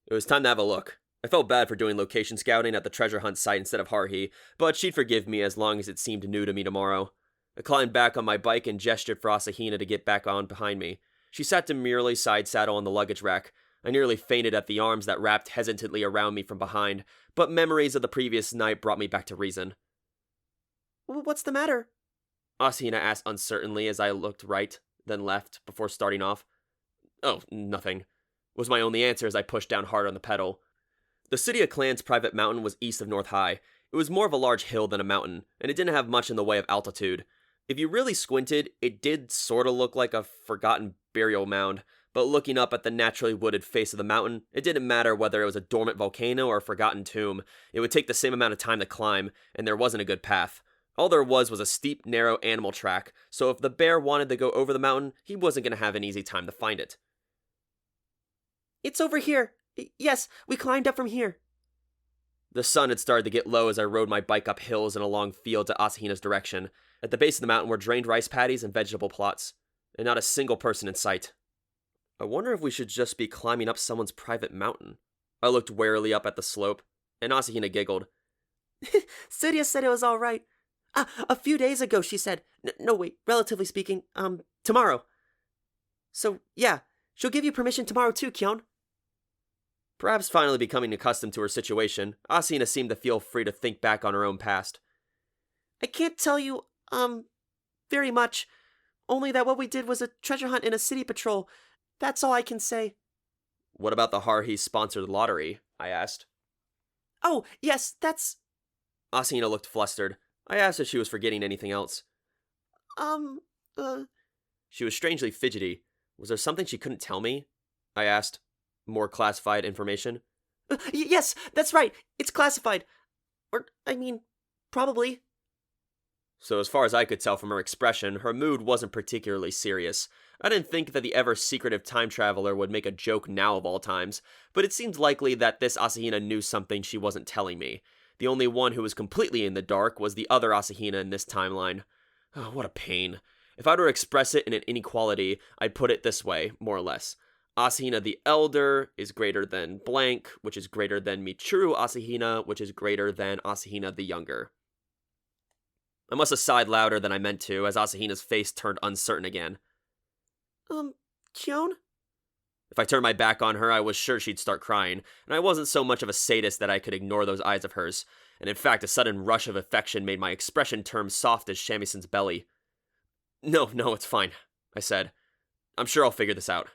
[SPEAKER 2] It was time to have a look. I felt bad for doing location scouting at the treasure hunt site instead of Haruhi, but she'd forgive me as long as it seemed new to me tomorrow. I climbed back on my bike and gestured for Asahina to get back on behind me. She sat demurely side saddle on the luggage rack. I nearly fainted at the arms that wrapped hesitantly around me from behind, but memories of the previous night brought me back to reason.
[SPEAKER 3] What's the matter?
[SPEAKER 2] Asahina asked uncertainly as I looked right, then left, before starting off. Oh, nothing, was my only answer as I pushed down hard on the pedal. The City of Clans' private mountain was east of North High. It was more of a large hill than a mountain, and it didn't have much in the way of altitude. If you really squinted, it did sort of look like a forgotten burial mound, but looking up at the naturally wooded face of the mountain, it didn't matter whether it was a dormant volcano or a forgotten tomb. It would take the same amount of time to climb, and there wasn't a good path. All there was a steep, narrow animal track, so if the bear wanted to go over the mountain, he wasn't going to have an easy time to find it.
[SPEAKER 3] It's over here. Yes, we climbed up from here.
[SPEAKER 2] The sun had started to get low as I rode my bike up hills and along fields at Asahina's direction. At the base of the mountain were drained rice paddies and vegetable plots, and not a single person in sight. I wonder if we should just be climbing up someone's private mountain. I looked warily up at the slope, and Asahina giggled.
[SPEAKER 3] Surya said it was all right. A few days ago, she said. No, wait, relatively speaking, tomorrow. So, yeah, she'll give you permission tomorrow too, Kyon.
[SPEAKER 2] Perhaps finally becoming accustomed to her situation, Asahina seemed to feel free to think back on her own past.
[SPEAKER 3] I can't tell you, very much. Only that what we did was a treasure hunt and a city patrol. That's all I can say.
[SPEAKER 2] What about the Haruhi-sponsored lottery? I asked.
[SPEAKER 3] Oh, yes, that's...
[SPEAKER 2] Asahina looked flustered. I asked if she was forgetting anything else. She was strangely fidgety. Was there something she couldn't tell me? I asked. More classified information?
[SPEAKER 3] Yes, that's right. It's classified. Or, probably.
[SPEAKER 2] So as far as I could tell from her expression, her mood wasn't particularly serious. I didn't think that the ever-secretive time traveler would make a joke now of all times, but it seemed likely that this Asahina knew something she wasn't telling me. The only one who was completely in the dark was the other Asahina in this timeline. Oh, what a pain. If I were to express it in an inequality, I'd put it this way, more or less. Asahina the Elder is greater than blank, which is greater than Mikuru Asahina, which is greater than Asahina the Younger. I must have sighed louder than I meant to, as Asahina's face turned uncertain again.
[SPEAKER 3] Kyon?
[SPEAKER 2] If I turned my back on her, I was sure she'd start crying, and I wasn't so much of a sadist that I could ignore those eyes of hers, and in fact a sudden rush of affection made my expression turn soft as Shamison's belly. No, it's fine, I said. I'm sure I'll figure this out.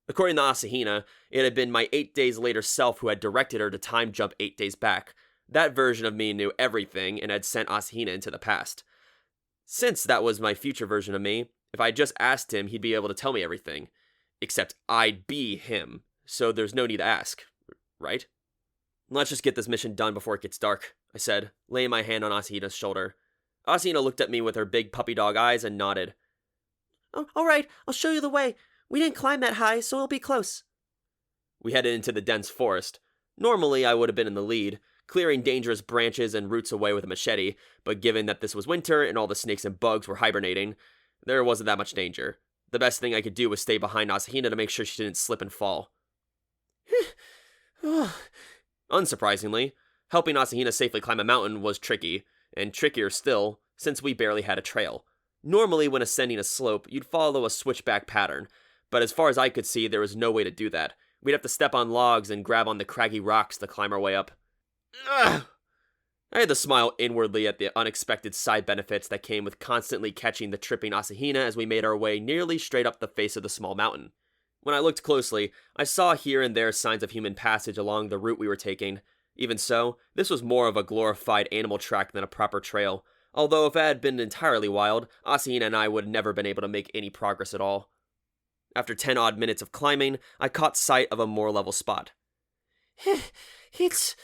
[SPEAKER 2] According to Asahina, it had been my 8 days later self who had directed her to time jump 8 days back. That version of me knew everything and had sent Asahina into the past. Since that was my future version of me, if I just asked him, he'd be able to tell me everything. Except I'd be him, so there's no need to ask, right? Let's just get this mission done before it gets dark, I said, laying my hand on Asahina's shoulder. Asahina looked at me with her big puppy dog eyes and nodded.
[SPEAKER 3] Oh, all right, I'll show you the way. We didn't climb that high, so it'll be close.
[SPEAKER 2] We headed into the dense forest. Normally, I would have been in the lead, clearing dangerous branches and roots away with a machete, but given that this was winter and all the snakes and bugs were hibernating, there wasn't that much danger. The best thing I could do was stay behind Asahina to make sure she didn't slip and fall. Unsurprisingly, helping Asahina safely climb a mountain was tricky, and trickier still, since we barely had a trail. Normally, when ascending a slope, you'd follow a switchback pattern, but as far as I could see, there was no way to do that. We'd have to step on logs and grab on the craggy rocks to climb our way up. Ugh! I had to smile inwardly at the unexpected side benefits that came with constantly catching the tripping Asahina as we made our way nearly straight up the face of the small mountain. When I looked closely, I saw here and there signs of human passage along the route we were taking. Even so, this was more of a glorified animal track than a proper trail, although if it had been entirely wild, Asahina and I would have never been able to make any progress at all. After 10 odd minutes of climbing, I caught sight of a more level spot.
[SPEAKER 3] It's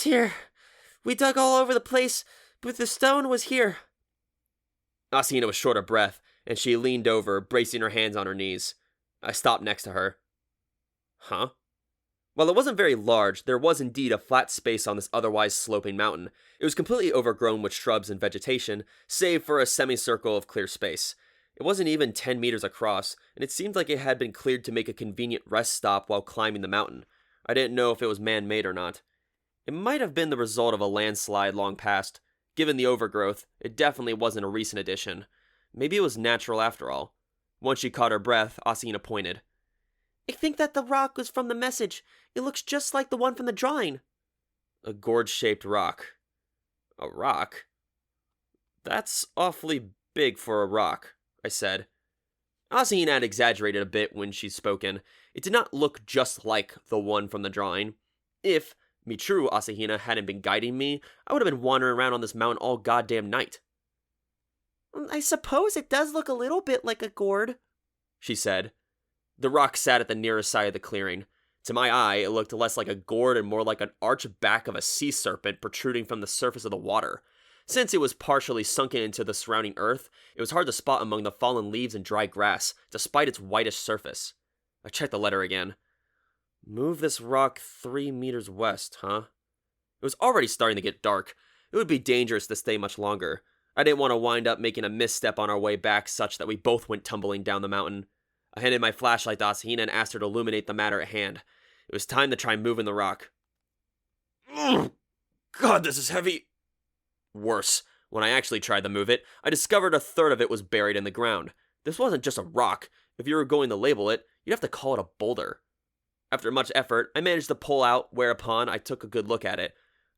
[SPEAKER 3] here. We dug all over the place, but the stone was here.
[SPEAKER 2] Asahina was short of breath,
[SPEAKER 1] and she leaned over, bracing her hands on her knees. I stopped next to her. Huh? While it wasn't very large, there was indeed a flat space on this otherwise sloping mountain. It was completely overgrown with shrubs and vegetation, save for a semicircle of clear space. It wasn't even 10 meters across, and it seemed like it had been cleared to make a convenient rest stop while climbing the mountain. I didn't know if it was man-made or not. It might have been the result of a landslide long past. Given the overgrowth, it definitely wasn't a recent addition. Maybe it was natural after all. Once she caught her breath, Asahina pointed.
[SPEAKER 3] I think that the rock was from the message. It looks just like the one from the drawing.
[SPEAKER 1] A gourd-shaped rock. A rock? That's awfully big for a rock, I said. Asahina had exaggerated a bit when she'd spoken. It did not look just like the one from the drawing. If Mikuru Asahina hadn't been guiding me, I would have been wandering around on this mountain all goddamn night.
[SPEAKER 3] I suppose it does look a little bit like a gourd,
[SPEAKER 1] she said. The rock sat at the nearest side of the clearing. To my eye, it looked less like a gourd and more like an arched back of a sea serpent protruding from the surface of the water. Since it was partially sunken into the surrounding earth, it was hard to spot among the fallen leaves and dry grass, despite its whitish surface. I checked the letter again. Move this rock 3 meters west, huh? It was already starting to get dark. It would be dangerous to stay much longer. I didn't want to wind up making a misstep on our way back such that we both went tumbling down the mountain. I handed my flashlight to Asahina and asked her to illuminate the matter at hand. It was time to try moving the rock. God, this is heavy. Worse, when I actually tried to move it, I discovered a third of it was buried in the ground. This wasn't just a rock. If you were going to label it, you'd have to call it a boulder. After much effort, I managed to pull out, whereupon I took a good look at it.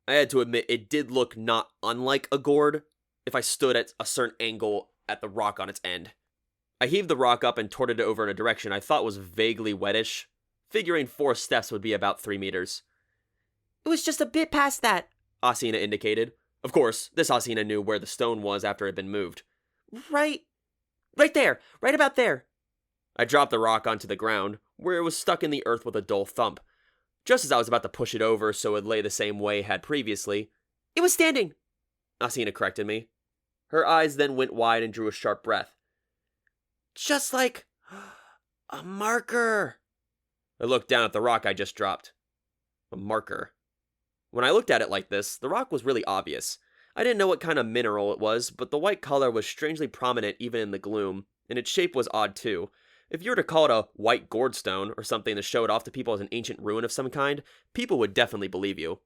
[SPEAKER 1] I had to admit it did look not unlike a gourd if I stood at a certain angle at the rock on its end. I heaved the rock up and torted it over in a direction I thought was vaguely wettish, figuring 4 steps would be about 3 meters.
[SPEAKER 3] It was just a bit past that,
[SPEAKER 1] Asahina indicated. Of course, this Asahina knew where the stone was after it had been moved.
[SPEAKER 3] Right there, right about there.
[SPEAKER 1] I dropped the rock onto the ground, where it was stuck in the earth with a dull thump. Just as I was about to push it over so it would lay the same way it had previously.
[SPEAKER 3] It was standing,
[SPEAKER 1] Asahina corrected me. Her eyes then went wide and drew a sharp breath.
[SPEAKER 3] Just like a marker.
[SPEAKER 1] I looked down at the rock I just dropped. A marker. When I looked at it like this, the rock was really obvious. I didn't know what kind of mineral it was, but the white color was strangely prominent even in the gloom, and its shape was odd too. If you were to call it a white gourd stone or something to show it off to people as an ancient ruin of some kind, people would definitely believe you.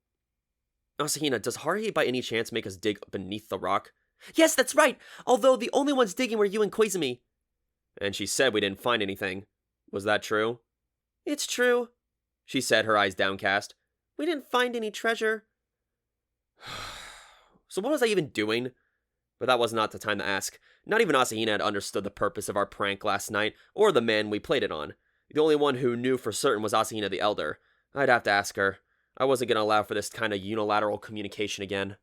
[SPEAKER 1] Asahina, does Haruhi by any chance make us dig beneath the rock?
[SPEAKER 3] Yes, that's right, although the only ones digging were you and Koizumi.
[SPEAKER 1] And she said we didn't find anything. Was that true?
[SPEAKER 3] It's true,
[SPEAKER 1] she said, her eyes downcast.
[SPEAKER 3] We didn't find any treasure.
[SPEAKER 1] So what was I even doing? But that was not the time to ask. Not even Asahina had understood the purpose of our prank last night, or the man we played it on. The only one who knew for certain was Asahina the Elder. I'd have to ask her. I wasn't going to allow for this kind of unilateral communication again.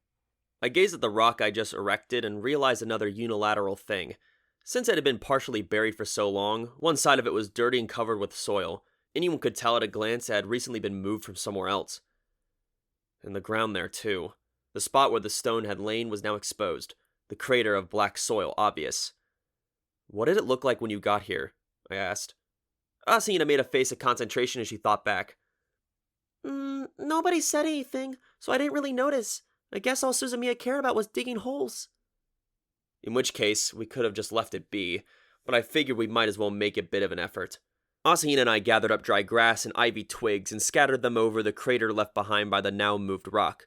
[SPEAKER 1] I gazed at the rock I just erected and realized another unilateral thing. Since it had been partially buried for so long, one side of it was dirty and covered with soil. Anyone could tell at a glance it had recently been moved from somewhere else. And the ground there, too. The spot where the stone had lain was now exposed. The crater of black soil obvious. What did it look like when you got here? I asked. Asahina made a face of concentration as she thought back.
[SPEAKER 3] Nobody said anything, so I didn't really notice. I guess all Suzumiya cared about was digging holes.
[SPEAKER 1] In which case, we could have just left it be, but I figured we might as well make a bit of an effort. Asahina and I gathered up dry grass and ivy twigs and scattered them over the crater left behind by the now moved rock,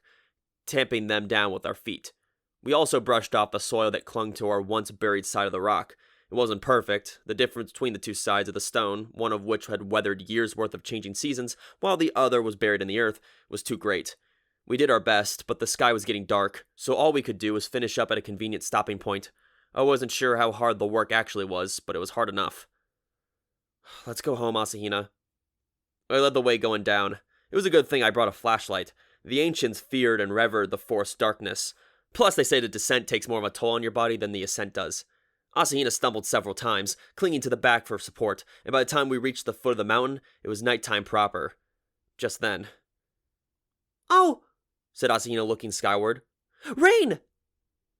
[SPEAKER 1] tamping them down with our feet. We also brushed off the soil that clung to our once buried side of the rock. It wasn't perfect. The difference between the two sides of the stone, one of which had weathered years' worth of changing seasons, while the other was buried in the earth, was too great. We did our best, but the sky was getting dark, so all we could do was finish up at a convenient stopping point. I wasn't sure how hard the work actually was, but it was hard enough. Let's go home, Asahina. I led the way going down. It was a good thing I brought a flashlight. The ancients feared and revered the forest darkness. Plus, they say the descent takes more of a toll on your body than the ascent does. Asahina stumbled several times, clinging to the back for support, and by the time we reached the foot of the mountain, it was nighttime proper. Just then.
[SPEAKER 3] Oh!
[SPEAKER 1] Said Asahina, looking skyward.
[SPEAKER 3] Rain!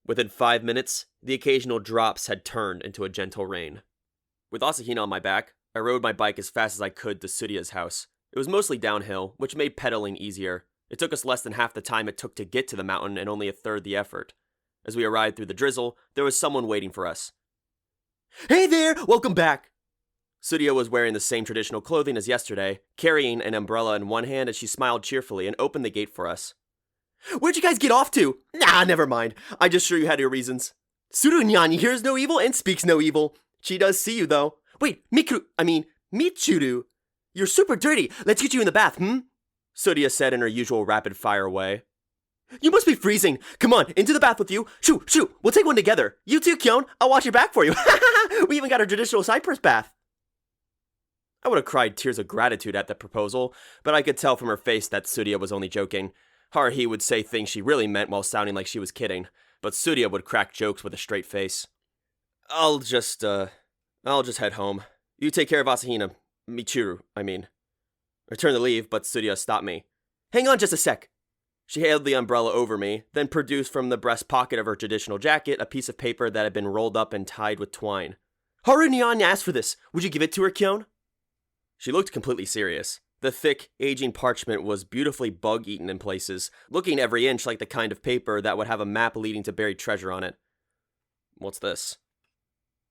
[SPEAKER 1] Within 5 minutes, The occasional drops had turned into a gentle rain. With Asahina on my back, I rode my bike as fast as I could to Tsurya's house. It was mostly downhill, which made pedaling easier. It took us less than half the time it took to get to the mountain and only a third the effort. As we arrived through the drizzle, there was someone waiting for us. "Hey there! Welcome back!" Tsurya was wearing the same traditional clothing as yesterday, carrying an umbrella in one hand as she smiled cheerfully and opened the gate for us. "Where'd you guys get off to?" "Nah, never mind. I just sure you had your reasons." "Tsurunyan hears no evil and speaks no evil. She does see you, though. Wait, Michuru. You're super dirty. Let's get you in the bath, Tsurya said in her usual rapid-fire way. "You must be freezing. Come on, into the bath with you. Shoo, we'll take one together. You too, Kyon. I'll wash your back for you. We even got a traditional cypress bath." I would have cried tears of gratitude at the proposal, but I could tell from her face that Tsurya was only joking. Haruhi would say things she really meant while sounding like she was kidding, but Tsurya would crack jokes with a straight face. I'll just head home. You take care of Asahina. Michuru, I turned to leave, but Tsurya stopped me. "Hang on just a sec." She held the umbrella over me, then produced from the breast pocket of her traditional jacket a piece of paper that had been rolled up and tied with twine. "Haruhi asked for this. Would you give it to her, Kyon?" She looked completely serious. The thick, aging parchment was beautifully bug-eaten in places, looking every inch like the kind of paper that would have a map leading to buried treasure on it. "What's this?"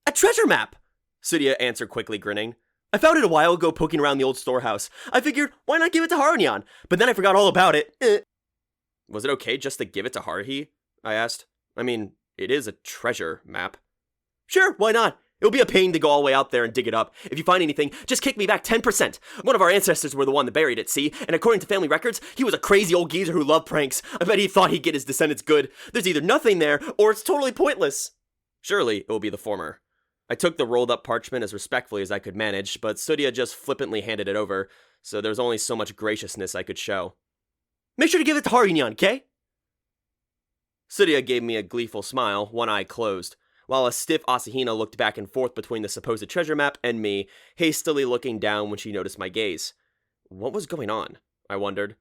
[SPEAKER 1] "A treasure map!" Tsurya answered quickly, grinning. "I found it a while ago poking around the old storehouse. I figured, why not give it to Haruhi? But then I forgot all about it. Was it okay just to give it to Haruhi? I asked. It is a treasure map. "Sure, why not? It'll be a pain to go all the way out there and dig it up. If you find anything, just kick me back 10%. One of our ancestors were the one that buried it, see? And according to family records, he was a crazy old geezer who loved pranks. I bet he thought he'd get his descendants good. There's either nothing there, or it's totally pointless." Surely, it will be the former. I took the rolled up parchment as respectfully as I could manage, but Tsurya just flippantly handed it over, so there was only so much graciousness I could show. "Make sure to give it to Haruhi, okay?" Tsurya gave me a gleeful smile, one eye closed, while a stiff Asahina looked back and forth between the supposed treasure map and me, hastily looking down when she noticed my gaze. What was going on? I wondered.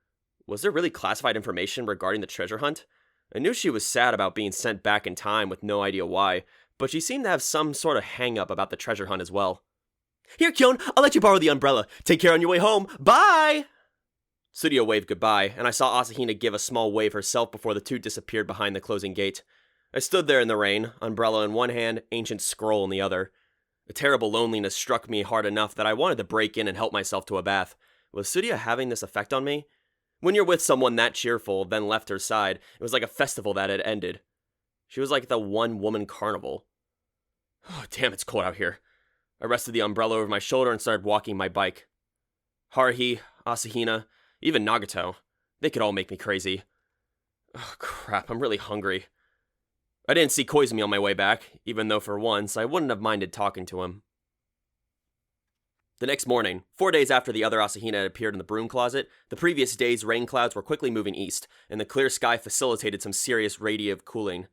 [SPEAKER 1] Was there really classified information regarding the treasure hunt? I knew she was sad about being sent back in time with no idea why, but she seemed to have some sort of hang-up about the treasure hunt as well. "Here, Kyon, I'll let you borrow the umbrella. Take care on your way home. Bye!" Tsurya waved goodbye, and I saw Asahina give a small wave herself before the two disappeared behind the closing gate. I stood there in the rain, umbrella in one hand, ancient scroll in the other. A terrible loneliness struck me hard enough that I wanted to break in and help myself to a bath. Was Tsurya having this effect on me? When you're with someone that cheerful, then left her side, it was like a festival that had ended. She was like the one-woman carnival. Oh, damn, it's cold out here. I rested the umbrella over my shoulder and started walking my bike. Haruhi, Asahina, even Nagato. They could all make me crazy. Oh, crap, I'm really hungry. I didn't see Koizumi on my way back, even though for once I wouldn't have minded talking to him. The next morning, 4 days after the other Asahina had appeared in the broom closet, the previous day's rain clouds were quickly moving east, and the clear sky facilitated some serious radiative cooling.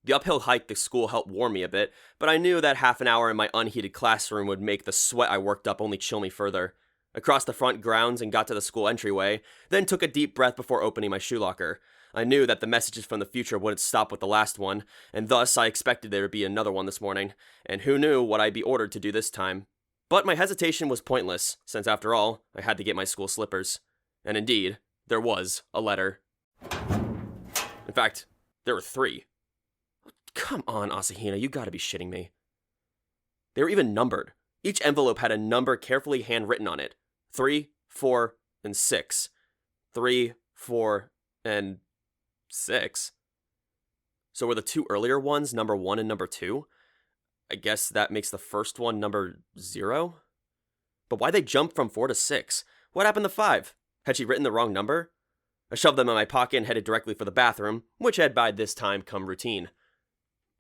[SPEAKER 1] The uphill hike to school helped warm me a bit, but I knew that half an hour in my unheated classroom would make the sweat I worked up only chill me further. I crossed the front grounds and got to the school entryway, then took a deep breath before opening my shoe locker. I knew that the messages from the future wouldn't stop with the last one, and thus I expected there to be another one this morning, and who knew what I'd be ordered to do this time. But my hesitation was pointless, since after all, I had to get my school slippers. And indeed, there was a letter. In fact, there were 3. Come on, Asahina, you gotta be shitting me. They were even numbered. Each envelope had a number carefully handwritten on it. 3, 4, and 6. 3, 4, and 6. So were the 2 earlier ones number 1 and number 2? I guess that makes the first one number 0? But why'd they jump from 4 to 6? What happened to 5? Had she written the wrong number? I shoved them in my pocket and headed directly for the bathroom, which had by this time come routine.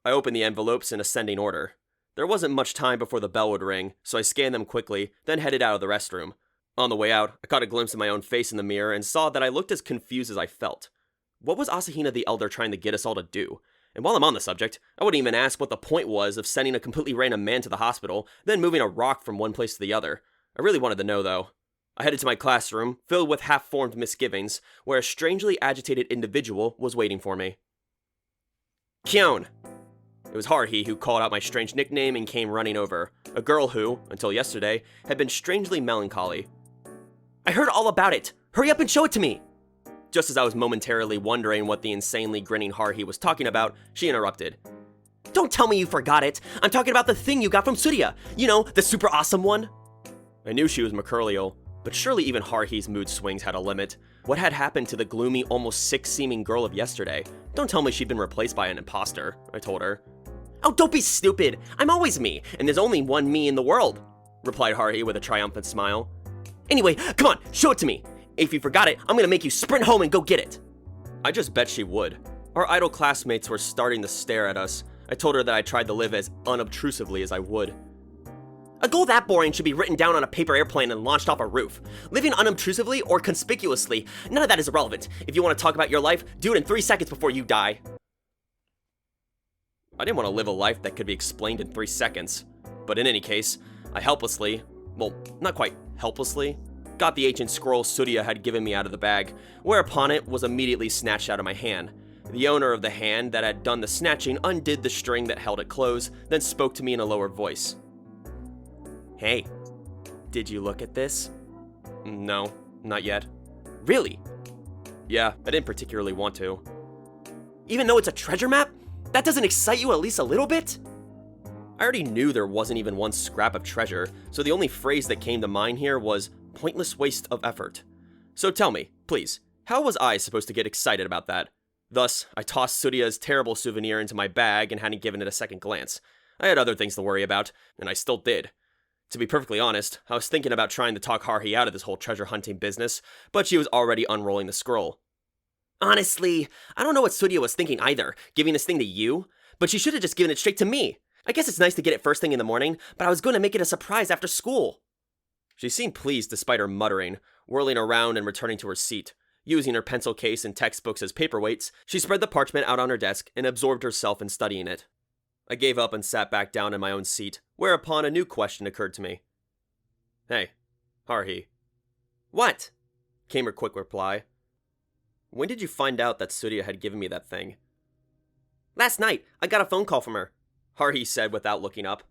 [SPEAKER 1] I opened the envelopes in ascending order. There wasn't much time before the bell would ring, so I scanned them quickly, then headed out of the restroom. On the way out, I caught a glimpse of my own face in the mirror and saw that I looked as confused as I felt. What was Asahina the Elder trying to get us all to do? And while I'm on the subject, I wouldn't even ask what the point was of sending a completely random man to the hospital, then moving a rock from one place to the other. I really wanted to know, though. I headed to my classroom, filled with half-formed misgivings, where a strangely agitated individual was waiting for me. Kyon! It was Haruhi who called out my strange nickname and came running over. A girl who, until yesterday, had been strangely melancholy.
[SPEAKER 2] I heard all about it! Hurry up and show it to me!
[SPEAKER 1] Just as I was momentarily wondering what the insanely grinning Haruhi was talking about, she interrupted.
[SPEAKER 2] Don't tell me you forgot it! I'm talking about the thing you got from Tsuria! You know, the super awesome one!
[SPEAKER 1] I knew she was mercurial, but surely even Haruhi's mood swings had a limit. What had happened to the gloomy, almost sick-seeming girl of yesterday? Don't tell me she'd been replaced by an imposter, I told her.
[SPEAKER 2] Oh, don't be stupid! I'm always me, and there's only one me in the world, replied Haruhi with a triumphant smile. Anyway, come on, show it to me! If you forgot it, I'm gonna make you sprint home and go get it!
[SPEAKER 1] I just bet she would. Our idle classmates were starting to stare at us. I told her that I tried to live as unobtrusively as I would.
[SPEAKER 2] A goal that boring should be written down on a paper airplane and launched off a roof. Living unobtrusively or conspicuously, none of that is irrelevant. If you want to talk about your life, do it in 3 seconds before you die.
[SPEAKER 1] I didn't want to live a life that could be explained in 3 seconds. But in any case, I helplessly, well, not quite helplessly, got the ancient scroll Tsuria had given me out of the bag, whereupon it was immediately snatched out of my hand. The owner of the hand that had done the snatching undid the string that held it closed, then spoke to me in a lower voice.
[SPEAKER 2] Hey, did you look at this?
[SPEAKER 1] No, not yet.
[SPEAKER 2] Really?
[SPEAKER 1] Yeah, I didn't particularly want to.
[SPEAKER 2] Even though it's a treasure map? That doesn't excite you at least a little bit?
[SPEAKER 1] I already knew there wasn't even one scrap of treasure, so the only phrase that came to mind here was pointless waste of effort. So tell me, please, how was I supposed to get excited about that? Thus, I tossed Tsuria's terrible souvenir into my bag and hadn't given it a second glance. I had other things to worry about, and I still did. To be perfectly honest, I was thinking about trying to talk Haruhi out of this whole treasure hunting business, but she was already unrolling the scroll.
[SPEAKER 2] Honestly, I don't know what Tsuria was thinking either, giving this thing to you, but she should have just given it straight to me. I guess it's nice to get it first thing in the morning, but I was going to make it a surprise after school.
[SPEAKER 1] She seemed pleased despite her muttering, whirling around and returning to her seat. Using her pencil case and textbooks as paperweights, she spread the parchment out on her desk and absorbed herself in studying it. I gave up and sat back down in my own seat, whereupon a new question occurred to me. Hey, Haruhi.
[SPEAKER 2] What?
[SPEAKER 1] Came her quick reply. When did you find out that Tsuria had given me that thing?
[SPEAKER 2] Last night, I got a phone call from her,
[SPEAKER 1] Haruhi said without looking up.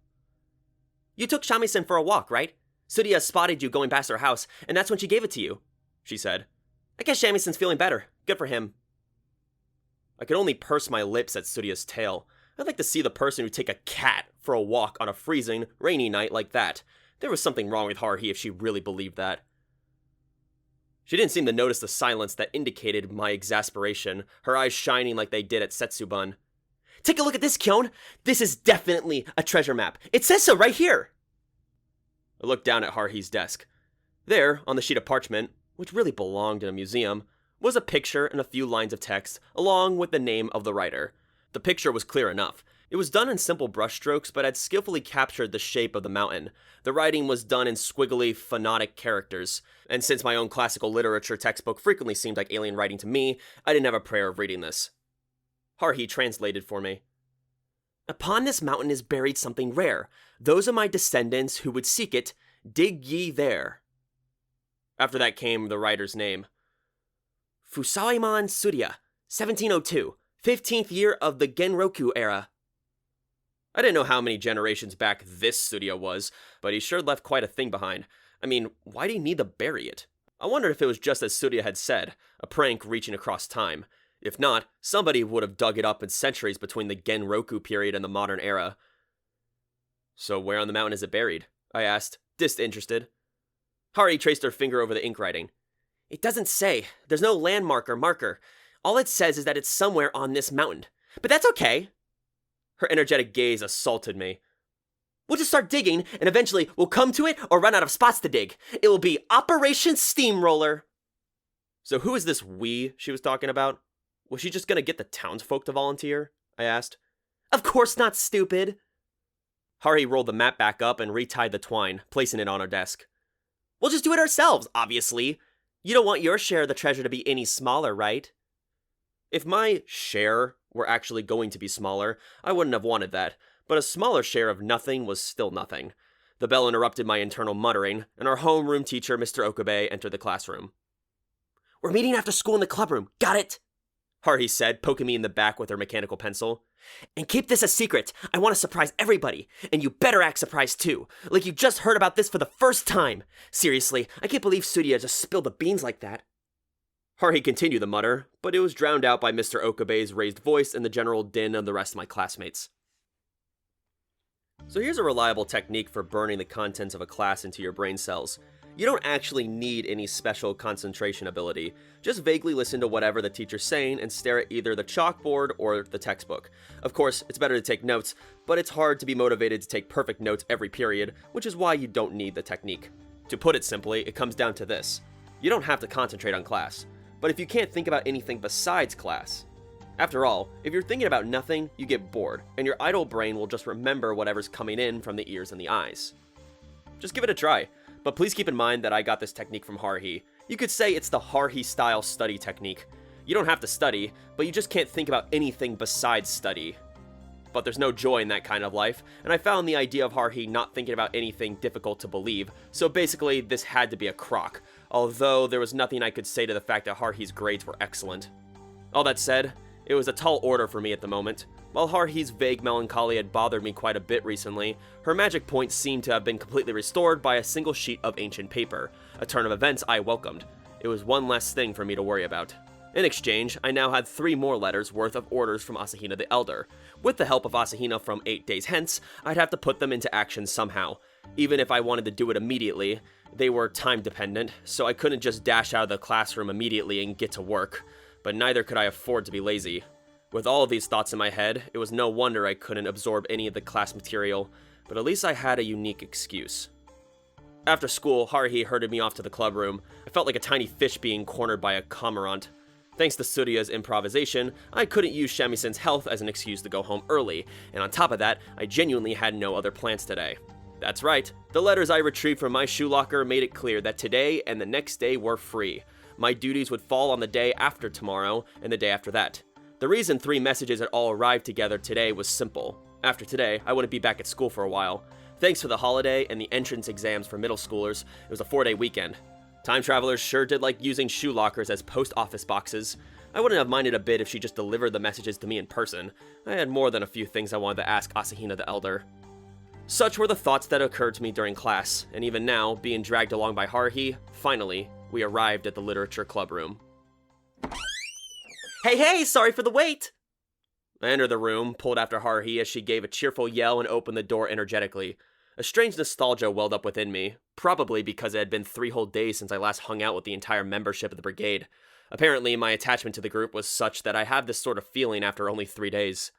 [SPEAKER 2] You took Shamisen for a walk, right? Tsuria spotted you going past her house, and that's when she gave it to you, she said. I guess Shamisen's feeling better. Good for him.
[SPEAKER 1] I could only purse my lips at Tsuria's tale. I'd like to see the person who'd take a cat for a walk on a freezing, rainy night like that. There was something wrong with Haruhi if she really believed that. She didn't seem to notice the silence that indicated my exasperation, her eyes shining like they did at Setsubun.
[SPEAKER 2] Take a look at this, Kyon! This is definitely a treasure map. It says so right here!
[SPEAKER 1] I looked down at Haruhi's desk. There, on the sheet of parchment, which really belonged in a museum, was a picture and a few lines of text, along with the name of the writer. The picture was clear enough. It was done in simple brushstrokes, but had skillfully captured the shape of the mountain. The writing was done in squiggly, phonetic characters, and since my own classical literature textbook frequently seemed like alien writing to me, I didn't have a prayer of reading this. Haruhi translated for me.
[SPEAKER 2] Upon this mountain is buried something rare. Those of my descendants who would seek it, dig ye there.
[SPEAKER 1] After that came the writer's name.
[SPEAKER 2] Fusaemon Tsuria, 1702, 15th year of the Genroku era.
[SPEAKER 1] I didn't know how many generations back this studio was, but he sure left quite a thing behind. I mean, why'd he need to bury it? I wondered if it was just as Tsuria had said, a prank reaching across time. If not, somebody would have dug it up in centuries between the Genroku period and the modern era. So where on the mountain is it buried? I asked, disinterested.
[SPEAKER 2] Haruhi traced her finger over the ink writing. It doesn't say. There's no landmark or marker. All it says is that it's somewhere on this mountain. But that's okay.
[SPEAKER 1] Her energetic gaze assaulted me.
[SPEAKER 2] We'll just start digging, and eventually we'll come to it or run out of spots to dig. It will be Operation Steamroller.
[SPEAKER 1] So who is this we she was talking about? Was she just gonna get the townsfolk to volunteer? I asked.
[SPEAKER 2] Of course not, stupid.
[SPEAKER 1] Haruhi rolled the map back up and retied the twine, placing it on her desk.
[SPEAKER 2] We'll just do it ourselves, obviously. You don't want your share of the treasure to be any smaller, right?
[SPEAKER 1] If my share were actually going to be smaller, I wouldn't have wanted that, but a smaller share of nothing was still nothing. The bell interrupted my internal muttering, and our homeroom teacher, Mr. Okabe, entered the classroom.
[SPEAKER 2] We're meeting after school in the clubroom, got it? Haruhi said, poking me in the back with her mechanical pencil. "And keep this a secret. I want to surprise everybody, and you better act surprised too, like you just heard about this for the first time. Seriously, I can't believe Tsuruya just spilled the beans like that." Haruhi continued to mutter, but it was drowned out by Mr. Okabe's raised voice and the general din of the rest of my classmates. So here's a reliable technique for burning the contents of a class into your brain cells. You don't actually need any special concentration ability. Just vaguely listen to whatever the teacher's saying and stare at either the chalkboard or the textbook. Of course, it's better to take notes, but it's hard to be motivated to take perfect notes every period, which is why you don't need the technique. To put it simply, it comes down to this. You don't have to concentrate on class, but if you can't think about anything besides class. After all, if you're thinking about nothing, you get bored, and your idle brain will just remember whatever's coming in from the ears and the eyes. Just give it a try. But please keep in mind that I got this technique from Haruhi. You could say it's the Haruhi-style study technique. You don't have to study, but you just can't think about anything besides study. But there's no joy in that kind of life, and I found the idea of Haruhi not thinking about anything difficult to believe, so basically this had to be a crock, although there was nothing I could say to the fact that Haruhi's grades were excellent. All that said, it was a tall order for me at the moment. While Haruhi's vague melancholy had bothered me quite a bit recently, her magic points seemed to have been completely restored by a single sheet of ancient paper, a turn of events I welcomed. It was one less thing for me to worry about. In exchange, I now had 3 more letters worth of orders from Asahina the Elder. With the help of Asahina from 8 days hence, I'd have to put them into action somehow. Even if I wanted to do it immediately, they were time dependent, so I couldn't just dash out of the classroom immediately and get to work. But neither could I afford to be lazy. With all of these thoughts in my head, it was no wonder I couldn't absorb any of the class material, but at least I had a unique excuse. After school, Haruhi herded me off to the club room. I felt like a tiny fish being cornered by a cormorant. Thanks to Tsuruya's improvisation, I couldn't use Shamisen's health as an excuse to go home early, and on top of that, I genuinely had no other plans today. That's right, the letters I retrieved from my shoe locker made it clear that today and the next day were free. My duties would fall on the day after tomorrow and the day after that. The reason 3 messages had all arrived together today was simple. After today, I wouldn't be back at school for a while. Thanks for the holiday and the entrance exams for middle schoolers, it was a 4-day weekend. Time travelers sure did like using shoe lockers as post office boxes. I wouldn't have minded a bit if she just delivered the messages to me in person. I had more than a few things I wanted to ask Asahina the Elder. Such were the thoughts that occurred to me during class, and even now, being dragged along by Haruhi, finally, we arrived at the literature club room.
[SPEAKER 3] Hey, sorry for the wait!
[SPEAKER 2] I entered the room, pulled after Haruhi as she gave a cheerful yell and opened the door energetically. A strange nostalgia welled up within me, probably because it had been 3 whole days since I last hung out with the entire membership of the brigade. Apparently, my attachment to the group was such that I had this sort of feeling after only 3 days.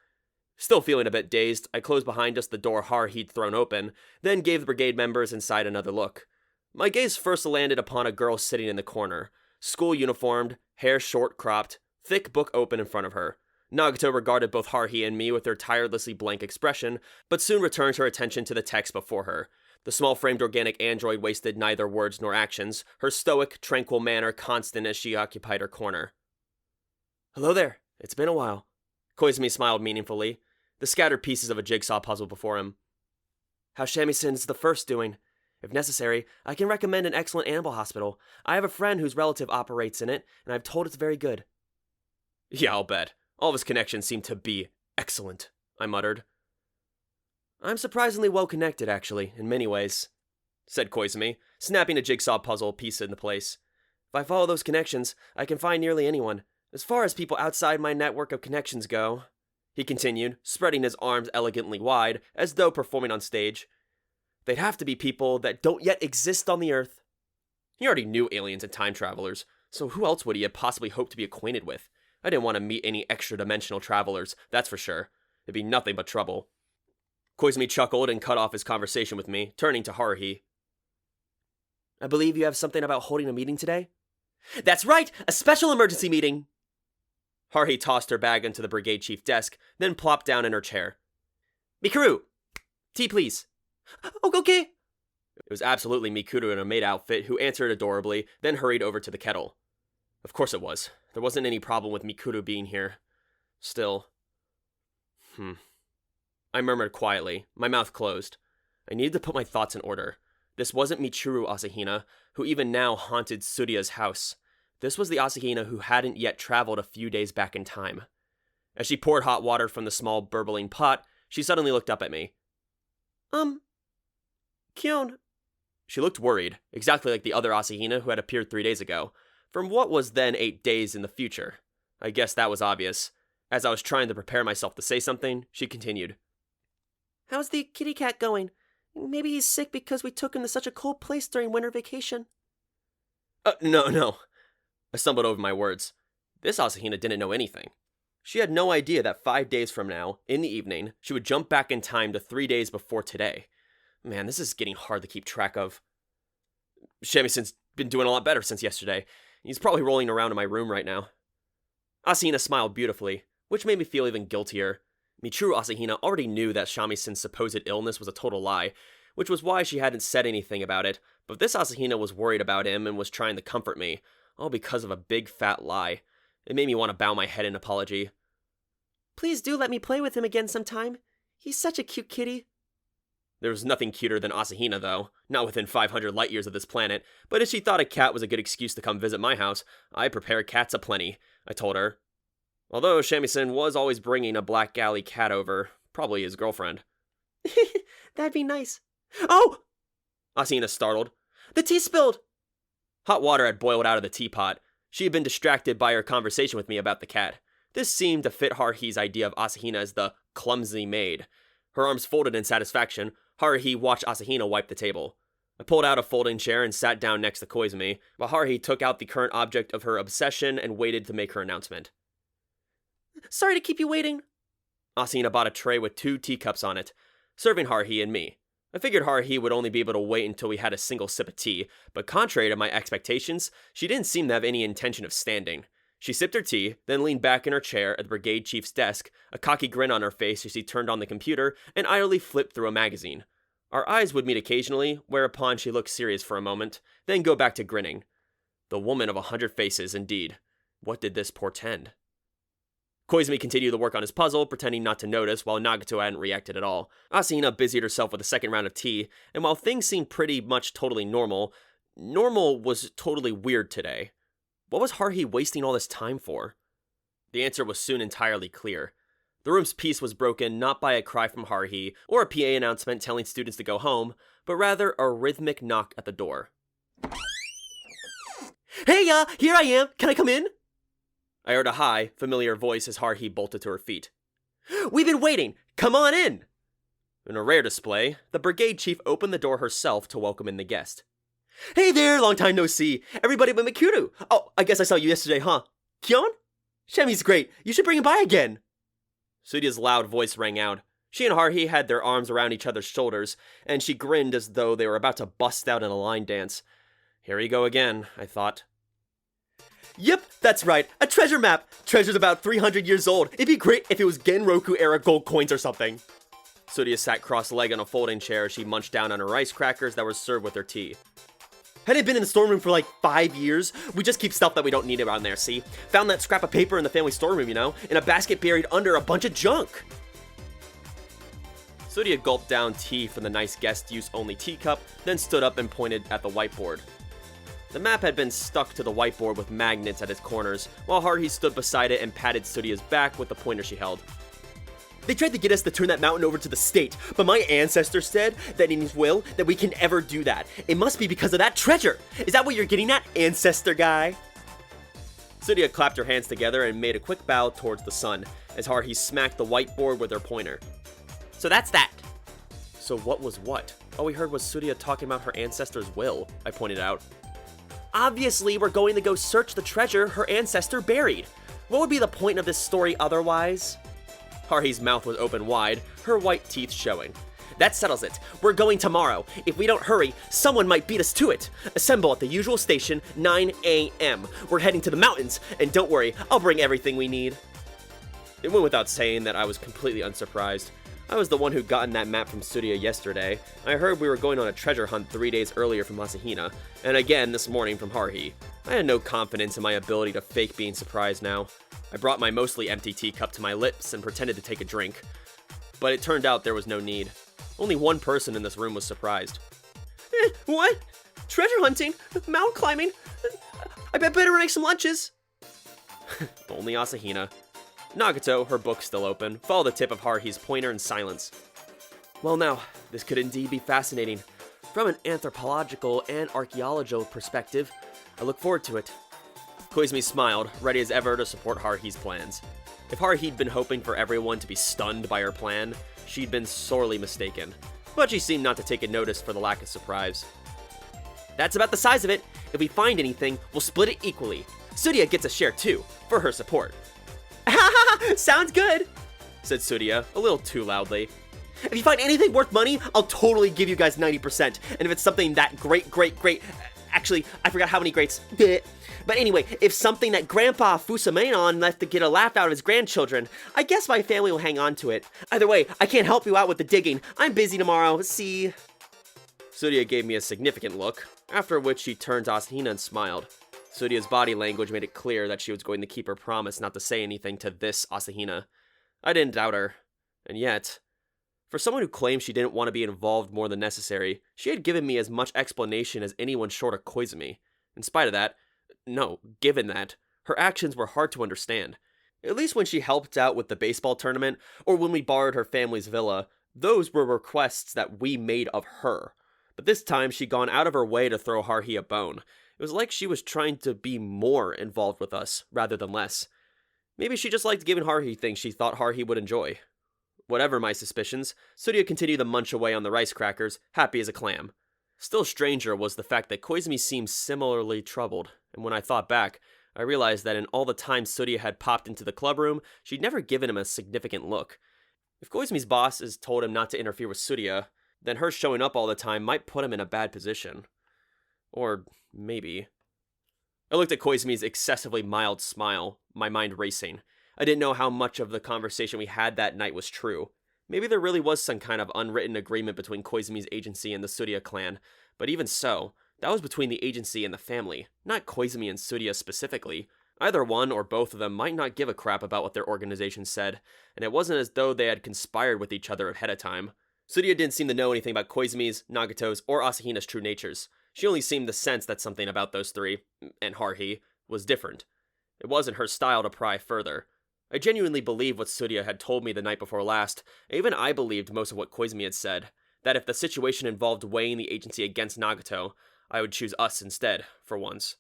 [SPEAKER 2] Still feeling a bit dazed, I closed behind us the door Haruhi'd thrown open, then gave the brigade members inside another look. My gaze first landed upon a girl sitting in the corner, school uniformed, hair short cropped, thick book open in front of her. Nagato regarded both Haruhi and me with her tirelessly blank expression, but soon returned her attention to the text before her. The small-framed organic android wasted neither words nor actions, her stoic, tranquil manner constant as she occupied her corner. "Hello there. It's been a while." Koizumi smiled meaningfully, the scattered pieces of a jigsaw puzzle before him. "How's Shamisen's the first doing? If necessary, I can recommend an excellent animal hospital. I have a friend whose relative operates in it, and I've told it's very good." "Yeah, I'll bet. All of his connections seem to be excellent," I muttered. "I'm surprisingly well connected, actually, in many ways," said Koizumi, snapping a jigsaw puzzle piece into place. "If I follow those connections, I can find nearly anyone. As far as people outside my network of connections go," he continued, spreading his arms elegantly wide, as though performing on stage, "they'd have to be people that don't yet exist on the Earth." He already knew aliens and time travelers, so who else would he have possibly hoped to be acquainted with? I didn't want to meet any extra-dimensional travelers, that's for sure. It'd be nothing but trouble. Koizumi chuckled and cut off his conversation with me, turning to Haruhi. "I believe you have something about holding a meeting today?" "That's right! A special emergency meeting!" Haruhi tossed her bag into the brigade chief desk, then plopped down in her chair. "Mikuru! Tea, please."
[SPEAKER 3] Okay.
[SPEAKER 2] It was absolutely Mikuru in a maid outfit who answered adorably, then hurried over to the kettle. Of course it was. There wasn't any problem with Mikuru being here. Still. I murmured quietly, my mouth closed. I needed to put my thoughts in order. This wasn't Michiru Asahina, who even now haunted Tsuruya's house. This was the Asahina who hadn't yet traveled a few days back in time. As she poured hot water from the small burbling pot, she suddenly looked up at me.
[SPEAKER 3] Kyon.
[SPEAKER 2] She looked worried, exactly like the other Asahina who had appeared 3 days ago, from what was then 8 days in the future. I guess that was obvious. As I was trying to prepare myself to say something, she continued.
[SPEAKER 3] How's the kitty cat going? Maybe he's sick because we took him to such a cold place during winter vacation.
[SPEAKER 2] No. I stumbled over my words. This Asahina didn't know anything. She had no idea that 5 days from now, in the evening, she would jump back in time to 3 days before today. Man, this is getting hard to keep track of. Shamison's been doing a lot better since yesterday. He's probably rolling around in my room right now. Asahina smiled beautifully, which made me feel even guiltier. Mikuru Asahina already knew that Shamison's supposed illness was a total lie, which was why she hadn't said anything about it, but this Asahina was worried about him and was trying to comfort me, all because of a big fat lie. It made me want to bow my head in apology.
[SPEAKER 3] Please do let me play with him again sometime. He's such a cute kitty.
[SPEAKER 2] There was nothing cuter than Asahina, though, not within 500 light years of this planet, but if she thought a cat was a good excuse to come visit my house, I prepare cats aplenty, I told her. Although Shamisen was always bringing a black galley cat over, probably his girlfriend.
[SPEAKER 3] That'd be nice. Oh!
[SPEAKER 2] Asahina startled.
[SPEAKER 3] The tea spilled!
[SPEAKER 2] Hot water had boiled out of the teapot. She had been distracted by her conversation with me about the cat. This seemed to fit Haruhi's idea of Asahina as the clumsy maid. Her arms folded in satisfaction, Haruhi watched Asahina wipe the table. I pulled out a folding chair and sat down next to Koizumi, while Haruhi took out the current object of her obsession and waited to make her announcement.
[SPEAKER 3] Sorry to keep you waiting.
[SPEAKER 2] Asahina bought a tray with 2 teacups on it, serving Haruhi and me. I figured Haruhi would only be able to wait until we had a single sip of tea, but contrary to my expectations, she didn't seem to have any intention of standing. She sipped her tea, then leaned back in her chair at the brigade chief's desk, a cocky grin on her face as she turned on the computer and idly flipped through a magazine. Our eyes would meet occasionally, whereupon she looked serious for a moment, then go back to grinning. The woman of 100 faces, indeed. What did this portend? Koizumi continued to work on his puzzle, pretending not to notice, while Nagato hadn't reacted at all. Asahina busied herself with a second round of tea, and while things seemed pretty much totally normal was totally weird today. What was Haruhi wasting all this time for? The answer was soon entirely clear. The room's peace was broken not by a cry from Haruhi, or a PA announcement telling students to go home, but rather a rhythmic knock at the door.
[SPEAKER 3] Hey, here I am! Can I come in?
[SPEAKER 2] I heard a high, familiar voice as Haruhi bolted to her feet.
[SPEAKER 3] We've been waiting! Come on in!
[SPEAKER 2] In a rare display, the brigade chief opened the door herself to welcome in the guest.
[SPEAKER 3] Hey there, long time no see. Everybody but Mikuru. Oh, I guess I saw you yesterday, huh? Kyon? Shemi's great. You should bring him by again.
[SPEAKER 2] Suria's loud voice rang out. She and Haruhi had their arms around each other's shoulders, and she grinned as though they were about to bust out in a line dance. Here we go again, I thought.
[SPEAKER 3] Yep, that's right. A treasure map. Treasure's about 300 years old. It'd be great if it was Genroku-era gold coins or something.
[SPEAKER 2] Surya sat cross-legged on a folding chair as she munched down on her rice crackers that were served with her tea.
[SPEAKER 3] Hadn't been in the storeroom for like 5 years. We just keep stuff that we don't need around there, see? Found that scrap of paper in the family storeroom, you know? In a basket buried under a bunch of junk.
[SPEAKER 2] Surya gulped down tea from the nice guest-use-only teacup, then stood up and pointed at the whiteboard. The map had been stuck to the whiteboard with magnets at its corners, while Haruhi stood beside it and patted Surya's back with the pointer she held.
[SPEAKER 3] They tried to get us to turn that mountain over to the state, but my ancestor said that in his will that we can never do that. It must be because of that treasure. Is that what you're getting at, ancestor guy?
[SPEAKER 2] Surya clapped her hands together and made a quick bow towards the sun, as Haruhi smacked the whiteboard with her pointer.
[SPEAKER 3] So that's that.
[SPEAKER 2] So what was what? All we heard was Surya talking about her ancestor's will, I pointed out.
[SPEAKER 3] Obviously, we're going to go search the treasure her ancestor buried. What would be the point of this story otherwise?
[SPEAKER 2] Haruhi's mouth was open wide, her white teeth showing.
[SPEAKER 3] That settles it. We're going tomorrow. If we don't hurry, someone might beat us to it. Assemble at the usual station, 9 a.m. We're heading to the mountains, and don't worry, I'll bring everything we need.
[SPEAKER 2] It went without saying that I was completely unsurprised. I was the one who'd gotten that map from Surya yesterday. I heard we were going on a treasure hunt 3 days earlier from Asahina, and again this morning from Haruhi. I had no confidence in my ability to fake being surprised now. I brought my mostly empty teacup to my lips and pretended to take a drink. But it turned out there was no need. Only one person in this room was surprised.
[SPEAKER 3] What? Treasure hunting? Mountain climbing? I better make some lunches.
[SPEAKER 2] Only Asahina. Nagato, her book still open, followed the tip of Haruhi's pointer in silence. Well now, this could indeed be fascinating. From an anthropological and archaeological perspective, I look forward to it. Koizumi smiled, ready as ever to support Haruhi's plans. If Haruhi'd been hoping for everyone to be stunned by her plan, she'd been sorely mistaken. But she seemed not to take a notice for the lack of surprise. That's about the size of it. If we find anything, we'll split it equally. Tsuria gets a share too, for her support.
[SPEAKER 3] Sounds good,
[SPEAKER 2] said Tsuria, a little too loudly.
[SPEAKER 3] If you find anything worth money, I'll totally give you guys 90%. And if it's something that great, actually, I forgot how many greats. But anyway, if something that Grandpa Fusamainon left to get a laugh out of his grandchildren, I guess my family will hang on to it. Either way, I can't help you out with the digging. I'm busy tomorrow, see?
[SPEAKER 2] Tsuria gave me a significant look, after which she turned to Asahina and smiled. Tsuria's body language made it clear that she was going to keep her promise not to say anything to this Asahina. I didn't doubt her. And yet, for someone who claimed she didn't want to be involved more than necessary, she had given me as much explanation as anyone short of Koizumi. In spite of that, given that, her actions were hard to understand. At least when she helped out with the baseball tournament, or when we borrowed her family's villa, those were requests that we made of her. But this time, she'd gone out of her way to throw Haruhi a bone. It was like she was trying to be more involved with us, rather than less. Maybe she just liked giving Haruhi things she thought Haruhi would enjoy. Whatever my suspicions, Tsuria continued to munch away on the rice crackers, happy as a clam. Still stranger was the fact that Koizumi seemed similarly troubled, and when I thought back, I realized that in all the time Tsuria had popped into the clubroom, she'd never given him a significant look. If Koizumi's bosses told him not to interfere with Tsuria, then her showing up all the time might put him in a bad position. Or maybe. I looked at Koizumi's excessively mild smile, my mind racing. I didn't know how much of the conversation we had that night was true. Maybe there really was some kind of unwritten agreement between Koizumi's agency and the Tsuria clan, but even so, that was between the agency and the family, not Koizumi and Tsuria specifically. Either one or both of them might not give a crap about what their organization said, and it wasn't as though they had conspired with each other ahead of time. Tsuria didn't seem to know anything about Koizumi's, Nagato's, or Asahina's true natures. She only seemed to sense that something about those three, and Haruhi, was different. It wasn't her style to pry further. I genuinely believed what Tsuria had told me the night before last, and even I believed most of what Koizumi had said, that if the situation involved weighing the agency against Nagato, I would choose us instead, for once.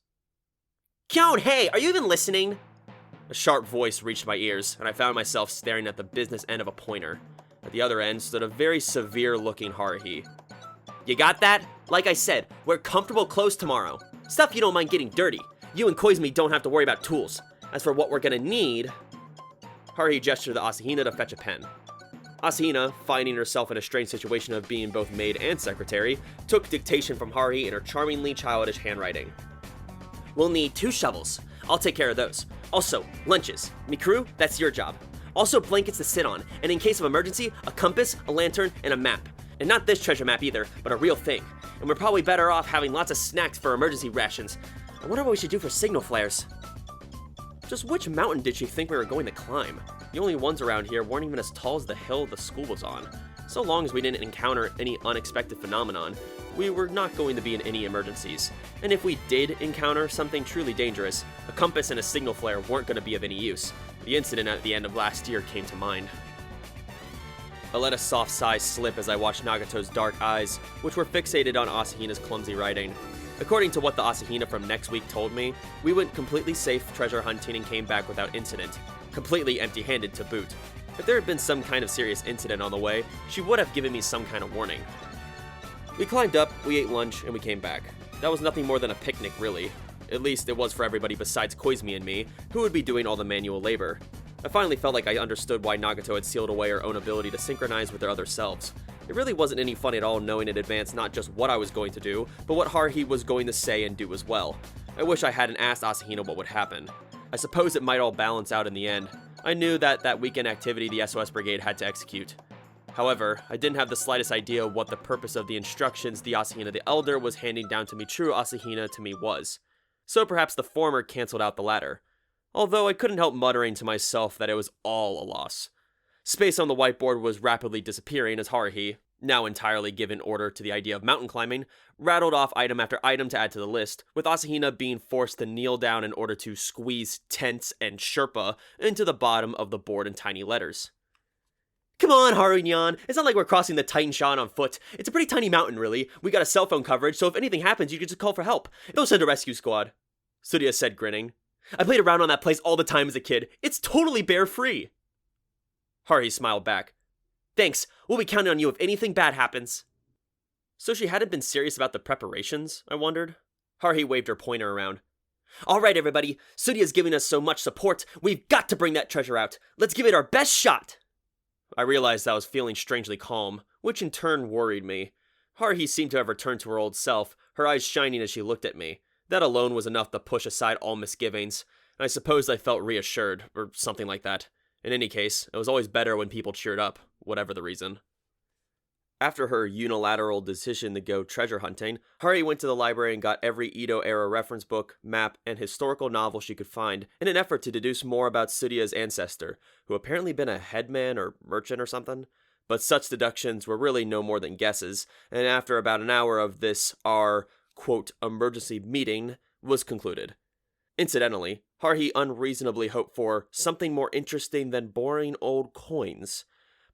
[SPEAKER 3] Kyon, hey, are you even listening?
[SPEAKER 2] A sharp voice reached my ears, and I found myself staring at the business end of a pointer. At the other end stood a very severe-looking Haruhi.
[SPEAKER 3] You got that? Like I said, wear comfortable clothes tomorrow. Stuff you don't mind getting dirty. You and Koizumi don't have to worry about tools. As for what we're gonna need...
[SPEAKER 2] Haruhi gestured to Asahina to fetch a pen. Asahina, finding herself in a strange situation of being both maid and secretary, took dictation from Haruhi in her charmingly childish handwriting.
[SPEAKER 3] We'll need 2 shovels. I'll take care of those. Also, lunches. Mikuru, that's your job. Also, blankets to sit on, and in case of emergency, a compass, a lantern, and a map. And not this treasure map either, but a real thing. And we're probably better off having lots of snacks for emergency rations. I wonder what we should do for signal flares.
[SPEAKER 2] Just which mountain did she think we were going to climb? The only ones around here weren't even as tall as the hill the school was on. So long as we didn't encounter any unexpected phenomenon, we were not going to be in any emergencies. And if we did encounter something truly dangerous, a compass and a signal flare weren't going to be of any use. The incident at the end of last year came to mind. I let a soft sigh slip as I watched Nagato's dark eyes, which were fixated on Asahina's clumsy writing. According to what the Asahina from next week told me, we went completely safe treasure hunting and came back without incident. Completely empty-handed to boot. If there had been some kind of serious incident on the way, she would have given me some kind of warning. We climbed up, we ate lunch, and we came back. That was nothing more than a picnic, really. At least it was for everybody besides Koizumi and me, who would be doing all the manual labor. I finally felt like I understood why Nagato had sealed away her own ability to synchronize with their other selves. It really wasn't any fun at all knowing in advance not just what I was going to do, but what Haruhi was going to say and do as well. I wish I hadn't asked Asahina what would happen. I suppose it might all balance out in the end. I knew that weekend activity the SOS Brigade had to execute. However, I didn't have the slightest idea what the purpose of the instructions the Asahina the Elder was handing down to Mikuru Asahina to me was. So perhaps the former canceled out the latter. Although I couldn't help muttering to myself that it was all a loss. Space on the whiteboard was rapidly disappearing as Haruhi,
[SPEAKER 1] now entirely given order to the idea of mountain climbing, rattled off item after item to add to the list, with Asahina being forced to kneel down in order to squeeze tense and Sherpa into the bottom of the board in tiny letters.
[SPEAKER 3] Come on, Haru-nyan. It's not like we're crossing the Titan Shan on foot. It's a pretty tiny mountain, really. We got a cell phone coverage, so if anything happens, you can just call for help. They'll send a rescue squad.
[SPEAKER 1] Tsuria said, grinning.
[SPEAKER 3] I played around on that place all the time as a kid. It's totally bear-free.
[SPEAKER 1] Haruhi smiled back.
[SPEAKER 3] Thanks. We'll be counting on you if anything bad happens.
[SPEAKER 1] So she hadn't been serious about the preparations, I wondered? Haruhi waved her pointer around.
[SPEAKER 3] All right, everybody. Tsudia's giving us so much support. We've got to bring that treasure out. Let's give it our best shot.
[SPEAKER 1] I realized I was feeling strangely calm, which in turn worried me. Haruhi seemed to have returned to her old self, her eyes shining as she looked at me. That alone was enough to push aside all misgivings, and I suppose I felt reassured, or something like that. In any case, it was always better when people cheered up, whatever the reason. After her unilateral decision to go treasure hunting, Haruhi went to the library and got every Edo-era reference book, map, and historical novel she could find in an effort to deduce more about Tsudia's ancestor, who apparently been a headman or merchant or something. But such deductions were really no more than guesses, and after about an hour of this, our, quote, emergency meeting was concluded. Incidentally, Haruhi unreasonably hoped for something more interesting than boring old coins.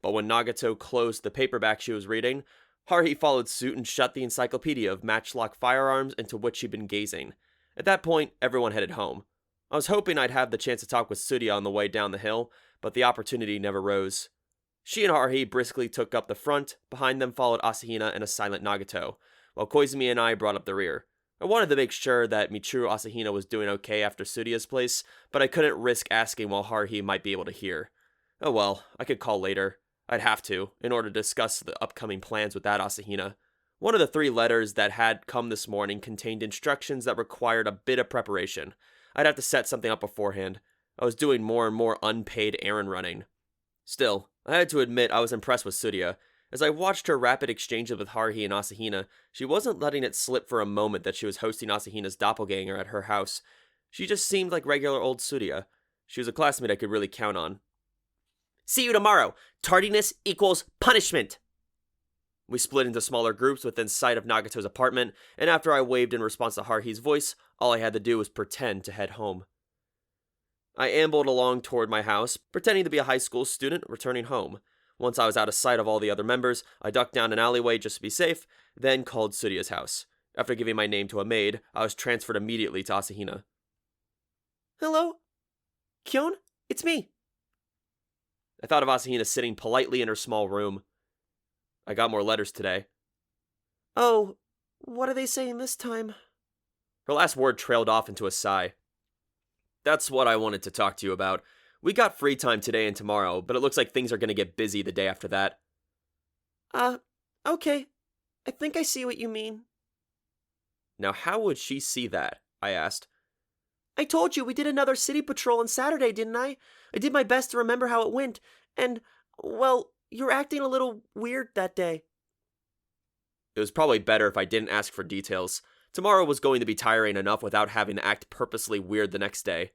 [SPEAKER 1] But when Nagato closed the paperback she was reading, Haruhi followed suit and shut the encyclopedia of matchlock firearms into which she'd been gazing. At that point, everyone headed home. I was hoping I'd have the chance to talk with Tsuria on the way down the hill, but the opportunity never rose. She and Haruhi briskly took up the front, behind them followed Asahina and a silent Nagato, while Koizumi and I brought up the rear. I wanted to make sure that Mikuru Asahina was doing okay after Tsuria's place, but I couldn't risk asking while Haruhi might be able to hear. Oh well, I could call later. I'd have to, in order to discuss the upcoming plans with that Asahina. One of the 3 letters that had come this morning contained instructions that required a bit of preparation. I'd have to set something up beforehand. I was doing more and more unpaid errand running. Still, I had to admit I was impressed with Tsuria. As I watched her rapid exchanges with Haruhi and Asahina, she wasn't letting it slip for a moment that she was hosting Asahina's doppelganger at her house. She just seemed like regular old Tsuria. She was a classmate I could really count on.
[SPEAKER 3] See you tomorrow. Tardiness equals punishment.
[SPEAKER 1] We split into smaller groups within sight of Nagato's apartment, and after I waved in response to Haruhi's voice, all I had to do was pretend to head home. I ambled along toward my house, pretending to be a high school student returning home. Once I was out of sight of all the other members, I ducked down an alleyway just to be safe, then called Tsuria's house. After giving my name to a maid, I was transferred immediately to Asahina.
[SPEAKER 3] Hello? Kyon? It's me.
[SPEAKER 1] I thought of Asahina sitting politely in her small room. I got more letters today.
[SPEAKER 3] Oh, what are they saying this time?
[SPEAKER 1] Her last word trailed off into a sigh. That's what I wanted to talk to you about. We got free time today and tomorrow, but it looks like things are going to get busy the day after that.
[SPEAKER 3] Okay. I think I see what you mean.
[SPEAKER 1] Now how would she see that? I asked.
[SPEAKER 3] I told you we did another city patrol on Saturday, didn't I? I did my best to remember how it went, and, well, you're acting a little weird that day.
[SPEAKER 1] It was probably better if I didn't ask for details. Tomorrow was going to be tiring enough without having to act purposely weird the next day.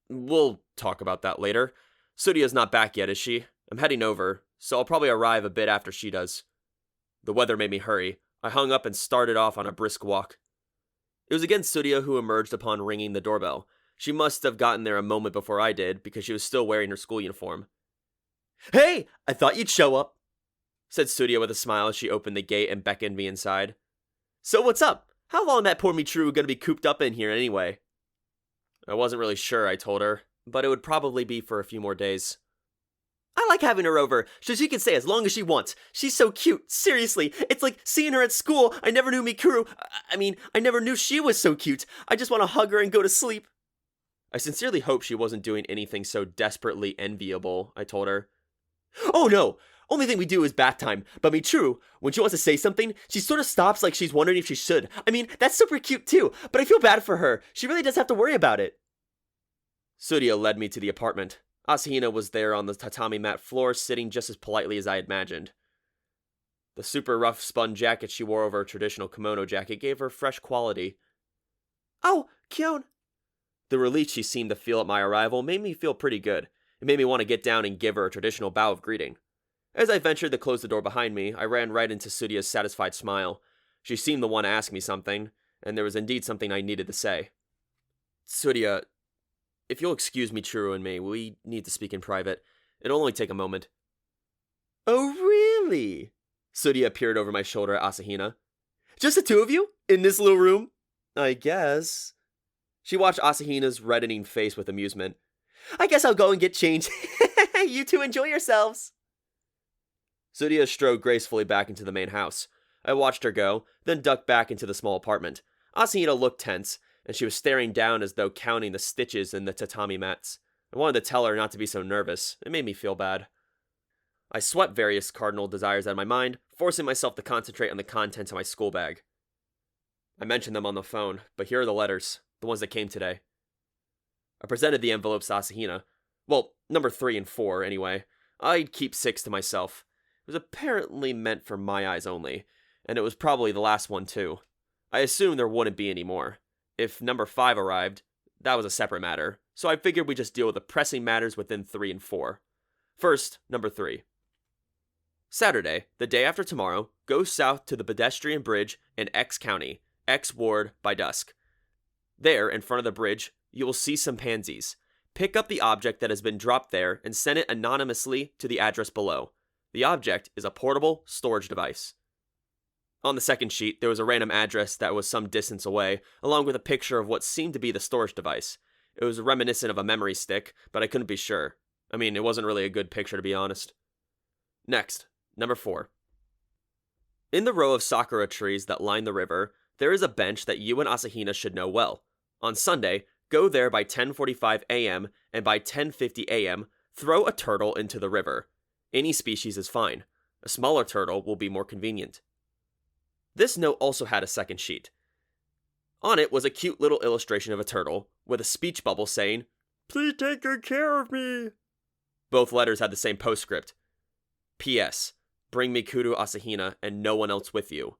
[SPEAKER 1] We'll talk about that later. Tsuria's not back yet, is she? I'm heading over, so I'll probably arrive a bit after she does. The weather made me hurry. I hung up and started off on a brisk walk. It was again Tsuria who emerged upon ringing the doorbell. She must have gotten there a moment before I did, because she was still wearing her school uniform.
[SPEAKER 3] Hey, I thought you'd show up,
[SPEAKER 1] said Tsuria with a smile as she opened the gate and beckoned me inside.
[SPEAKER 3] So what's up? How long that poor Mikuru gonna be cooped up in here anyway?
[SPEAKER 1] I wasn't really sure, I told her, but it would probably be for a few more days.
[SPEAKER 3] I like having her over, so she can stay as long as she wants. She's so cute, seriously. It's like seeing her at school. I never knew Mikuru. I never knew she was so cute. I just want to hug her and go to sleep.
[SPEAKER 1] I sincerely hope she wasn't doing anything so desperately enviable, I told her.
[SPEAKER 3] Oh no! Only thing we do is bath time. But Mikuru, when she wants to say something, she sort of stops like she's wondering if she should. I mean, that's super cute too, but I feel bad for her. She really does have to worry about it.
[SPEAKER 1] Tsuria led me to the apartment. Asahina was there on the tatami mat floor, sitting just as politely as I had imagined. The super rough spun jacket she wore over her traditional kimono jacket gave her fresh quality.
[SPEAKER 3] Oh, Kyon.
[SPEAKER 1] The relief she seemed to feel at my arrival made me feel pretty good. It made me want to get down and give her a traditional bow of greeting. As I ventured to close the door behind me, I ran right into Tsuruya's satisfied smile. She seemed to want to ask me something, and there was indeed something I needed to say. Tsuruya, if you'll excuse me, Churu and me, we need to speak in private. It'll only take a moment.
[SPEAKER 3] Oh, really? Tsuruya peered over my shoulder at Asahina. Just the two of you? In this little room? I guess.
[SPEAKER 1] She watched Asahina's reddening face with amusement.
[SPEAKER 3] I guess I'll go and get changed. You two enjoy yourselves.
[SPEAKER 1] Tsuruya strode gracefully back into the main house. I watched her go, then ducked back into the small apartment. Asahina looked tense, and she was staring down as though counting the stitches in the tatami mats. I wanted to tell her not to be so nervous. It made me feel bad. I swept various cardinal desires out of my mind, forcing myself to concentrate on the contents of my school bag. I mentioned them on the phone, but here are the letters, the ones that came today. I presented the envelopes to Asahina. Well, number 3 and 4, anyway. I'd keep 6 to myself. It was apparently meant for my eyes only, and it was probably the last one too. I assumed there wouldn't be any more. If number 5 arrived, that was a separate matter, so I figured we'd just deal with the pressing matters within 3 and 4. First, number 3. Saturday, the day after tomorrow, go south to the pedestrian bridge in X County, X Ward, by dusk. There, in front of the bridge, you will see some pansies. Pick up the object that has been dropped there and send it anonymously to the address below. The object is a portable storage device. On the second sheet, there was a random address that was some distance away, along with a picture of what seemed to be the storage device. It was reminiscent of a memory stick, but I couldn't be sure. I mean, it wasn't really a good picture, to be honest. Next, number 4. In the row of sakura trees that line the river, there is a bench that you and Asahina should know well. On Sunday, go there by 10:45 a.m., and by 10:50 a.m., throw a turtle into the river. Any species is fine. A smaller turtle will be more convenient. This note also had a second sheet. On it was a cute little illustration of a turtle, with a speech bubble saying, "Please take good care of me." Both letters had the same postscript. P.S. Bring Mikuru, Asahina, and no one else with you.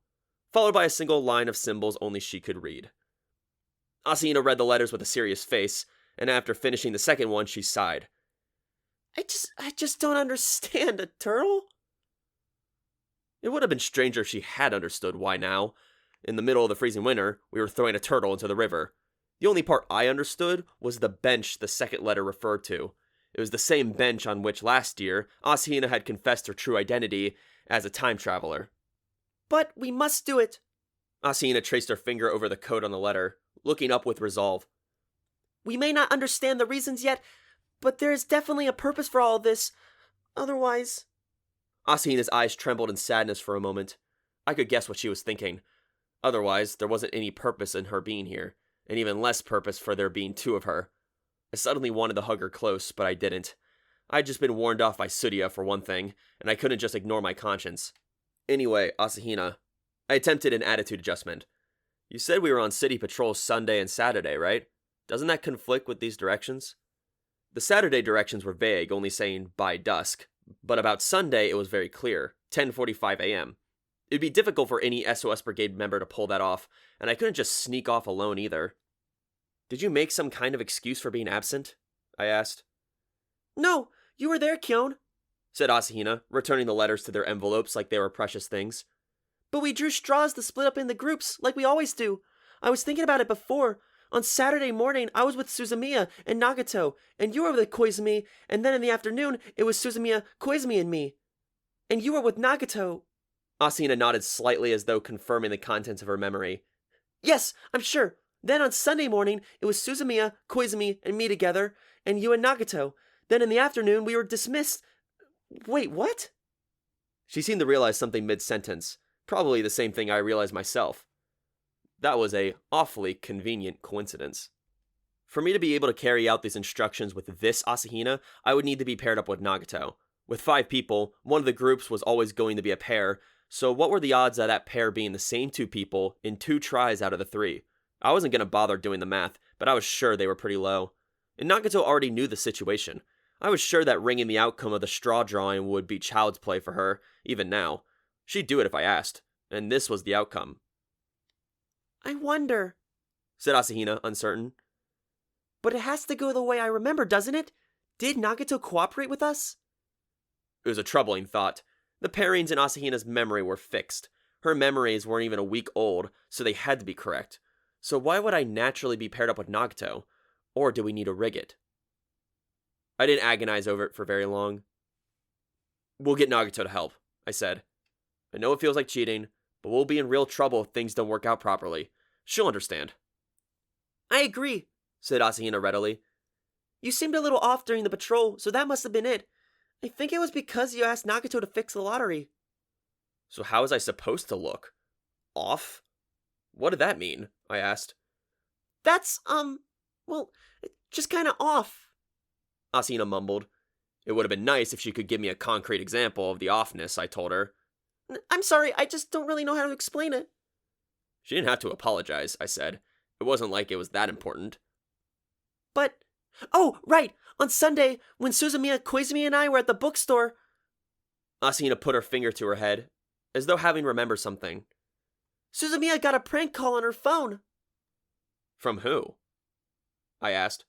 [SPEAKER 1] Followed by a single line of symbols only she could read. Asahina read the letters with a serious face, and after finishing the second one, she sighed.
[SPEAKER 3] I just don't understand. A turtle?
[SPEAKER 1] It would have been stranger if she had understood why now. In the middle of the freezing winter, we were throwing a turtle into the river. The only part I understood was the bench the second letter referred to. It was the same bench on which last year, Asahina had confessed her true identity as a time traveler.
[SPEAKER 3] But we must do it.
[SPEAKER 1] Asahina traced her finger over the code on the letter, looking up with resolve.
[SPEAKER 3] We may not understand the reasons yet, but there is definitely a purpose for all this. Otherwise...
[SPEAKER 1] Asahina's eyes trembled in sadness for a moment. I could guess what she was thinking. Otherwise, there wasn't any purpose in her being here, and even less purpose for there being 2 of her. I suddenly wanted to hug her close, but I didn't. I'd just been warned off by Tsuruya for one thing, and I couldn't just ignore my conscience. Anyway, Asahina, I attempted an attitude adjustment. You said we were on city patrol Sunday and Saturday, right? Doesn't that conflict with these directions? The Saturday directions were vague, only saying by dusk, but about Sunday it was very clear, 10:45 a.m. It'd be difficult for any SOS Brigade member to pull that off, and I couldn't just sneak off alone either. Did you make some kind of excuse for being absent? I asked.
[SPEAKER 3] No, you were there, Kyon,
[SPEAKER 1] said Asahina, returning the letters to their envelopes like they were precious things.
[SPEAKER 3] But we drew straws to split up in the groups, like we always do. I was thinking about it before. On Saturday morning, I was with Suzumiya and Nagato, and you were with Koizumi, and then in the afternoon, it was Suzumiya, Koizumi, and me. And you were with Nagato.
[SPEAKER 1] Asahina nodded slightly as though confirming the contents of her memory.
[SPEAKER 3] Yes, I'm sure. Then on Sunday morning, it was Suzumiya, Koizumi, and me together, and you and Nagato. Then in the afternoon, we were dismissed. Wait, what?
[SPEAKER 1] She seemed to realize something mid-sentence, probably the same thing I realized myself. That was a awfully convenient coincidence. For me to be able to carry out these instructions with this Asahina, I would need to be paired up with Nagato. With 5 people, one of the groups was always going to be a pair, so what were the odds of that pair being the same 2 people in 2 tries out of the 3? I wasn't going to bother doing the math, but I was sure they were pretty low. And Nagato already knew the situation. I was sure that ringing the outcome of the straw drawing would be child's play for her, even now. She'd do it if I asked, and this was the outcome.
[SPEAKER 3] I wonder,
[SPEAKER 1] said Asahina, uncertain.
[SPEAKER 3] But it has to go the way I remember, doesn't it? Did Nagato cooperate with us?
[SPEAKER 1] It was a troubling thought. The pairings in Asahina's memory were fixed. Her memories weren't even a week old, so they had to be correct. So why would I naturally be paired up with Nagato? Or do we need to rig it? I didn't agonize over it for very long. We'll get Nagato to help, I said. I know it feels like cheating, but we'll be in real trouble if things don't work out properly. She'll understand.
[SPEAKER 2] I agree, said Asahina readily. You seemed a little off during the patrol, so that must have been it. I think it was because you asked Nagato to fix the lottery.
[SPEAKER 1] So how was I supposed to look? Off? What did that mean? I asked.
[SPEAKER 2] That's, well, just kinda off,
[SPEAKER 1] Asahina mumbled. It would have been nice if she could give me a concrete example of the offness, I told her.
[SPEAKER 2] I'm sorry, I just don't really know how to explain it.
[SPEAKER 1] She didn't have to apologize, I said. It wasn't like it was that important.
[SPEAKER 2] But, oh, right, on Sunday, when Suzumiya, Koizumi, and I were at the bookstore...
[SPEAKER 1] Asahina put her finger to her head, as though having remembered something.
[SPEAKER 2] Suzumiya got a prank call on her phone.
[SPEAKER 1] From who? I asked.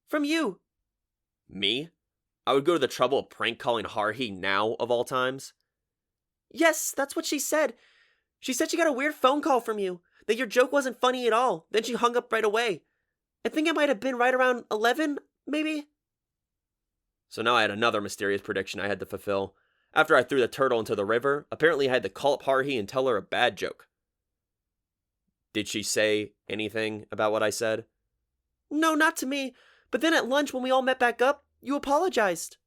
[SPEAKER 2] From you.
[SPEAKER 1] Me? I would go to the trouble of prank calling Haruhi now, of all times?
[SPEAKER 2] Yes, that's what she said. She said she got a weird phone call from you, that your joke wasn't funny at all. Then she hung up right away. I think it might have been right around 11, maybe?
[SPEAKER 1] So now I had another mysterious prediction I had to fulfill. After I threw the turtle into the river, apparently I had to call up Haruhi and tell her a bad joke. Did she say anything about what I said?
[SPEAKER 2] No, not to me. But then at lunch when we all met back up, you apologized.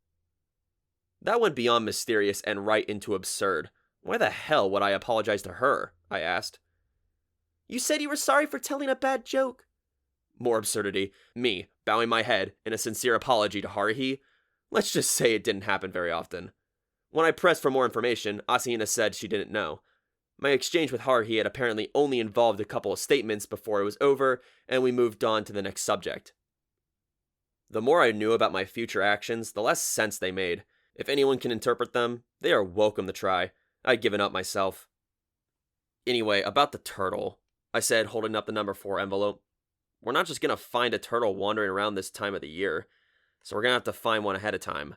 [SPEAKER 1] That went beyond mysterious and right into absurd. Why the hell would I apologize to her? I asked.
[SPEAKER 2] You said you were sorry for telling a bad joke.
[SPEAKER 1] More absurdity. Me, bowing my head in a sincere apology to Haruhi. Let's just say it didn't happen very often. When I pressed for more information, Asahina said she didn't know. My exchange with Haruhi had apparently only involved a couple of statements before it was over, and we moved on to the next subject. The more I knew about my future actions, the less sense they made. If anyone can interpret them, they are welcome to try. I'd given up myself. Anyway, about the turtle, I said, holding up the number 4 envelope. We're not just gonna find a turtle wandering around this time of the year, so we're gonna have to find one ahead of time.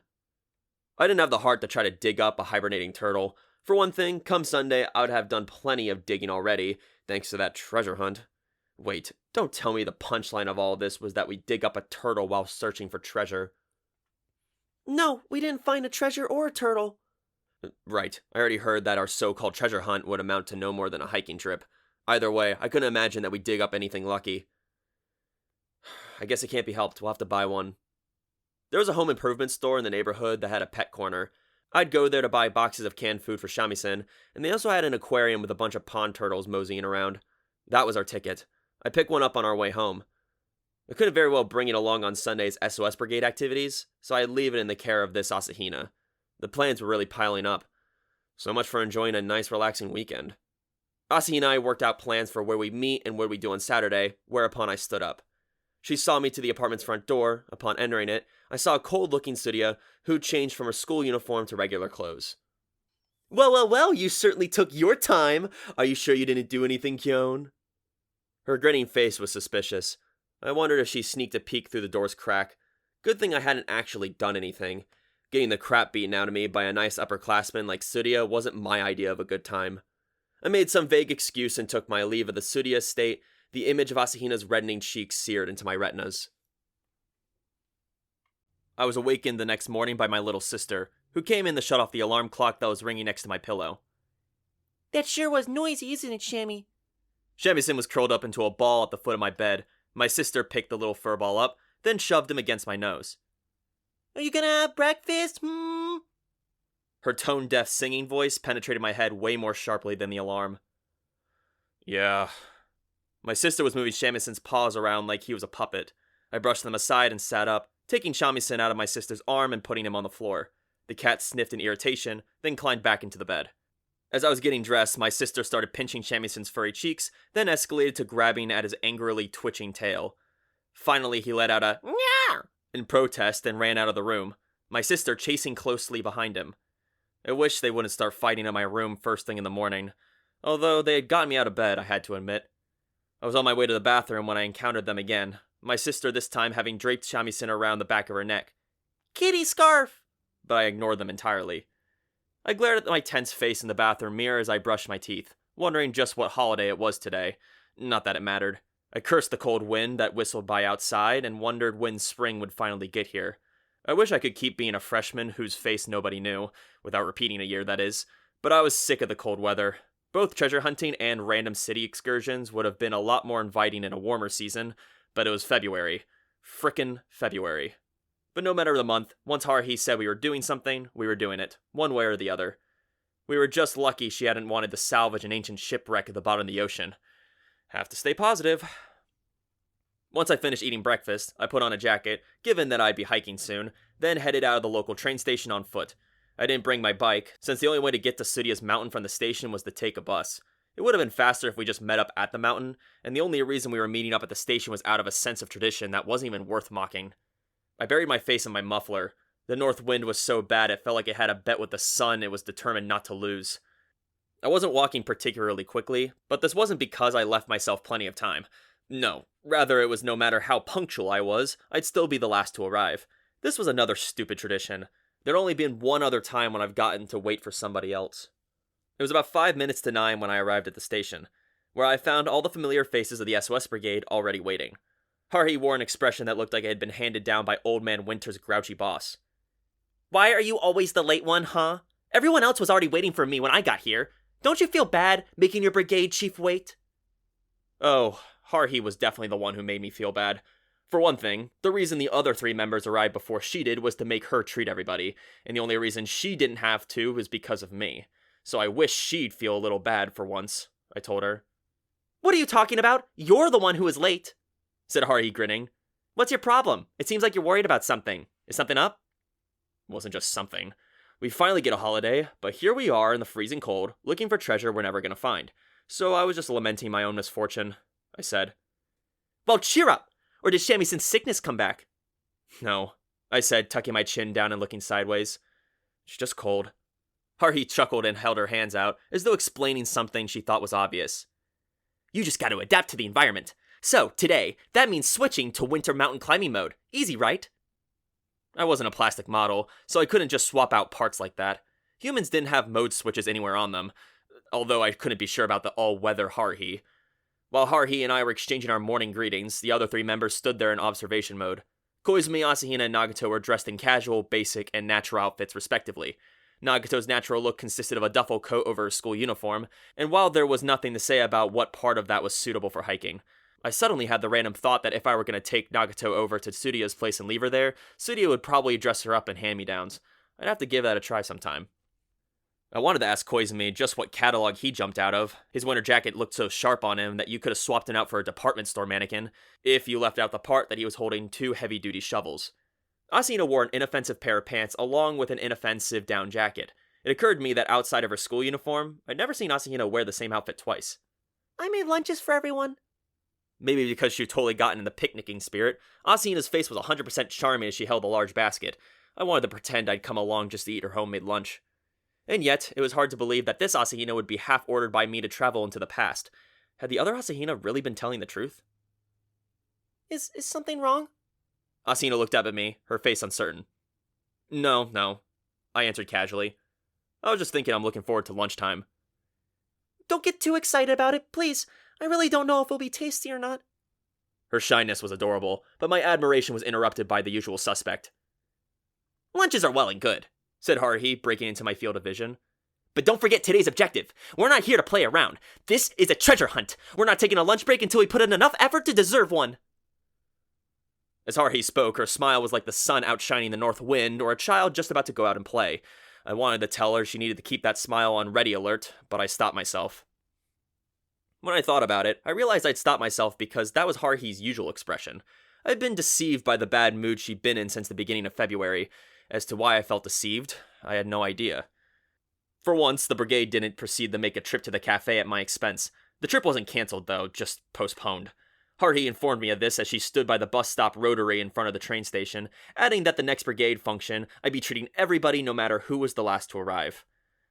[SPEAKER 1] I didn't have the heart to try to dig up a hibernating turtle. For one thing, come Sunday, I would have done plenty of digging already, thanks to that treasure hunt. Wait, don't tell me the punchline of all this was that we dig up a turtle while searching for treasure.
[SPEAKER 2] No, we didn't find a treasure or a turtle.
[SPEAKER 1] Right, I already heard that our so-called treasure hunt would amount to no more than a hiking trip. Either way, I couldn't imagine that we'd dig up anything lucky. I guess it can't be helped, we'll have to buy one. There was a home improvement store in the neighborhood that had a pet corner. I'd go there to buy boxes of canned food for shamisen, and they also had an aquarium with a bunch of pond turtles moseying around. That was our ticket. I picked one up on our way home. I couldn't very well bring it along on Sunday's SOS Brigade activities, so I'd leave it in the care of this Asahina. The plans were really piling up. So much for enjoying a nice, relaxing weekend. Asahina and I worked out plans for where we meet and what we do on Saturday, whereupon I stood up. She saw me to the apartment's front door. Upon entering it, I saw a cold-looking Tsuria who'd changed from her school uniform to regular clothes.
[SPEAKER 3] Well, you certainly took your time. Are you sure you didn't do anything, Kyon?
[SPEAKER 1] Her grinning face was suspicious. I wondered if she sneaked a peek through the door's crack. Good thing I hadn't actually done anything. Getting the crap beaten out of me by a nice upperclassman like Tsuria wasn't my idea of a good time. I made some vague excuse and took my leave of the Tsuria estate. The image of Asahina's reddening cheeks seared into my retinas. I was awakened the next morning by my little sister, who came in to shut off the alarm clock that was ringing next to my pillow.
[SPEAKER 2] That sure was noisy, isn't it, Shammy?
[SPEAKER 1] Shamisen was curled up into a ball at the foot of my bed. My sister picked the little fur ball up, then shoved him against my nose.
[SPEAKER 2] Are you gonna have breakfast?
[SPEAKER 1] Her tone-deaf singing voice penetrated my head way more sharply than the alarm. Yeah. My sister was moving Shamisen's paws around like he was a puppet. I brushed them aside and sat up, taking Shamisen out of my sister's arm and putting him on the floor. The cat sniffed in irritation, then climbed back into the bed. As I was getting dressed, my sister started pinching Shamisen's furry cheeks, then escalated to grabbing at his angrily twitching tail. Finally, he let out a "Nyah!" in protest and ran out of the room, my sister chasing closely behind him. I wish they wouldn't start fighting in my room first thing in the morning, although they had gotten me out of bed, I had to admit. I was on my way to the bathroom when I encountered them again, my sister this time having draped Shamisen around the back of her neck.
[SPEAKER 2] Kitty scarf!
[SPEAKER 1] But I ignored them entirely.
[SPEAKER 2] I glared at my tense face in the bathroom mirror as I brushed my teeth, wondering just what holiday it was today. Not that it mattered. I cursed the cold wind that whistled by outside and wondered when spring would finally get here. I wish I could keep being a freshman whose face nobody knew, without repeating a year, that is, but I was sick of the cold weather. Both treasure hunting and random city excursions would have been a lot more inviting in a warmer season, but it was February. Frickin' February. But no matter the month, once Haruhi said we were doing something, we were doing it, one way or the other. We were just lucky she hadn't wanted to salvage an ancient shipwreck at the bottom of the ocean. Have to stay positive. Once I finished eating breakfast, I put on a jacket, given that I'd be hiking soon, then headed out of the local train station on foot. I didn't bring my bike, since the only way to get to Tsuruya's mountain from the station was to take a bus. It would have been faster if we just met up at the mountain, and the only reason we were meeting up at the station was out of a sense of tradition that wasn't even worth mocking. I buried my face in my muffler. The north wind was so bad it felt like it had a bet with the sun it was determined not to lose. I wasn't walking particularly quickly, but this wasn't because I left myself plenty of time. No, rather it was no matter how punctual I was, I'd still be the last to arrive. This was another stupid tradition. There'd only been one other time when I've gotten to wait for somebody else. It was about 5 minutes to 9 when I arrived at the station, where I found all the familiar faces of the SOS Brigade already waiting. Haruhi wore an expression that looked like it had been handed down by Old Man Winter's grouchy boss.
[SPEAKER 3] Why are you always the late one, huh? Everyone else was already waiting for me when I got here. Don't you feel bad making your brigade chief wait?
[SPEAKER 2] Oh, Haruhi was definitely the one who made me feel bad. For one thing, the reason the other 3 members arrived before she did was to make her treat everybody, and the only reason she didn't have to was because of me. So I wish she'd feel a little bad for once, I told her.
[SPEAKER 3] What are you talking about? You're the one who is late, said Haruhi, grinning. What's your problem? It seems like you're worried about something. Is something up?
[SPEAKER 2] It wasn't just something. We finally get a holiday, but here we are in the freezing cold, looking for treasure we're never gonna find. So I was just lamenting my own misfortune, I said.
[SPEAKER 3] Well, cheer up! Or did Shamison's sickness come back?
[SPEAKER 2] No, I said, tucking my chin down and looking sideways. It's just cold. Haruhi chuckled and held her hands out, as though explaining something she thought was obvious.
[SPEAKER 3] You just gotta adapt to the environment. So, today, that means switching to winter mountain climbing mode. Easy, right?
[SPEAKER 2] I wasn't a plastic model, so I couldn't just swap out parts like that. Humans didn't have mode switches anywhere on them, although I couldn't be sure about the all-weather Haruhi. While Haruhi and I were exchanging our morning greetings, the other 3 members stood there in observation mode. Koizumi, Asahina, and Nagato were dressed in casual, basic, and natural outfits respectively. Nagato's natural look consisted of a duffel coat over her school uniform, and while there was nothing to say about what part of that was suitable for hiking, I suddenly had the random thought that if I were going to take Nagato over to Tsuruya's place and leave her there, Tsuruya would probably dress her up in hand-me-downs. I'd have to give that a try sometime. I wanted to ask Koizumi just what catalog he jumped out of. His winter jacket looked so sharp on him that you could have swapped him out for a department store mannequin, if you left out the part that he was holding 2 heavy-duty shovels. Asahina wore an inoffensive pair of pants along with an inoffensive down jacket. It occurred to me that outside of her school uniform, I'd never seen Asahina wear the same outfit twice.
[SPEAKER 3] I made lunches for everyone.
[SPEAKER 2] Maybe because she totally gotten in the picnicking spirit, Asahina's face was 100% charming as she held a large basket. I wanted to pretend I'd come along just to eat her homemade lunch. And yet, it was hard to believe that this Asahina would be half-ordered by me to travel into the past. Had the other Asahina really been telling the truth?
[SPEAKER 3] Is something wrong?
[SPEAKER 2] Asahina looked up at me, her face uncertain. No, I answered casually. I was just thinking I'm looking forward to lunchtime.
[SPEAKER 3] Don't get too excited about it, please. I really don't know if it'll be tasty or not.
[SPEAKER 2] Her shyness was adorable, but my admiration was interrupted by the usual suspect.
[SPEAKER 3] Lunches are well and good, said Haruhi, breaking into my field of vision. But don't forget today's objective. We're not here to play around. This is a treasure hunt. We're not taking a lunch break until we put in enough effort to deserve one.
[SPEAKER 2] As Haruhi spoke, her smile was like the sun outshining the north wind or a child just about to go out and play. I wanted to tell her she needed to keep that smile on ready alert, but I stopped myself. When I thought about it, I realized I'd stopped myself because that was Haruhi's usual expression. I'd been deceived by the bad mood she'd been in since the beginning of February. As to why I felt deceived, I had no idea. For once, the brigade didn't proceed to make a trip to the cafe at my expense. The trip wasn't cancelled, though, just postponed. Haruhi informed me of this as she stood by the bus stop rotary in front of the train station, adding that the next brigade function, I'd be treating everybody no matter who was the last to arrive.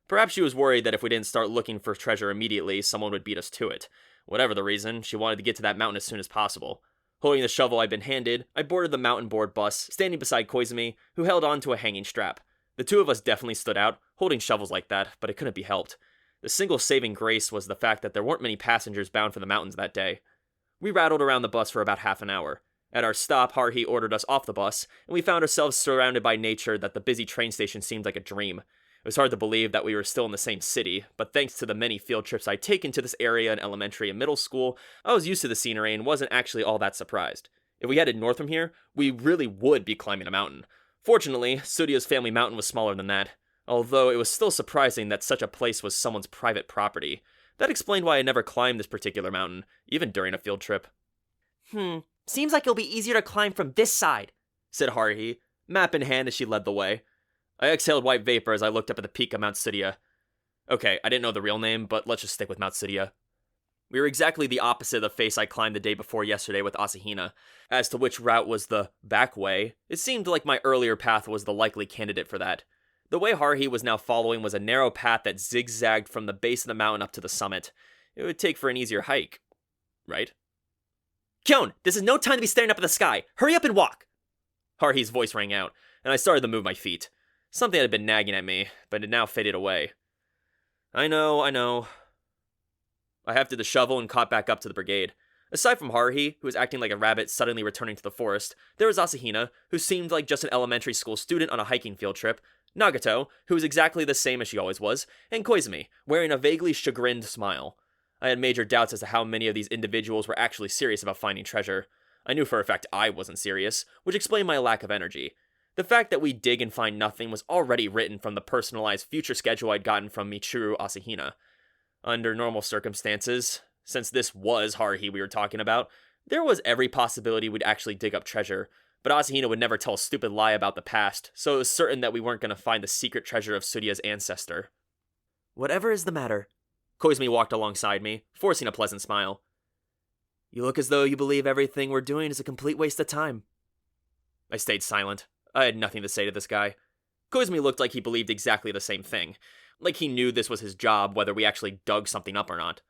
[SPEAKER 2] Perhaps she was worried that if we didn't start looking for treasure immediately, someone would beat us to it. Whatever the reason, she wanted to get to that mountain as soon as possible. Holding the shovel I'd been handed, I boarded the mountain board bus, standing beside Koizumi, who held on to a hanging strap. The two of us definitely stood out, holding shovels like that, but it couldn't be helped. The single saving grace was the fact that there weren't many passengers bound for the mountains that day. We rattled around the bus for about half an hour. At our stop, Haruhi ordered us off the bus, and we found ourselves surrounded by nature that the busy train station seemed like a dream. It was hard to believe that we were still in the same city, but thanks to the many field trips I'd taken to this area in elementary and middle school, I was used to the scenery and wasn't actually all that surprised. If we headed north from here, we really would be climbing a mountain. Fortunately, Tsurya's family mountain was smaller than that, although it was still surprising that such a place was someone's private property. That explained why I never climbed this particular mountain, even during a field trip.
[SPEAKER 3] Seems like it'll be easier to climb from this side,
[SPEAKER 2] said Haruhi, map in hand as she led the way. I exhaled white vapor as I looked up at the peak of Mount Tsurya. Okay, I didn't know the real name, but let's just stick with Mount Tsurya. We were exactly the opposite of the face I climbed the day before yesterday with Asahina. As to which route was the back way, it seemed like my earlier path was the likely candidate for that. The way Haruhi was now following was a narrow path that zigzagged from the base of the mountain up to the summit. It would take for an easier hike, right?
[SPEAKER 3] Kyon, this is no time to be staring up at the sky. Hurry up and walk.
[SPEAKER 2] Haruhi's voice rang out, and I started to move my feet. Something had been nagging at me, but it now faded away. I know. I hefted the shovel and caught back up to the brigade. Aside from Haruhi, who was acting like a rabbit suddenly returning to the forest, there was Asahina, who seemed like just an elementary school student on a hiking field trip, Nagato, who was exactly the same as she always was, and Koizumi, wearing a vaguely chagrined smile. I had major doubts as to how many of these individuals were actually serious about finding treasure. I knew for a fact I wasn't serious, which explained my lack of energy. The fact that we dig and find nothing was already written from the personalized future schedule I'd gotten from Mikuru Asahina. Under normal circumstances, since this was Haruhi we were talking about, there was every possibility we'd actually dig up treasure, but Asahina would never tell a stupid lie about the past, so it was certain that we weren't going to find the secret treasure of Tsurya's ancestor.
[SPEAKER 3] Whatever is the matter?
[SPEAKER 2] Koizumi walked alongside me, forcing a pleasant smile.
[SPEAKER 3] You look as though you believe everything we're doing is a complete waste of time.
[SPEAKER 2] I stayed silent. I had nothing to say to this guy. Koizumi looked like he believed exactly the same thing, like he knew this was his job whether we actually dug something up or not.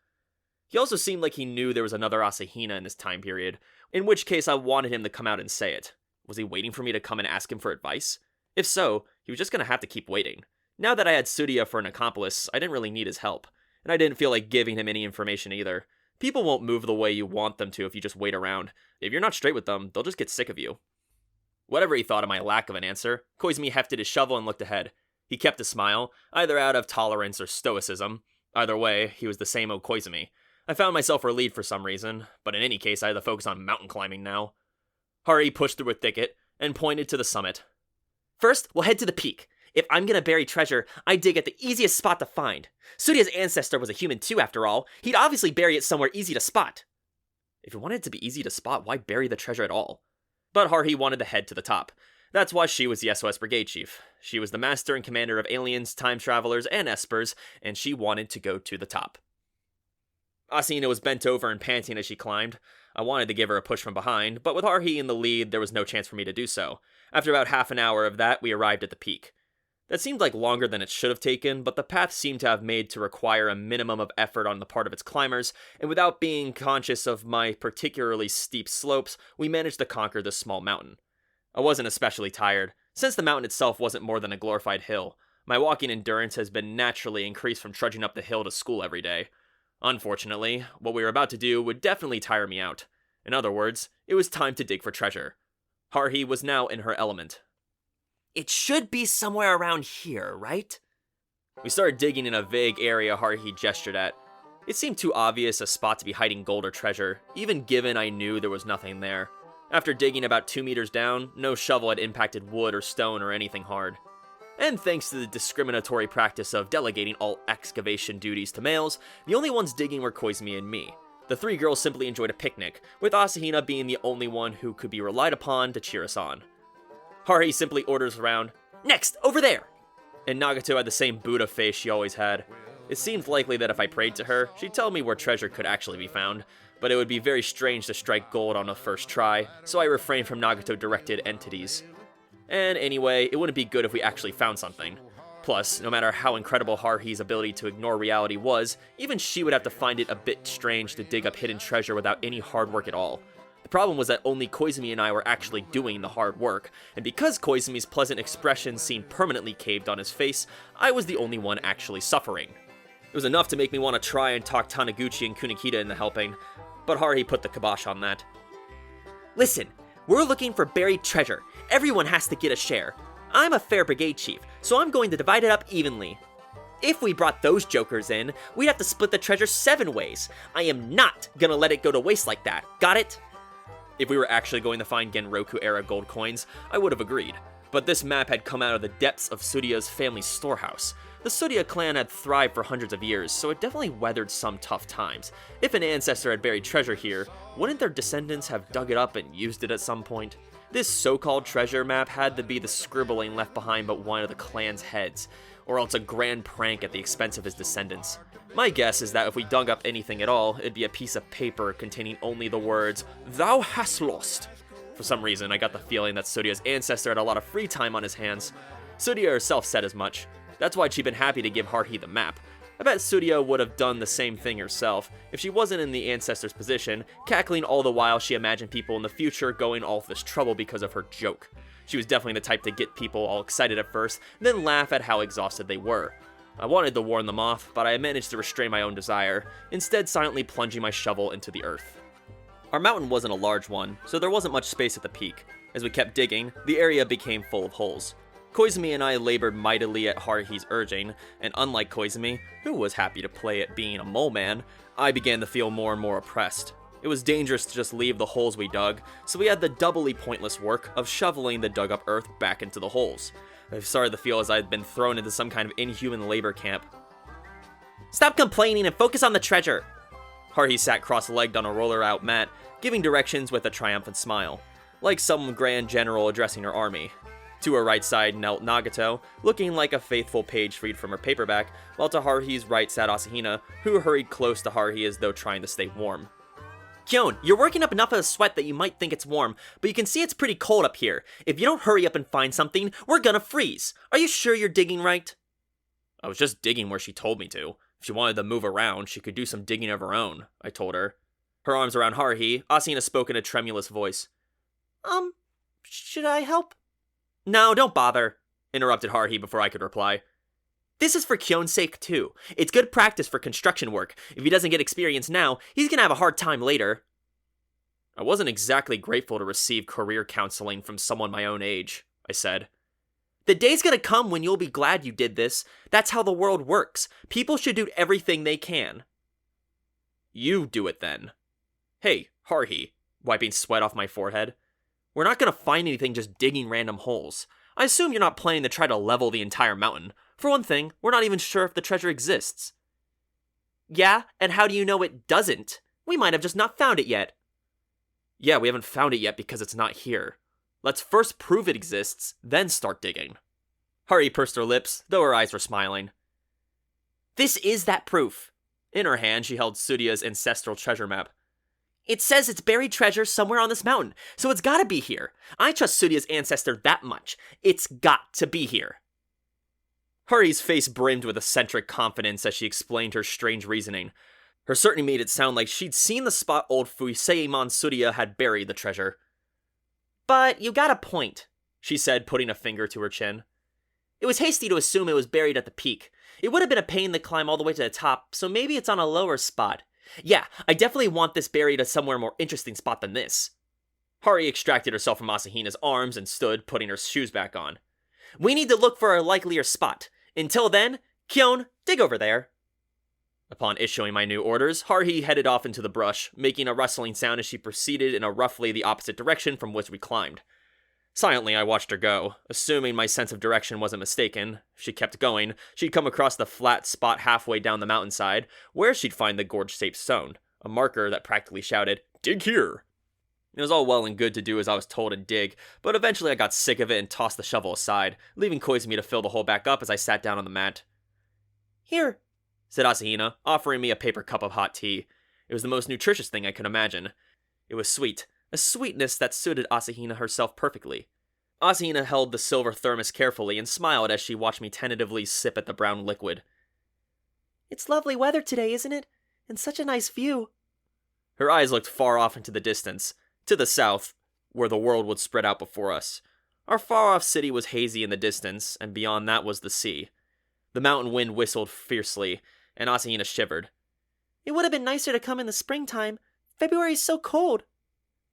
[SPEAKER 2] He also seemed like he knew there was another Asahina in this time period, in which case I wanted him to come out and say it. Was he waiting for me to come and ask him for advice? If so, he was just going to have to keep waiting. Now that I had Tsurya for an accomplice, I didn't really need his help, and I didn't feel like giving him any information either. People won't move the way you want them to if you just wait around. If you're not straight with them, they'll just get sick of you. Whatever he thought of my lack of an answer, Koizumi hefted his shovel and looked ahead. He kept a smile, either out of tolerance or stoicism. Either way, he was the same old Koizumi. I found myself relieved for some reason, but in any case I had to focus on mountain climbing now. Haruhi pushed through a thicket and pointed to the summit.
[SPEAKER 3] First, we'll head to the peak. If I'm gonna bury treasure, I dig at the easiest spot to find. Tsurya's ancestor was a human too, after all. He'd obviously bury it somewhere easy to spot.
[SPEAKER 2] If you wanted it to be easy to spot, why bury the treasure at all? But Haruhi wanted to head to the top. That's why she was the SOS Brigade Chief. She was the master and commander of aliens, time travelers, and espers, and she wanted to go to the top. Asahina was bent over and panting as she climbed. I wanted to give her a push from behind, but with Haruhi in the lead, there was no chance for me to do so. After about half an hour of that, we arrived at the peak. That seemed like longer than it should have taken, but the path seemed to have made to require a minimum of effort on the part of its climbers, and without being conscious of my particularly steep slopes, we managed to conquer this small mountain. I wasn't especially tired, since the mountain itself wasn't more than a glorified hill. My walking endurance has been naturally increased from trudging up the hill to school every day. Unfortunately, what we were about to do would definitely tire me out. In other words, it was time to dig for treasure. Haruhi was now in her element.
[SPEAKER 3] It should be somewhere around here, right?
[SPEAKER 2] We started digging in a vague area Haruhi gestured at. It seemed too obvious a spot to be hiding gold or treasure, even given I knew there was nothing there. After digging about 2 meters down, no shovel had impacted wood or stone or anything hard. And thanks to the discriminatory practice of delegating all excavation duties to males, the only ones digging were Koizumi and me. The three girls simply enjoyed a picnic, with Asahina being the only one who could be relied upon to cheer us on. Haruhi simply orders around,
[SPEAKER 3] "Next, over there!"
[SPEAKER 2] And Nagato had the same Buddha face she always had. It seemed likely that if I prayed to her, she'd tell me where treasure could actually be found, but it would be very strange to strike gold on the first try, so I refrained from Nagato-directed entities. And anyway, it wouldn't be good if we actually found something. Plus, no matter how incredible Haruhi's ability to ignore reality was, even she would have to find it a bit strange to dig up hidden treasure without any hard work at all. The problem was that only Koizumi and I were actually doing the hard work, and because Koizumi's pleasant expression seemed permanently caved on his face, I was the only one actually suffering. It was enough to make me want to try and talk Taniguchi and Kunikita into helping, but Haruhi put the kibosh on that.
[SPEAKER 3] Listen, we're looking for buried treasure. Everyone has to get a share. I'm a fair brigade chief, so I'm going to divide it up evenly. If we brought those jokers in, we'd have to split the treasure 7 ways. I am not gonna let it go to waste like that. Got it?
[SPEAKER 2] If we were actually going to find Genroku-era gold coins, I would have agreed. But this map had come out of the depths of Surya's family storehouse. The Surya clan had thrived for hundreds of years, so it definitely weathered some tough times. If an ancestor had buried treasure here, wouldn't their descendants have dug it up and used it at some point? This so-called treasure map had to be the scribbling left behind by one of the clan's heads, or else a grand prank at the expense of his descendants. My guess is that if we dug up anything at all, it'd be a piece of paper containing only the words, "Thou hast lost." For some reason, I got the feeling that Surya's ancestor had a lot of free time on his hands. Surya herself said as much. That's why she'd been happy to give Haruhi the map. I bet Surya would have done the same thing herself, if she wasn't in the ancestor's position, cackling all the while she imagined people in the future going all this trouble because of her joke. She was definitely the type to get people all excited at first, then laugh at how exhausted they were. I wanted to warn them off, but I managed to restrain my own desire, instead silently plunging my shovel into the earth. Our mountain wasn't a large one, so there wasn't much space at the peak. As we kept digging, the area became full of holes. Koizumi and I labored mightily at Haruhi's urging, and unlike Koizumi, who was happy to play at being a mole man, I began to feel more and more oppressed. It was dangerous to just leave the holes we dug, so we had the doubly pointless work of shoveling the dug up earth back into the holes. I started to feel as I had been thrown into some kind of inhuman labor camp.
[SPEAKER 3] Stop complaining and focus on the treasure.
[SPEAKER 2] Haruhi sat cross-legged on a roller-out mat, giving directions with a triumphant smile, like some grand general addressing her army. To her right side knelt Nagato, looking like a faithful page freed from her paperback, while to Haruhi's right sat Asahina, who hurried close to Haruhi as though trying to stay warm.
[SPEAKER 3] Kyon, you're working up enough of a sweat that you might think it's warm, but you can see it's pretty cold up here. If you don't hurry up and find something, we're gonna freeze. Are you sure you're digging right?
[SPEAKER 2] I was just digging where she told me to. If she wanted to move around, she could do some digging of her own, I told her. Her arms around Haruhi, Asahina spoke in a tremulous voice.
[SPEAKER 3] Should I help?
[SPEAKER 2] No, don't bother, interrupted Haruhi before I could reply.
[SPEAKER 3] This is for Kyon's sake, too. It's good practice for construction work. If he doesn't get experience now, he's gonna have a hard time later.
[SPEAKER 2] I wasn't exactly grateful to receive career counseling from someone my own age, I said.
[SPEAKER 3] The day's gonna come when you'll be glad you did this. That's how the world works. People should do everything they can.
[SPEAKER 2] You do it then. Hey, Haruhi, wiping sweat off my forehead. We're not gonna find anything just digging random holes. I assume you're not planning to try to level the entire mountain. For one thing, we're not even sure if the treasure exists.
[SPEAKER 3] Yeah, and how do you know it doesn't? We might have just not found it yet.
[SPEAKER 2] Yeah, we haven't found it yet because it's not here. Let's first prove it exists, then start digging. Haruhi pursed her lips, though her eyes were smiling.
[SPEAKER 3] This is that proof.
[SPEAKER 2] In her hand, she held Surya's ancestral treasure map.
[SPEAKER 3] It says it's buried treasure somewhere on this mountain, so it's gotta be here. I trust Surya's ancestor that much. It's got to be here.
[SPEAKER 2] Haruhi's face brimmed with eccentric confidence as she explained her strange reasoning. Her certainty made it sound like she'd seen the spot old Fuuseiman Surya had buried the treasure.
[SPEAKER 3] But you got a point,
[SPEAKER 2] she said, putting a finger to her chin.
[SPEAKER 3] It was hasty to assume it was buried at the peak. It would have been a pain to climb all the way to the top, so maybe it's on a lower spot. Yeah, I definitely want this buried at somewhere more interesting spot than this.
[SPEAKER 2] Haruhi extracted herself from Asahina's arms and stood, putting her shoes back on.
[SPEAKER 3] We need to look for a likelier spot. Until then, Kyon, dig over there.
[SPEAKER 2] Upon issuing my new orders, Haruhi headed off into the brush, making a rustling sound as she proceeded in a roughly the opposite direction from which we climbed. Silently, I watched her go, assuming my sense of direction wasn't mistaken. If she kept going, she'd come across the flat spot halfway down the mountainside, where she'd find the gorge-shaped stone, a marker that practically shouted, "Dig here!" It was all well and good to do as I was told and dig, but eventually I got sick of it and tossed the shovel aside, leaving Koizumi to fill the hole back up as I sat down on the mat.
[SPEAKER 3] Here,
[SPEAKER 2] said Asahina, offering me a paper cup of hot tea. It was the most nutritious thing I could imagine. It was sweet, a sweetness that suited Asahina herself perfectly. Asahina held the silver thermos carefully and smiled as she watched me tentatively sip at the brown liquid.
[SPEAKER 3] It's lovely weather today, isn't it? And such a nice view.
[SPEAKER 2] Her eyes looked far off into the distance. To the south, where the world would spread out before us. Our far-off city was hazy in the distance, and beyond that was the sea. The mountain wind whistled fiercely, and Asahina shivered.
[SPEAKER 3] It would have been nicer to come in the springtime. February's so cold,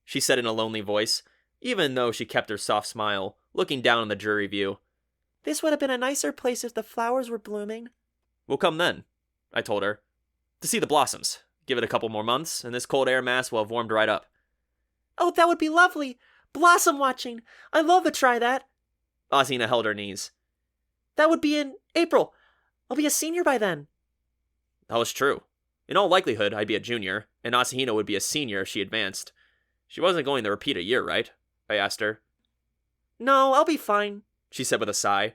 [SPEAKER 2] she said in a lonely voice, even though she kept her soft smile, looking down on the dreary view.
[SPEAKER 3] This would have been a nicer place if the flowers were blooming.
[SPEAKER 2] We'll come then, I told her. To see the blossoms. Give it a couple more months, and this cold air mass will have warmed right up.
[SPEAKER 3] Oh, that would be lovely! Blossom watching! I'd love to try that!
[SPEAKER 2] Asahina held her knees.
[SPEAKER 3] That would be in April. I'll be a senior by then.
[SPEAKER 2] That was true. In all likelihood, I'd be a junior, and Asahina would be a senior if she advanced. She wasn't going to repeat a year, right? I asked her.
[SPEAKER 3] No, I'll be fine,
[SPEAKER 2] she said with a sigh.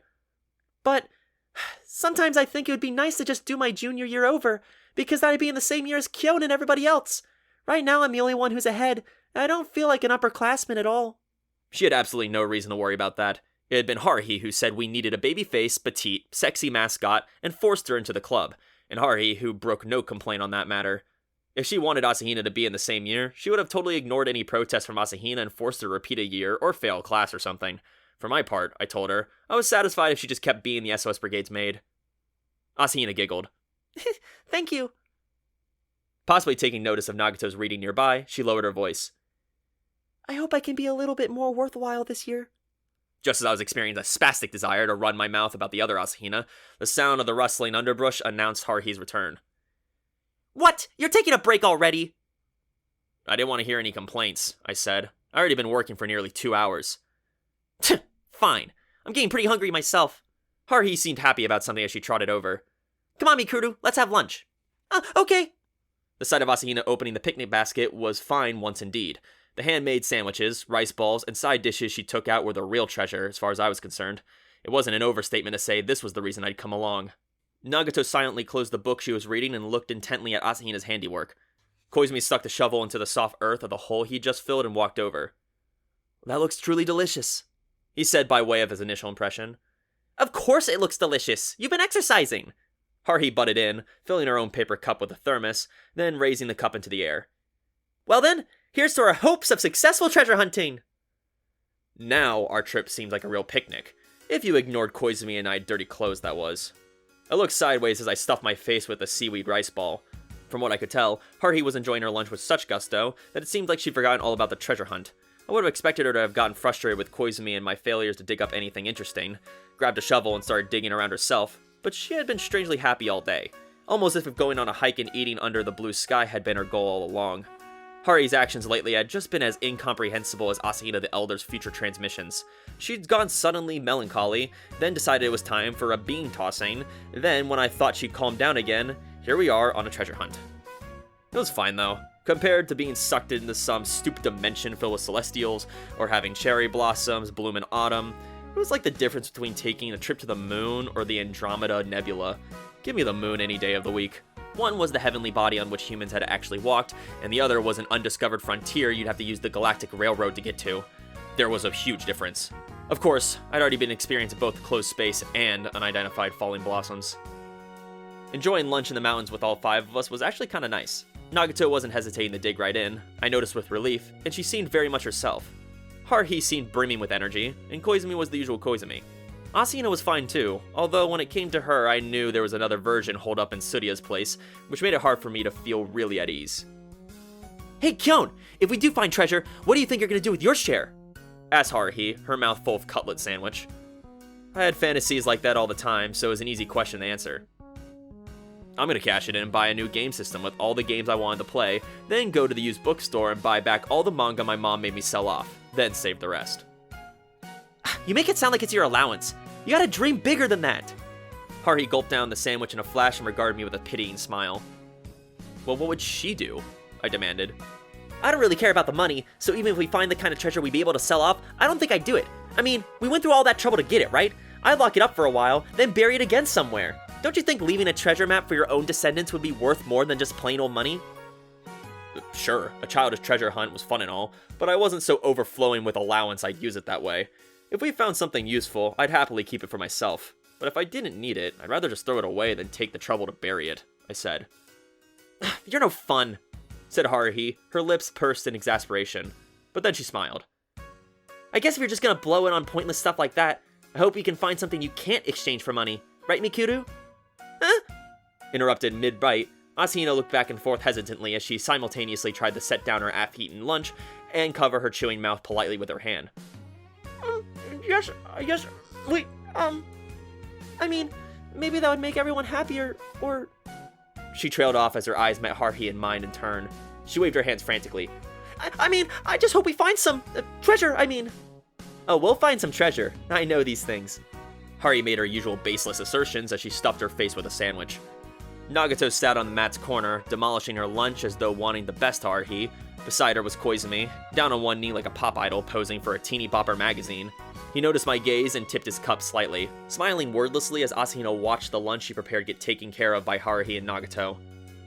[SPEAKER 3] But sometimes I think it would be nice to just do my junior year over, because then I'd be in the same year as Kyon and everybody else. Right now I'm the only one who's ahead, and I don't feel like an upperclassman at all.
[SPEAKER 2] She had absolutely no reason to worry about that. It had been Haruhi who said we needed a baby-faced, petite, sexy mascot and forced her into the club, and Haruhi who broke no complaint on that matter. If she wanted Asahina to be in the same year, she would have totally ignored any protest from Asahina and forced her to repeat a year or fail class or something. For my part, I told her, I was satisfied if she just kept being the SOS Brigade's maid. Asahina giggled.
[SPEAKER 3] Thank you.
[SPEAKER 2] Possibly taking notice of Nagato's reading nearby, she lowered her voice.
[SPEAKER 3] I hope I can be a little bit more worthwhile this year.
[SPEAKER 2] Just as I was experiencing a spastic desire to run my mouth about the other Asahina, the sound of the rustling underbrush announced Haruhi's return.
[SPEAKER 3] What? You're taking a break already?
[SPEAKER 2] I didn't want to hear any complaints, I said. I already been working for nearly 2 hours.
[SPEAKER 3] Fine. I'm getting pretty hungry myself.
[SPEAKER 2] Haruhi seemed happy about something as she trotted over.
[SPEAKER 3] Come on, Mikuru, let's have lunch. Okay.
[SPEAKER 2] The sight of Asahina opening the picnic basket was fine once indeed. The handmade sandwiches, rice balls, and side dishes she took out were the real treasure, as far as I was concerned. It wasn't an overstatement to say this was the reason I'd come along. Nagato silently closed the book she was reading and looked intently at Asahina's handiwork. Koizumi stuck the shovel into the soft earth of the hole he just filled and walked over.
[SPEAKER 3] That looks truly delicious,
[SPEAKER 2] he said by way of his initial impression.
[SPEAKER 3] Of course it looks delicious. You've been exercising.
[SPEAKER 2] Haruhi butted in, filling her own paper cup with a thermos, then raising the cup into the air.
[SPEAKER 3] Well then, here's to our hopes of successful treasure hunting.
[SPEAKER 2] Now our trip seemed like a real picnic, if you ignored Koizumi and I's dirty clothes, that was. I looked sideways as I stuffed my face with a seaweed rice ball. From what I could tell, Haruhi was enjoying her lunch with such gusto that it seemed like she'd forgotten all about the treasure hunt. I would have expected her to have gotten frustrated with Koizumi and my failures to dig up anything interesting, grabbed a shovel and started digging around herself, but she had been strangely happy all day, almost as if going on a hike and eating under the blue sky had been her goal all along. Haruhi's actions lately had just been as incomprehensible as Asahina the Elder's future transmissions. She'd gone suddenly melancholy, then decided it was time for a bean tossing, then when I thought she'd calm down again, here we are on a treasure hunt. It was fine though, compared to being sucked into some stupid dimension filled with celestials, or having cherry blossoms bloom in autumn. It was like the difference between taking a trip to the moon or the Andromeda Nebula. Give me the moon any day of the week. One was the heavenly body on which humans had actually walked, and the other was an undiscovered frontier you'd have to use the galactic railroad to get to. There was a huge difference. Of course, I'd already been experiencing both closed space and unidentified falling blossoms. Enjoying lunch in the mountains with all 5 of us was actually kinda nice. Nagato wasn't hesitating to dig right in, I noticed with relief, and she seemed very much herself. Haruhi seemed brimming with energy, and Koizumi was the usual Koizumi. Asahina was fine too, although when it came to her, I knew there was another version holed up in Surya's place, which made it hard for me to feel really at ease.
[SPEAKER 3] Hey Kyon, if we do find treasure, what do you think you're gonna do with your share?
[SPEAKER 2] Asked Haruhi, her mouth full of cutlet sandwich. I had fantasies like that all the time, so it was an easy question to answer. I'm gonna cash it in and buy a new game system with all the games I wanted to play, then go to the used bookstore and buy back all the manga my mom made me sell off, then save the rest.
[SPEAKER 3] You make it sound like it's your allowance. You gotta dream bigger than that.
[SPEAKER 2] Haruhi gulped down the sandwich in a flash and regarded me with a pitying smile. Well, what would she do? I demanded.
[SPEAKER 3] I don't really care about the money, so even if we find the kind of treasure we'd be able to sell off, I don't think I'd do it. I mean, we went through all that trouble to get it, right? I'd lock it up for a while, then bury it again somewhere. Don't you think leaving a treasure map for your own descendants would be worth more than just plain old money?
[SPEAKER 2] Sure, a childish treasure hunt was fun and all, but I wasn't so overflowing with allowance I'd use it that way. If we found something useful, I'd happily keep it for myself. But if I didn't need it, I'd rather just throw it away than take the trouble to bury it, I said.
[SPEAKER 3] You're no fun,
[SPEAKER 2] said Haruhi, her lips pursed in exasperation. but then she smiled. I guess if you're just gonna blow it on pointless stuff like that, I hope you can find something you can't exchange for money. Right, Mikuru? Huh? Interrupted mid-bite, Asahina looked back and forth hesitantly as she simultaneously tried to set down her half-eaten lunch and cover her chewing mouth politely with her hand. Yes, wait, I mean, maybe that would make everyone happier, or... She trailed off as her eyes met Haruhi and mine in turn. She waved her hands frantically. I mean, I just hope we find some treasure, I mean. Oh, we'll find some treasure. I know these things. Haruhi made her usual baseless assertions as she stuffed her face with a sandwich. Nagato sat on the mat's corner, demolishing her lunch as though wanting the best Haruhi. Beside her was Koizumi, down on one knee like a pop idol posing for a teeny bopper magazine. He noticed my gaze and tipped his cup slightly, smiling wordlessly as Asahina watched the lunch she prepared get taken care of by Haruhi and Nagato.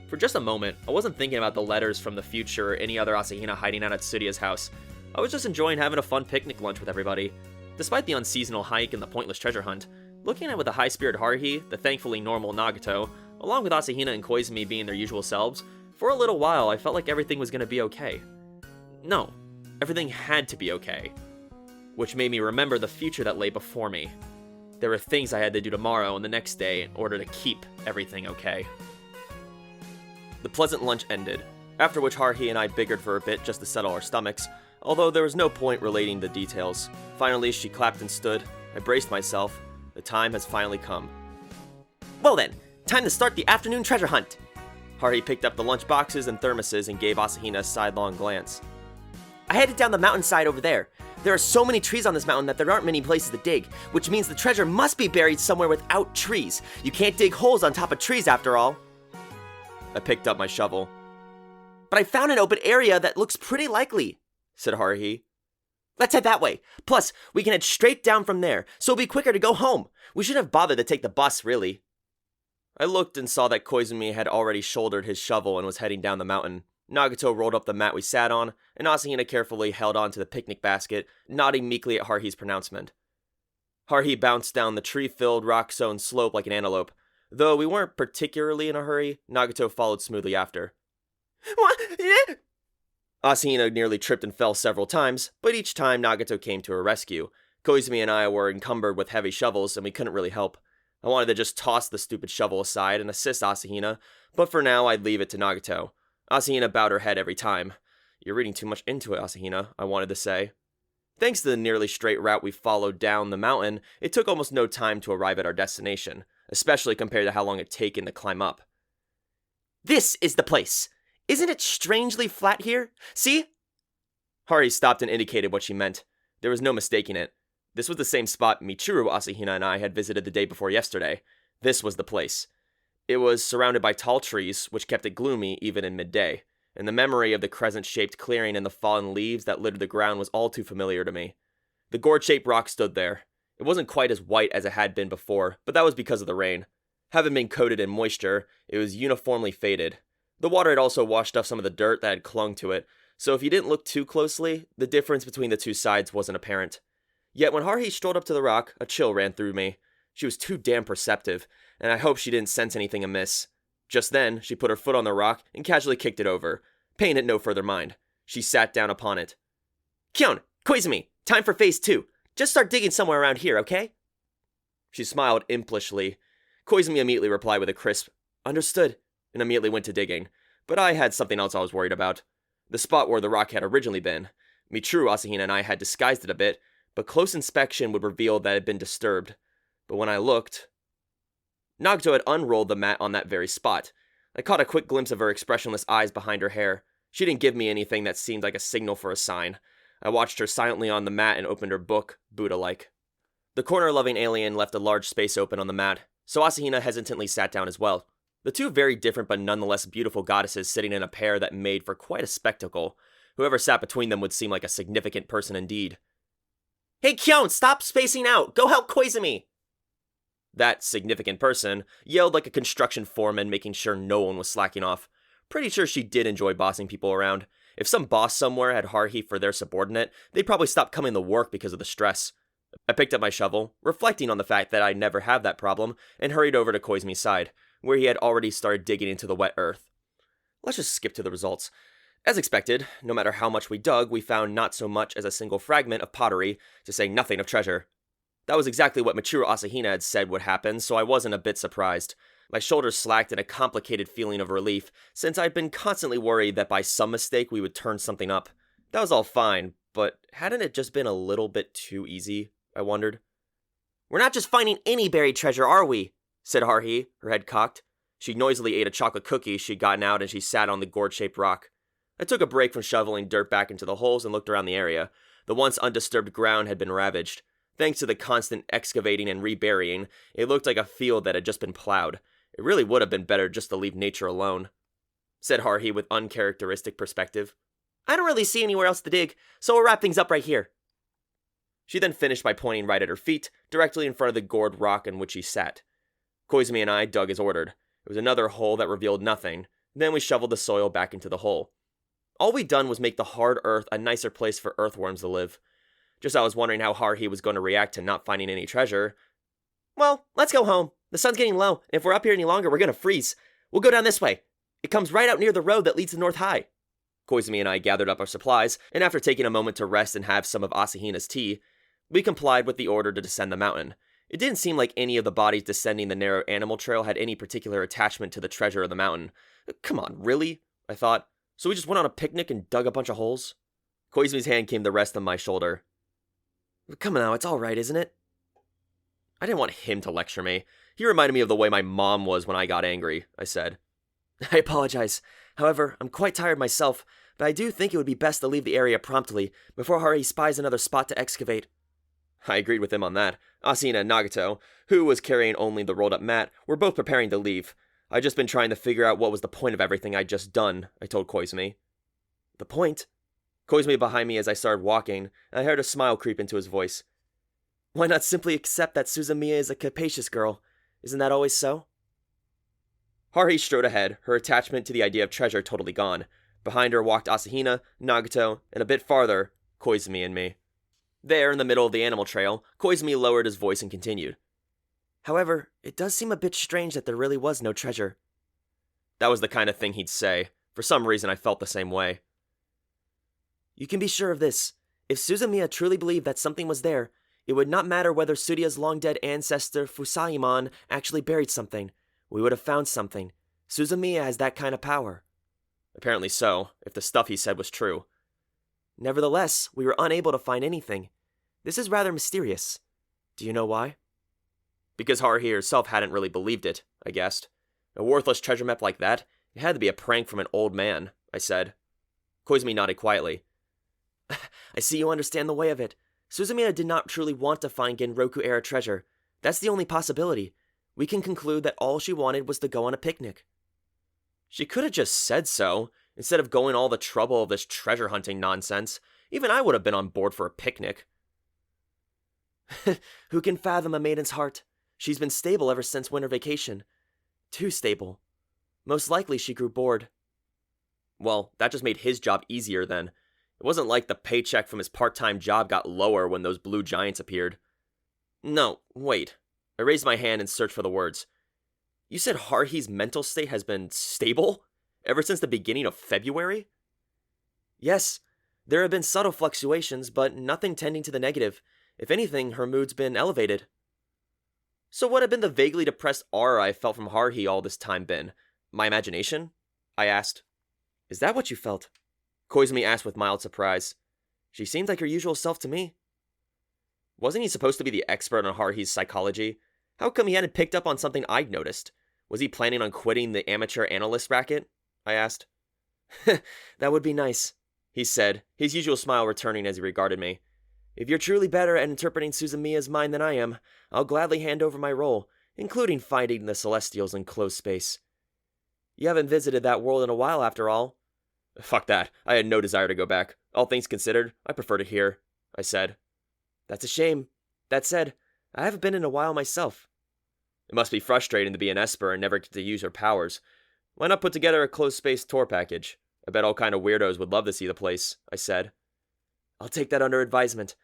[SPEAKER 2] For just a moment, I wasn't thinking about the letters from the future or any other Asahina hiding out at Tsuriya's house. I was just enjoying having a fun picnic lunch with everybody. Despite the unseasonal hike and the pointless treasure hunt, looking at with the high-spirited Haruhi, the thankfully normal Nagato, along with Asahina and Koizumi being their usual selves, for a little while I felt like everything was going to be okay. No, everything had to be okay. Which made me remember the future that lay before me. There were things I had to do tomorrow and the next day in order to keep everything okay. The pleasant lunch ended, after which Haruhi and I bickered for a bit just to settle our stomachs, although there was no point relating the details. Finally, she clapped and stood. I braced myself. The time has finally come.
[SPEAKER 3] Well then, time to start the afternoon treasure hunt. Haruhi picked up the lunch boxes and thermoses and gave Asahina a sidelong glance. I headed down the mountainside over there. There are so many trees on this mountain that there aren't many places to dig, which means the treasure must be buried somewhere without trees. You can't dig holes on top of trees after all.
[SPEAKER 1] I picked up my shovel.
[SPEAKER 3] But I found an open area that looks pretty likely, said Haruhi. Let's head that way. Plus, we can head straight down from there, so it'll be quicker to go home. We shouldn't have bothered to take the bus, really.
[SPEAKER 1] I looked and saw that Koizumi had already shouldered his shovel and was heading down the mountain. Nagato rolled up the mat we sat on, and Asahina carefully held on to the picnic basket, nodding meekly at Haruhi's pronouncement. Haruhi bounced down the tree-filled, rock-sown slope like an antelope. Though we weren't particularly in a hurry, Nagato followed smoothly after.
[SPEAKER 3] What?
[SPEAKER 1] Asahina nearly tripped and fell several times, but each time Nagato came to her rescue. Koizumi and I were encumbered with heavy shovels, and we couldn't really help. I wanted to just toss the stupid shovel aside and assist Asahina, but for now I'd leave it to Nagato. Asahina bowed her head every time. You're reading too much into it, Asahina, I wanted to say. Thanks to the nearly straight route we followed down the mountain, it took almost no time to arrive at our destination, especially compared to how long it'd taken to climb up.
[SPEAKER 3] This is the place. Isn't it strangely flat here? See?
[SPEAKER 1] Haruhi stopped and indicated what she meant. There was no mistaking it. This was the same spot Mikuru, Asahina, and I had visited the day before yesterday. This was the place. It was surrounded by tall trees, which kept it gloomy even in midday, and the memory of the crescent-shaped clearing and the fallen leaves that littered the ground was all too familiar to me. The gourd-shaped rock stood there. It wasn't quite as white as it had been before, but that was because of the rain. Having been coated in moisture, it was uniformly faded. The water had also washed off some of the dirt that had clung to it, so if you didn't look too closely, the difference between the two sides wasn't apparent. Yet when Haruhi strolled up to the rock, a chill ran through me. She was too damn perceptive, and I hoped she didn't sense anything amiss. Just then, she put her foot on the rock and casually kicked it over, paying it no further mind. She sat down upon it.
[SPEAKER 3] Kyon, Koizumi, time for phase 2. Just start digging somewhere around here, okay?
[SPEAKER 1] She smiled impishly. Koizumi immediately replied with a crisp, "Understood," and immediately went to digging. But I had something else I was worried about. The spot where the rock had originally been. Mikuru, Asahina, and I had disguised it a bit, but close inspection would reveal that it had been disturbed. But when I looked, Nagato had unrolled the mat on that very spot. I caught a quick glimpse of her expressionless eyes behind her hair. She didn't give me anything that seemed like a signal for a sign. I watched her silently on the mat and opened her book, Buddha-like. The corner-loving alien left a large space open on the mat, so Asahina hesitantly sat down as well. The two very different but nonetheless beautiful goddesses sitting in a pair that made for quite a spectacle. Whoever sat between them would seem like a significant person indeed.
[SPEAKER 3] Hey Kyon, stop spacing out! Go help Koizumi!
[SPEAKER 1] That significant person yelled like a construction foreman, making sure no one was slacking off. Pretty sure she did enjoy bossing people around. If some boss somewhere had Haruhi for their subordinate, they'd probably stop coming to work because of the stress. I picked up my shovel, reflecting on the fact that I'd never have that problem, and hurried over to Koizumi's side, where he had already started digging into the wet earth. Let's just skip to the results. As expected, no matter how much we dug, we found not so much as a single fragment of pottery, to say nothing of treasure. That was exactly what Michiru Asahina had said would happen, so I wasn't a bit surprised. My shoulders slacked in a complicated feeling of relief, since I'd been constantly worried that by some mistake we would turn something up. That was all fine, but hadn't it just been a little bit too easy, I wondered.
[SPEAKER 2] "We're not just finding any buried treasure, are we?" said Haruhi, her head cocked. She noisily ate a chocolate cookie she'd gotten out and she sat on the gourd-shaped rock. I took a break from shoveling dirt back into the holes and looked around the area. The once undisturbed ground had been ravaged. Thanks to the constant excavating and reburying, it looked like a field that had just been plowed. It really would have been better just to leave nature alone, said Haruhi with uncharacteristic perspective. "I don't really see anywhere else to dig, so we'll wrap things up right here."
[SPEAKER 1] She then finished by pointing right at her feet, directly in front of the gourd rock on which she sat. Koizumi and I dug as ordered. It was another hole that revealed nothing. Then we shoveled the soil back into the hole. All we'd done was make the hard earth a nicer place for earthworms to live. Just I was wondering how Haruhi was going to react to not finding any treasure.
[SPEAKER 2] "Well, let's go home. The sun's getting low, and if we're up here any longer, we're going to freeze. We'll go down this way. It comes right out near the road that leads to North High."
[SPEAKER 1] Koizumi and I gathered up our supplies, and after taking a moment to rest and have some of Asahina's tea, we complied with the order to descend the mountain. It didn't seem like any of the bodies descending the narrow animal trail had any particular attachment to the treasure of the mountain. Come on, really? I thought. So we just went on a picnic and dug a bunch of holes? Koizumi's hand came to rest on my shoulder. Come on now, it's alright, isn't it? I didn't want him to lecture me. He reminded me of the way my mom was when I got angry, I said.
[SPEAKER 2] "I apologize. However, I'm quite tired myself, but I do think it would be best to leave the area promptly, before Haruhi spies another spot to excavate."
[SPEAKER 1] I agreed with him on that. Asahina and Nagato, who was carrying only the rolled-up mat, were both preparing to leave. I'd just been trying to figure out what was the point of everything I'd just done, I told Koizumi. The point? Koizumi behind me as I started walking, and I heard a smile creep into his voice. "Why not simply accept that Suzumiya is a capacious girl? Isn't that always so?" Haruhi strode ahead, her attachment to the idea of treasure totally gone. Behind her walked Asahina, Nagato, and a bit farther, Koizumi and me. There, in the middle of the animal trail, Koizumi lowered his voice and continued.
[SPEAKER 2] "However, it does seem a bit strange that there really was no treasure."
[SPEAKER 1] That was the kind of thing he'd say. For some reason, I felt the same way.
[SPEAKER 2] "You can be sure of this. If Suzumiya truly believed that something was there, it would not matter whether Surya's long-dead ancestor Fusayimon actually buried something. We would have found something. Suzumiya has that kind of power."
[SPEAKER 1] Apparently so, if the stuff he said was true.
[SPEAKER 2] "Nevertheless, we were unable to find anything. This is rather mysterious. Do you know why?"
[SPEAKER 1] Because Haruhi herself hadn't really believed it, I guessed. A worthless treasure map like that? It had to be a prank from an old man, I said. Koizumi nodded quietly.
[SPEAKER 2] "I see you understand the way of it. Suzumiya did not truly want to find Genroku-era treasure. That's the only possibility. We can conclude that all she wanted was to go on a picnic."
[SPEAKER 1] She could have just said so, instead of going all the trouble of this treasure hunting nonsense. Even I would have been on board for a picnic.
[SPEAKER 2] "Who can fathom a maiden's heart? She's been stable ever since winter vacation. Too stable. Most likely she grew bored."
[SPEAKER 1] Well, that just made his job easier then. It wasn't like the paycheck from his part-time job got lower when those blue giants appeared. No, wait. I raised my hand and searched for the words. You said Haruhi's mental state has been stable? Ever since the beginning of February?
[SPEAKER 2] "Yes. There have been subtle fluctuations, but nothing tending to the negative. If anything, her mood's been elevated."
[SPEAKER 1] So what had been the vaguely depressed aura I felt from Haruhi all this time been? My imagination? I asked.
[SPEAKER 2] "Is that what you felt?"
[SPEAKER 1] Koizumi asked with mild surprise.
[SPEAKER 2] "She seemed like her usual self to me."
[SPEAKER 1] Wasn't he supposed to be the expert on Haruhi's psychology? How come he hadn't picked up on something I'd noticed? Was he planning on quitting the amateur analyst racket? I asked.
[SPEAKER 2] "That would be nice," he said, his usual smile returning as he regarded me. "If you're truly better at interpreting Suzumiya's mind than I am, I'll gladly hand over my role, including finding the Celestials in closed space. You haven't visited that world in a while, after all."
[SPEAKER 1] Fuck that. I had no desire to go back. All things considered, I prefer it here, I said.
[SPEAKER 2] "That's a shame. That said, I haven't been in a while myself."
[SPEAKER 1] It must be frustrating to be an Esper and never get to use her powers. Why not put together a closed-space tour package? I bet all kind of weirdos would love to see the place, I said.
[SPEAKER 2] "I'll take that under advisement.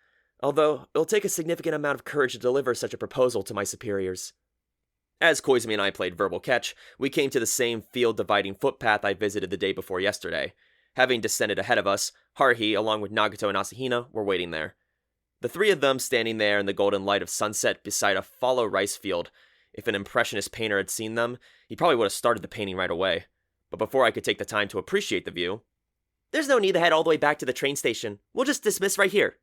[SPEAKER 2] Although, it'll take a significant amount of courage to deliver such a proposal to my superiors."
[SPEAKER 1] As Koizumi and I played verbal catch, we came to the same field-dividing footpath I visited the day before yesterday. Having descended ahead of us, Haruhi, along with Nagato and Asahina, were waiting there. The three of them standing there in the golden light of sunset beside a fallow rice field. If an impressionist painter had seen them, he probably would have started the painting right away. But before I could take the time to appreciate the view,
[SPEAKER 2] "There's no need to head all the way back to the train station. We'll just dismiss right here."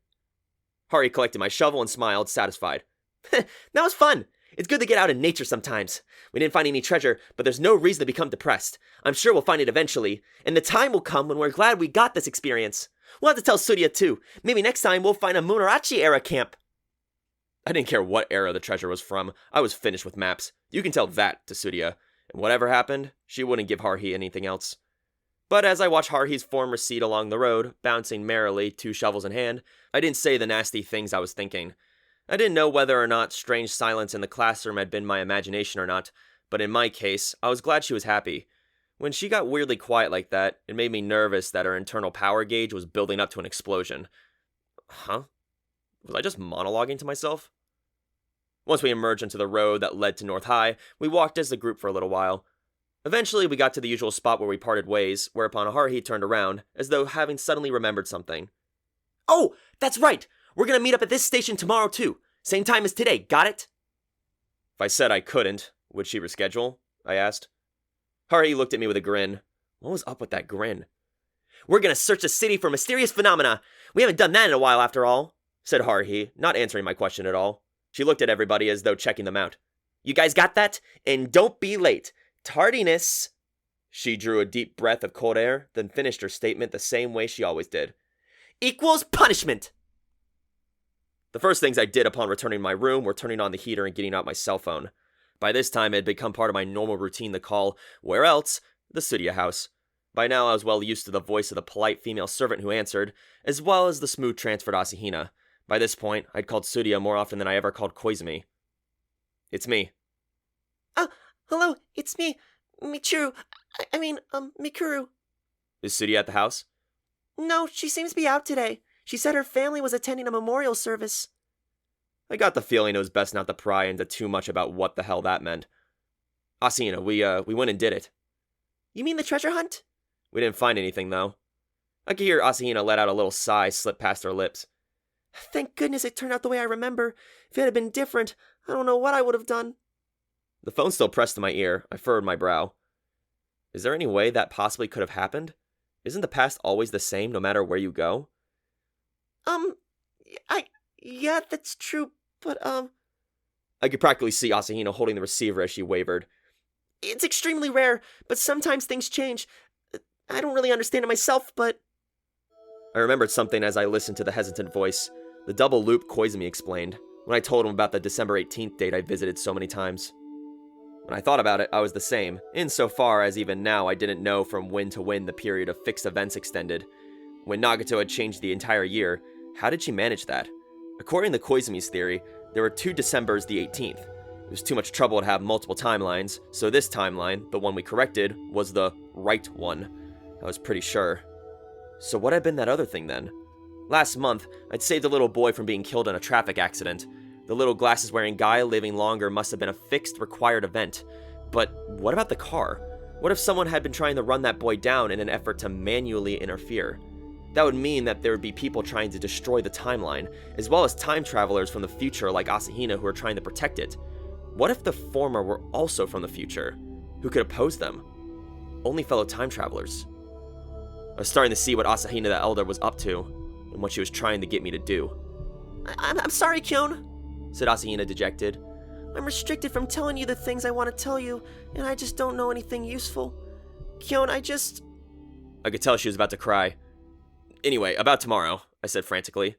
[SPEAKER 1] Haruhi collected my shovel and smiled, satisfied.
[SPEAKER 2] "That was fun. It's good to get out in nature sometimes. We didn't find any treasure, but there's no reason to become depressed. I'm sure we'll find it eventually, and the time will come when we're glad we got this experience. We'll have to tell Surya too. Maybe next time we'll find a Munarachi-era camp."
[SPEAKER 1] I didn't care what era the treasure was from. I was finished with maps. You can tell that to Surya. And whatever happened, she wouldn't give Haruhi anything else. But as I watched Haruhi's form recede along the road, bouncing merrily, 2 shovels in hand, I didn't say the nasty things I was thinking. I didn't know whether or not strange silence in the classroom had been my imagination or not, but in my case, I was glad she was happy. When she got weirdly quiet like that, it made me nervous that her internal power gauge was building up to an explosion. Huh? Was I just monologuing to myself? Once we emerged into the road that led to North High, we walked as a group for a little while. Eventually, we got to the usual spot where we parted ways, whereupon Haruhi turned around, as though having suddenly remembered something.
[SPEAKER 2] "Oh, that's right! We're gonna meet up at this station tomorrow too. Same time as today, got it?"
[SPEAKER 1] If I said I couldn't, would she reschedule? I asked. Haruhi looked at me with a grin. What was up with that grin?
[SPEAKER 2] "We're gonna search the city for mysterious phenomena. We haven't done that in a while after all," said Haruhi, not answering my question at all. She looked at everybody as though checking them out. "You guys got that? And don't be late. Tardiness."
[SPEAKER 1] She drew a deep breath of cold air, then finished her statement the same way she always did.
[SPEAKER 2] "Equals punishment."
[SPEAKER 1] The first things I did upon returning to my room were turning on the heater and getting out my cell phone. By this time, it had become part of my normal routine to call, where else, the Surya house. By now, I was well used to the voice of the polite female servant who answered, as well as the smooth transfer to Asahina. By this point, I'd called Surya more often than I ever called Koizumi. "It's me."
[SPEAKER 2] Hello, it's me, Mikuru. Mikuru.
[SPEAKER 1] "Is Surya at the house?"
[SPEAKER 2] "No, she seems to be out today. She said her family was attending a memorial service."
[SPEAKER 1] I got the feeling it was best not to pry into too much about what the hell that meant. "Asahina, we went and did it."
[SPEAKER 2] "You mean the treasure hunt?"
[SPEAKER 1] "We didn't find anything, though." I could hear Asahina let out a little sigh slip past her lips.
[SPEAKER 2] "Thank goodness it turned out the way I remember. If it had been different, I don't know what I would have done."
[SPEAKER 1] The phone still pressed to my ear. I furrowed my brow. Is there any way that possibly could have happened? Isn't the past always the same no matter where you go?
[SPEAKER 2] Yeah, that's true, but,
[SPEAKER 1] I could practically see Asahina holding the receiver as she wavered.
[SPEAKER 2] "It's extremely rare, but sometimes things change. I don't really understand it myself, but..."
[SPEAKER 1] I remembered something as I listened to the hesitant voice. The double loop Koizumi explained, when I told him about the December 18th date I visited so many times. When I thought about it, I was the same, insofar as even now I didn't know from when to when the period of fixed events extended. When Nagato had changed the entire year, how did she manage that? According to Koizumi's theory, there were 2 Decembers the 18th. It was too much trouble to have multiple timelines, so this timeline, the one we corrected, was the right one. I was pretty sure. So what had been that other thing then? Last month, I'd saved a little boy from being killed in a traffic accident. The little glasses-wearing guy living longer must have been a fixed, required event. But what about the car? What if someone had been trying to run that boy down in an effort to manually interfere? That would mean that there would be people trying to destroy the timeline, as well as time travelers from the future like Asahina who are trying to protect it. What if the former were also from the future? Who could oppose them? Only fellow time travelers. I was starting to see what Asahina the Elder was up to, and what she was trying to get me to do.
[SPEAKER 2] I'm sorry, Kyon," said Asahina, dejected. "I'm restricted from telling you the things I want to tell you, and I just don't know anything useful. Kyon,
[SPEAKER 1] I could tell she was about to cry. "Anyway, about tomorrow," I said frantically.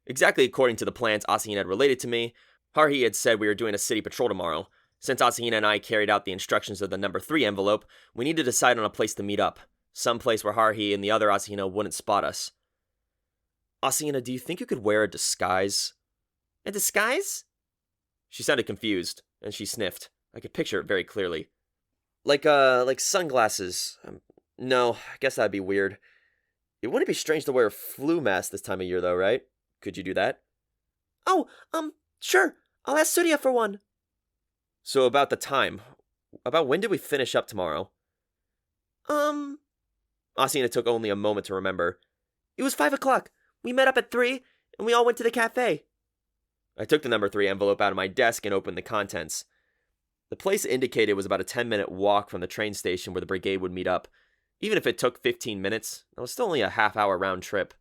[SPEAKER 1] Exactly according to the plans Asahina had related to me, Haruhi had said we were doing a city patrol tomorrow. Since Asahina and I carried out the instructions of the number 3 envelope, we needed to decide on a place to meet up. Some place where Haruhi and the other Asahina wouldn't spot us. "Asahina, do you think you could wear a disguise?"
[SPEAKER 2] "A disguise?"
[SPEAKER 1] She sounded confused, and she sniffed. I could picture it very clearly. Like sunglasses. No, I guess that'd be weird. It wouldn't be strange to wear a flu mask this time of year, though, right? Could you do that?
[SPEAKER 2] "Oh, sure. I'll ask Surya for one."
[SPEAKER 1] So about the time. About when did we finish up tomorrow? Asina took only a moment to remember.
[SPEAKER 2] It was 5 o'clock. We met up at 3, and we all went to the cafe.
[SPEAKER 1] I took the number 3 envelope out of my desk and opened the contents. The place indicated was about a 10-minute walk from the train station where the brigade would meet up. Even if it took 15 minutes, that was still only a half-hour round trip.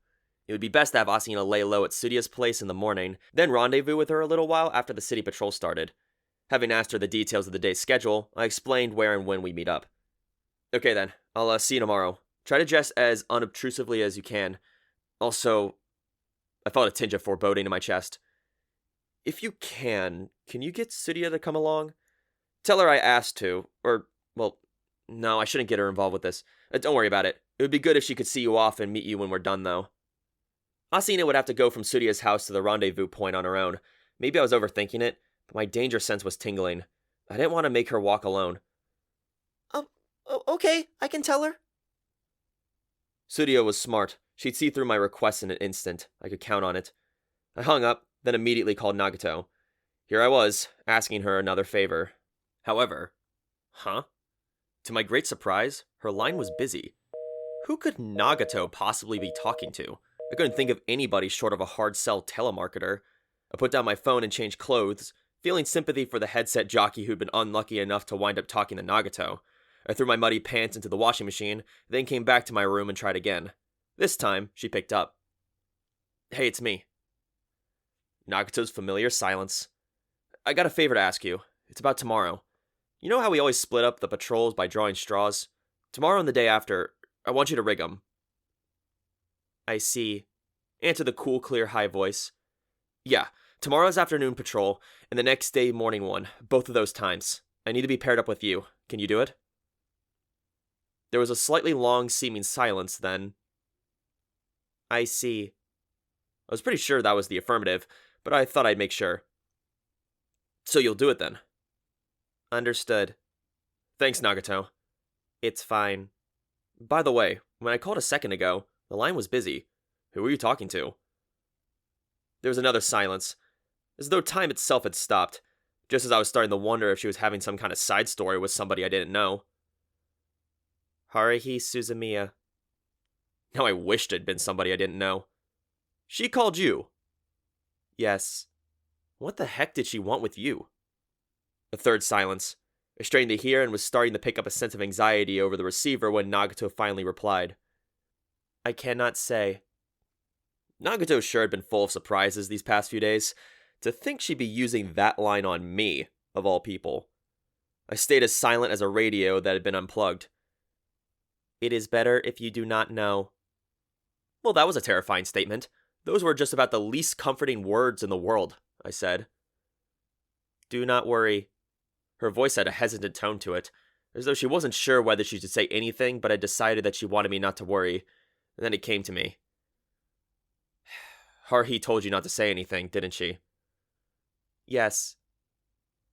[SPEAKER 1] It would be best to have Asina lay low at Tsurya's place in the morning, then rendezvous with her a little while after the city patrol started. Having asked her the details of the day's schedule, I explained where and when we meet up. Okay then, I'll see you tomorrow. Try to dress as unobtrusively as you can. Also, I felt a tinge of foreboding in my chest. If you can you get Tsurya to come along? Tell her I asked to, no, I shouldn't get her involved with this. Don't worry about it. It would be good if she could see you off and meet you when we're done, though. Asina would have to go from Tsurya's house to the rendezvous point on her own. Maybe I was overthinking it, but my danger sense was tingling. I didn't want to make her walk alone.
[SPEAKER 2] Okay, I can tell her.
[SPEAKER 1] Tsurya was smart. She'd see through my request in an instant. I could count on it. I hung up, then immediately called Nagato. Here I was, asking her another favor. However, to my great surprise, her line was busy. Who could Nagato possibly be talking to? I couldn't think of anybody short of a hard-sell telemarketer. I put down my phone and changed clothes, feeling sympathy for the headset jockey who'd been unlucky enough to wind up talking to Nagato. I threw my muddy pants into the washing machine, then came back to my room and tried again. This time, she picked up. Hey, it's me. Nagato's familiar silence. I got a favor to ask you. It's about tomorrow. You know how we always split up the patrols by drawing straws? Tomorrow and the day after, I want you to rig 'em. I see. Answered the cool, clear, high voice. Yeah, tomorrow's afternoon patrol, and the next day morning one, both of those times. I need to be paired up with you. Can you do it? There was a slightly long-seeming silence, then... I see. I was pretty sure that was the affirmative, but I thought I'd make sure. So you'll do it then? Understood. Thanks, Nagato. It's fine. By the way, when I called a second ago, the line was busy. Who were you talking to? There was another silence, as though time itself had stopped, just as I was starting to wonder if she was having some kind of side story with somebody I didn't know. Haruhi Suzumiya. Now I wished it'd been somebody I didn't know. She called you? Yes. What the heck did she want with you? A third silence. I strained to hear and was starting to pick up a sense of anxiety over the receiver when Nagato finally replied. I cannot say. Nagato sure had been full of surprises these past few days. To think she'd be using that line on me, of all people. I stayed as silent as a radio that had been unplugged. It is better if you do not know. Well, that was a terrifying statement. Those were just about the least comforting words in the world, I said. Do not worry. Her voice had a hesitant tone to it, as though she wasn't sure whether she should say anything, but had decided that she wanted me not to worry. And then it came to me. Haruhi told you not to say anything, didn't she? Yes.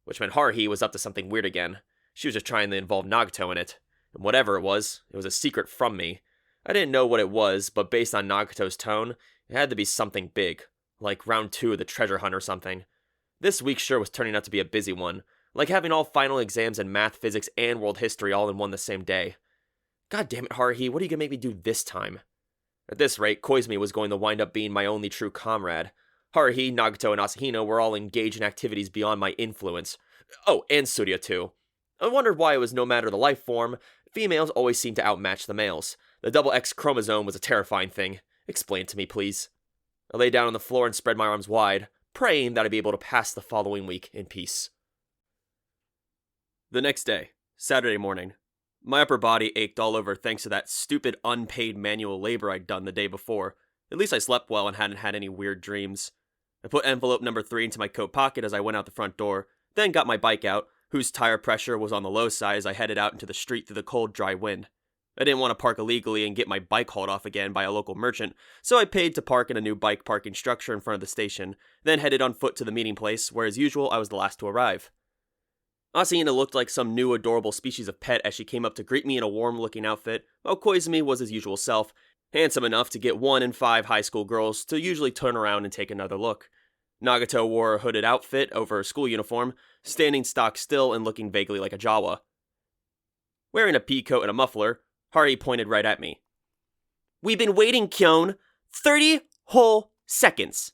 [SPEAKER 1] Which meant Haruhi was up to something weird again. She was just trying to involve Nagato in it. And whatever it was a secret from me. I didn't know what it was, but based on Nagato's tone, it had to be something big. Like round 2 of the treasure hunt or something. This week sure was turning out to be a busy one. Like having all final exams in math, physics, and world history all in one the same day. God damn it, Haruhi, what are you gonna make me do this time? At this rate, Koizumi was going to wind up being my only true comrade. Haruhi, Nagato, and Asahino were all engaged in activities beyond my influence. Oh, and Tsurya too. I wondered why it was no matter the life form, females always seemed to outmatch the males. The double X chromosome was a terrifying thing. Explain it to me, please. I lay down on the floor and spread my arms wide, praying that I'd be able to pass the following week in peace. The next day, Saturday morning. My upper body ached all over thanks to that stupid unpaid manual labor I'd done the day before. At least I slept well and hadn't had any weird dreams. I put envelope number 3 into my coat pocket as I went out the front door, then got my bike out, whose tire pressure was on the low side as I headed out into the street through the cold, dry wind. I didn't want to park illegally and get my bike hauled off again by a local merchant, so I paid to park in a new bike parking structure in front of the station, then headed on foot to the meeting place, where as usual I was the last to arrive. Asahino looked like some new adorable species of pet as she came up to greet me in a warm-looking outfit, while Koizumi was his usual self, handsome enough to get 1 in 5 high school girls to usually turn around and take another look. Nagato wore a hooded outfit over her school uniform, standing stock still and looking vaguely like a Jawa. Wearing a pea coat and a muffler, Haruhi pointed right at me.
[SPEAKER 2] We've been waiting, Kyon. 30 whole seconds.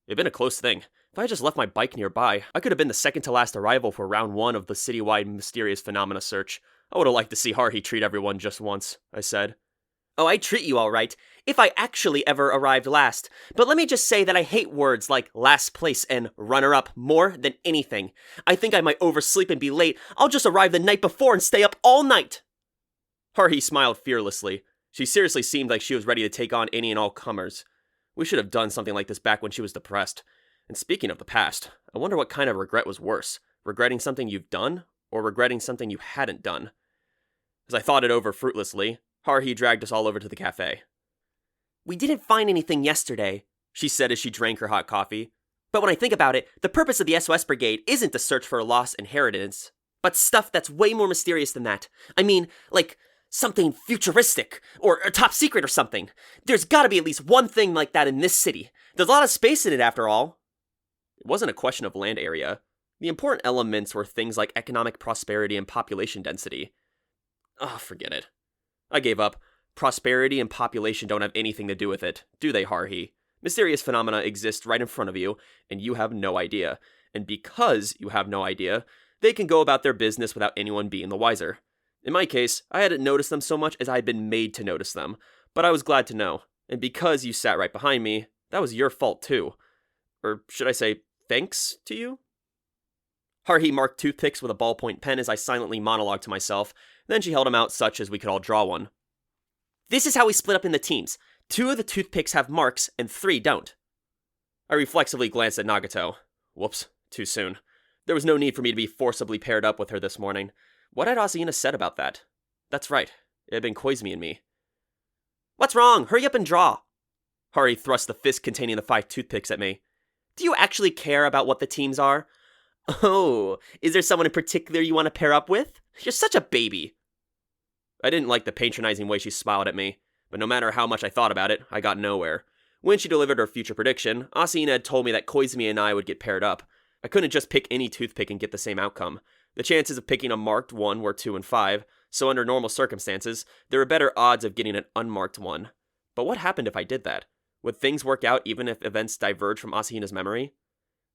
[SPEAKER 1] It'd been a close thing. If I had just left my bike nearby, I could have been the second to last arrival for round 1 of the citywide mysterious phenomena search. I would have liked to see Haruhi treat everyone just once, I said.
[SPEAKER 2] Oh, I'd treat you all right, if I actually ever arrived last. But let me just say that I hate words like last place and runner-up more than anything. I think I might oversleep and be late. I'll just arrive the night before and stay up all night.
[SPEAKER 1] Haruhi smiled fearlessly. She seriously seemed like she was ready to take on any and all comers. We should have done something like this back when she was depressed. And speaking of the past, I wonder what kind of regret was worse, regretting something you've done, or regretting something you hadn't done. As I thought it over fruitlessly, Haruhi dragged us all over to the cafe.
[SPEAKER 2] We didn't find anything yesterday, she said as she drank her hot coffee. But when I think about it, the purpose of the SOS Brigade isn't to search for a lost inheritance, but stuff that's way more mysterious than that. I mean, like, something futuristic, or top secret or something. There's gotta be at least one thing like that in this city. There's a lot of space in it after all.
[SPEAKER 1] It wasn't a question of land area. The important elements were things like economic prosperity and population density. Forget it. I gave up. Prosperity and population don't have anything to do with it, do they, Haruhi? Mysterious phenomena exist right in front of you, and you have no idea. And because you have no idea, they can go about their business without anyone being the wiser. In my case, I hadn't noticed them so much as I had been made to notice them, but I was glad to know. And because you sat right behind me, that was your fault too. Or should I say, thanks to you? Haruhi marked toothpicks with a ballpoint pen as I silently monologued to myself. Then she held them out such as we could all draw one.
[SPEAKER 2] This is how we split up into teams. 2 of the toothpicks have marks, and 3 don't.
[SPEAKER 1] I reflexively glanced at Nagato. Whoops, too soon. There was no need for me to be forcibly paired up with her this morning. What had Asahina said about that? That's right, it had been Koizumi and me.
[SPEAKER 2] What's wrong? Hurry up and draw.
[SPEAKER 1] Haruhi thrust the fist containing the 5 toothpicks at me.
[SPEAKER 2] Do you actually care about what the teams are? Oh, is there someone in particular you want to pair up with? You're such a baby.
[SPEAKER 1] I didn't like the patronizing way she smiled at me, but no matter how much I thought about it, I got nowhere. When she delivered her future prediction, Asahina had told me that Koizumi and I would get paired up. I couldn't just pick any toothpick and get the same outcome. The chances of picking a marked one were 2 in 5, so under normal circumstances, there were better odds of getting an unmarked one. But what happened if I did that? Would things work out even if events diverged from Asahina's memory?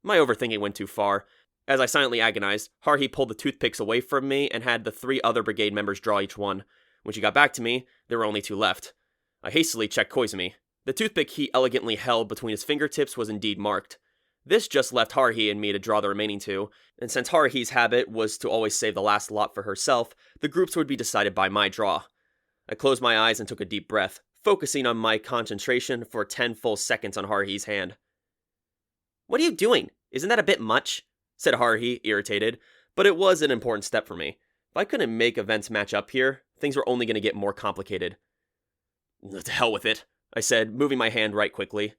[SPEAKER 1] My overthinking went too far. As I silently agonized, Haruhi pulled the toothpicks away from me and had the 3 other brigade members draw each one. When she got back to me, there were only 2 left. I hastily checked Koizumi. The toothpick he elegantly held between his fingertips was indeed marked. This just left Haruhi and me to draw the remaining 2, and since Haruhi's habit was to always save the last lot for herself, the groups would be decided by my draw. I closed my eyes and took a deep breath, focusing on my concentration for 10 full seconds on Haruhi's hand.
[SPEAKER 2] What are you doing? Isn't that a bit much? Said Haruhi, irritated, but it was an important step for me.
[SPEAKER 1] If I couldn't make events match up here, things were only going to get more complicated. To hell with it, I said, moving my hand right quickly.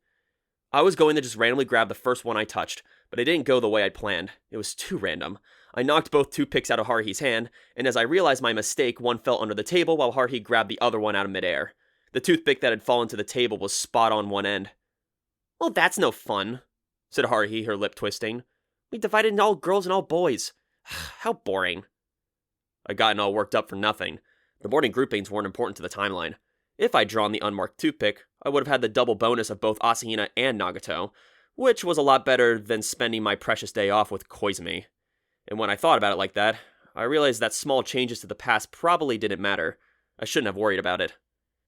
[SPEAKER 1] I was going to just randomly grab the first one I touched, but it didn't go the way I'd planned. It was too random. I knocked both toothpicks out of Haruhi's hand, and as I realized my mistake, one fell under the table while Haruhi grabbed the other one out of midair. The toothpick that had fallen to the table was spot on one end.
[SPEAKER 2] Well, that's no fun, said Haruhi, her lip twisting. We divided into all girls and all boys. How boring.
[SPEAKER 1] I'd gotten all worked up for nothing. The morning groupings weren't important to the timeline. If I'd drawn the unmarked toothpick, I would have had the double bonus of both Asahina and Nagato, which was a lot better than spending my precious day off with Koizumi. And when I thought about it like that, I realized that small changes to the past probably didn't matter. I shouldn't have worried about it.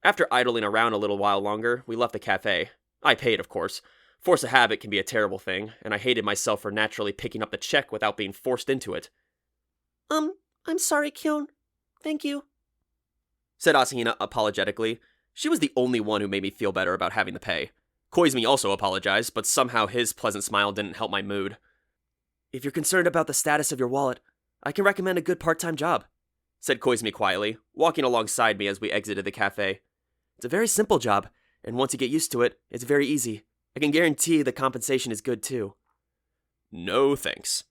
[SPEAKER 1] After idling around a little while longer, we left the cafe. I paid, of course. Force of habit can be a terrible thing, and I hated myself for naturally picking up the check without being forced into it.
[SPEAKER 2] I'm sorry, Kyon. Thank you,
[SPEAKER 1] said Asahina apologetically. She was the only one who made me feel better about having to pay. Koizumi also apologized, but somehow his pleasant smile didn't help my mood.
[SPEAKER 2] If you're concerned about the status of your wallet, I can recommend a good part-time job, said Koizumi quietly, walking alongside me as we exited the cafe. It's a very simple job, and once you get used to it, it's very easy. I can guarantee the compensation is good too.
[SPEAKER 1] No thanks.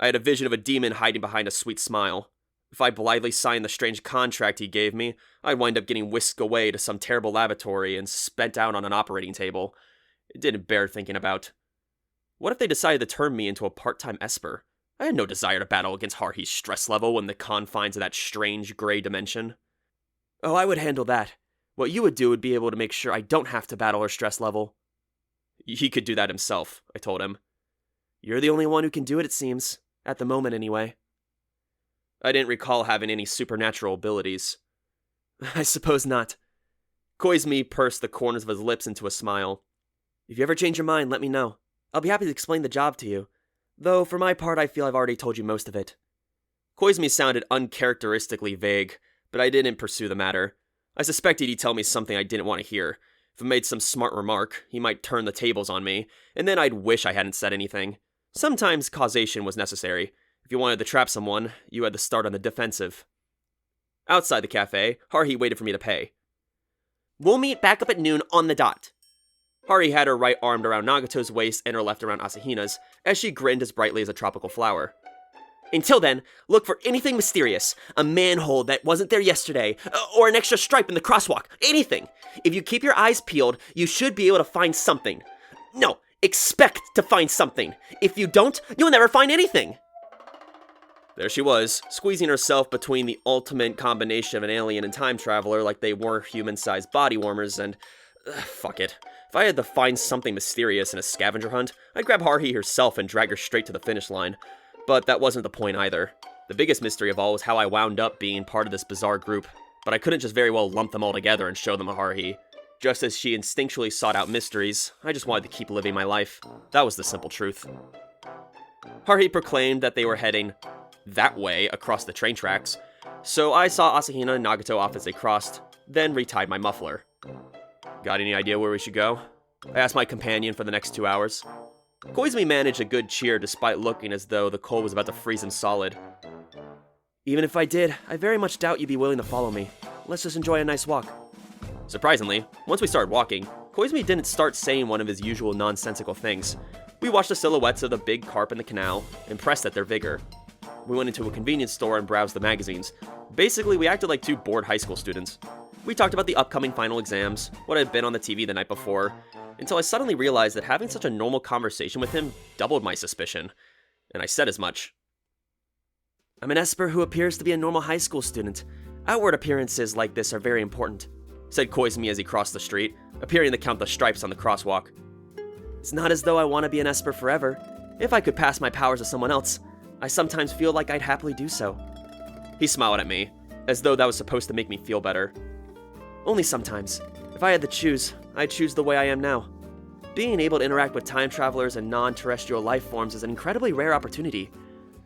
[SPEAKER 1] I had a vision of a demon hiding behind a sweet smile. If I blithely signed the strange contract he gave me, I'd wind up getting whisked away to some terrible lavatory and spent out on an operating table. It didn't bear thinking about. What if they decided to turn me into a part-time esper? I had no desire to battle against Haruhi's stress level in the confines of that strange gray dimension.
[SPEAKER 2] Oh, I would handle that. What you would do would be able to make sure I don't have to battle her stress level.
[SPEAKER 1] He could do that himself, I told him.
[SPEAKER 2] You're the only one who can do it, it seems. At the moment, anyway.
[SPEAKER 1] I didn't recall having any supernatural abilities.
[SPEAKER 2] I suppose not.
[SPEAKER 1] Koizumi pursed the corners of his lips into a smile.
[SPEAKER 2] If you ever change your mind, let me know. I'll be happy to explain the job to you. Though, for my part, I feel I've already told you most of it.
[SPEAKER 1] Koizumi sounded uncharacteristically vague, but I didn't pursue the matter. I suspected he'd tell me something I didn't want to hear. If I made some smart remark, he might turn the tables on me, and then I'd wish I hadn't said anything. Sometimes causation was necessary. If you wanted to trap someone, you had to start on the defensive. Outside the cafe, Haruhi waited for me to pay.
[SPEAKER 3] We'll meet back up at noon on the dot.
[SPEAKER 1] Haruhi had her right arm around Nagato's waist and her left around Asahina's, as she grinned as brightly as a tropical flower.
[SPEAKER 3] Until then, look for anything mysterious. A manhole that wasn't there yesterday, or an extra stripe in the crosswalk. Anything. If you keep your eyes peeled, you should be able to find something. No, expect to find something. If you don't, you'll never find anything.
[SPEAKER 1] There she was, squeezing herself between the ultimate combination of an alien and time traveler like they were human-sized body warmers and... fuck it. If I had to find something mysterious in a scavenger hunt, I'd grab Haruhi herself and drag her straight to the finish line. But that wasn't the point either. The biggest mystery of all was how I wound up being part of this bizarre group, but I couldn't just very well lump them all together and show them to Haruhi. Just as she instinctually sought out mysteries, I just wanted to keep living my life. That was the simple truth. Haruhi proclaimed that they were heading that way across the train tracks, so I saw Asahina and Nagato off as they crossed, then retied my muffler. Got any idea where we should go? I asked my companion for the next 2 hours. Koizumi managed a good cheer despite looking as though the cold was about to freeze him solid.
[SPEAKER 2] Even if I did, I very much doubt you'd be willing to follow me. Let's just enjoy a nice walk.
[SPEAKER 1] Surprisingly, once we started walking, Koizumi didn't start saying one of his usual nonsensical things. We watched the silhouettes of the big carp in the canal, impressed at their vigor. We went into a convenience store and browsed the magazines. Basically, we acted like two bored high school students. We talked about the upcoming final exams, what had been on the TV the night before, until I suddenly realized that having such a normal conversation with him doubled my suspicion, and I said as much.
[SPEAKER 2] I'm an Esper who appears to be a normal high school student. Outward appearances like this are very important,
[SPEAKER 1] said Koizumi as he crossed the street, appearing to count the stripes on the crosswalk.
[SPEAKER 2] It's not as though I want to be an Esper forever. If I could pass my powers to someone else, I sometimes feel like I'd happily do so.
[SPEAKER 1] He smiled at me, as though that was supposed to make me feel better.
[SPEAKER 2] Only sometimes. If I had to choose, I'd choose the way I am now. Being able to interact with time travelers and non-terrestrial life forms is an incredibly rare opportunity,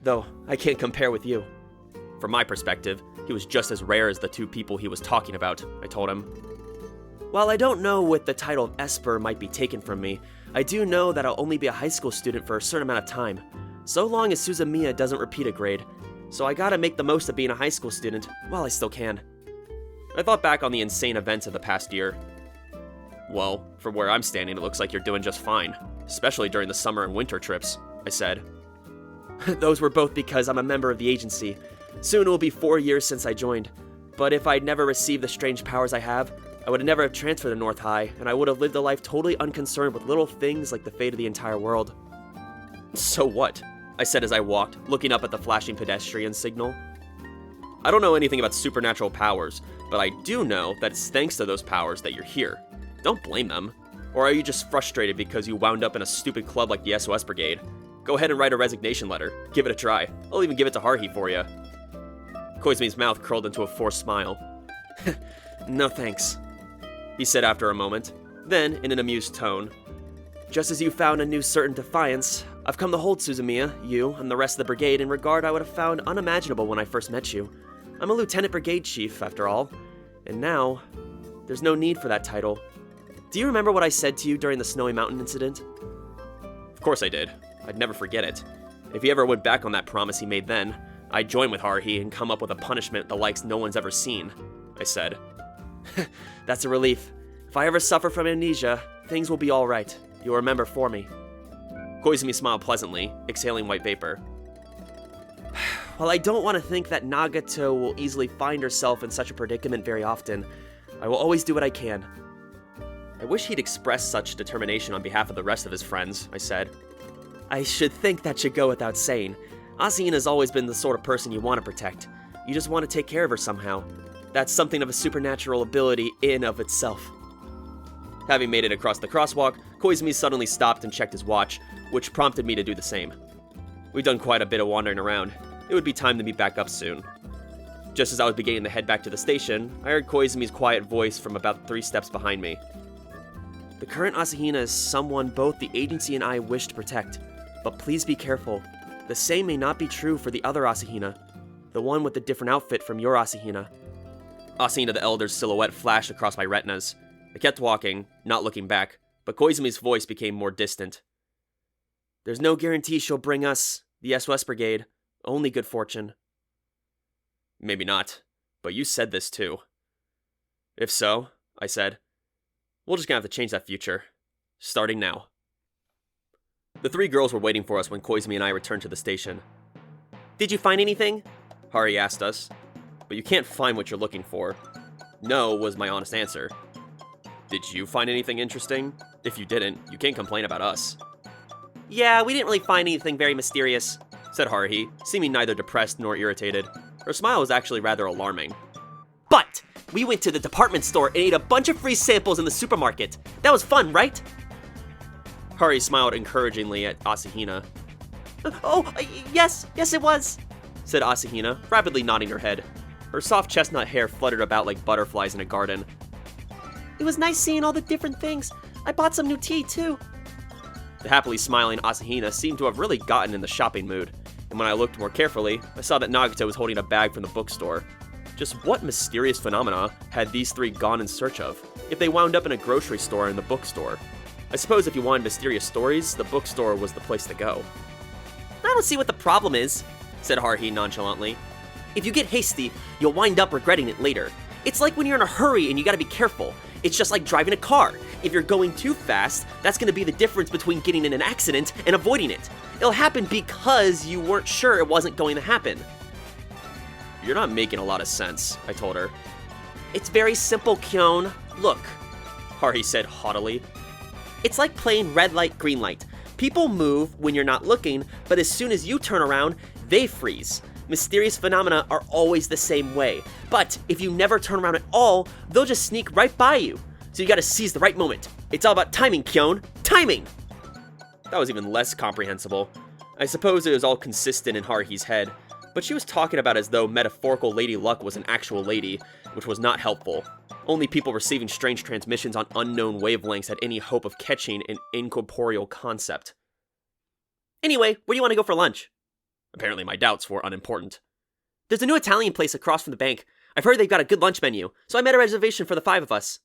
[SPEAKER 2] though I can't compare with you.
[SPEAKER 1] From my perspective, he was just as rare as the two people he was talking about, I told him.
[SPEAKER 2] While I don't know what the title of Esper might be taken from me, I do know that I'll only be a high school student for a certain amount of time, so long as Suzumiya doesn't repeat a grade, so I gotta make the most of being a high school student while I still can.
[SPEAKER 1] I thought back on the insane events of the past year. Well, from where I'm standing, it looks like you're doing just fine, especially during the summer and winter trips, I said.
[SPEAKER 2] Those were both because I'm a member of the agency. Soon it will be 4 years since I joined, but if I'd never received the strange powers I have, I would have never transferred to North High, and I would have lived a life totally unconcerned with little things like the fate of the entire world.
[SPEAKER 1] So what? I said as I walked, looking up at the flashing pedestrian signal. I don't know anything about supernatural powers, but I do know that it's thanks to those powers that you're here. Don't blame them. Or are you just frustrated because you wound up in a stupid club like the SOS Brigade? Go ahead and write a resignation letter. Give it a try. I'll even give it to Haruhi for you. Koizumi's mouth curled into a forced smile.
[SPEAKER 2] No thanks,
[SPEAKER 1] he said after a moment. Then, in an amused tone,
[SPEAKER 2] just as you found a new certain defiance, I've come to hold Suzumiya, you, and the rest of the brigade in regard I would have found unimaginable when I first met you. I'm a lieutenant brigade chief, after all, and now, there's no need for that title. Do you remember what I said to you during the Snowy Mountain incident?
[SPEAKER 1] Of course I did. I'd never forget it. If he ever went back on that promise he made then, I'd join with Haruhi and come up with a punishment the likes no one's ever seen, I said.
[SPEAKER 2] That's a relief. If I ever suffer from amnesia, things will be alright. You'll remember for me.
[SPEAKER 1] Koizumi smiled pleasantly, exhaling white vapor.
[SPEAKER 2] While I don't want to think that Nagato will easily find herself in such a predicament very often, I will always do what I can.
[SPEAKER 1] I wish he'd expressed such determination on behalf of the rest of his friends, I said.
[SPEAKER 2] I should think that should go without saying. Asahina's always been the sort of person you want to protect. You just want to take care of her somehow. That's something of a supernatural ability in of itself. Having made it across the crosswalk, Koizumi suddenly stopped and checked his watch, which prompted me to do the same. We'd done quite a bit of wandering around. It would be time to meet back up soon. Just as I was beginning to head back to the station, I heard Koizumi's quiet voice from about 3 steps behind me. The current Asahina is someone both the agency and I wish to protect, but please be careful. The same may not be true for the other Asahina, the one with the different outfit from your Asahina. Asahina the Elder's silhouette flashed across my retinas. I kept walking, not looking back, but Koizumi's voice became more distant. There's no guarantee she'll bring us, the SOS Brigade, only good fortune. Maybe not, but you said this too. If so, I said, we're just gonna have to change that future. Starting now. The 3 girls were waiting for us when Koizumi and I returned to the station. Did you find anything? Haruhi asked us. But you can't find what you're looking for. No was my honest answer. Did you find anything interesting? If you didn't, you can't complain about us. Yeah, we didn't really find anything very mysterious, said Haruhi, seeming neither depressed nor irritated. Her smile was actually rather alarming. But we went to the department store and ate a bunch of free samples in the supermarket. That was fun, right? Haruhi smiled encouragingly at Asahina. Yes it was, said Asahina, rapidly nodding her head. Her soft chestnut hair fluttered about like butterflies in a garden. It was nice seeing all the different things. I bought some new tea, too. The happily smiling Asahina seemed to have really gotten in the shopping mood, and when I looked more carefully, I saw that Nagito was holding a bag from the bookstore. Just what mysterious phenomena had these 3 gone in search of, if they wound up in a grocery store and the bookstore? I suppose if you wanted mysterious stories, the bookstore was the place to go. I don't see what the problem is, said Haruhi nonchalantly. If you get hasty, you'll wind up regretting it later. It's like when you're in a hurry and you gotta be careful. It's just like driving a car. If you're going too fast, that's gonna be the difference between getting in an accident and avoiding it. It'll happen because you weren't sure it wasn't going to happen. You're not making a lot of sense, I told her. It's very simple, Kyon. Look, Haruhi said haughtily. It's like playing red light, green light. People move when you're not looking, but as soon as you turn around, they freeze. Mysterious phenomena are always the same way. But if you never turn around at all, they'll just sneak right by you. So you gotta seize the right moment. It's all about timing, Kyon. Timing! That was even less comprehensible. I suppose it was all consistent in Haruhi's head, but she was talking about as though metaphorical Lady Luck was an actual lady, which was not helpful. Only people receiving strange transmissions on unknown wavelengths had any hope of catching an incorporeal concept. Anyway, where do you want to go for lunch? Apparently my doubts were unimportant. There's a new Italian place across from the bank. I've heard they've got a good lunch menu, so I made a reservation for the 5 of us.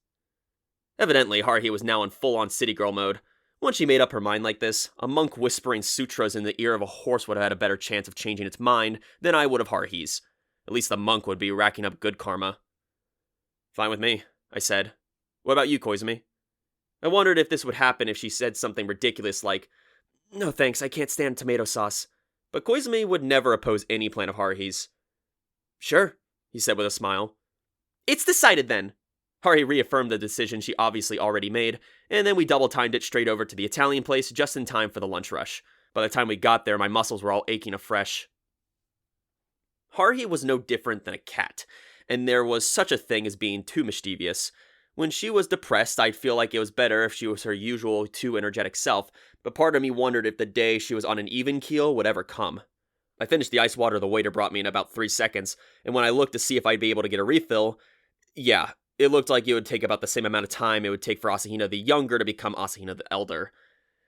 [SPEAKER 2] Evidently, Haruhi was now in full-on city girl mode. Once she made up her mind like this, a monk whispering sutras in the ear of a horse would have had a better chance of changing its mind than I would of Haruhi's. At least the monk would be racking up good karma. Fine with me, I said. What about you, Koizumi? I wondered if this would happen if she said something ridiculous like, no thanks, I can't stand tomato sauce. But Koizumi would never oppose any plan of Haruhi's. Sure, he said with a smile. It's decided then. Haruhi reaffirmed the decision she obviously already made, and then we double-timed it straight over to the Italian place just in time for the lunch rush. By the time we got there, my muscles were all aching afresh. Haruhi was no different than a cat, and there was such a thing as being too mischievous. When she was depressed, I'd feel like it was better if she was her usual too energetic self, but part of me wondered if the day she was on an even keel would ever come. I finished the ice water the waiter brought me in about 3 seconds, and when I looked to see if I'd be able to get a refill, yeah, it looked like it would take about the same amount of time it would take for Asahina the Younger to become Asahina the Elder.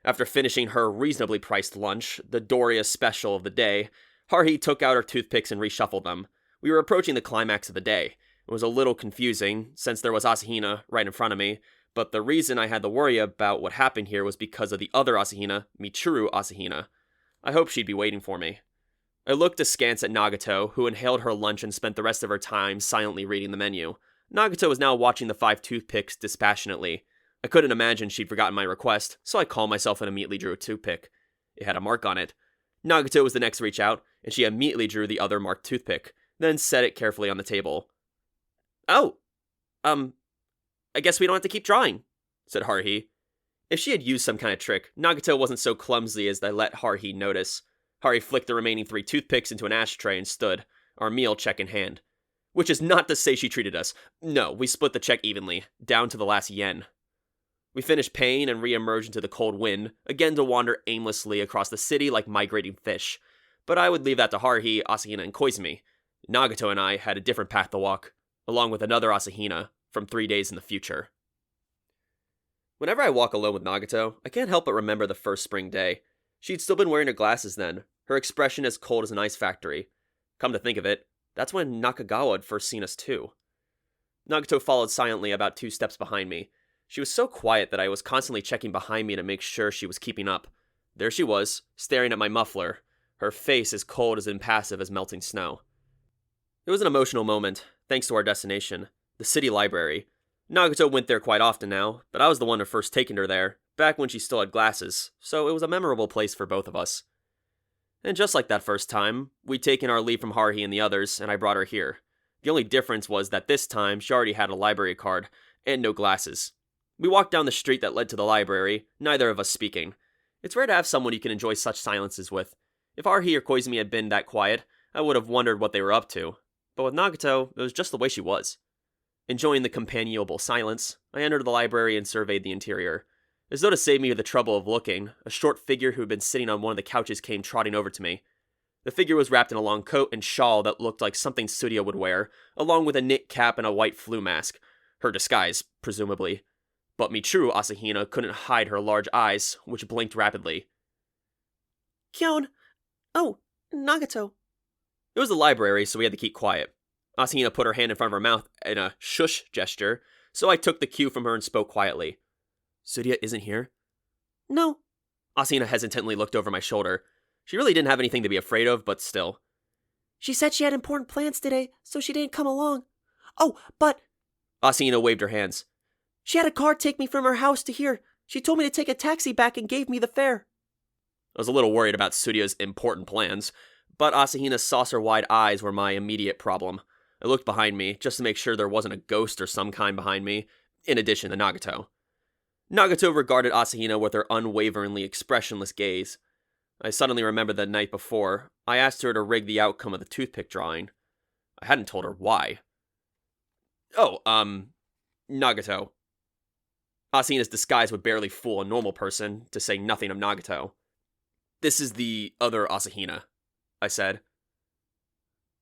[SPEAKER 2] After finishing her reasonably priced lunch, the Doria special of the day, Haruhi took out her toothpicks and reshuffled them. We were approaching the climax of the day. It was a little confusing, since there was Asahina right in front of me, but the reason I had to worry about what happened here was because of the other Asahina, Mikuru Asahina. I hoped she'd be waiting for me. I looked askance at Nagito, who inhaled her lunch and spent the rest of her time silently reading the menu. Nagito was now watching the 5 toothpicks dispassionately. I couldn't imagine she'd forgotten my request, so I calmed myself and immediately drew a toothpick. It had a mark on it. Nagito was the next to reach out, and she immediately drew the other marked toothpick, then set it carefully on the table. Oh, I guess we don't have to keep drawing, said Haruhi. If she had used some kind of trick, Nagito wasn't so clumsy as to let Haruhi notice. Haruhi flicked the remaining 3 toothpicks into an ashtray and stood, our meal check in hand.
[SPEAKER 1] Which is not to say she treated us. No, we split the check evenly, down to the last yen. We finished paying and re-emerged into the cold wind, again to wander aimlessly across the city like migrating fish. But I would leave that to Haruhi, Asahina, and Koizumi. Nagato and I had a different path to walk, along with another Asahina, from 3 days in the future. Whenever I walk alone with Nagato, I can't help but remember the first spring day. She'd still been wearing her glasses then, her expression as cold as an ice factory. Come to think of it, that's when Nakagawa had first seen us too. Nagato followed silently about 2 steps behind me. She was so quiet that I was constantly checking behind me to make sure she was keeping up. There she was, staring at my muffler, her face as cold as impassive as melting snow. It was an emotional moment, thanks to our destination, the city library. Nagato went there quite often now, but I was the one to first taken her there, back when she still had glasses, so it was a memorable place for both of us. And just like that first time, we'd taken our leave from Haruhi and the others, and I brought her here. The only difference was that this time she already had a library card, and no glasses. We walked down the street that led to the library, neither of us speaking. It's rare to have someone you can enjoy such silences with. If Haruhi or Koizumi had been that quiet, I would have wondered what they were up to. But with Nagato, it was just the way she was. Enjoying the companionable silence, I entered the library and surveyed the interior. As though to save me the trouble of looking, a short figure who had been sitting on one of the couches came trotting over to me. The figure was wrapped in a long coat and shawl that looked like something Tsuria would wear, along with a knit cap and a white flu mask. Her disguise, presumably. But Mikuru Asahina couldn't hide her large eyes, which blinked rapidly.
[SPEAKER 3] Kyon! Oh, Nagato.
[SPEAKER 1] It was the library, so we had to keep quiet. Asahina put her hand in front of her mouth in a shush gesture, so I took the cue from her and spoke quietly. Tsuria isn't here?
[SPEAKER 3] No.
[SPEAKER 1] Asahina hesitantly looked over my shoulder. She really didn't have anything to be afraid of, but still.
[SPEAKER 3] She said she had important plans today, so she didn't come along. Oh, but...
[SPEAKER 1] Asahina waved her hands.
[SPEAKER 3] She had a car take me from her house to here. She told me to take a taxi back and gave me the fare.
[SPEAKER 1] I was a little worried about Tsuria's important plans, but Asahina's saucer-wide eyes were my immediate problem. I looked behind me, just to make sure there wasn't a ghost or some kind behind me, in addition to Nagato. Nagato regarded Asahina with her unwaveringly expressionless gaze. I suddenly remembered the night before, I asked her to rig the outcome of the toothpick drawing. I hadn't told her why. Oh, Nagato. Asahina's disguise would barely fool a normal person, to say nothing of Nagato. This is the other Asahina, I said.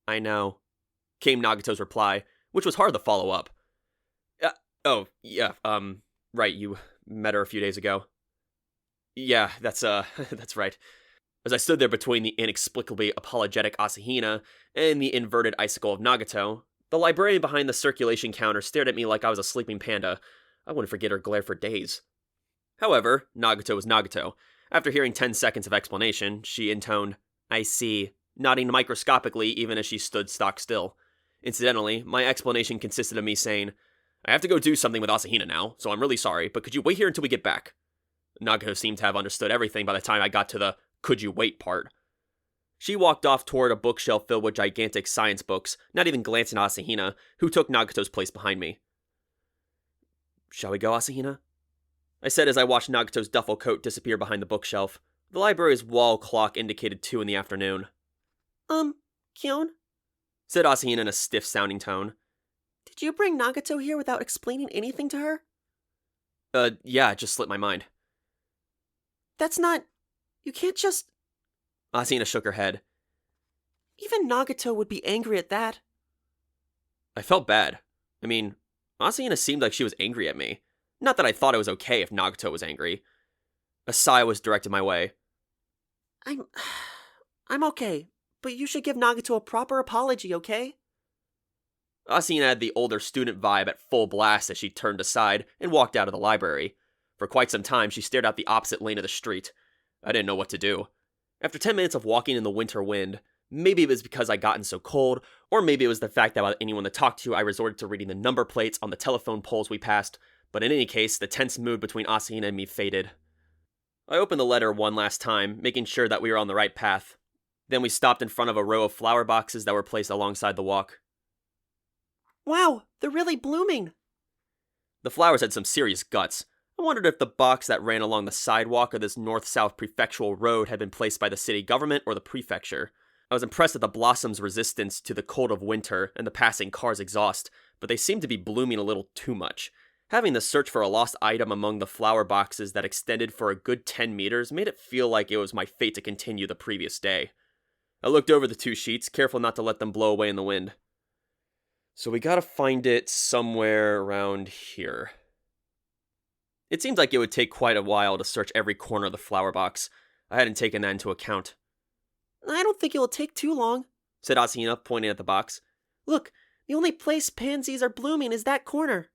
[SPEAKER 1] I know, came Nagato's reply, which was hard to follow up. Right, you met her a few days ago. Yeah, that's right. As I stood there between the inexplicably apologetic Asahina and the inverted icicle of Nagato, the librarian behind the circulation counter stared at me like I was a sleeping panda. I wouldn't forget her glare for days. However, Nagato was Nagato. After hearing 10 seconds of explanation, she intoned, I see, nodding microscopically even as she stood stock still. Incidentally, my explanation consisted of me saying, I have to go do something with Asahina now, so I'm really sorry, but could you wait here until we get back? Nagato seemed to have understood everything by the time I got to the could you wait part. She walked off toward a bookshelf filled with gigantic science books, not even glancing at Asahina, who took Nagato's place behind me. Shall we go, Asahina? I said as I watched Nagato's duffel coat disappear behind the bookshelf. The library's wall clock indicated 2 in the afternoon.
[SPEAKER 3] Kyon?
[SPEAKER 1] Said Asahina in a stiff-sounding tone.
[SPEAKER 3] Did you bring Nagato here without explaining anything to her?
[SPEAKER 1] Yeah, it just slipped my mind.
[SPEAKER 3] That's not... You can't just...
[SPEAKER 1] Asahina shook her head.
[SPEAKER 3] Even Nagato would be angry at that.
[SPEAKER 1] I felt bad. I mean, Asahina seemed like she was angry at me. Not that I thought it was okay if Nagato was angry. A sigh was directed my way.
[SPEAKER 3] I'm okay, but you should give Nagato a proper apology, okay?
[SPEAKER 1] Asahina had the older student vibe at full blast as she turned aside and walked out of the library. For quite some time, she stared out the opposite lane of the street. I didn't know what to do. After 10 minutes of walking in the winter wind, maybe it was because I'd gotten so cold, or maybe it was the fact that without anyone to talk to, I resorted to reading the number plates on the telephone poles we passed, but in any case, the tense mood between Asahina and me faded. I opened the letter one last time, making sure that we were on the right path. Then we stopped in front of a row of flower boxes that were placed alongside the walk.
[SPEAKER 3] Wow, they're really blooming!
[SPEAKER 1] The flowers had some serious guts. I wondered if the box that ran along the sidewalk of this north-south prefectural road had been placed by the city government or the prefecture. I was impressed at the blossom's resistance to the cold of winter and the passing car's exhaust, but they seemed to be blooming a little too much. Having the search for a lost item among the flower boxes that extended for a good 10 meters made it feel like it was my fate to continue the previous day. I looked over the 2 sheets, careful not to let them blow away in the wind. So we gotta find it somewhere around here. It seemed like it would take quite a while to search every corner of the flower box. I hadn't taken that into account.
[SPEAKER 2] I don't think it will take too long,
[SPEAKER 1] said Asahina, pointing at the box.
[SPEAKER 2] Look, the only place pansies are blooming is that corner.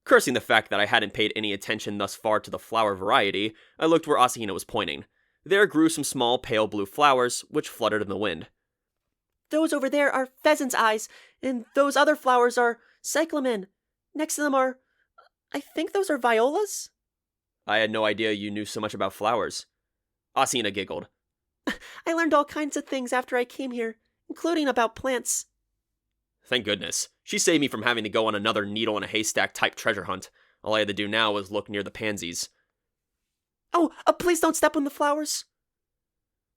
[SPEAKER 1] Cursing the fact that I hadn't paid any attention thus far to the flower variety, I looked where Asahina was pointing. There grew some small pale blue flowers, which fluttered in the wind.
[SPEAKER 2] Those over there are pheasant's eyes, and those other flowers are cyclamen. Next to them are... I think those are violas?
[SPEAKER 1] I had no idea you knew so much about flowers. Asahina giggled.
[SPEAKER 2] I learned all kinds of things after I came here, including about plants.
[SPEAKER 1] Thank goodness. She saved me from having to go on another needle in a haystack type treasure hunt. All I had to do now was look near the pansies.
[SPEAKER 2] Oh, please don't step on the flowers.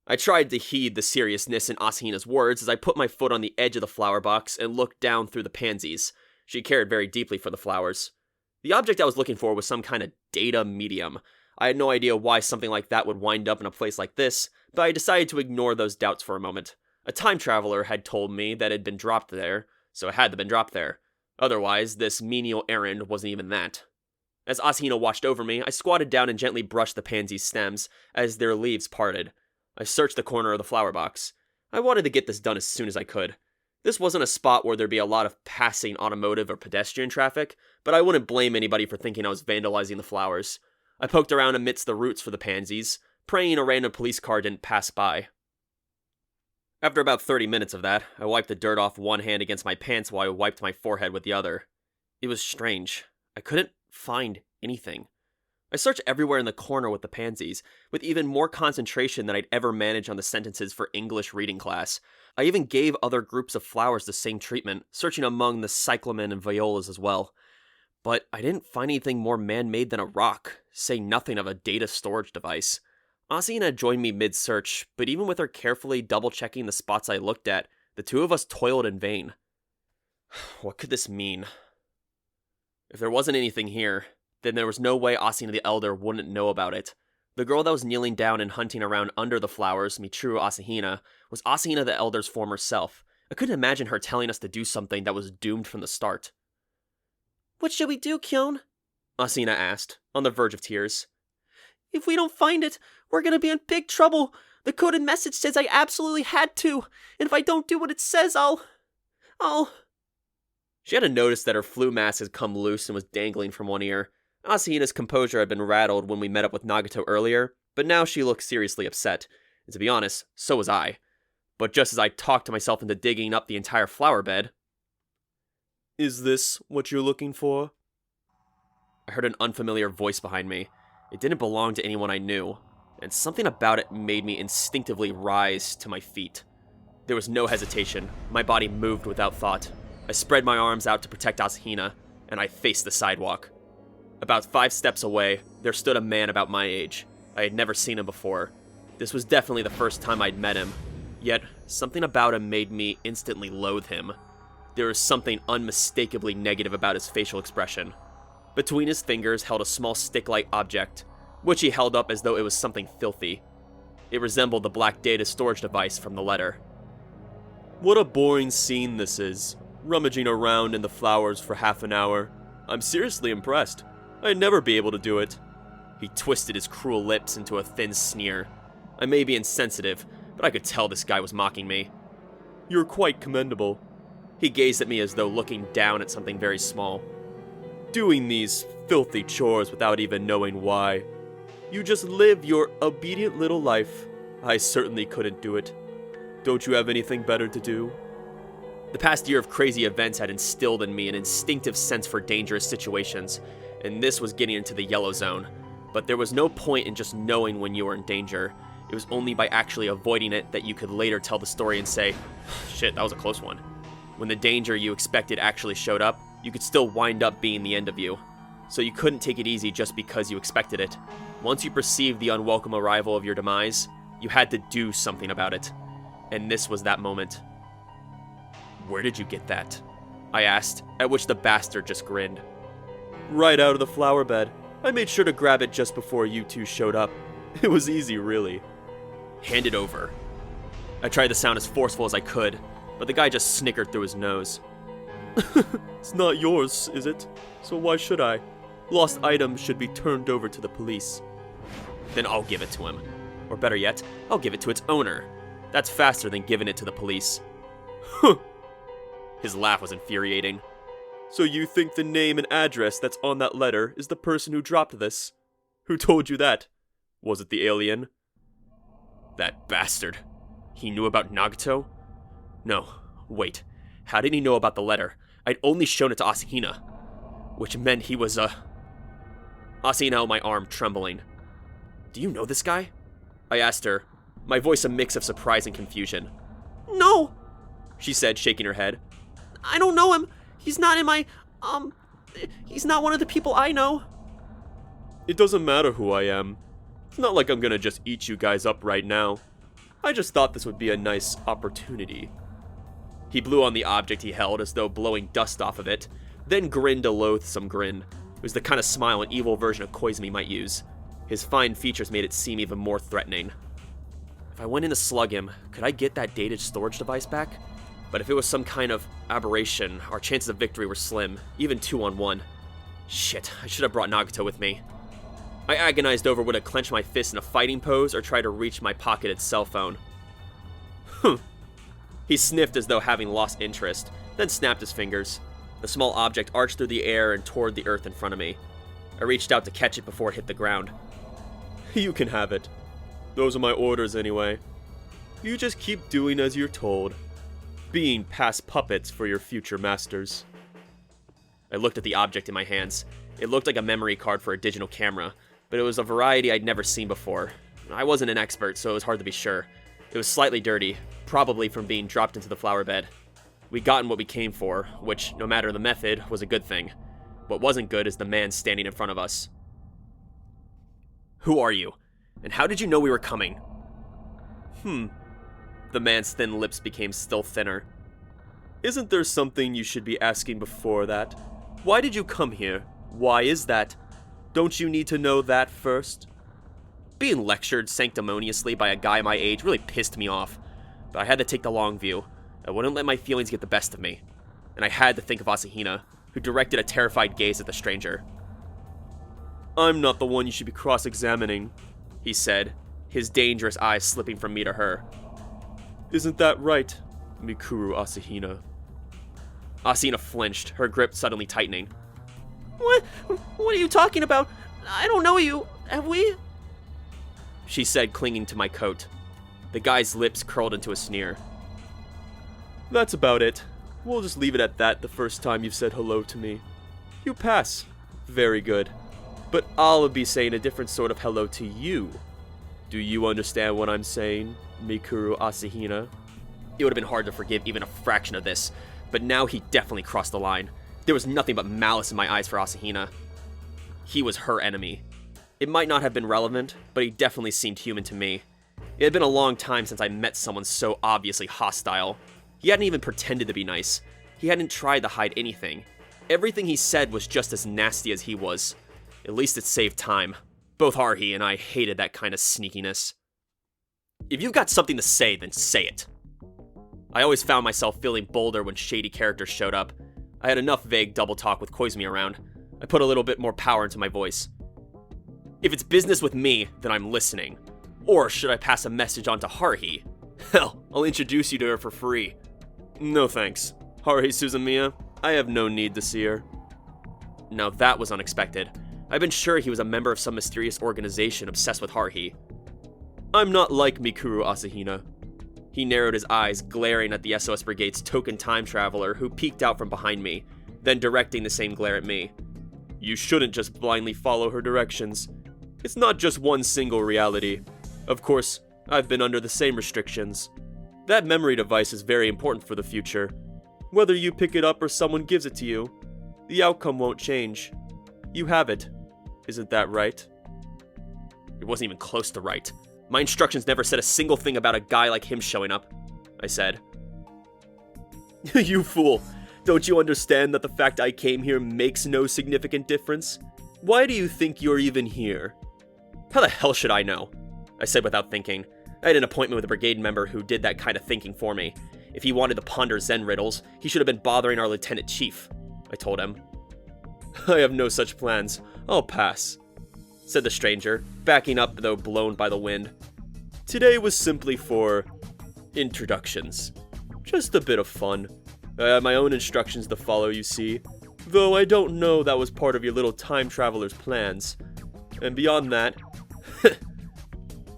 [SPEAKER 1] I tried to heed the seriousness in Asahina's words as I put my foot on the edge of the flower box and looked down through the pansies. She cared very deeply for the flowers. The object I was looking for was some kind of data medium. I had no idea why something like that would wind up in a place like this, but I decided to ignore those doubts for a moment. A time traveler had told me that it had been dropped there, so it had to have been dropped there. Otherwise, this menial errand wasn't even that. As Asahina watched over me, I squatted down and gently brushed the pansy's stems as their leaves parted. I searched the corner of the flower box. I wanted to get this done as soon as I could. This wasn't a spot where there'd be a lot of passing automotive or pedestrian traffic, but I wouldn't blame anybody for thinking I was vandalizing the flowers. I poked around amidst the roots for the pansies, praying a random police car didn't pass by. After about 30 minutes of that, I wiped the dirt off one hand against my pants while I wiped my forehead with the other. It was strange. I couldn't find anything. I searched everywhere in the corner with the pansies, with even more concentration than I'd ever managed on the sentences for English reading class. I even gave other groups of flowers the same treatment, searching among the cyclamen and violas as well. But I didn't find anything more man-made than a rock, say nothing of a data storage device. Asahina joined me mid-search, but even with her carefully double-checking the spots I looked at, the two of us toiled in vain. What could this mean? If there wasn't anything here, then there was no way Asahina the Elder wouldn't know about it. The girl that was kneeling down and hunting around under the flowers, Mikuru Asahina, was Asahina the Elder's former self. I couldn't imagine her telling us to do something that was doomed from the start.
[SPEAKER 2] What should we do, Kyon?
[SPEAKER 1] Asahina asked, on the verge of tears.
[SPEAKER 2] If we don't find it, we're gonna be in big trouble. The coded message says I absolutely had to, and if I don't do what it says, I'll...
[SPEAKER 1] She hadn't noticed that her flue mask had come loose and was dangling from one ear. Asahina's composure had been rattled when we met up with Nagato earlier, but now she looked seriously upset. And to be honest, so was I. But just as I talked to myself into digging up the entire flower bed... Is this what you're looking for? I heard an unfamiliar voice behind me. It didn't belong to anyone I knew, and something about it made me instinctively rise to my feet. There was no hesitation. My body moved without thought. I spread my arms out to protect Asahina, and I faced the sidewalk. About 5 steps away, there stood a man about my age. I had never seen him before. This was definitely the first time I'd met him, yet something about him made me instantly loathe him. There was something unmistakably negative about his facial expression. Between his fingers held a small stick-like object, which he held up as though it was something filthy. It resembled the black data storage device from the letter. What a boring scene this is, rummaging around in the flowers for half an hour. I'm seriously impressed. I'd never be able to do it. He twisted his cruel lips into a thin sneer. I may be insensitive, but I could tell this guy was mocking me. You're quite commendable. He gazed at me as though looking down at something very small. Doing these filthy chores without even knowing why. You just live your obedient little life. I certainly couldn't do it. Don't you have anything better to do? The past year of crazy events had instilled in me an instinctive sense for dangerous situations, and this was getting into the yellow zone. But there was no point in just knowing when you were in danger. It was only by actually avoiding it that you could later tell the story and say, shit, that was a close one. When the danger you expected actually showed up, you could still wind up being the end of you. So you couldn't take it easy just because you expected it. Once you perceived the unwelcome arrival of your demise, you had to do something about it. And this was that moment. "Where did you get that?" I asked, at which the bastard just grinned. "Right out of the flower bed. I made sure to grab it just before you two showed up. It was easy, really." "Hand it over." I tried to sound as forceful as I could, but the guy just snickered through his nose. "It's not yours, is it? So why should I? Lost items should be turned over to the police." "Then I'll give it to him. Or better yet, I'll give it to its owner. That's faster than giving it to the police." "Huh." His laugh was infuriating. "So you think the name and address that's on that letter is the person who dropped this? Who told you that? Was it the alien?" That bastard. He knew about Nagato? No, wait. How did he know about the letter? I'd only shown it to Asahina. Which meant he was Asahina held my arm, trembling. "Do you know this guy?" I asked her, my voice a mix of surprise and confusion.
[SPEAKER 3] No,
[SPEAKER 1] She said, shaking her head.
[SPEAKER 3] I don't know him. He's not in my, he's not one of the people I know.
[SPEAKER 1] "It doesn't matter who I am. It's not like I'm gonna just eat you guys up right now. I just thought this would be a nice opportunity." He blew on the object he held as though blowing dust off of it, then grinned a loathsome grin. It was the kind of smile an evil version of Koizumi might use. His fine features made it seem even more threatening. If I went in to slug him, could I get that dated storage device back? But if it was some kind of aberration, our chances of victory were slim, even 2-on-1. Shit, I should have brought Nagato with me. I agonized over whether to clench my fist in a fighting pose or try to reach my pocketed cell phone. He sniffed as though having lost interest, then snapped his fingers. The small object arched through the air and toward the earth in front of me. I reached out to catch it before it hit the ground. "You can have it. Those are my orders anyway. You just keep doing as you're told. Being past puppets for your future masters." I looked at the object in my hands. It looked like a memory card for a digital camera, but it was a variety I'd never seen before. I wasn't an expert, so it was hard to be sure. It was slightly dirty, probably from being dropped into the flower bed. We'd gotten what we came for, which, no matter the method, was a good thing. What wasn't good is the man standing in front of us. "Who are you? And how did you know we were coming?" The man's thin lips became still thinner. "Isn't there something you should be asking before that? Why did you come here? Why is that? Don't you need to know that first?" Being lectured sanctimoniously by a guy my age really pissed me off, but I had to take the long view. I wouldn't let my feelings get the best of me, and I had to think of Asahina, who directed a terrified gaze at the stranger. "I'm not the one you should be cross-examining," he said, his dangerous eyes slipping from me to her. "Isn't that right, Mikuru Asahina?" Asahina flinched, her grip suddenly tightening.
[SPEAKER 3] What are you talking about? I don't know you. Have we?
[SPEAKER 1] She said, clinging to my coat. The guy's lips curled into a sneer. "That's about it. We'll just leave it at that the first time you've said hello to me. You pass. Very good. But I'll be saying a different sort of hello to you. Do you understand what I'm saying, Mikuru Asahina?" It would have been hard to forgive even a fraction of this, but now he definitely crossed the line. There was nothing but malice in my eyes for Asahina. He was her enemy. It might not have been relevant, but he definitely seemed human to me. It had been a long time since I met someone so obviously hostile. He hadn't even pretended to be nice. He hadn't tried to hide anything. Everything he said was just as nasty as he was. At least it saved time. Both Haruhi and I hated that kind of sneakiness. If you've got something to say, then say it. I always found myself feeling bolder when shady characters showed up. I had enough vague double talk with Koizumi around. I put a little bit more power into my voice. If it's business with me, then I'm listening. Or should I pass a message on to Haruhi? Hell, I'll introduce you to her for free. No thanks. Haruhi Suzumiya, I have no need to see her. Now that was unexpected. I've been sure he was a member of some mysterious organization obsessed with Haruhi. I'm not like Mikuru Asahina. He narrowed his eyes, glaring at the SOS Brigade's token time traveler who peeked out from behind me, then directing the same glare at me. You shouldn't just blindly follow her directions. It's not just one single reality. Of course, I've been under the same restrictions. That memory device is very important for the future. Whether you pick it up or someone gives it to you, the outcome won't change. You have it. Isn't that right? It wasn't even close to right. My instructions never said a single thing about a guy like him showing up. I said. You fool! Don't you understand that the fact I came here makes no significant difference? Why do you think you're even here? How the hell should I know? I said without thinking. I had an appointment with a brigade member who did that kind of thinking for me. If he wanted to ponder Zen riddles, he should have been bothering our lieutenant chief, I told him. I have no such plans. I'll pass, said the stranger, backing up though blown by the wind. Today was simply for introductions. Just a bit of fun. I have my own instructions to follow, you see. Though I don't know that was part of your little time traveler's plans. And beyond that,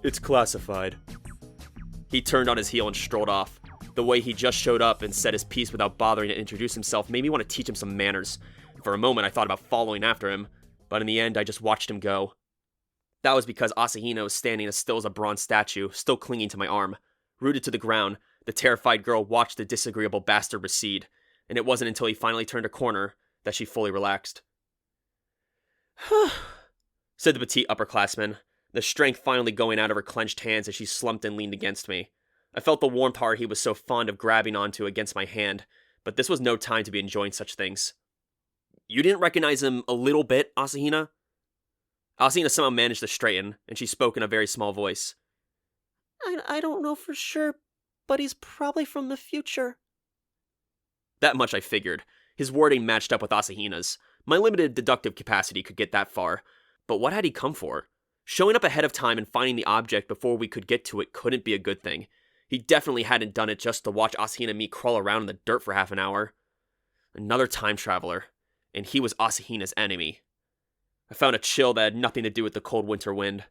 [SPEAKER 1] it's classified. He turned on his heel and strolled off. The way he just showed up and said his piece without bothering to introduce himself made me want to teach him some manners. For a moment I thought about following after him, but in the end I just watched him go. That was because Asahina was standing as still as a bronze statue, still clinging to my arm. Rooted to the ground, the terrified girl watched the disagreeable bastard recede, and it wasn't until he finally turned a corner that she fully relaxed. Said the petite upperclassman, the strength finally going out of her clenched hands as she slumped and leaned against me. I felt the warm part he was so fond of grabbing onto against my hand, but this was no time to be enjoying such things. You didn't recognize him a little bit, Asahina? Asahina somehow managed to straighten, and she spoke in a very small voice.
[SPEAKER 3] I don't know for sure, but he's probably from the future.
[SPEAKER 1] That much I figured. His wording matched up with Asahina's. My limited deductive capacity could get that far. But what had he come for? Showing up ahead of time and finding the object before we could get to it couldn't be a good thing. He definitely hadn't done it just to watch Asahina and me crawl around in the dirt for half an hour. Another time traveler, and he was Asahina's enemy. I found a chill that had nothing to do with the cold winter wind.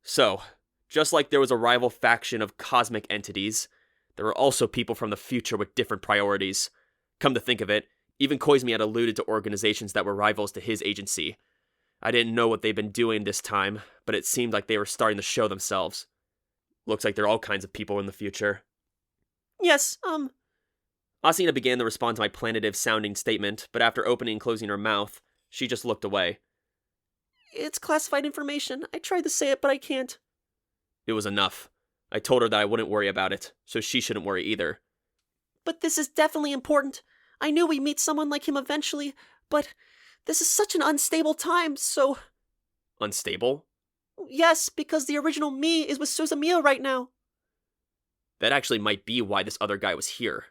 [SPEAKER 1] So, just like there was a rival faction of cosmic entities, there were also people from the future with different priorities. Come to think of it, even Koizumi had alluded to organizations that were rivals to his agency. I didn't know what they'd been doing this time, but it seemed like they were starting to show themselves. Looks like there are all kinds of people in the future.
[SPEAKER 3] Yes,
[SPEAKER 1] Asahina began to respond to my plaintive-sounding statement, but after opening and closing her mouth, she just looked away.
[SPEAKER 3] It's classified information. I tried to say it, but I can't.
[SPEAKER 1] It was enough. I told her that I wouldn't worry about it, so she shouldn't worry either.
[SPEAKER 3] But this is definitely important. I knew we'd meet someone like him eventually, but this is such an unstable time, so...
[SPEAKER 1] Unstable?
[SPEAKER 3] Yes, because the original me is with Suzumiya right now.
[SPEAKER 1] That actually might be why this other guy was here.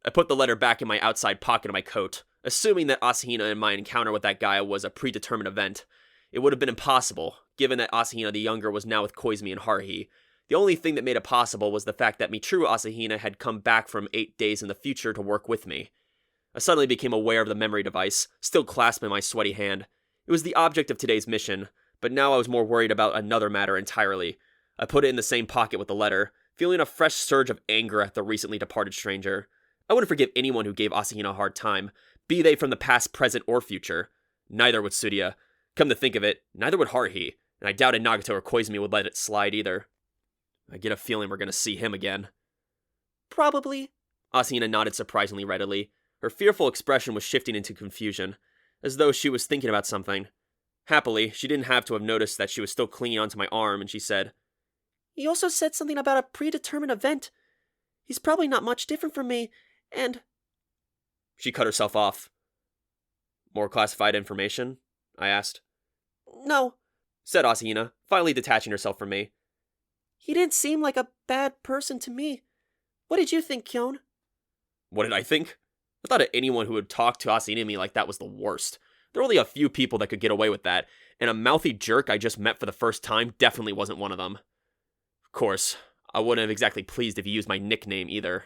[SPEAKER 1] I put the letter back in my outside pocket of my coat, assuming that Asahina and my encounter with that guy was a predetermined event. It would have been impossible, given that Asahina the younger was now with Koizumi and Haruhi. The only thing that made it possible was the fact that Mikuru Asahina had come back from 8 days in the future to work with me. I suddenly became aware of the memory device, still clasped in my sweaty hand. It was the object of today's mission, but now I was more worried about another matter entirely. I put it in the same pocket with the letter, feeling a fresh surge of anger at the recently departed stranger. I wouldn't forgive anyone who gave Asahina a hard time, be they from the past, present, or future. Neither would Tsuria. Come to think of it, neither would Haruhi, and I doubted Nagato or Koizumi would let it slide either. I get a feeling we're gonna see him again.
[SPEAKER 3] Probably.
[SPEAKER 1] Asahina nodded surprisingly readily. Her fearful expression was shifting into confusion, as though she was thinking about something. Happily, she didn't have to have noticed that she was still clinging onto my arm, and she said,
[SPEAKER 3] He also said something about a predetermined event. He's probably not much different from me, and...
[SPEAKER 1] She cut herself off. More classified information? I asked.
[SPEAKER 3] No,
[SPEAKER 1] said Asahina, finally detaching herself from me.
[SPEAKER 3] He didn't seem like a bad person to me. What did you think, Kyon?
[SPEAKER 1] What did I think? I thought that anyone who would talk to Asahina and me like that was the worst. There were only a few people that could get away with that, and a mouthy jerk I just met for the first time definitely wasn't one of them. Of course, I wouldn't have exactly pleased if he used my nickname either.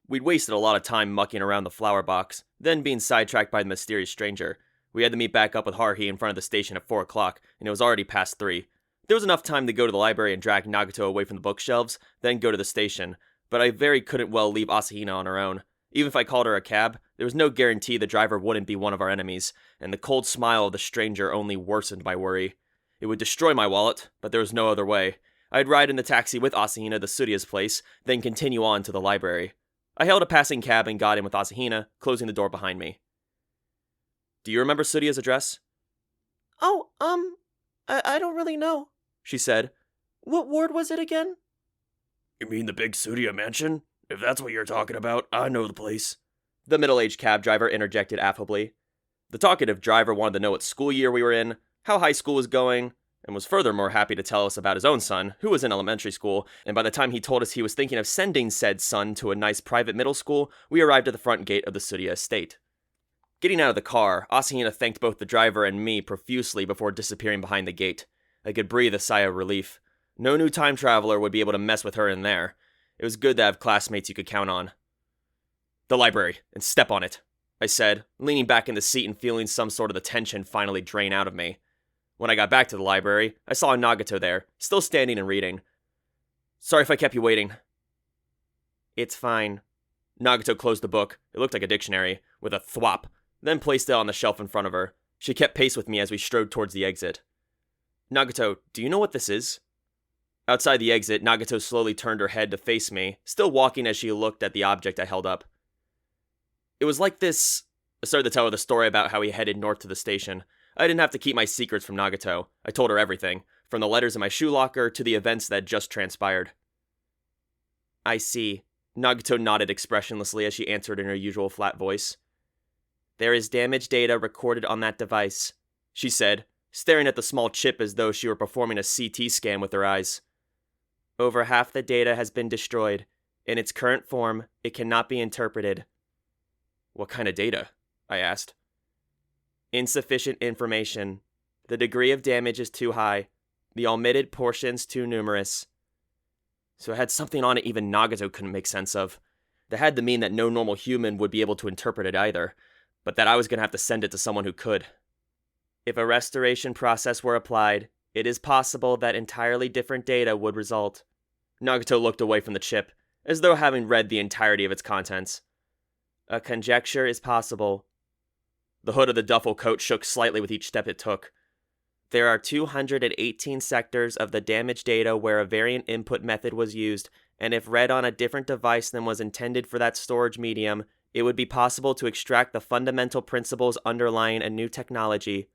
[SPEAKER 1] We'd wasted a lot of time mucking around the flower box, then being sidetracked by the mysterious stranger. We had to meet back up with Haruhi in front of the station at 4 o'clock, and it was already past 3. There was enough time to go to the library and drag Nagato away from the bookshelves, then go to the station, but I very couldn't well leave Asahina on her own. Even if I called her a cab, there was no guarantee the driver wouldn't be one of our enemies, and the cold smile of the stranger only worsened my worry. It would destroy my wallet, but there was no other way. I'd ride in the taxi with Asahina to Tsuriya's place, then continue on to the library. I hailed a passing cab and got in with Asahina, closing the door behind me. Do you remember Tsuriya's address?
[SPEAKER 3] Oh, I don't really know,
[SPEAKER 1] she said.
[SPEAKER 3] What ward was it again?
[SPEAKER 2] You mean the big Tsuruya mansion? If that's what you're talking about, I know the place.
[SPEAKER 1] The middle-aged cab driver interjected affably. The talkative driver wanted to know what school year we were in, how high school was going, and was furthermore happy to tell us about his own son, who was in elementary school, and by the time he told us he was thinking of sending said son to a nice private middle school, we arrived at the front gate of the Tsuruya estate. Getting out of the car, Asahina thanked both the driver and me profusely before disappearing behind the gate. I could breathe a sigh of relief. No new time traveler would be able to mess with her in there. It was good to have classmates you could count on. The library, and step on it, I said, leaning back in the seat and feeling some sort of the tension finally drain out of me. When I got back to the library, I saw Nagato there, still standing and reading. Sorry if I kept you waiting. It's fine. Nagato closed the book, it looked like a dictionary, with a thwop, then placed it on the shelf in front of her. She kept pace with me as we strode towards the exit. Nagato, do you know what this is? Outside the exit, Nagato slowly turned her head to face me, still walking as she looked at the object I held up. It was like this. I started to tell her the story about how he headed north to the station. I didn't have to keep my secrets from Nagato. I told her everything, from the letters in my shoe locker to the events that had just transpired. I see. Nagato nodded expressionlessly as she answered in her usual flat voice. There is damaged data recorded on that device, she said, staring at the small chip as though she were performing a CT scan with her eyes. Over half the data has been destroyed. In its current form, it cannot be interpreted. What kind of data? I asked. Insufficient information. The degree of damage is too high. The omitted portions too numerous. So it had something on it even Nagato couldn't make sense of. That had to mean that no normal human would be able to interpret it either, but that I was going to have to send it to someone who could. If a restoration process were applied, it is possible that entirely different data would result. Nagato looked away from the chip, as though having read the entirety of its contents. A conjecture is possible. The hood of the duffel coat shook slightly with each step it took. There are 218 sectors of the damaged data where a variant input method was used, and if read on a different device than was intended for that storage medium, it would be possible to extract the fundamental principles underlying a new technology.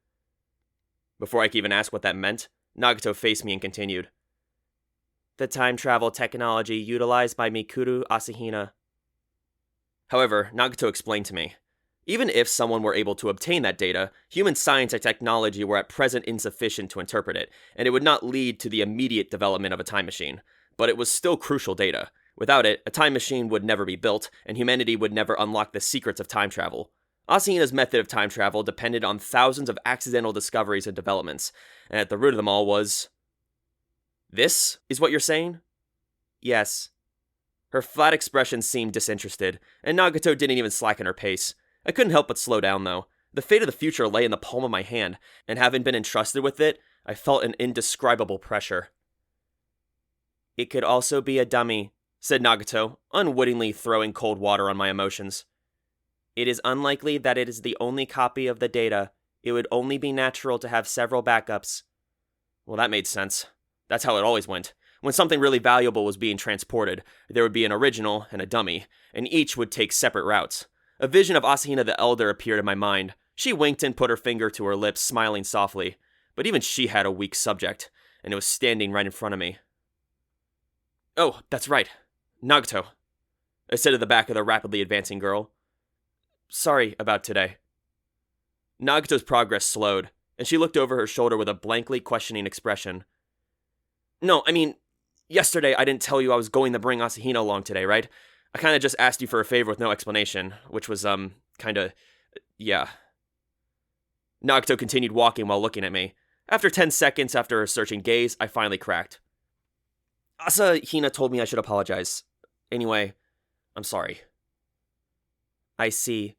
[SPEAKER 1] Before I could even ask what that meant, Nagato faced me and continued. The time travel technology utilized by Mikuru Asahina. However, Nagato explained to me. Even if someone were able to obtain that data, human science and technology were at present insufficient to interpret it, and it would not lead to the immediate development of a time machine. But it was still crucial data. Without it, a time machine would never be built, and humanity would never unlock the secrets of time travel. Asahina's method of time travel depended on thousands of accidental discoveries and developments, and at the root of them all was... This is what you're saying? Yes. Her flat expression seemed disinterested, and Nagato didn't even slacken her pace. I couldn't help but slow down, though. The fate of the future lay in the palm of my hand, and having been entrusted with it, I felt an indescribable pressure. It could also be a dummy, said Nagato, unwittingly throwing cold water on my emotions. It is unlikely that it is the only copy of the data. It would only be natural to have several backups. Well, that made sense. That's how it always went. When something really valuable was being transported, there would be an original and a dummy, and each would take separate routes. A vision of Asahina the Elder appeared in my mind. She winked and put her finger to her lips, smiling softly. But even she had a weak subject, and it was standing right in front of me. Oh, that's right. Nagato, I said to the back of the rapidly advancing girl. Sorry about today. Nagato's progress slowed, and she looked over her shoulder with a blankly questioning expression. No, I mean, yesterday I didn't tell you I was going to bring Asahina along today, right? I kinda just asked you for a favor with no explanation, which was, yeah. Nagato continued walking while looking at me. After 10 seconds after her searching gaze, I finally cracked. Asahina told me I should apologize. Anyway, I'm sorry. I see.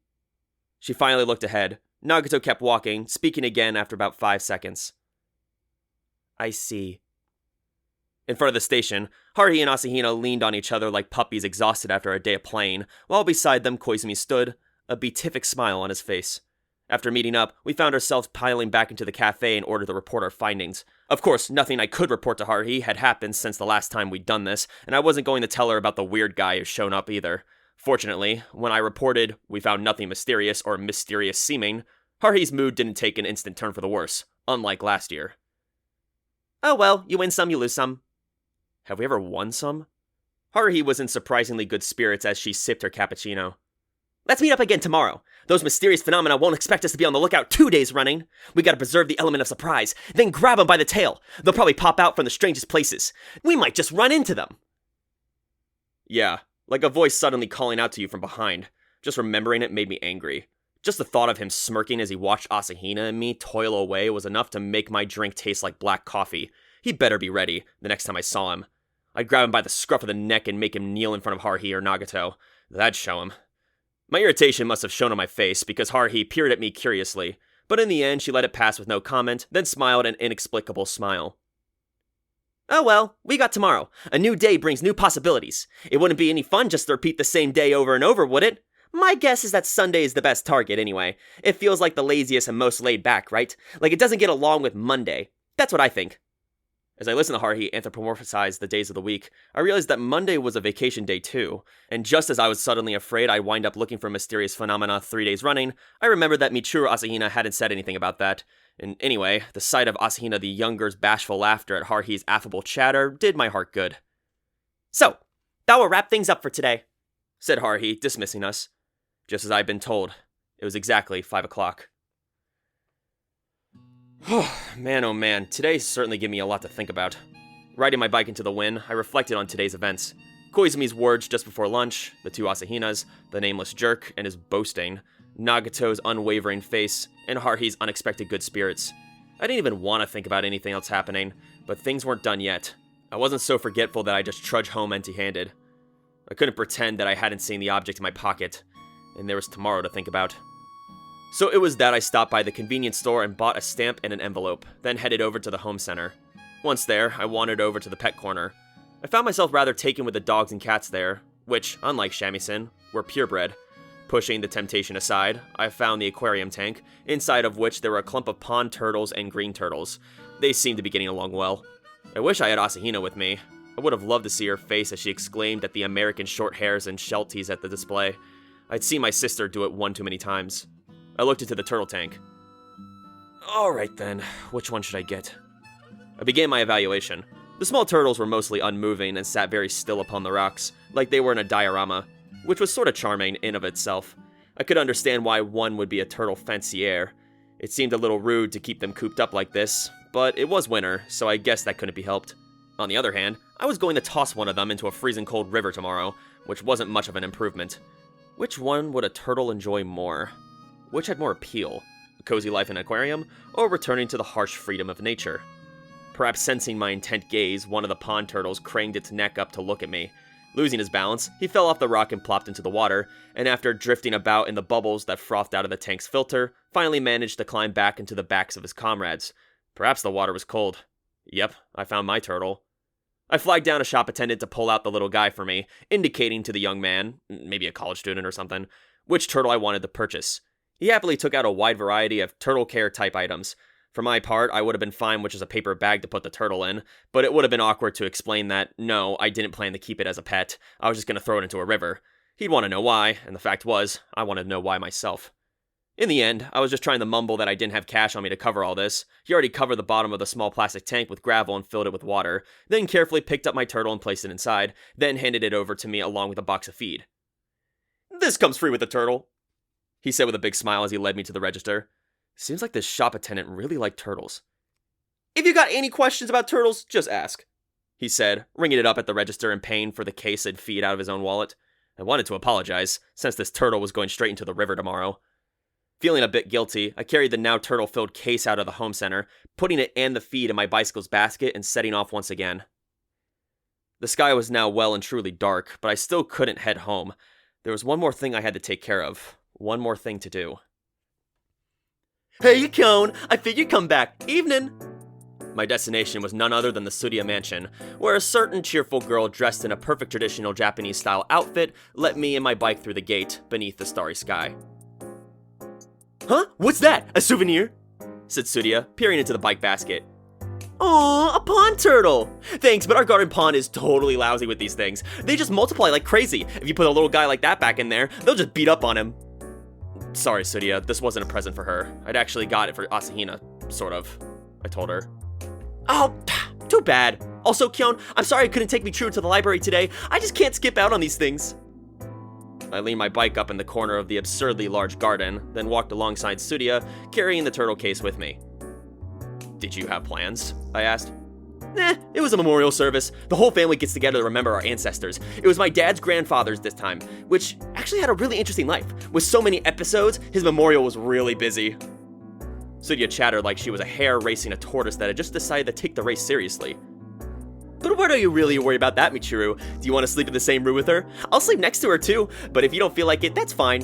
[SPEAKER 1] She finally looked ahead. Nagato kept walking, speaking again after about 5 seconds. I see. In front of the station, Haruhi and Asahina leaned on each other like puppies exhausted after a day of playing, while beside them Koizumi stood, a beatific smile on his face. After meeting up, we found ourselves piling back into the cafe in order to report our findings. Of course, nothing I could report to Haruhi had happened since the last time we'd done this, and I wasn't going to tell her about the weird guy who's shown up either. Fortunately, when I reported we found nothing mysterious or mysterious seeming, Haruhi's mood didn't take an instant turn for the worse, unlike last year. Oh well, you win some, you lose some. Have we ever won some?
[SPEAKER 2] Haruhi was in surprisingly good spirits as she sipped her cappuccino.
[SPEAKER 3] Let's meet up again tomorrow. Those mysterious phenomena won't expect us to be on the lookout 2 days running. We gotta preserve the element of surprise, then grab them by the tail. They'll probably pop out from the strangest places. We might just run into them.
[SPEAKER 2] Yeah, like a voice suddenly calling out to you from behind. Just remembering it made me angry. Just the thought of him smirking as he watched Asahina and me toil away was enough to make my drink taste like black coffee. He'd better be ready the next time I saw him. I'd grab him by the scruff of the neck and make him kneel in front of Haruhi or Nagato. That'd show him. My irritation must have shown on my face because Haruhi peered at me curiously, but in the end she let it pass with no comment, then smiled an inexplicable smile.
[SPEAKER 3] Oh well, we got tomorrow. A new day brings new possibilities. It wouldn't be any fun just to repeat the same day over and over, would it? My guess is that Sunday is the best target anyway. It feels like the laziest and most laid back, right? Like it doesn't get along with Monday. That's what I think.
[SPEAKER 2] As I listened to Haruhi anthropomorphize the days of the week, I realized that Monday was a vacation day too, and just as I was suddenly afraid I'd wind up looking for mysterious phenomena 3 days running, I remembered that Mikuru Asahina hadn't said anything about that. And anyway, the sight of Asahina the Younger's bashful laughter at Haruhi's affable chatter did my heart good.
[SPEAKER 3] So, that will wrap things up for today,
[SPEAKER 2] said Haruhi, dismissing us. Just as I'd been told, it was exactly 5 o'clock. Man, oh man, today certainly gave me a lot to think about. Riding my bike into the wind, I reflected on today's events. Koizumi's words just before lunch, the 2 Asahinas, the nameless jerk and his boasting, Nagato's unwavering face, and Haruhi's unexpected good spirits. I didn't even want to think about anything else happening, but things weren't done yet. I wasn't so forgetful that I just trudged home empty-handed. I couldn't pretend that I hadn't seen the object in my pocket, and there was tomorrow to think about. So it was that I stopped by the convenience store and bought a stamp and an envelope, then headed over to the home center. Once there, I wandered over to the pet corner. I found myself rather taken with the dogs and cats there, which, unlike shamisen, were purebred. Pushing the temptation aside, I found the aquarium tank, inside of which there were a clump of pond turtles and green turtles. They seemed to be getting along well. I wish I had Asahina with me. I would have loved to see her face as she exclaimed at the American short hairs and shelties at the display. I'd seen my sister do it one too many times. I looked into the turtle tank. Alright then, which one should I get? I began my evaluation. The small turtles were mostly unmoving and sat very still upon the rocks, like they were in a diorama, which was sort of charming in of itself. I could understand why one would be a turtle fancier. It seemed a little rude to keep them cooped up like this, but it was winter, so I guess that couldn't be helped. On the other hand, I was going to toss one of them into a freezing cold river tomorrow, which wasn't much of an improvement. Which one would a turtle enjoy more? Which had more appeal? A cozy life in an aquarium, or returning to the harsh freedom of nature? Perhaps sensing my intent gaze, one of the pond turtles craned its neck up to look at me. Losing his balance, he fell off the rock and plopped into the water, and after drifting about in the bubbles that frothed out of the tank's filter, finally managed to climb back into the backs of his comrades. Perhaps the water was cold. Yep, I found my turtle. I flagged down a shop attendant to pull out the little guy for me, indicating to the young man, maybe a college student or something, which turtle I wanted to purchase. He happily took out a wide variety of turtle care type items. For my part, I would have been fine with just a paper bag to put the turtle in, but it would have been awkward to explain that, no, I didn't plan to keep it as a pet, I was just going to throw it into a river. He'd want to know why, and the fact was, I wanted to know why myself. In the end, I was just trying to mumble that I didn't have cash on me to cover all this. He already covered the bottom of the small plastic tank with gravel and filled it with water, then carefully picked up my turtle and placed it inside, then handed it over to me along with a box of feed. "This comes free with the turtle," he said with a big smile as he led me to the register. Seems like this shop attendant really liked turtles. "If you got any questions about turtles, just ask," he said, ringing it up at the register and paying for the case and feed out of his own wallet. I wanted to apologize, since this turtle was going straight into the river tomorrow. Feeling a bit guilty, I carried the now turtle-filled case out of the home center, putting it and the feed in my bicycle's basket and setting off once again. The sky was now well and truly dark, but I still couldn't head home. There was one more thing I had to take care of. One more thing to do.
[SPEAKER 3] "Hey, Cone! I figured you'd come back. Evening!"
[SPEAKER 2] My destination was none other than the Tsuria mansion, where a certain cheerful girl dressed in a perfect traditional Japanese-style outfit let me and my bike through the gate beneath the starry sky.
[SPEAKER 3] "Huh? What's that? A souvenir?"
[SPEAKER 2] said Tsuria, peering into the bike basket.
[SPEAKER 3] "Aw, a pond turtle! Thanks, but our garden pond is totally lousy with these things. They just multiply like crazy. If you put a little guy like that back in there, they'll just beat up on him."
[SPEAKER 2] Sorry, Tsuria, this wasn't a present for her. I'd actually got it for Asahina, sort of, I told her.
[SPEAKER 3] "Oh, Too bad. Also, Kyon, I'm sorry I couldn't take Mikuru to the library today. I just can't skip out on these things.
[SPEAKER 1] I leaned my bike up in the corner of the absurdly large garden, then walked alongside Tsuruya, carrying the turtle case with me. Did you have plans? I asked.
[SPEAKER 3] It was a memorial service. The whole family gets together to remember our ancestors. It was my dad's grandfather's this time, which actually had a really interesting life. With so many episodes, his memorial was really busy.
[SPEAKER 1] Tsuruya chattered like she was a hare racing a tortoise that had just decided to take the race seriously.
[SPEAKER 3] But what are you really worried about that, Mikuru? Do you want to sleep in the same room with her? I'll sleep next to her too, but if you don't feel like it, that's fine.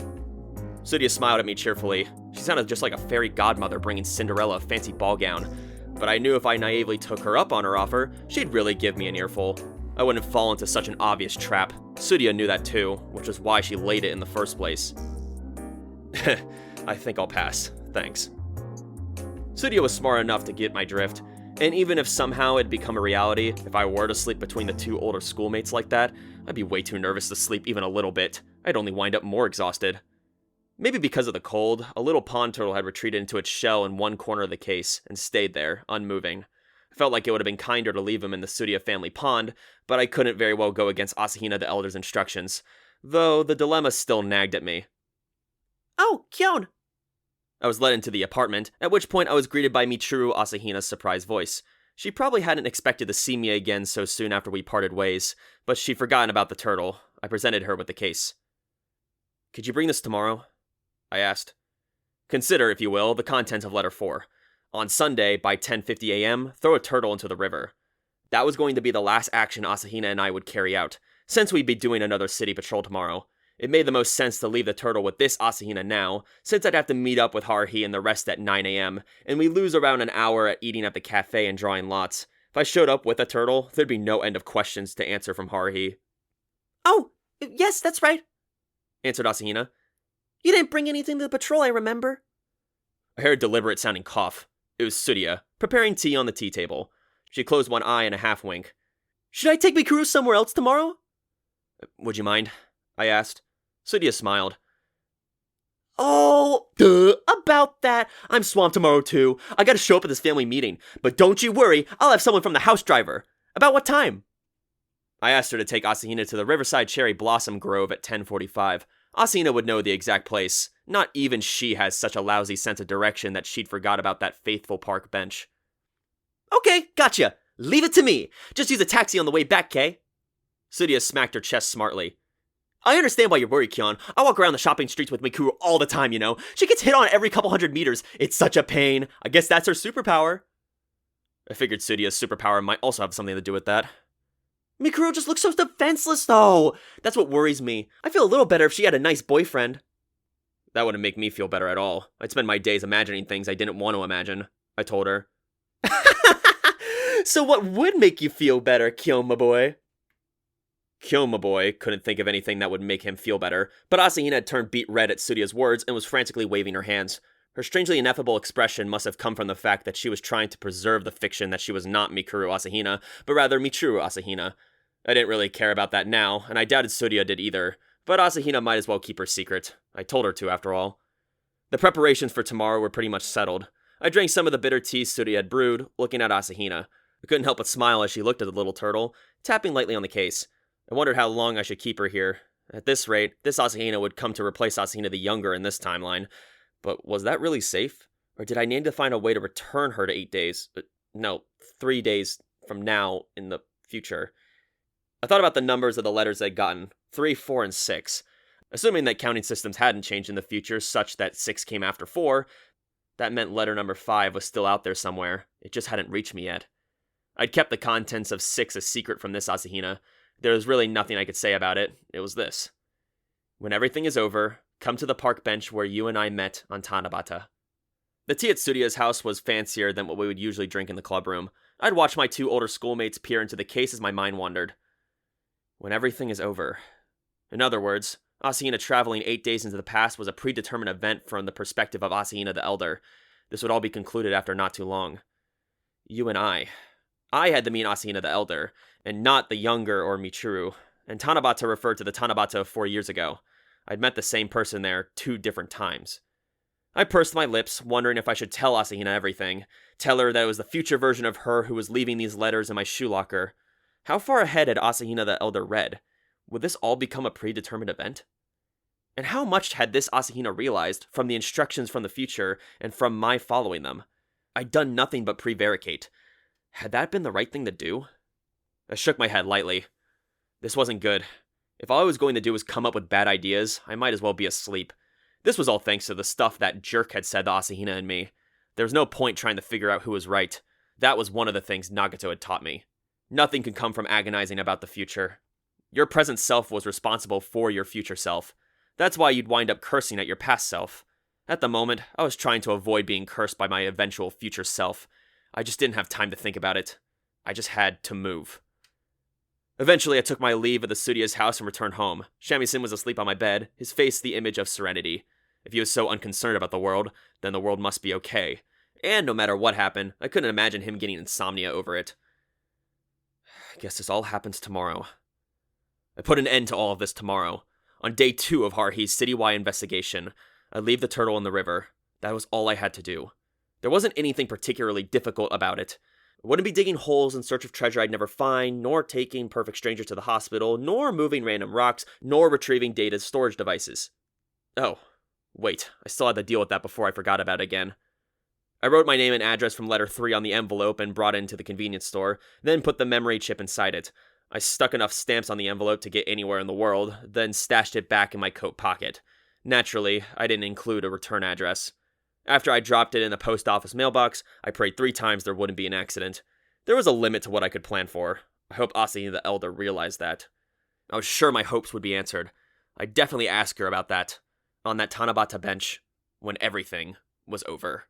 [SPEAKER 1] Tsuruya smiled at me cheerfully. She sounded just like a fairy godmother bringing Cinderella a fancy ball gown. But I knew if I naively took her up on her offer, she'd really give me an earful. I wouldn't fall into such an obvious trap. Tsuruya knew that too, which was why she laid it in the first place. I think I'll pass, thanks. Tsuruya was smart enough to get my drift, and even if somehow it'd become a reality, if I were to sleep between the two older schoolmates like that, I'd be way too nervous to sleep even a little bit. I'd only wind up more exhausted. Maybe because of the cold, a little pond turtle had retreated into its shell in one corner of the case and stayed there, unmoving. I felt like it would have been kinder to leave him in the Tsuruya family pond, but I couldn't very well go against Asahina the Elder's instructions, though the dilemma still nagged at me.
[SPEAKER 3] Oh, Kyon!
[SPEAKER 1] I was led into the apartment, at which point I was greeted by Michiru Asahina's surprised voice. She probably hadn't expected to see me again so soon after we parted ways, but she'd forgotten about the turtle. I presented her with the case. Could you bring this tomorrow? I asked. Consider, if you will, the contents of letter 4. On Sunday, by 10:50 a.m., throw a turtle into the river. That was going to be the last action Asahina and I would carry out, since we'd be doing another city patrol tomorrow. It made the most sense to leave the turtle with this Asahina now, since I'd have to meet up with Haruhi and the rest at 9 a.m., and we lose around an hour at eating at the cafe and drawing lots. If I showed up with a turtle, there'd be no end of questions to answer from Haruhi.
[SPEAKER 3] Oh, yes, that's right,
[SPEAKER 1] answered Asahina.
[SPEAKER 3] You didn't bring anything to the patrol, I remember.
[SPEAKER 1] I heard a deliberate-sounding cough. It was Tsuruya, preparing tea on the tea table. She closed one eye in a half-wink.
[SPEAKER 3] Should I take Mikuru somewhere else tomorrow?
[SPEAKER 1] Would you mind? I asked. Tsuruya smiled.
[SPEAKER 3] Oh, about that. I'm swamped tomorrow too. I gotta show up at this family meeting. But don't you worry, I'll have someone from the house driver. About what time?
[SPEAKER 1] I asked her to take Asahina to the Riverside Cherry Blossom Grove at 10:45. Asahina would know the exact place. Not even she has such a lousy sense of direction that she'd forgot about that faithful park bench.
[SPEAKER 3] Okay, gotcha. Leave it to me. Just use a taxi on the way back, Kay.
[SPEAKER 1] Tsuruya smacked her chest smartly.
[SPEAKER 3] I understand why you're worried, Kyon. I walk around the shopping streets with Mikuru all the time, you know. She gets hit on every couple hundred meters. It's such a pain. I guess that's her superpower.
[SPEAKER 1] I figured Tsuruya's superpower might also have something to do with that.
[SPEAKER 3] Mikuru just looks so defenseless, though. That's what worries me. I feel a little better if she had a nice boyfriend.
[SPEAKER 1] That wouldn't make me feel better at all. I'd spend my days imagining things I didn't want to imagine, I told her.
[SPEAKER 3] So what would make you feel better, Kyoma boy?
[SPEAKER 1] Kyoma boy couldn't think of anything that would make him feel better, but Asahina had turned beet red at Tsuruya's words and was frantically waving her hands. Her strangely ineffable expression must have come from the fact that she was trying to preserve the fiction that she was not Mikuru Asahina, but rather Michiru Asahina. I didn't really care about that now, and I doubted Tsuruya did either, but Asahina might as well keep her secret. I told her to, after all. The preparations for tomorrow were pretty much settled. I drank some of the bitter tea Tsuruya had brewed, looking at Asahina. I couldn't help but smile as she looked at the little turtle, tapping lightly on the case. I wondered how long I should keep her here. At this rate, this Asahina would come to replace Asahina the Younger in this timeline. But was that really safe? Or did I need to find a way to return her to 8 days? No, 3 days from now in the future. I thought about the numbers of the letters I'd gotten, 3, 4, and 6. Assuming that counting systems hadn't changed in the future such that 6 came after 4, that meant letter number 5 was still out there somewhere. It just hadn't reached me yet. I'd kept the contents of 6 a secret from this Asahina. There was really nothing I could say about it. It was this. When everything is over, come to the park bench where you and I met on Tanabata. The tea at Tsuruya's house was fancier than what we would usually drink in the clubroom. I'd watch my 2 older schoolmates peer into the case as my mind wandered. When everything is over. In other words, Asahina traveling 8 days into the past was a predetermined event from the perspective of Asahina the Elder. This would all be concluded after not too long. You and I had to meet Asahina the Elder, and not the Younger or Michiru, and Tanabata referred to the Tanabata of 4 years ago. I'd met the same person there 2 different times.
[SPEAKER 2] I pursed my lips, wondering if I should tell Asahina everything. Tell her that it was the future version of her who was leaving these letters in my shoe locker. How far ahead had Asahina the Elder read? Would this all become a predetermined event? And how much had this Asahina realized from the instructions from the future and from my following them? I'd done nothing but prevaricate. Had that been the right thing to do? I shook my head lightly. This wasn't good. If all I was going to do was come up with bad ideas, I might as well be asleep. This was all thanks to the stuff that jerk had said to Asahina and me. There was no point trying to figure out who was right. That was one of the things Nagato had taught me. Nothing can come from agonizing about the future. Your present self was responsible for your future self. That's why you'd wind up cursing at your past self. At the moment, I was trying to avoid being cursed by my eventual future self. I just didn't have time to think about it. I just had to move. Eventually, I took my leave of the Tsuruya's house and returned home. Shamisen was asleep on my bed, his face the image of serenity. If he was so unconcerned about the world, then the world must be okay. And no matter what happened, I couldn't imagine him getting insomnia over it. I guess this all happens tomorrow. I put an end to all of this tomorrow. On day 2 of Haruhi's citywide investigation, I leave the turtle in the river. That was all I had to do. There wasn't anything particularly difficult about it. I wouldn't be digging holes in search of treasure I'd never find, nor taking perfect strangers to the hospital, nor moving random rocks, nor retrieving data storage devices. Oh, wait, I still had to deal with that before I forgot about it again. I wrote my name and address from letter 3 on the envelope and brought it into the convenience store, then put the memory chip inside it. I stuck enough stamps on the envelope to get anywhere in the world, then stashed it back in my coat pocket. Naturally, I didn't include a return address. After I dropped it in the post office mailbox, I prayed 3 times there wouldn't be an accident. There was a limit to what I could plan for. I hope Asahina the Elder realized that. I was sure my hopes would be answered. I'd definitely ask her about that, on that Tanabata bench, when everything was over.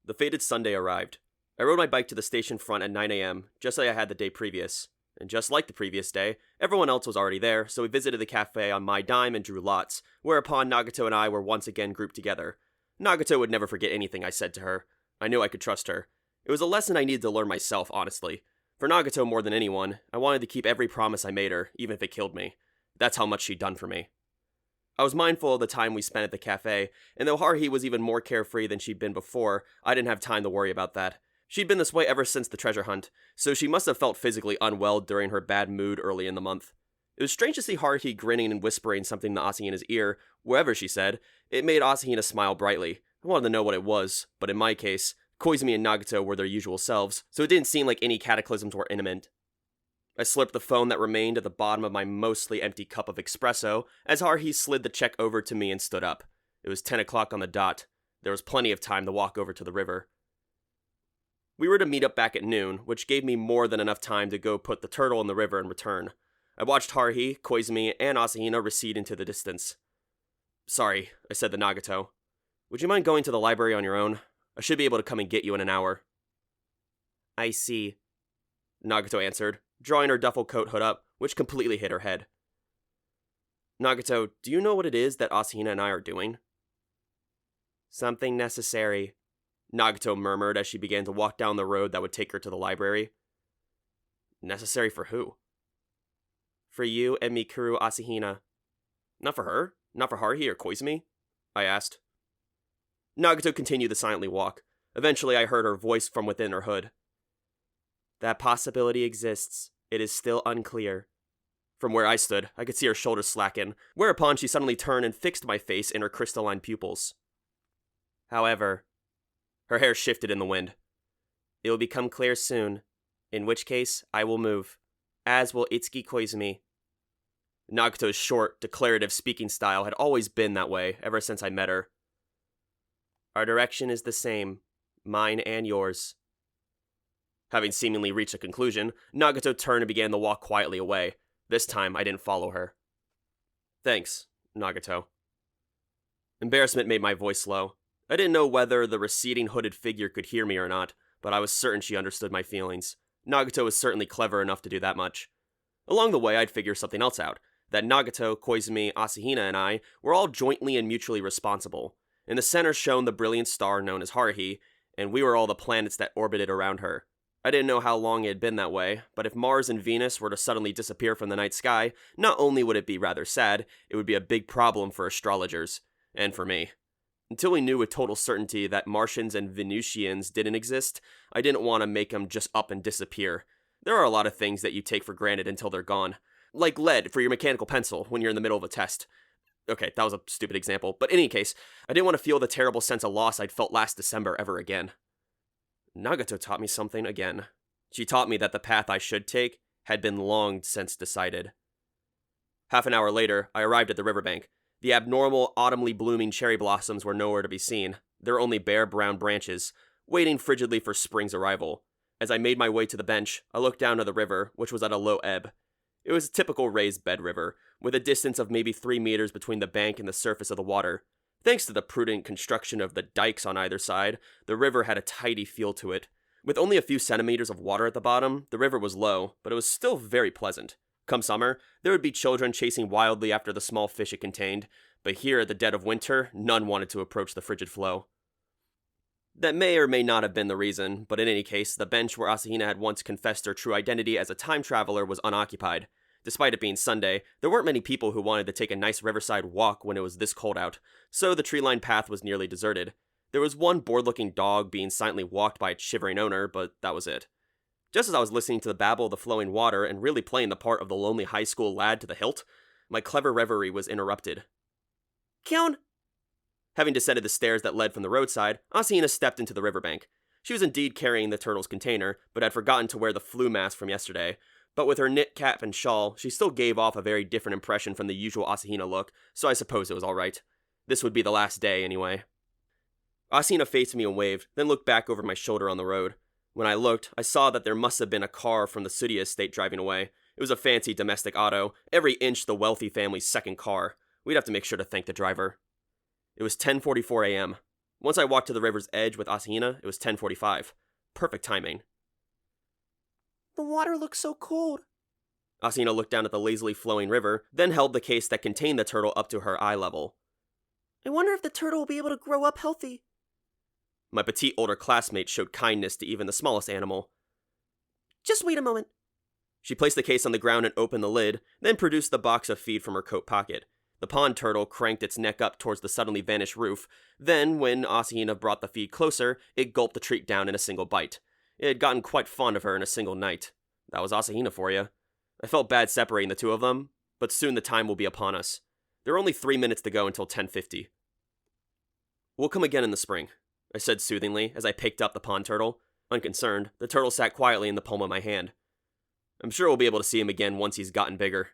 [SPEAKER 2] The fated Sunday arrived. I rode my bike to the station front at 9 a.m., just like I had the day previous. And just like the previous day, everyone else was already there, so we visited the cafe on my dime and drew lots, whereupon Nagato and I were once again grouped together. Nagato would never forget anything I said to her. I knew I could trust her. It was a lesson I needed to learn myself, honestly. For Nagato more than anyone, I wanted to keep every promise I made her, even if it killed me. That's how much she'd done for me. I was mindful of the time we spent at the cafe, and though Haruhi was even more carefree than she'd been before, I didn't have time to worry about that. She'd been this way ever since the treasure hunt, so she must have felt physically unwell during her bad mood early in the month. It was strange to see Haruhi grinning and whispering something to Asahina's ear, wherever she said. It made Asahina smile brightly. I wanted to know what it was, but in my case, Koizumi and Nagato were their usual selves, so it didn't seem like any cataclysms were imminent. I slurped the phone that remained at the bottom of my mostly empty cup of espresso as Haruhi slid the check over to me and stood up. It was 10 o'clock on the dot. There was plenty of time to walk over to the river. We were to meet up back at noon, which gave me more than enough time to go put the turtle in the river and return. I watched Haruhi, Koizumi, and Asahina recede into the distance. Sorry, I said to Nagato. Would you mind going to the library on your own? I should be able to come and get you in an hour. I see, Nagato answered, drawing her duffel coat hood up, which completely hid her head. Nagato, do you know what it is that Asahina and I are doing? Something necessary, Nagato murmured as she began to walk down the road that would take her to the library. Necessary for who? For you and Mikuru Asahina. Not for her? Not for Haruhi or Koizumi? I asked. Nagato continued to silently walk. Eventually I heard her voice from within her hood. That possibility exists. It is still unclear. From where I stood, I could see her shoulders slacken, whereupon she suddenly turned and fixed my face in her crystalline pupils. However, her hair shifted in the wind. It will become clear soon, in which case I will move, as will Itsuki Koizumi. Nagato's short, declarative speaking style had always been that way ever since I met her. Our direction is the same, mine and yours. Having seemingly reached a conclusion, Nagato turned and began to walk quietly away. This time, I didn't follow her. Thanks, Nagato. Embarrassment made my voice low. I didn't know whether the receding hooded figure could hear me or not, but I was certain she understood my feelings. Nagato was certainly clever enough to do that much. Along the way, I'd figure something else out. That Nagato, Koizumi, Asahina, and I were all jointly and mutually responsible. In the center shone the brilliant star known as Haruhi, and we were all the planets that orbited around her. I didn't know how long it had been that way, but if Mars and Venus were to suddenly disappear from the night sky, not only would it be rather sad, it would be a big problem for astrologers.
[SPEAKER 1] and for me. Until we knew with total certainty that Martians and Venusians didn't exist, I didn't want to make them just up and disappear. There are a lot of things that you take for granted until they're gone. Like lead for your mechanical pencil when you're in the middle of a test. Okay, that was a stupid example, but in any case, I didn't want to feel the terrible sense of loss I'd felt last December ever again. Nagato taught me something again. She taught me that the path I should take had been long since decided. Half an hour later, I arrived at the riverbank. The abnormal, autumnly blooming cherry blossoms were nowhere to be seen. There were only bare brown branches, waiting frigidly for spring's arrival. As I made my way to the bench, I looked down to the river, which was at a low ebb. It was a typical raised bed river, with a distance of maybe 3 meters between the bank and the surface of the water. Thanks to the prudent construction of the dikes on either side, the river had a tidy feel to it. With only a few centimeters of water at the bottom, the river was low, but it was still very pleasant. Come summer, there would be children chasing wildly after the small fish it contained, but here at the dead of winter, none wanted to approach the frigid flow. That may or may not have been the reason, but in any case, the bench where Asahina had once confessed her true identity as a time traveler was unoccupied. Despite it being Sunday, there weren't many people who wanted to take a nice riverside walk when it was this cold out, so the tree-lined path was nearly deserted. There was one bored-looking dog being silently walked by its shivering owner, but that was it. Just as I was listening to the babble of the flowing water and really playing the part of the lonely high school lad to the hilt, my clever reverie was interrupted.
[SPEAKER 3] Kyon!
[SPEAKER 1] Having descended the stairs that led from the roadside, Asahina stepped into the riverbank. She was indeed carrying the turtle's container, but had forgotten to wear the flu mask from yesterday. But with her knit cap and shawl, she still gave off a very different impression from the usual Asahina look, so I suppose it was alright. This would be the last day, anyway. Asahina faced me and waved, then looked back over my shoulder on the road. When I looked, I saw that there must have been a car from the Tsuri estate driving away. It was a fancy domestic auto, every inch the wealthy family's second car. We'd have to make sure to thank the driver. It was 10:44 a.m. Once I walked to the river's edge with Asahina, it was 10:45. Perfect timing.
[SPEAKER 3] The water looks so cold.
[SPEAKER 1] Asahina looked down at the lazily flowing river, then held the case that contained the turtle up to her eye level.
[SPEAKER 3] I wonder if the turtle will be able to grow up healthy.
[SPEAKER 1] My petite older classmate showed kindness to even the smallest animal.
[SPEAKER 3] Just wait a moment.
[SPEAKER 1] She placed the case on the ground and opened the lid, then produced the box of feed from her coat pocket. The pond turtle cranked its neck up towards the suddenly vanished roof. Then, when Asahina brought the feed closer, it gulped the treat down in a single bite. It had gotten quite fond of her in a single night. That was Asahina for you. I felt bad separating the two of them, but soon the time will be upon us. There are only 3 minutes to go until 10:50. We'll come again in the spring, I said soothingly as I picked up the pond turtle. Unconcerned, the turtle sat quietly in the palm of my hand. I'm sure we'll be able to see him again once he's gotten bigger.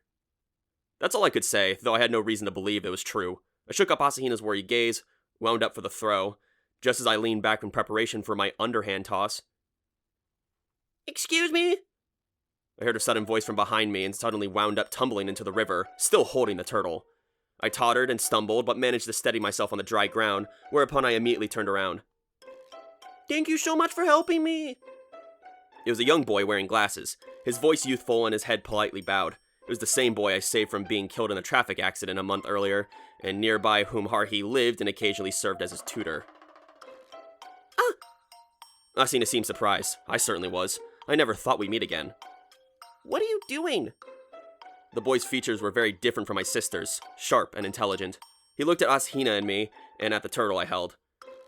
[SPEAKER 1] That's all I could say, though I had no reason to believe it was true. I shook up Asahina's worried gaze, wound up for the throw. Just as I leaned back in preparation for my underhand toss.
[SPEAKER 3] Excuse me?
[SPEAKER 1] I heard a sudden voice from behind me and suddenly wound up tumbling into the river, still holding the turtle. I tottered and stumbled, but managed to steady myself on the dry ground, whereupon I immediately turned around.
[SPEAKER 3] Thank you so much for helping me.
[SPEAKER 1] It was a young boy wearing glasses, his voice youthful and his head politely bowed. It was the same boy I saved from being killed in a traffic accident a month earlier, and nearby whom Haruhi lived and occasionally served as his tutor.
[SPEAKER 3] Ah!
[SPEAKER 1] Asahina seemed surprised. I certainly was. I never thought we'd meet again.
[SPEAKER 3] What are you doing?
[SPEAKER 1] The boy's features were very different from my sister's, sharp and intelligent. He looked at Asahina and me, and at the turtle I held.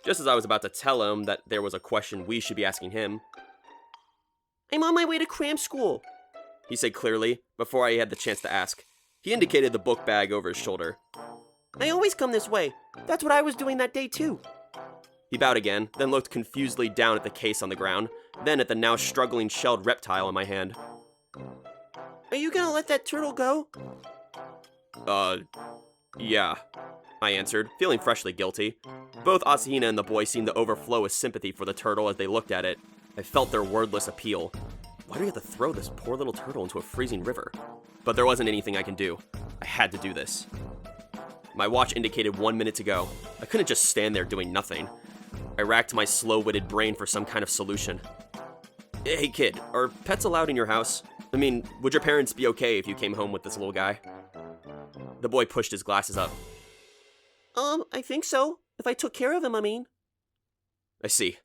[SPEAKER 1] Just as I was about to tell him that there was a question we should be asking him.
[SPEAKER 3] I'm on my way to cram school,
[SPEAKER 1] he said clearly, before I had the chance to ask. He indicated the book bag over his shoulder.
[SPEAKER 3] I always come this way. That's what I was doing that day too.
[SPEAKER 1] He bowed again, then looked confusedly down at the case on the ground, then at the now struggling shelled reptile in my hand.
[SPEAKER 3] Are you gonna let that turtle go?
[SPEAKER 1] Yeah, I answered, feeling freshly guilty. Both Asahina and the boy seemed to overflow with sympathy for the turtle as they looked at it. I felt their wordless appeal. Why do we have to throw this poor little turtle into a freezing river? But there wasn't anything I can do. I had to do this. My watch indicated 1 minute to go. I couldn't just stand there doing nothing. I racked my slow-witted brain for some kind of solution. Hey kid, are pets allowed in your house? I mean, would your parents be okay if you came home with this little guy? The boy pushed his glasses up.
[SPEAKER 3] I think so. If I took care of him, I mean.
[SPEAKER 1] I see.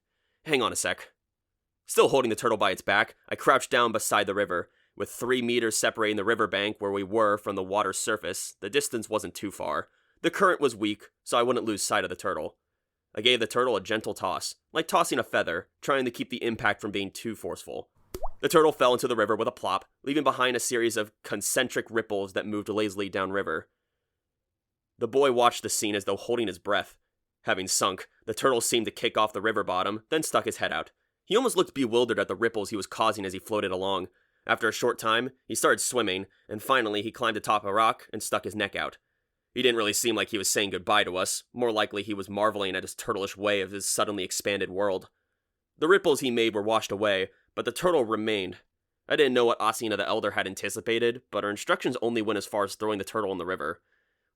[SPEAKER 1] Hang on a sec. Still holding the turtle by its back, I crouched down beside the river. With 3 meters separating the riverbank where we were from the water's surface, the distance wasn't too far. The current was weak, so I wouldn't lose sight of the turtle. I gave the turtle a gentle toss, like tossing a feather, trying to keep the impact from being too forceful. The turtle fell into the river with a plop, leaving behind a series of concentric ripples that moved lazily downriver. The boy watched the scene as though holding his breath. Having sunk, the turtle seemed to kick off the river bottom, then stuck his head out. He almost looked bewildered at the ripples he was causing as he floated along. After a short time, he started swimming, and finally he climbed atop a rock and stuck his neck out. He didn't really seem like he was saying goodbye to us. More likely he was marveling at his turtleish way of his suddenly expanded world. The ripples he made were washed away, but the turtle remained. I didn't know what Asuna the Elder had anticipated, but her instructions only went as far as throwing the turtle in the river,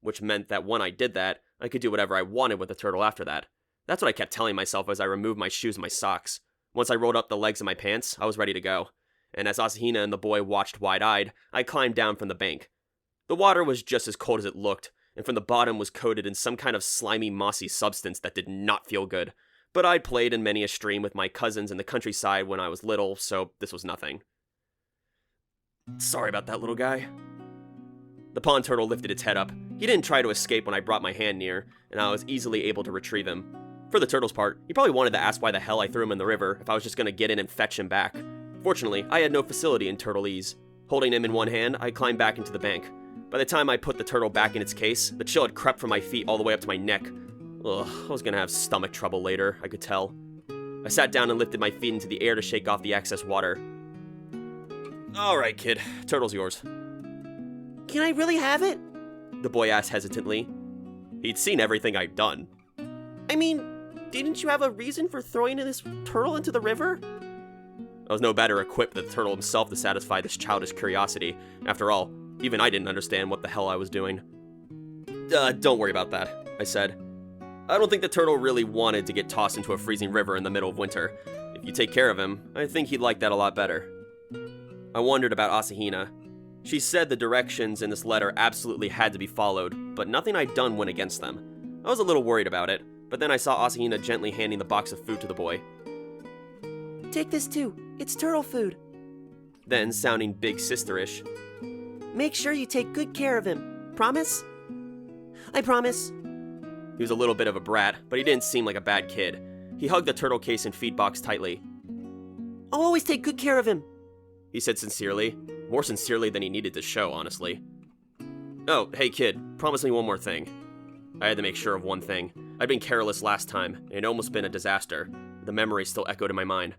[SPEAKER 1] which meant that when I did that, I could do whatever I wanted with the turtle after that. That's what I kept telling myself as I removed my shoes and my socks. Once I rolled up the legs of my pants, I was ready to go. And as Asahina and the boy watched wide-eyed, I climbed down from the bank. The water was just as cold as it looked, and from the bottom was coated in some kind of slimy, mossy substance that did not feel good. But I'd played in many a stream with my cousins in the countryside when I was little, so this was nothing. Sorry about that, little guy. The pond turtle lifted its head up. He didn't try to escape when I brought my hand near, and I was easily able to retrieve him. For the turtle's part, he probably wanted to ask why the hell I threw him in the river if I was just going to get in and fetch him back. Fortunately, I had no facility in turtleese. Holding him in one hand, I climbed back into the bank. By the time I put the turtle back in its case, the chill had crept from my feet all the way up to my neck. Ugh, I was going to have stomach trouble later, I could tell. I sat down and lifted my feet into the air to shake off the excess water. Alright, kid. Turtle's yours.
[SPEAKER 3] Can I really have it?
[SPEAKER 1] The boy asked hesitantly. He'd seen everything I'd done.
[SPEAKER 3] I mean, didn't you have a reason for throwing this turtle into the river?
[SPEAKER 1] I was no better equipped than the turtle himself to satisfy this childish curiosity. After all, even I didn't understand what the hell I was doing. Don't worry about that, I said. I don't think the turtle really wanted to get tossed into a freezing river in the middle of winter. If you take care of him, I think he'd like that a lot better. I wondered about Asahina. She said the directions in this letter absolutely had to be followed, but nothing I'd done went against them. I was a little worried about it, but then I saw Asahina gently handing the box of food to the boy.
[SPEAKER 3] Take this too. It's turtle food.
[SPEAKER 1] Then, sounding big sister-ish,
[SPEAKER 3] Make sure you take good care of him. Promise? I promise.
[SPEAKER 1] He was a little bit of a brat, but he didn't seem like a bad kid. He hugged the turtle case and feed box tightly.
[SPEAKER 3] I'll always take good care of him,
[SPEAKER 1] he said sincerely. More sincerely than he needed to show, honestly. Oh, hey kid, promise me one more thing. I had to make sure of one thing. I'd been careless last time, and it had almost been a disaster. The memory still echoed in my mind.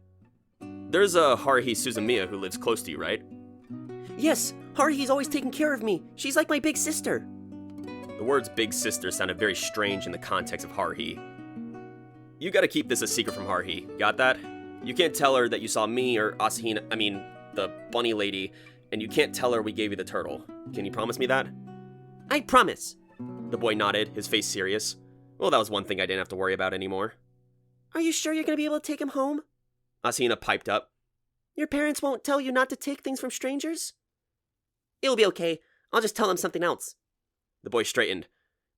[SPEAKER 1] There's a Haruhi Suzumiya who lives close to you, right?
[SPEAKER 3] Yes, Haruhi's always taken care of me. She's like my big sister.
[SPEAKER 1] The words big sister sounded very strange in the context of Haruhi. You gotta keep this a secret from Haruhi, got that? You can't tell her that you saw me or Asahina, the bunny lady, and you can't tell her we gave you the turtle. Can you promise me that?
[SPEAKER 3] I promise.
[SPEAKER 1] The boy nodded, his face serious. Well, that was one thing I didn't have to worry about anymore.
[SPEAKER 3] Are you sure you're gonna be able to take him home?
[SPEAKER 1] Asahina piped up.
[SPEAKER 3] Your parents won't tell you not to take things from strangers? It'll be okay. I'll just tell them something else.
[SPEAKER 1] The boy straightened.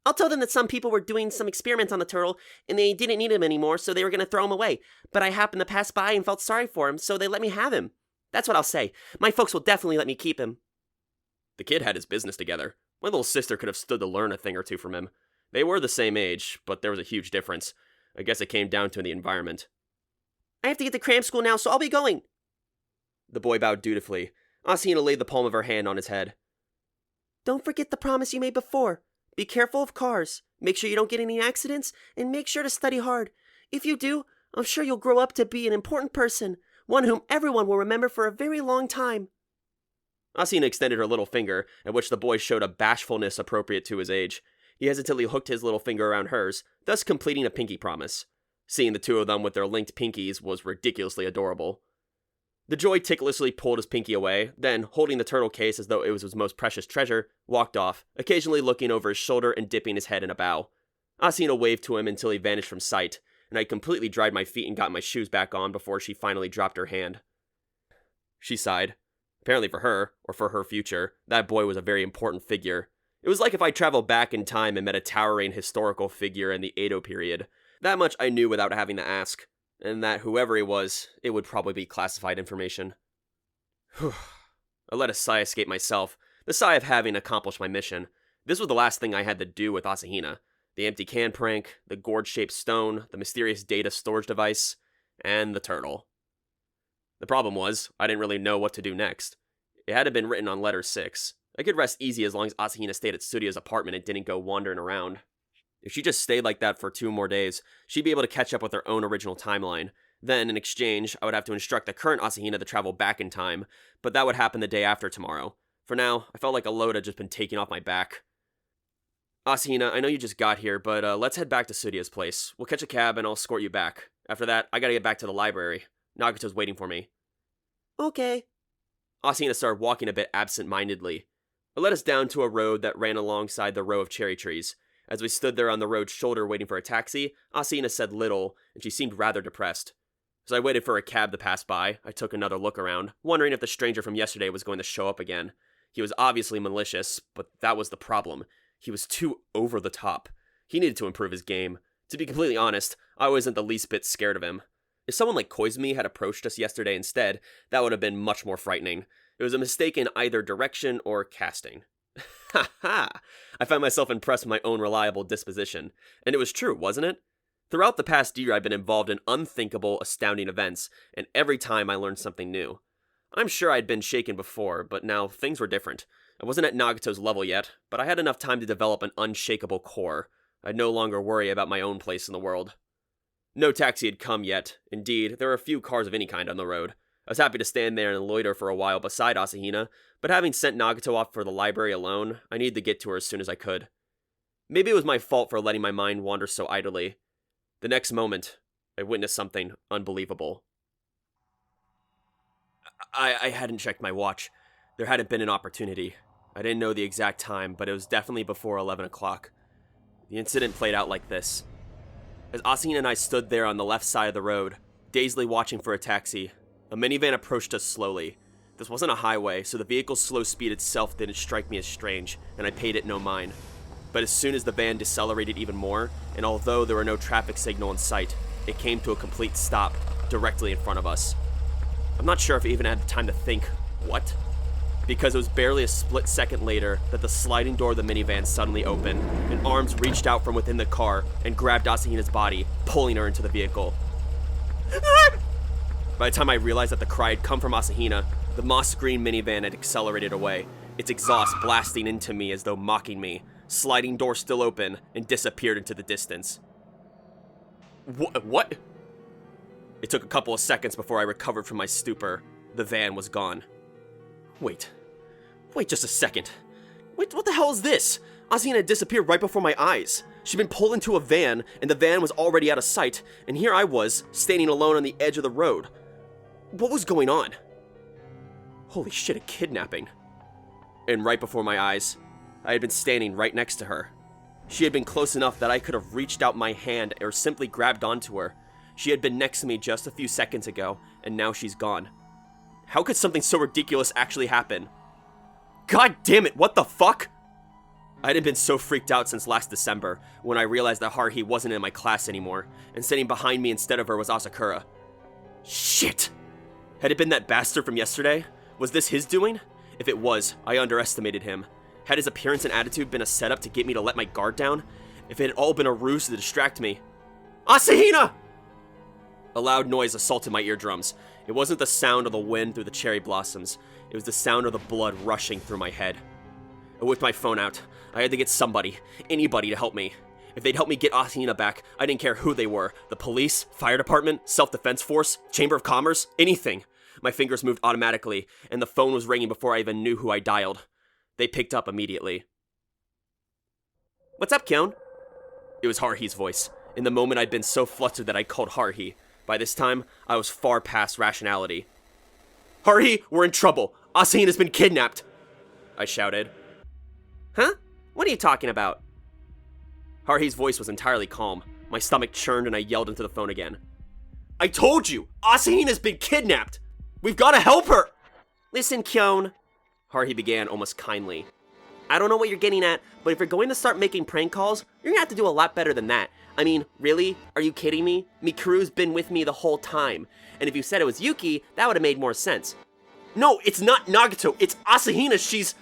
[SPEAKER 3] I'll tell them that some people were doing some experiments on the turtle, and they didn't need him anymore, so they were gonna throw him away. But I happened to pass by and felt sorry for him, so they let me have him. That's what I'll say. My folks will definitely let me keep him.
[SPEAKER 1] The kid had his business together. My little sister could have stood to learn a thing or two from him. They were the same age, but there was a huge difference. I guess it came down to the environment.
[SPEAKER 3] I have to get to cram school now, so I'll be going.
[SPEAKER 1] The boy bowed dutifully. Asahina laid the palm of her hand on his head.
[SPEAKER 3] Don't forget the promise you made before. Be careful of cars. Make sure you don't get any accidents, and make sure to study hard. If you do, I'm sure you'll grow up to be an important person, one whom everyone will remember for a very long time.
[SPEAKER 1] Asahina extended her little finger, at which the boy showed a bashfulness appropriate to his age. He hesitantly hooked his little finger around hers, thus completing a pinky promise. Seeing the two of them with their linked pinkies was ridiculously adorable. The joy ticklish pulled his pinky away, then, holding the turtle case as though it was his most precious treasure, walked off, occasionally looking over his shoulder and dipping his head in a bow. Asahina waved to him until he vanished from sight, and I completely dried my feet and got my shoes back on before she finally dropped her hand. She sighed. Apparently for her, or for her future, that boy was a very important figure. It was like if I traveled back in time and met a towering historical figure in the Edo period. That much I knew without having to ask, and that whoever he was, it would probably be classified information. I let a sigh escape myself, the sigh of having accomplished my mission. This was the last thing I had to do with Asahina. The empty can prank, the gourd-shaped stone, the mysterious data storage device, and the turtle. The problem was, I didn't really know what to do next. It had been written on letter 6. I could rest easy as long as Asahina stayed at Studio's apartment and didn't go wandering around. If she just stayed like that for 2 more days, she'd be able to catch up with her own original timeline. Then, in exchange, I would have to instruct the current Asahina to travel back in time, but that would happen the day after tomorrow. For now, I felt like a load had just been taken off my back. Asahina, I know you just got here, but let's head back to Studio's place. We'll catch a cab and I'll escort you back. After that, I gotta get back to the library. Nagato's waiting for me.
[SPEAKER 3] Okay.
[SPEAKER 1] Asahina started walking a bit absent-mindedly. It led us down to a road that ran alongside the row of cherry trees. As we stood there on the road's shoulder waiting for a taxi, Asahina said little, and she seemed rather depressed. As I waited for a cab to pass by, I took another look around, wondering if the stranger from yesterday was going to show up again. He was obviously malicious, but that was the problem. He was too over the top. He needed to improve his game. To be completely honest, I wasn't the least bit scared of him. If someone like Koizumi had approached us yesterday instead, that would have been much more frightening. It was a mistake in either direction or casting. Ha ha! I found myself impressed with my own reliable disposition. And it was true, wasn't it? Throughout the past year, I've been involved in unthinkable, astounding events, and every time I learned something new. I'm sure I'd been shaken before, but now things were different. I wasn't at Nagato's level yet, but I had enough time to develop an unshakable core. I'd no longer worry about my own place in the world. No taxi had come yet. Indeed, there were few cars of any kind on the road. I was happy to stand there and loiter for a while beside Asahina, but having sent Nagato off for the library alone, I needed to get to her as soon as I could. Maybe it was my fault for letting my mind wander so idly. The next moment, I witnessed something unbelievable. I hadn't checked my watch. There hadn't been an opportunity. I didn't know the exact time, but it was definitely before 11 o'clock. The incident played out like this. As Asahina and I stood there on the left side of the road, dazedly watching for a taxi, a minivan approached us slowly. This wasn't a highway, so the vehicle's slow speed itself didn't strike me as strange, and I paid it no mind. But as soon as the van decelerated even more, and although there were no traffic signal in sight, it came to a complete stop, directly in front of us. I'm not sure if I even had the time to think, what? Because it was barely a split second later that the sliding door of the minivan suddenly opened, and arms reached out from within the car and grabbed Asahina's body, pulling her into the vehicle. By the time I realized that the cry had come from Asahina, the moss-green minivan had accelerated away, its exhaust blasting into me as though mocking me, sliding door still open, and disappeared into the distance. What? It took a couple of seconds before I recovered from my stupor. The van was gone. Wait just a second. Wait, what the hell is this? Asahina had disappeared right before my eyes. She'd been pulled into a van, and the van was already out of sight, and here I was, standing alone on the edge of the road. What was going on? Holy shit, a kidnapping. And right before my eyes, I had been standing right next to her. She had been close enough that I could have reached out my hand or simply grabbed onto her. She had been next to me just a few seconds ago, and now she's gone. How could something so ridiculous actually happen? God damn it, what the fuck? I hadn't been so freaked out since last December, when I realized that Haruhi wasn't in my class anymore, and sitting behind me instead of her was Asakura. Shit! Had it been that bastard from yesterday? Was this his doing? If it was, I underestimated him. Had his appearance and attitude been a setup to get me to let my guard down? If it had all been a ruse to distract me? Asahina! A loud noise assaulted my eardrums. It wasn't the sound of the wind through the cherry blossoms. It was the sound of the blood rushing through my head. I whipped my phone out. I had to get somebody, anybody to help me. If they'd help me get Asahina back, I didn't care who they were. The police, fire department, self-defense force, chamber of commerce, anything. My fingers moved automatically, and the phone was ringing before I even knew who I dialed. They picked up immediately. What's up, Kyon? It was Haruhi's voice. In the moment, I'd been so flustered that I called Haruhi. By this time, I was far past rationality. Haruhi, we're in trouble. Asahina's been kidnapped, I shouted. Huh? What are you talking about? Haruhi's voice was entirely calm. My stomach churned and I yelled into the phone again. I told you! Asahina's been kidnapped! We've got to help her! Listen, Kyon, Haruhi began almost kindly. I don't know what you're getting at, but if you're going to start making prank calls, you're gonna have to do a lot better than that. I mean, really? Are you kidding me? Mikuru's been with me the whole time. And if you said it was Yuki, that would have made more sense. No, it's not Nagato, it's Asahina, she's...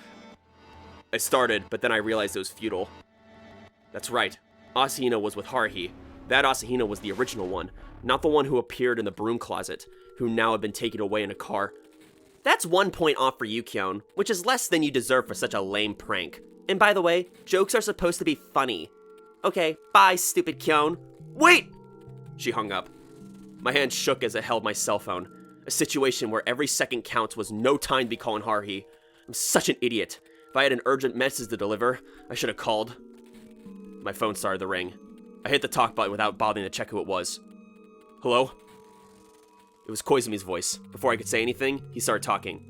[SPEAKER 1] I started, but then I realized it was futile. That's right. Asahina was with Haruhi. That Asahina was the original one, not the one who appeared in the broom closet, who now had been taken away in a car.
[SPEAKER 2] That's 1 point off for you, Kyon, which is less than you deserve for such a lame prank. And by the way, jokes are supposed to be funny. Okay, bye, stupid Kyon.
[SPEAKER 1] Wait! She hung up. My hand shook as it held my cell phone. A situation where every second counts was no time to be calling Haruhi. I'm such an idiot. If I had an urgent message to deliver, I should have called. My phone started to ring. I hit the talk button without bothering to check who it was. Hello? It was Koizumi's voice. Before I could say anything, he started talking.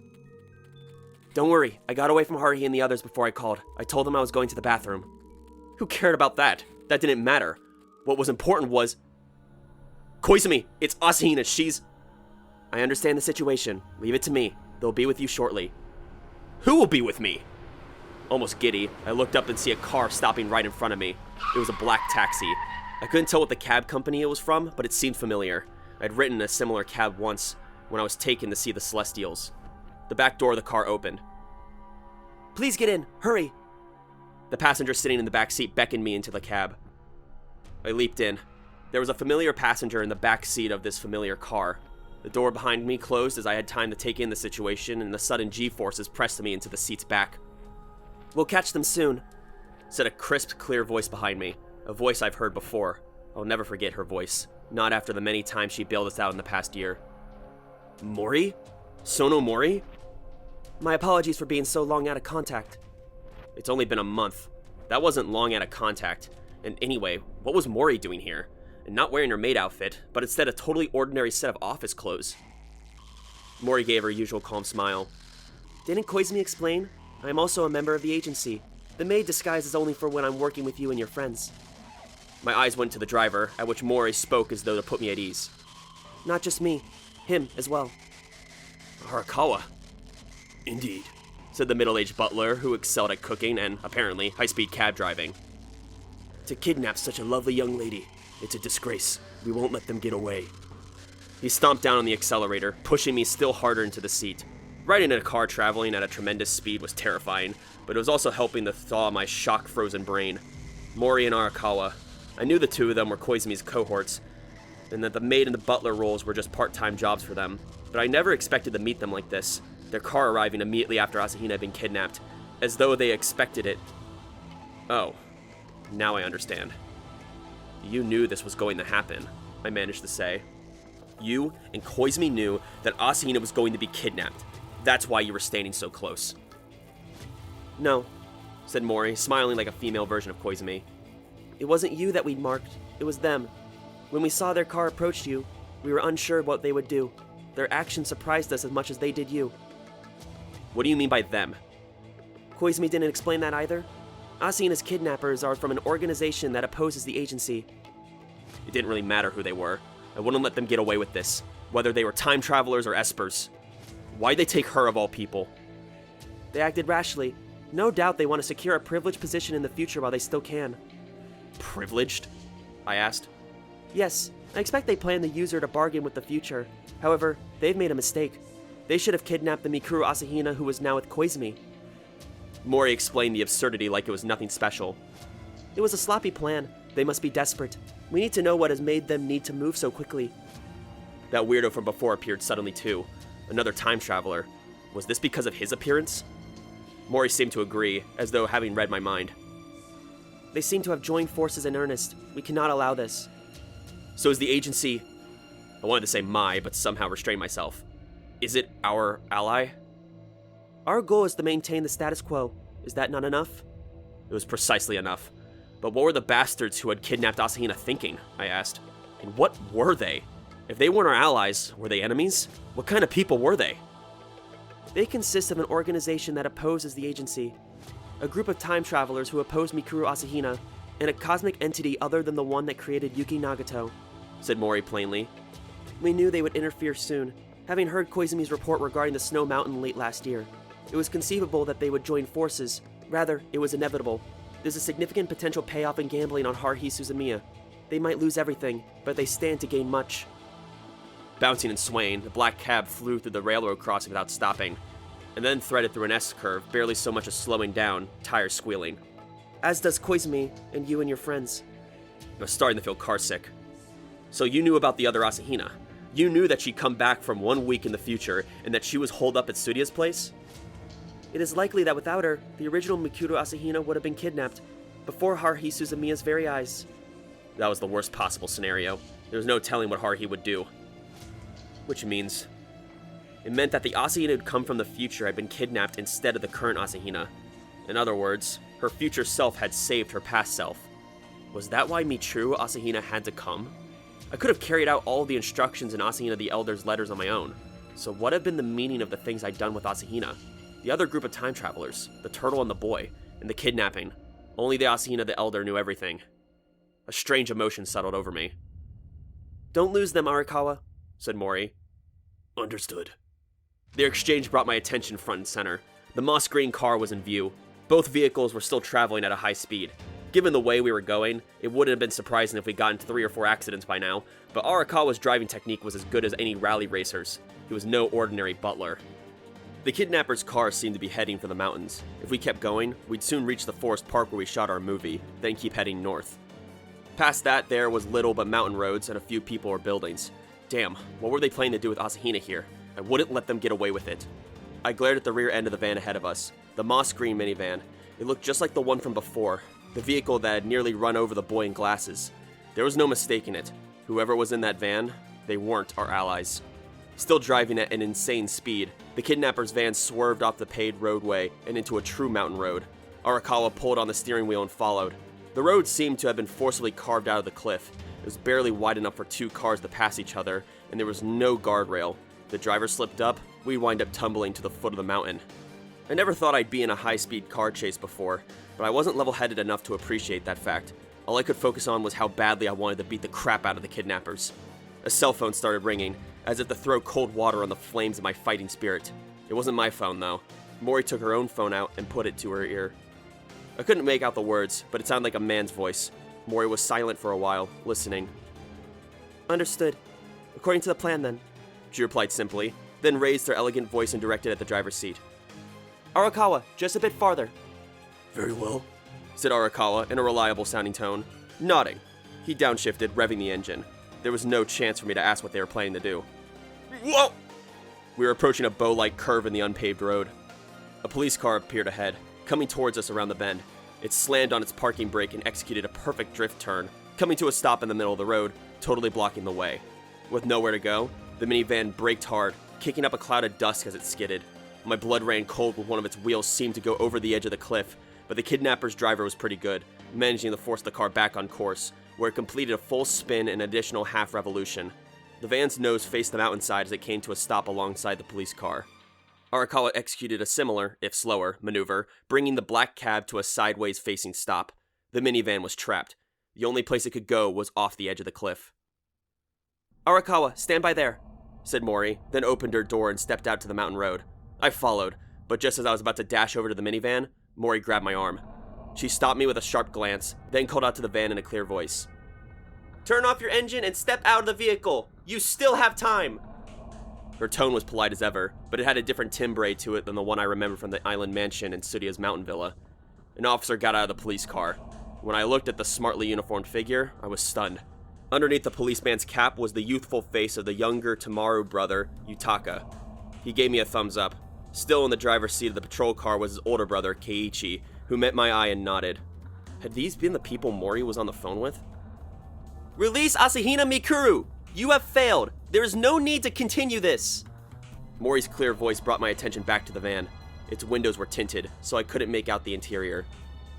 [SPEAKER 2] Don't worry, I got away from Haruhi and the others before I called. I told them I was going to the bathroom.
[SPEAKER 1] Who cared about that? That didn't matter. What was important was... Koizumi, it's Asahina, she's...
[SPEAKER 2] I understand the situation. Leave it to me. They'll be with you shortly.
[SPEAKER 1] Who will be with me? Almost giddy, I looked up and see a car stopping right in front of me. It was a black taxi. I couldn't tell what the cab company it was from, but it seemed familiar. I'd ridden a similar cab once, when I was taken to see the Celestials. The back door of the car opened.
[SPEAKER 2] Please get in, hurry!
[SPEAKER 1] The passenger sitting in the back seat beckoned me into the cab. I leaped in. There was a familiar passenger in the back seat of this familiar car. The door behind me closed as I had time to take in the situation, and the sudden G-forces pressed me into the seat's back.
[SPEAKER 2] We'll catch them soon,
[SPEAKER 1] said a crisp, clear voice behind me. A voice I've heard before. I'll never forget her voice. Not after the many times she bailed us out in the past year. Mori? Sono Mori?
[SPEAKER 2] My apologies for being so long out of contact.
[SPEAKER 1] It's only been a month. That wasn't long out of contact. And anyway, what was Mori doing here? And not wearing her maid outfit, but instead a totally ordinary set of office clothes. Mori gave her usual calm smile.
[SPEAKER 2] Didn't Koizumi explain? I am also a member of the agency. The maid disguise is only for when I'm working with you and your friends.
[SPEAKER 1] My eyes went to the driver, at which Mori spoke as though to put me at ease.
[SPEAKER 2] Not just me. Him as well.
[SPEAKER 1] Arakawa. Indeed, said the middle-aged butler who excelled at cooking and, apparently, high-speed cab driving. To kidnap such a lovely young lady, it's a disgrace. We won't let them get away. He stomped down on the accelerator, pushing me still harder into the seat. Riding in a car traveling at a tremendous speed was terrifying, but it was also helping to thaw my shock-frozen brain. Mori and Arakawa. I knew the two of them were Koizumi's cohorts, and that the maid and the butler roles were just part-time jobs for them. But I never expected to meet them like this, their car arriving immediately after Asahina had been kidnapped, as though they expected it. Oh, now I understand. You knew this was going to happen, I managed to say. You and Koizumi knew that Asahina was going to be kidnapped. That's why you were standing so close.
[SPEAKER 2] No,
[SPEAKER 1] said Mori, smiling like a female version of Koizumi.
[SPEAKER 2] It wasn't you that we'd marked, it was them. When we saw their car approach you, we were unsure what they would do. Their actions surprised us as much as they did you.
[SPEAKER 1] What do you mean by them?
[SPEAKER 2] Koizumi didn't explain that either. Asahina's kidnappers are from an organization that opposes the agency.
[SPEAKER 1] It didn't really matter who they were. I wouldn't let them get away with this, whether they were time travelers or espers. Why'd they take her of all people?
[SPEAKER 2] They acted rashly. No doubt they want to secure a privileged position in the future while they still can.
[SPEAKER 1] Privileged? I asked.
[SPEAKER 2] Yes, I expect they plan to use her to bargain with the future. However, they've made a mistake. They should have kidnapped the Mikuru Asahina who was now with Koizumi.
[SPEAKER 1] Mori explained the absurdity like it was nothing special.
[SPEAKER 2] It was a sloppy plan. They must be desperate. We need to know what has made them need to move so quickly.
[SPEAKER 1] That weirdo from before appeared suddenly too. Another time traveler. Was this because of his appearance? Mori seemed to agree, as though having read my mind.
[SPEAKER 2] They seem to have joined forces in earnest. We cannot allow this.
[SPEAKER 1] So is the agency... I wanted to say my, but somehow restrained myself. Is it our ally?
[SPEAKER 2] Our goal is to maintain the status quo. Is that not enough?
[SPEAKER 1] It was precisely enough. But what were the bastards who had kidnapped Asahina thinking? I asked. And what were they? If they weren't our allies, were they enemies? What kind of people were they?
[SPEAKER 2] They consist of an organization that opposes the agency, a group of time travelers who oppose Mikuru Asahina, and a cosmic entity other than the one that created Yuki Nagato,
[SPEAKER 1] said Mori plainly.
[SPEAKER 2] We knew they would interfere soon, having heard Koizumi's report regarding the Snow Mountain late last year. It was conceivable that they would join forces. Rather, it was inevitable. There's a significant potential payoff in gambling on Haruhi Suzumiya. They might lose everything, but they stand to gain much.
[SPEAKER 1] Bouncing and swaying, the black cab flew through the railroad crossing without stopping. and then threaded through an S-curve, barely so much as slowing down, tires squealing.
[SPEAKER 2] As does Koizumi, and you and your friends.
[SPEAKER 1] I was starting to feel carsick. So you knew about the other Asahina? You knew that she'd come back from 1 week in the future, and that she was holed up at Tsurya's place?
[SPEAKER 2] It is likely that without her, the original Mikuru Asahina would have been kidnapped, before Haruhi Suzumiya's very eyes.
[SPEAKER 1] That was the worst possible scenario. There was no telling what Haruhi would do. Which means... It meant that the Asahina who'd come from the future had been kidnapped instead of the current Asahina. In other words, her future self had saved her past self. Was that why Mikuru Asahina had to come? I could have carried out all the instructions in Asahina the Elder's letters on my own. So what had been the meaning of the things I'd done with Asahina? The other group of time travelers, the turtle and the boy, and the kidnapping. Only the Asahina the Elder knew everything. A strange emotion settled over me.
[SPEAKER 2] Don't lose them, Arakawa,
[SPEAKER 1] said Mori. Understood. Their exchange brought my attention front and center. The moss green car was in view. Both vehicles were still traveling at a high speed. Given the way we were going, it wouldn't have been surprising if we got into 3 or 4 accidents by now, but Arakawa's driving technique was as good as any rally racer's. He was no ordinary butler. The kidnapper's car seemed to be heading for the mountains. If we kept going, we'd soon reach the forest park where we shot our movie, then keep heading north. Past that, there was little but mountain roads and a few people or buildings. Damn, what were they planning to do with Asahina here? I wouldn't let them get away with it. I glared at the rear end of the van ahead of us, the moss green minivan. It looked just like the one from before, the vehicle that had nearly run over the boy in glasses. There was no mistaking it. Whoever was in that van, they weren't our allies. Still driving at an insane speed, the kidnapper's van swerved off the paved roadway and into a true mountain road. Arakawa pulled on the steering wheel and followed. The road seemed to have been forcibly carved out of the cliff. It was barely wide enough for 2 cars to pass each other, and there was no guardrail. The driver slipped up, we'd wind up tumbling to the foot of the mountain. I never thought I'd be in a high-speed car chase before, but I wasn't level-headed enough to appreciate that fact. All I could focus on was how badly I wanted to beat the crap out of the kidnappers. A cell phone started ringing, as if to throw cold water on the flames of my fighting spirit. It wasn't my phone, though. Mori took her own phone out and put it to her ear. I couldn't make out the words, but it sounded like a man's voice. Mori was silent for a while, listening.
[SPEAKER 2] Understood. According to the plan, then.
[SPEAKER 1] She replied simply, then raised her elegant voice and directed at the driver's seat.
[SPEAKER 2] Arakawa, just a bit farther.
[SPEAKER 1] Very well, said Arakawa in a reliable-sounding tone, nodding. He downshifted, revving the engine. There was no chance for me to ask what they were planning to do. Whoa! We were approaching a bow-like curve in the unpaved road. A police car appeared ahead, coming towards us around the bend. It slammed on its parking brake and executed a perfect drift turn, coming to a stop in the middle of the road, totally blocking the way. With nowhere to go, the minivan braked hard, kicking up a cloud of dust as it skidded. My blood ran cold when one of its wheels seemed to go over the edge of the cliff, but the kidnapper's driver was pretty good, managing to force the car back on course, where it completed a full spin and an additional half revolution. The van's nose faced the mountainside as it came to a stop alongside the police car. Arakawa executed a similar, if slower, maneuver, bringing the black cab to a sideways-facing stop. The minivan was trapped. The only place it could go was off the edge of the cliff.
[SPEAKER 2] Arakawa, stand by there,
[SPEAKER 1] said Mori, then opened her door and stepped out to the mountain road. I followed, but just as I was about to dash over to the minivan, Mori grabbed my arm. She stopped me with a sharp glance, then called out to the van in a clear voice.
[SPEAKER 2] Turn off your engine and step out of the vehicle. You still have time.
[SPEAKER 1] Her tone was polite as ever, but it had a different timbre to it than the one I remember from the island mansion in Tsurya's mountain villa. An officer got out of the police car. When I looked at the smartly uniformed figure, I was stunned. Underneath the policeman's cap was the youthful face of the younger Tamaru brother, Yutaka. He gave me a thumbs up. Still in the driver's seat of the patrol car was his older brother, Keiichi, who met my eye and nodded. Had these been the people Mori was on the phone with?
[SPEAKER 2] Release Asahina Mikuru! You have failed! There is no need to continue this!
[SPEAKER 1] Mori's clear voice brought my attention back to the van. Its windows were tinted, so I couldn't make out the interior.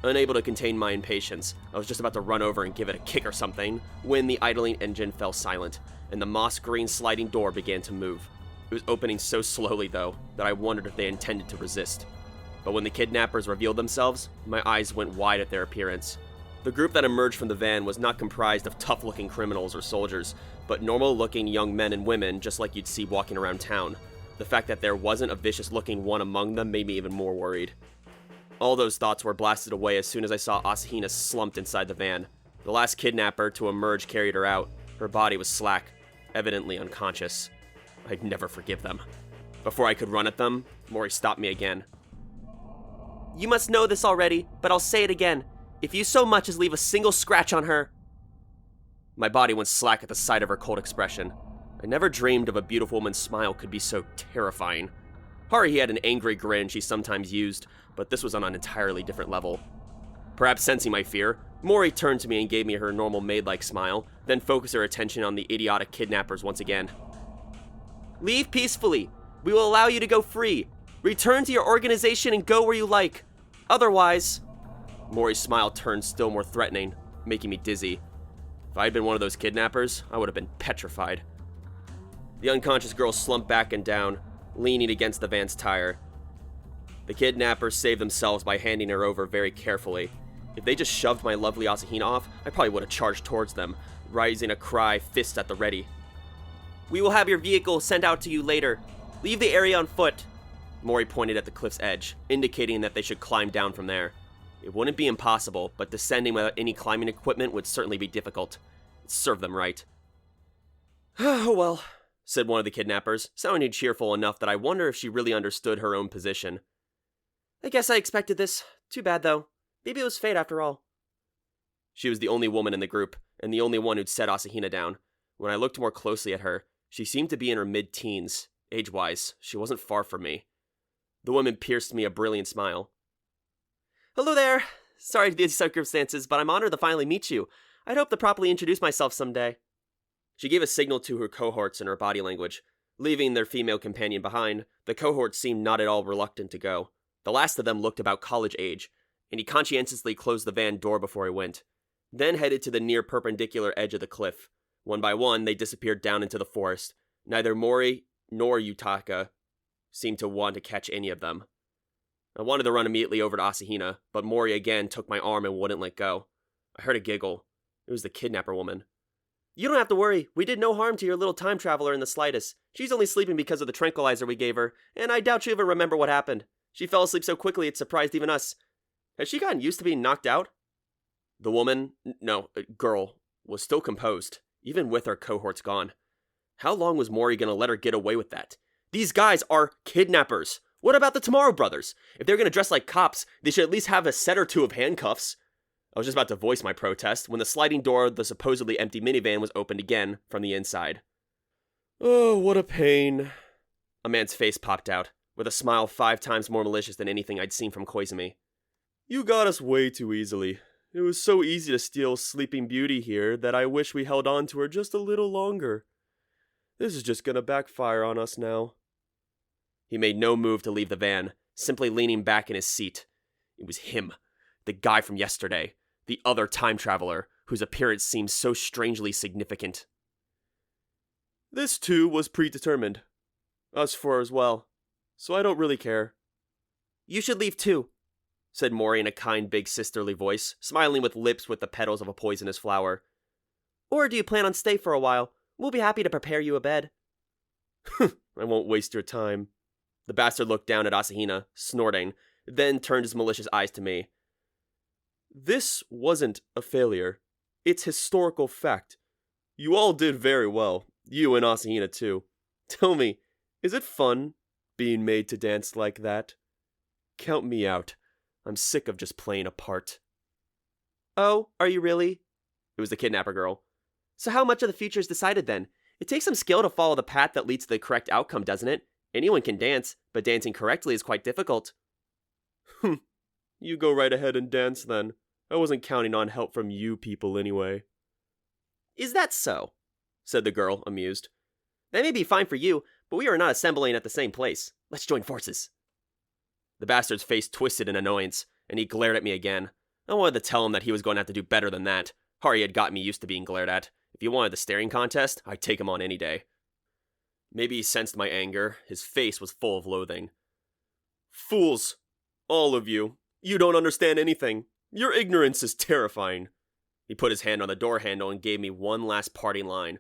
[SPEAKER 1] Unable to contain my impatience, I was just about to run over and give it a kick or something, when the idling engine fell silent, and the moss-green sliding door began to move. It was opening so slowly, though, that I wondered if they intended to resist. But when the kidnappers revealed themselves, my eyes went wide at their appearance. The group that emerged from the van was not comprised of tough-looking criminals or soldiers, but normal-looking young men and women just like you'd see walking around town. The fact that there wasn't a vicious-looking one among them made me even more worried. All those thoughts were blasted away as soon as I saw Asahina slumped inside the van. The last kidnapper to emerge carried her out. Her body was slack, evidently unconscious. I'd never forgive them. Before I could run at them, Mori stopped me again.
[SPEAKER 2] You must know this already, but I'll say it again. If you so much as leave a single scratch on her...
[SPEAKER 1] My body went slack at the sight of her cold expression. I never dreamed of a beautiful woman's smile could be so terrifying. Haruhi had an angry grin she sometimes used, but this was on an entirely different level. Perhaps sensing my fear, Mori turned to me and gave me her normal maid-like smile, then focused her attention on the idiotic kidnappers once again.
[SPEAKER 2] Leave peacefully. We will allow you to go free. Return to your organization and go where you like. Otherwise...
[SPEAKER 1] Mori's smile turned still more threatening, making me dizzy. If I had been one of those kidnappers, I would have been petrified. The unconscious girl slumped back and down, leaning against the van's tire. The kidnappers saved themselves by handing her over very carefully. If they just shoved my lovely Asahina off, I probably would have charged towards them, raising a cry, fists at the ready.
[SPEAKER 2] We will have your vehicle sent out to you later. Leave the area on foot.
[SPEAKER 1] Mori pointed at the cliff's edge, indicating that they should climb down from there. It wouldn't be impossible, but descending without any climbing equipment would certainly be difficult. It served them right.
[SPEAKER 2] Oh well,
[SPEAKER 1] said one of the kidnappers, sounding cheerful enough that I wonder if she really understood her own position.
[SPEAKER 2] I guess I expected this. Too bad, though. Maybe it was fate after all.
[SPEAKER 1] She was the only woman in the group, and the only one who'd set Asahina down. When I looked more closely at her, she seemed to be in her mid-teens. Age-wise, she wasn't far from me. The woman pierced me a brilliant smile.
[SPEAKER 2] Hello there. Sorry to these circumstances, but I'm honored to finally meet you. I'd hope to properly introduce myself someday.
[SPEAKER 1] She gave a signal to her cohorts in her body language. Leaving their female companion behind, the cohorts seemed not at all reluctant to go. The last of them looked about college age, and he conscientiously closed the van door before he went, then headed to the near perpendicular edge of the cliff. One by one, they disappeared down into the forest. Neither Mori nor Yutaka seemed to want to catch any of them. I wanted to run immediately over to Asahina, but Mori again took my arm and wouldn't let go. I heard a giggle. It was the kidnapper woman.
[SPEAKER 2] You don't have to worry. We did no harm to your little time traveler in the slightest. She's only sleeping because of the tranquilizer we gave her, and I doubt she'll even remember what happened. She fell asleep so quickly it surprised even us. Has she gotten used to being knocked out?
[SPEAKER 1] The woman, girl, was still composed, even with her cohorts gone. How long was Mori gonna let her get away with that? These guys are kidnappers. What about the Tomorrow Brothers? If they're gonna dress like cops, they should at least have a set or two of handcuffs. I was just about to voice my protest when the sliding door of the supposedly empty minivan was opened again from the inside. Oh, what a pain. A man's face popped out, with a smile 5 times more malicious than anything I'd seen from Koizumi. You got us way too easily. It was so easy to steal Sleeping Beauty here that I wish we held on to her just a little longer. This is just gonna backfire on us now. He made no move to leave the van, simply leaning back in his seat. It was him, the guy from yesterday, the other time traveler, whose appearance seemed so strangely significant. This too was predetermined. Us four as well. So I don't really care.
[SPEAKER 2] You should leave too,
[SPEAKER 1] said Mori in a kind big sisterly voice, smiling with lips with the petals of a poisonous flower.
[SPEAKER 2] Or do you plan on stay for a while? We'll be happy to prepare you a bed.
[SPEAKER 1] I won't waste your time. The bastard looked down at Asahina, snorting, then turned his malicious eyes to me. This wasn't a failure. It's historical fact. You all did very well. You and Asahina too. Tell me, is it fun being made to dance like that? Count me out. I'm sick of just playing a part.
[SPEAKER 2] Oh, are you really?
[SPEAKER 1] It was the kidnapper girl.
[SPEAKER 2] So how much of the future is decided then? It takes some skill to follow the path that leads to the correct outcome, doesn't it? Anyone can dance, but dancing correctly is quite difficult.
[SPEAKER 1] You go right ahead and dance then. I wasn't counting on help from you people anyway.
[SPEAKER 2] Is that so? Said the girl, amused. That may be fine for you, but we are not assembling at the same place. Let's join forces.
[SPEAKER 1] The bastard's face twisted in annoyance, and he glared at me again. I wanted to tell him that he was going to have to do better than that. Haruhi had got me used to being glared at. If he wanted the staring contest, I'd take him on any day. Maybe he sensed my anger. His face was full of loathing. Fools! All of you. You don't understand anything. Your ignorance is terrifying. He put his hand on the door handle and gave me one last parting line.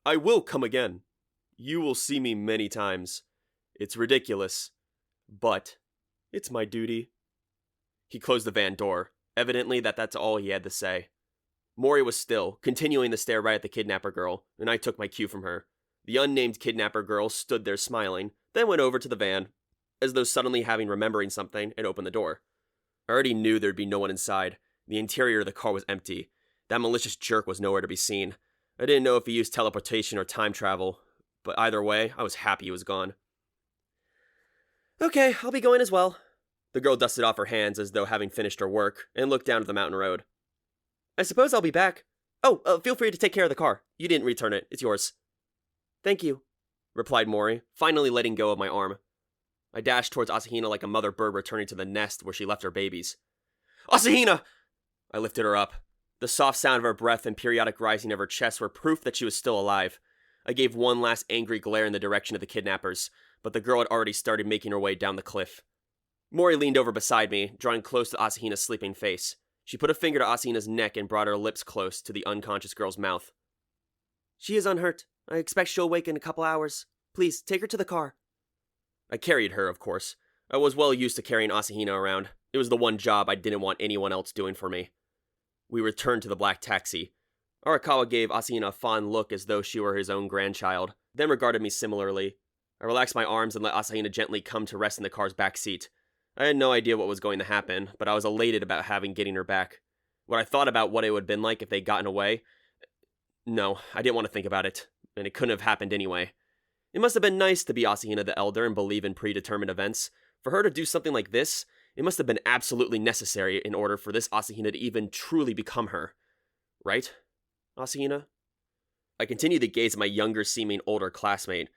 [SPEAKER 1] I will come again. You will see me many times. It's ridiculous, but it's my duty. He closed the van door. Evidently that's all he had to say. Mori was still, continuing to stare right at the kidnapper girl, and I took my cue from her. The unnamed kidnapper girl stood there smiling, then went over to the van, as though suddenly remembering something, and opened the door. I already knew there'd be no one inside. The interior of the car was empty. That malicious jerk was nowhere to be seen. I didn't know if he used teleportation or time travel, but either way, I was happy he was gone.
[SPEAKER 2] Okay, I'll be going as well.
[SPEAKER 1] The girl dusted off her hands as though having finished her work, and looked down at the mountain road.
[SPEAKER 2] I suppose I'll be back.
[SPEAKER 1] Oh, feel free to take care of the car. You didn't return it. It's yours.
[SPEAKER 2] Thank you,
[SPEAKER 1] replied Mori, finally letting go of my arm. I dashed towards Asahina like a mother bird returning to the nest where she left her babies. Asahina! I lifted her up. The soft sound of her breath and periodic rising of her chest were proof that she was still alive. I gave one last angry glare in the direction of the kidnappers, but the girl had already started making her way down the cliff. Mori leaned over beside me, drawing close to Asahina's sleeping face. She put a finger to Asahina's neck and brought her lips close to the unconscious girl's mouth.
[SPEAKER 2] She is unhurt. I expect she'll wake in a couple hours. Please, take her to the car.
[SPEAKER 1] I carried her, of course. I was well used to carrying Asahina around. It was the one job I didn't want anyone else doing for me. We returned to the black taxi. Arakawa gave Asahina a fond look as though she were his own grandchild, then regarded me similarly. I relaxed my arms and let Asahina gently come to rest in the car's back seat. I had no idea what was going to happen, but I was elated about getting her back. When I thought about what it would have been like if they'd gotten away, no, I didn't want to think about it, and it couldn't have happened anyway. It must have been nice to be Asahina the Elder and believe in predetermined events. For her to do something like this, it must have been absolutely necessary in order for this Asahina to even truly become her. Right, Asahina? I continued to gaze at my younger-seeming older classmate,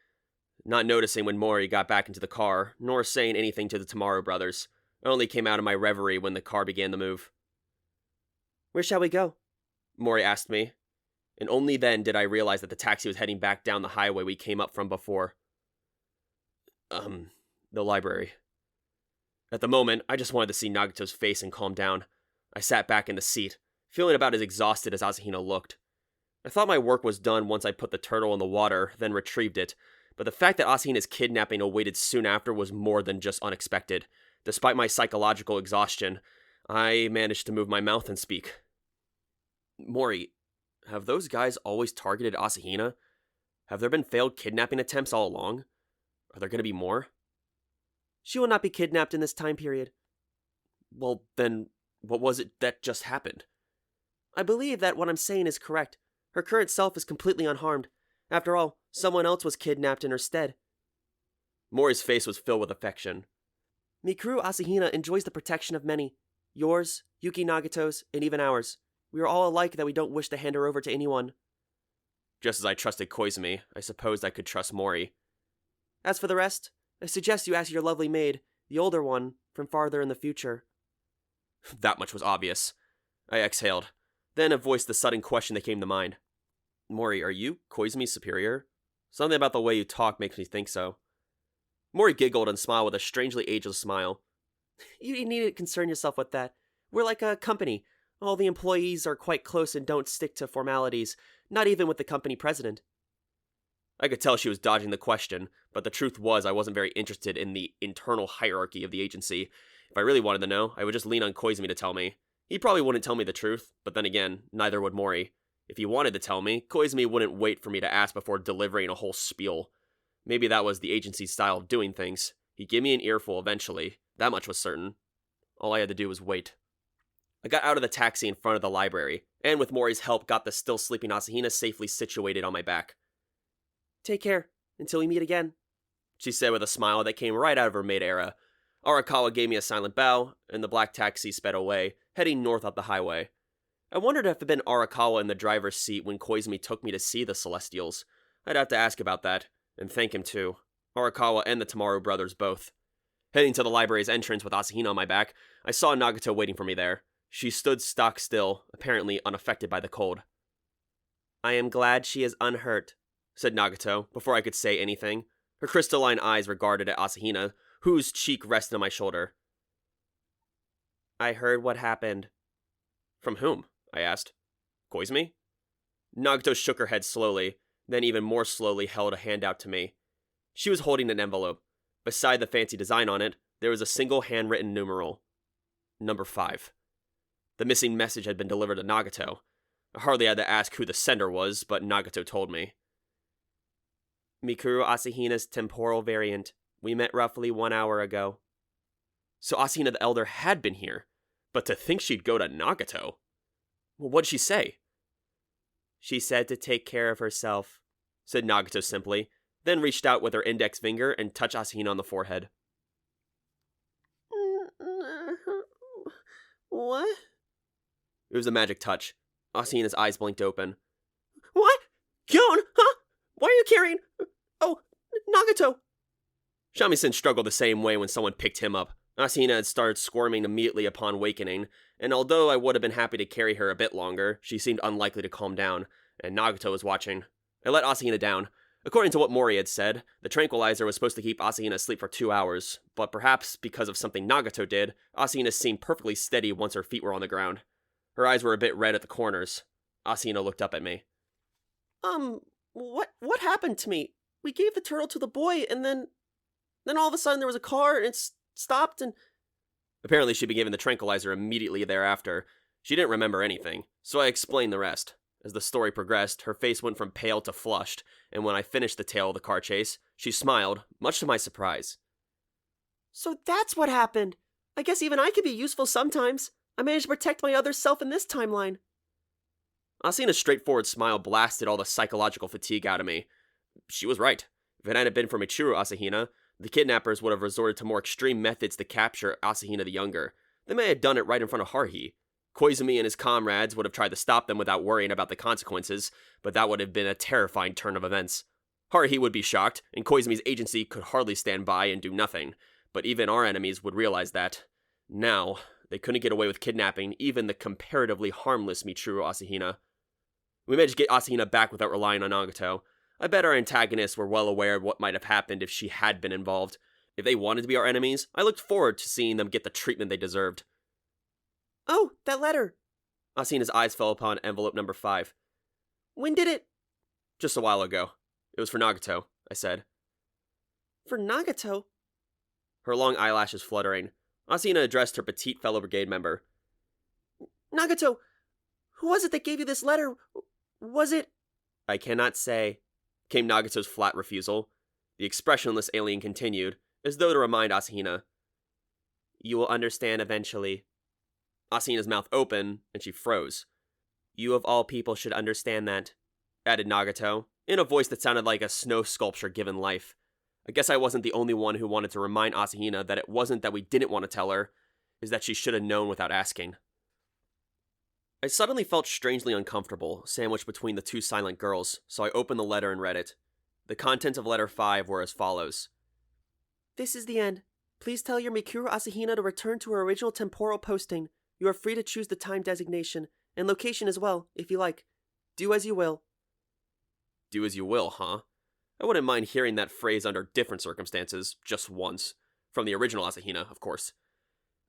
[SPEAKER 1] not noticing when Mori got back into the car, nor saying anything to the Tomorrow brothers. I only came out of my reverie when the car began to move.
[SPEAKER 2] Where shall we go?
[SPEAKER 1] Mori asked me, and only then did I realize that the taxi was heading back down the highway we came up from before. The library. At the moment, I just wanted to see Nagato's face and calm down. I sat back in the seat, feeling about as exhausted as Asahina looked. I thought my work was done once I put the turtle in the water, then retrieved it, but the fact that Asahina's kidnapping awaited soon after was more than just unexpected. Despite my psychological exhaustion, I managed to move my mouth and speak. Mori, have those guys always targeted Asahina? Have there been failed kidnapping attempts all along? Are there going to be more?
[SPEAKER 2] She will not be kidnapped in this time period.
[SPEAKER 1] Well, then, what was it that just happened?
[SPEAKER 2] I believe that what I'm saying is correct. Her current self is completely unharmed. After all, someone else was kidnapped in her stead.
[SPEAKER 1] Mori's face was filled with affection.
[SPEAKER 2] Mikuru Asahina enjoys the protection of many. Yours, Yuki Nagato's, and even ours. We are all alike that we don't wish to hand her over to anyone.
[SPEAKER 1] Just as I trusted Koizumi, I supposed I could trust Mori.
[SPEAKER 2] As for the rest, I suggest you ask your lovely maid, the older one, from farther in the future.
[SPEAKER 1] That much was obvious. I exhaled, then voiced the sudden question that came to mind. Mori, are you Koizumi's superior? Something about the way you talk makes me think so. Mori giggled and smiled with a strangely ageless smile.
[SPEAKER 2] You needn't concern yourself with that. We're like a company. All the employees are quite close and don't stick to formalities, not even with the company president.
[SPEAKER 1] I could tell she was dodging the question, but the truth was I wasn't very interested in the internal hierarchy of the agency. If I really wanted to know, I would just lean on Koizumi to tell me. He probably wouldn't tell me the truth, but then again, neither would Mori. If he wanted to tell me, Koizumi wouldn't wait for me to ask before delivering a whole spiel. Maybe that was the agency's style of doing things. He'd give me an earful eventually. That much was certain. All I had to do was wait. I got out of the taxi in front of the library, and with Mori's help got the still sleeping Asahina safely situated on my back.
[SPEAKER 2] Take care, until we meet again,
[SPEAKER 1] she said with a smile that came right out of her maid era. Arakawa gave me a silent bow, and the black taxi sped away, heading north up the highway. I wondered if it had been Arakawa in the driver's seat when Koizumi took me to see the Celestials. I'd have to ask about that, and thank him too. Arakawa and the Tomorrow brothers both. Heading to the library's entrance with Asahina on my back, I saw Nagato waiting for me there. She stood stock still, apparently unaffected by the cold.
[SPEAKER 2] I am glad she is unhurt,
[SPEAKER 1] said Nagato, before I could say anything. Her crystalline eyes regarded at Asahina, whose cheek rested on my shoulder.
[SPEAKER 2] I heard what happened.
[SPEAKER 1] From whom? I asked. Koizumi? Nagato shook her head slowly, then even more slowly held a hand out to me. She was holding an envelope. Beside the fancy design on it, there was a single handwritten numeral. Number 5. The missing message had been delivered to Nagato. I hardly had to ask who the sender was, but Nagato told me.
[SPEAKER 2] Mikuru Asahina's temporal variant. We met roughly 1 hour ago.
[SPEAKER 1] So Asahina the Elder had been here, but to think she'd go to Nagato. Well, what'd she say?
[SPEAKER 2] She said to take care of herself,
[SPEAKER 1] said Nagato simply, then reached out with her index finger and touched Asahina on the forehead.
[SPEAKER 3] What?
[SPEAKER 1] It was a magic touch. Asahina's eyes blinked open.
[SPEAKER 3] What? Kyon? Huh? Why are you carrying... Oh, Nagato.
[SPEAKER 1] Shamisen struggled the same way when someone picked him up. Asahina had started squirming immediately upon wakening, and although I would have been happy to carry her a bit longer, she seemed unlikely to calm down, and Nagato was watching. I let Asahina down. According to what Mori had said, the tranquilizer was supposed to keep Asahina asleep for 2 hours, but perhaps because of something Nagato did, Asahina seemed perfectly steady once her feet were on the ground. Her eyes were a bit red at the corners. Asahina looked up at me.
[SPEAKER 3] What happened to me? We gave the turtle to the boy, and then all of a sudden there was a car, and it stopped, and...
[SPEAKER 1] Apparently she'd been given the tranquilizer immediately thereafter. She didn't remember anything, so I explained the rest. As the story progressed, her face went from pale to flushed, and when I finished the tale of the car chase, she smiled, much to my surprise.
[SPEAKER 3] So that's what happened. I guess even I could be useful sometimes. I managed to protect my other self in this timeline.
[SPEAKER 1] Asahina's straightforward smile blasted all the psychological fatigue out of me. She was right. If it hadn't been for Michiru Asahina, the kidnappers would have resorted to more extreme methods to capture Asahina the Younger. They may have done it right in front of Haruhi. Koizumi and his comrades would have tried to stop them without worrying about the consequences, but that would have been a terrifying turn of events. Haruhi would be shocked, and Koizumi's agency could hardly stand by and do nothing, but even our enemies would realize that. Now, they couldn't get away with kidnapping even the comparatively harmless Michiru Asahina. We managed to get Asahina back without relying on Nagato. I bet our antagonists were well aware of what might have happened if she had been involved. If they wanted to be our enemies, I looked forward to seeing them get the treatment they deserved.
[SPEAKER 3] Oh, that letter.
[SPEAKER 1] Asahina's eyes fell upon envelope number 5.
[SPEAKER 3] When did it?
[SPEAKER 1] Just a while ago. It was for Nagato, I said.
[SPEAKER 3] For Nagato?
[SPEAKER 1] Her long eyelashes fluttering, Asahina addressed her petite fellow brigade member.
[SPEAKER 3] Nagato, who was it that gave you this letter? Was it...
[SPEAKER 1] I cannot say, came Nagato's flat refusal. The expressionless alien continued, as though to remind Asahina.
[SPEAKER 2] You will understand eventually.
[SPEAKER 1] Asahina's mouth opened, and she froze.
[SPEAKER 2] You of all people should understand that,
[SPEAKER 1] added Nagato, in a voice that sounded like a snow sculpture given life. I guess I wasn't the only one who wanted to remind Asahina that it wasn't that we didn't want to tell her, is that she should have known without asking. I suddenly felt strangely uncomfortable, sandwiched between the two silent girls, so I opened the letter and read it. The contents of letter 5 were as follows.
[SPEAKER 3] This is the end. Please tell your Mikuru Asahina to return to her original temporal posting. You are free to choose the time designation, and location as well, if you like. Do as you will.
[SPEAKER 1] Do as you will, huh? I wouldn't mind hearing that phrase under different circumstances, just once. From the original Asahina, of course.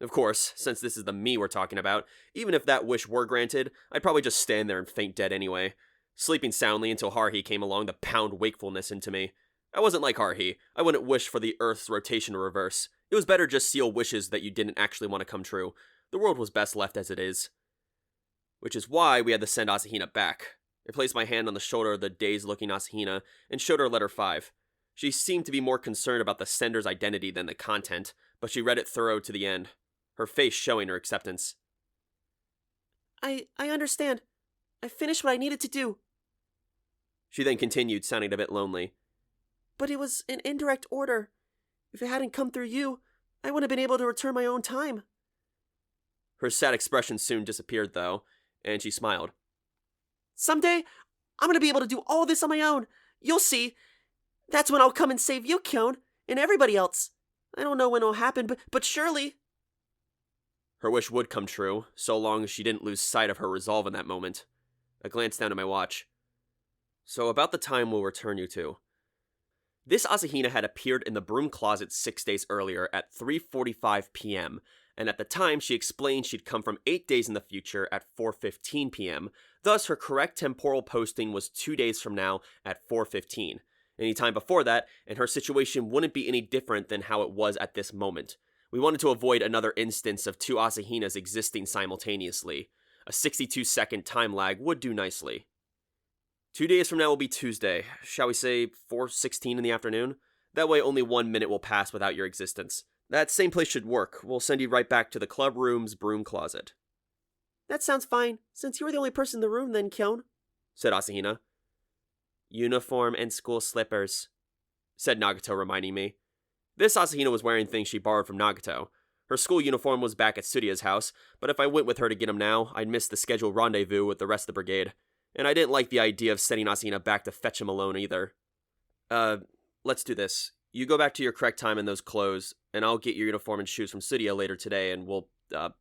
[SPEAKER 1] Of course, since this is the me we're talking about, even if that wish were granted, I'd probably just stand there and faint dead anyway. Sleeping soundly until Haruhi came along to pound wakefulness into me. I wasn't like Haruhi. I wouldn't wish for the Earth's rotation to reverse. It was better just seal wishes that you didn't actually want to come true. The world was best left as it is. Which is why we had to send Asahina back. I placed my hand on the shoulder of the dazed-looking Asahina and showed her letter 5. She seemed to be more concerned about the sender's identity than the content, but she read it thorough to the end, her face showing her acceptance.
[SPEAKER 3] I understand. I finished what I needed to do.
[SPEAKER 1] She then continued, sounding a bit lonely.
[SPEAKER 3] But it was an indirect order. If it hadn't come through you, I wouldn't have been able to return my own time.
[SPEAKER 1] Her sad expression soon disappeared, though, and she smiled.
[SPEAKER 3] Someday, I'm going to be able to do all this on my own. You'll see. That's when I'll come and save you, Kyon, and everybody else. I don't know when it'll happen, but surely.
[SPEAKER 1] Her wish would come true, so long as she didn't lose sight of her resolve in that moment. I glanced down at my watch. So about the time we'll return you to. This Asahina had appeared in the broom closet 6 days earlier at 3:45 p.m., and at the time she explained she'd come from 8 days in the future at 4:15 p.m., thus her correct temporal posting was 2 days from now at 4:15. Any time before that, and her situation wouldn't be any different than how it was at this moment. We wanted to avoid another instance of two Asahinas existing simultaneously. A 62-second time lag would do nicely. 2 days from now will be Tuesday. Shall we say 4:16 in the afternoon? That way only 1 minute will pass without your existence. That same place should work. We'll send you right back to the club room's broom closet.
[SPEAKER 3] That sounds fine, since you were the only person in the room then, Kyon,
[SPEAKER 1] said Asahina.
[SPEAKER 2] Uniform and school slippers,
[SPEAKER 1] said Nagato, reminding me. This Asahina was wearing things she borrowed from Nagato. Her school uniform was back at Tsuruya's house, but if I went with her to get him now, I'd miss the scheduled rendezvous with the rest of the brigade. And I didn't like the idea of sending Asahina back to fetch him alone either. Let's do this. You go back to your correct time in those clothes, and I'll get your uniform and shoes from Tsuruya later today, and we'll,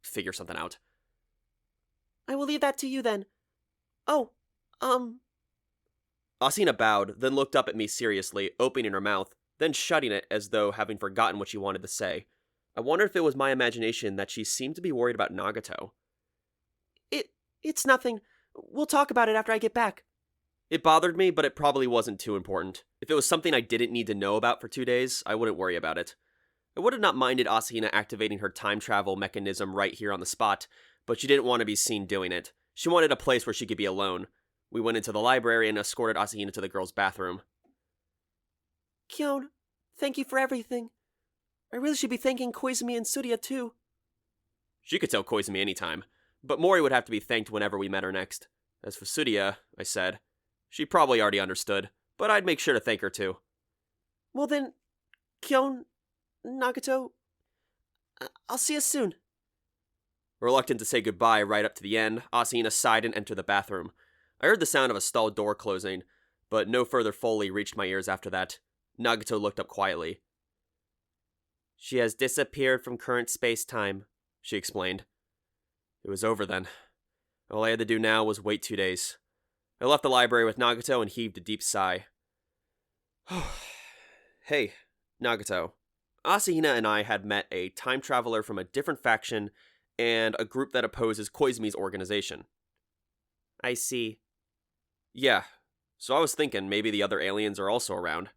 [SPEAKER 1] figure something out.
[SPEAKER 3] I will leave that to you then. Oh,
[SPEAKER 1] Asahina bowed, then looked up at me seriously, opening her mouth, then shutting it as though having forgotten what she wanted to say. I wonder if it was my imagination that she seemed to be worried about Nagato.
[SPEAKER 3] It's nothing. We'll talk about it after I get back.
[SPEAKER 1] It bothered me, but it probably wasn't too important. If it was something I didn't need to know about for 2 days, I wouldn't worry about it. I would have not minded Asahina activating her time travel mechanism right here on the spot, but she didn't want to be seen doing it. She wanted a place where she could be alone. We went into the library and escorted Asahina to the girls' bathroom.
[SPEAKER 3] Kyon, thank you for everything. I really should be thanking Koizumi and Tsuruya too.
[SPEAKER 1] She could tell Koizumi anytime, but Mori would have to be thanked whenever we met her next. As for Tsuruya, I said, she probably already understood, but I'd make sure to thank her too.
[SPEAKER 3] Well then, Kyon, Nagato, I'll see you soon.
[SPEAKER 1] Reluctant to say goodbye right up to the end, Asahina sighed and entered the bathroom. I heard the sound of a stall door closing, but no further foley reached my ears after that. Nagato looked up quietly.
[SPEAKER 2] She has disappeared from current space-time,
[SPEAKER 1] she explained. It was over then. All I had to do now was wait 2 days. I left the library with Nagato and heaved a deep sigh. Hey, Nagato. Asahina and I had met a time traveler from a different faction and a group that opposes Koizumi's organization.
[SPEAKER 2] I see.
[SPEAKER 1] Yeah, so I was thinking maybe the other aliens are also around.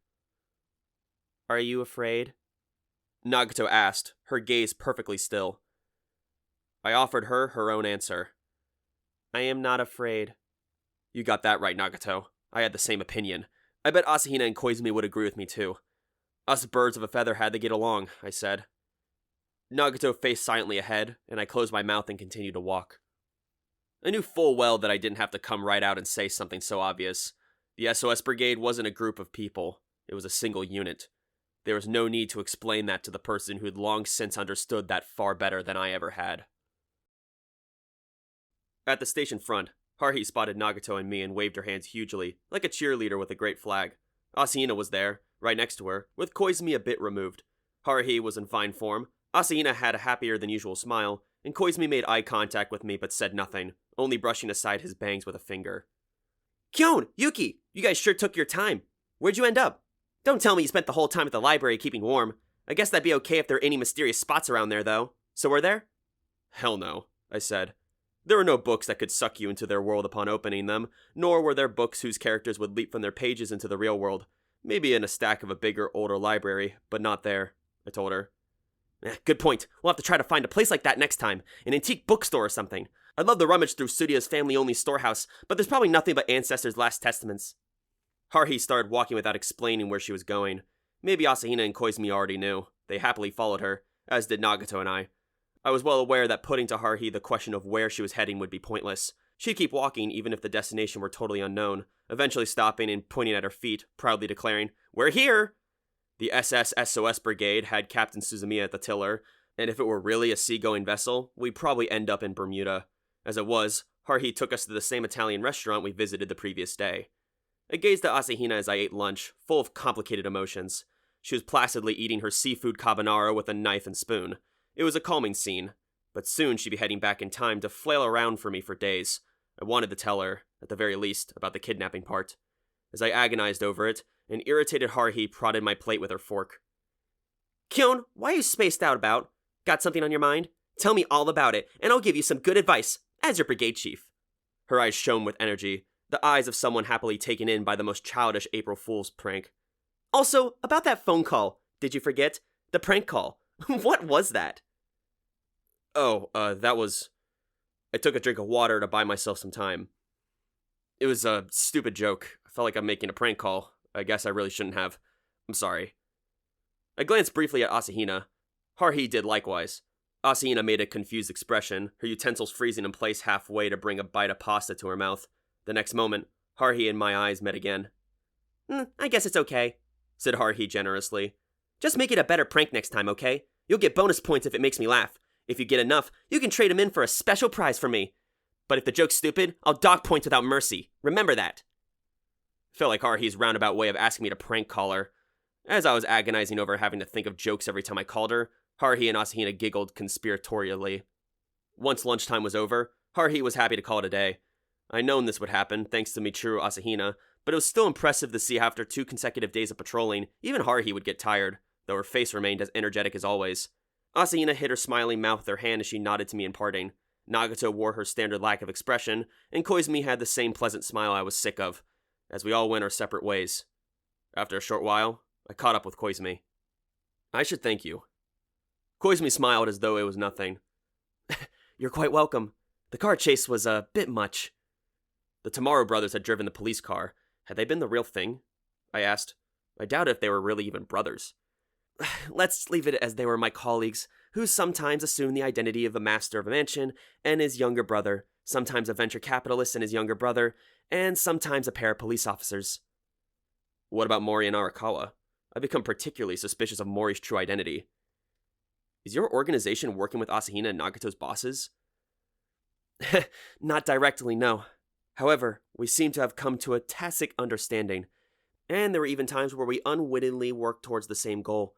[SPEAKER 2] Are you afraid?
[SPEAKER 1] Nagato asked, her gaze perfectly still. I offered her her own answer.
[SPEAKER 2] I am not afraid.
[SPEAKER 1] You got that right, Nagato. I had the same opinion. I bet Asahina and Koizumi would agree with me too. Us birds of a feather had to get along, I said. Nagato faced silently ahead, and I closed my mouth and continued to walk. I knew full well that I didn't have to come right out and say something so obvious. The SOS Brigade wasn't a group of people. It was a single unit. There was no need to explain that to the person who had long since understood that far better than I ever had. At the station front, Haruhi spotted Nagato and me and waved her hands hugely, like a cheerleader with a great flag. Asahina was there, right next to her, with Koizumi a bit removed. Haruhi was in fine form, Asahina had a happier than usual smile, and Koizumi made eye contact with me but said nothing, only brushing aside his bangs with a finger.
[SPEAKER 3] Kyon, Yuki, you guys sure took your time. Where'd you end up? Don't tell me you spent the whole time at the library keeping warm. I guess that'd be okay if there are any mysterious spots around there, though. So were there?
[SPEAKER 1] Hell no, I said. There were no books that could suck you into their world upon opening them, nor were there books whose characters would leap from their pages into the real world. Maybe in a stack of a bigger, older library, but not there, I told her.
[SPEAKER 3] Good point. We'll have to try to find a place like that next time. An antique bookstore or something. I'd love to rummage through Tsuruya's family-only storehouse, but there's probably nothing but ancestors' last testaments.
[SPEAKER 1] Haruhi started walking without explaining where she was going. Maybe Asahina and Koizumi already knew. They happily followed her, as did Nagato and I. I was well aware that putting to Haruhi the question of where she was heading would be pointless. She'd keep walking even if the destination were totally unknown, eventually stopping and pointing at her feet, proudly declaring, "We're here!" The SS SOS Brigade had Captain Suzumiya at the tiller, and if it were really a seagoing vessel, we'd probably end up in Bermuda. As it was, Haruhi took us to the same Italian restaurant we visited the previous day. I gazed at Asahina as I ate lunch, full of complicated emotions. She was placidly eating her seafood carbonara with a knife and spoon. It was a calming scene, but soon she'd be heading back in time to flail around for me for days. I wanted to tell her, at the very least, about the kidnapping part. As I agonized over it, an irritated Haruhi prodded my plate with her fork.
[SPEAKER 3] Kyon, why are you spaced out about? Got something on your mind? Tell me all about it, and I'll give you some good advice, as your brigade chief.
[SPEAKER 1] Her eyes shone with energy, the eyes of someone happily taken in by the most childish April Fool's prank.
[SPEAKER 3] Also, about that phone call, did you forget? The prank call. What was that?
[SPEAKER 1] That was... I took a drink of water to buy myself some time. It was a stupid joke. I felt like I'm making a prank call. I guess I really shouldn't have. I'm sorry. I glanced briefly at Asahina. Haruhi did likewise. Asahina made a confused expression, her utensils freezing in place halfway to bring a bite of pasta to her mouth. The next moment, Haruhi and my eyes met again.
[SPEAKER 2] I guess it's okay,
[SPEAKER 1] said Haruhi generously.
[SPEAKER 2] Just make it a better prank next time, okay? You'll get bonus points if it makes me laugh. If you get enough, you can trade them in for a special prize for me. But if the joke's stupid, I'll dock points without mercy. Remember that.
[SPEAKER 1] Felt like Haruhi's roundabout way of asking me to prank call her. As I was agonizing over having to think of jokes every time I called her, Haruhi and Asahina giggled conspiratorially. Once lunchtime was over, Haruhi was happy to call it a day. I'd known this would happen, thanks to Mikuru Asahina, but it was still impressive to see after 2 consecutive days of patrolling, even Haruhi would get tired, though her face remained as energetic as always. Asahina hid her smiling mouth with her hand as she nodded to me in parting. Nagato wore her standard lack of expression, and Koizumi had the same pleasant smile I was sick of, as we all went our separate ways. After a short while, I caught up with Koizumi. I should thank you. Koizumi smiled as though it was nothing.
[SPEAKER 2] You're quite welcome. The car chase was a bit much.
[SPEAKER 1] The Tamaro brothers had driven the police car. Had they been the real thing? I asked. I doubt if they were really even brothers.
[SPEAKER 2] Let's leave it as they were my colleagues, who sometimes assume the identity of a master of a mansion and his younger brother, sometimes a venture capitalist and his younger brother, and sometimes a pair of police officers.
[SPEAKER 1] What about Mori and Arakawa? I've become particularly suspicious of Mori's true identity. Is your organization working with Asahina and Nagato's bosses?
[SPEAKER 2] Not directly, no. However, we seem to have come to a tacit understanding, and there were even times where we unwittingly worked towards the same goal.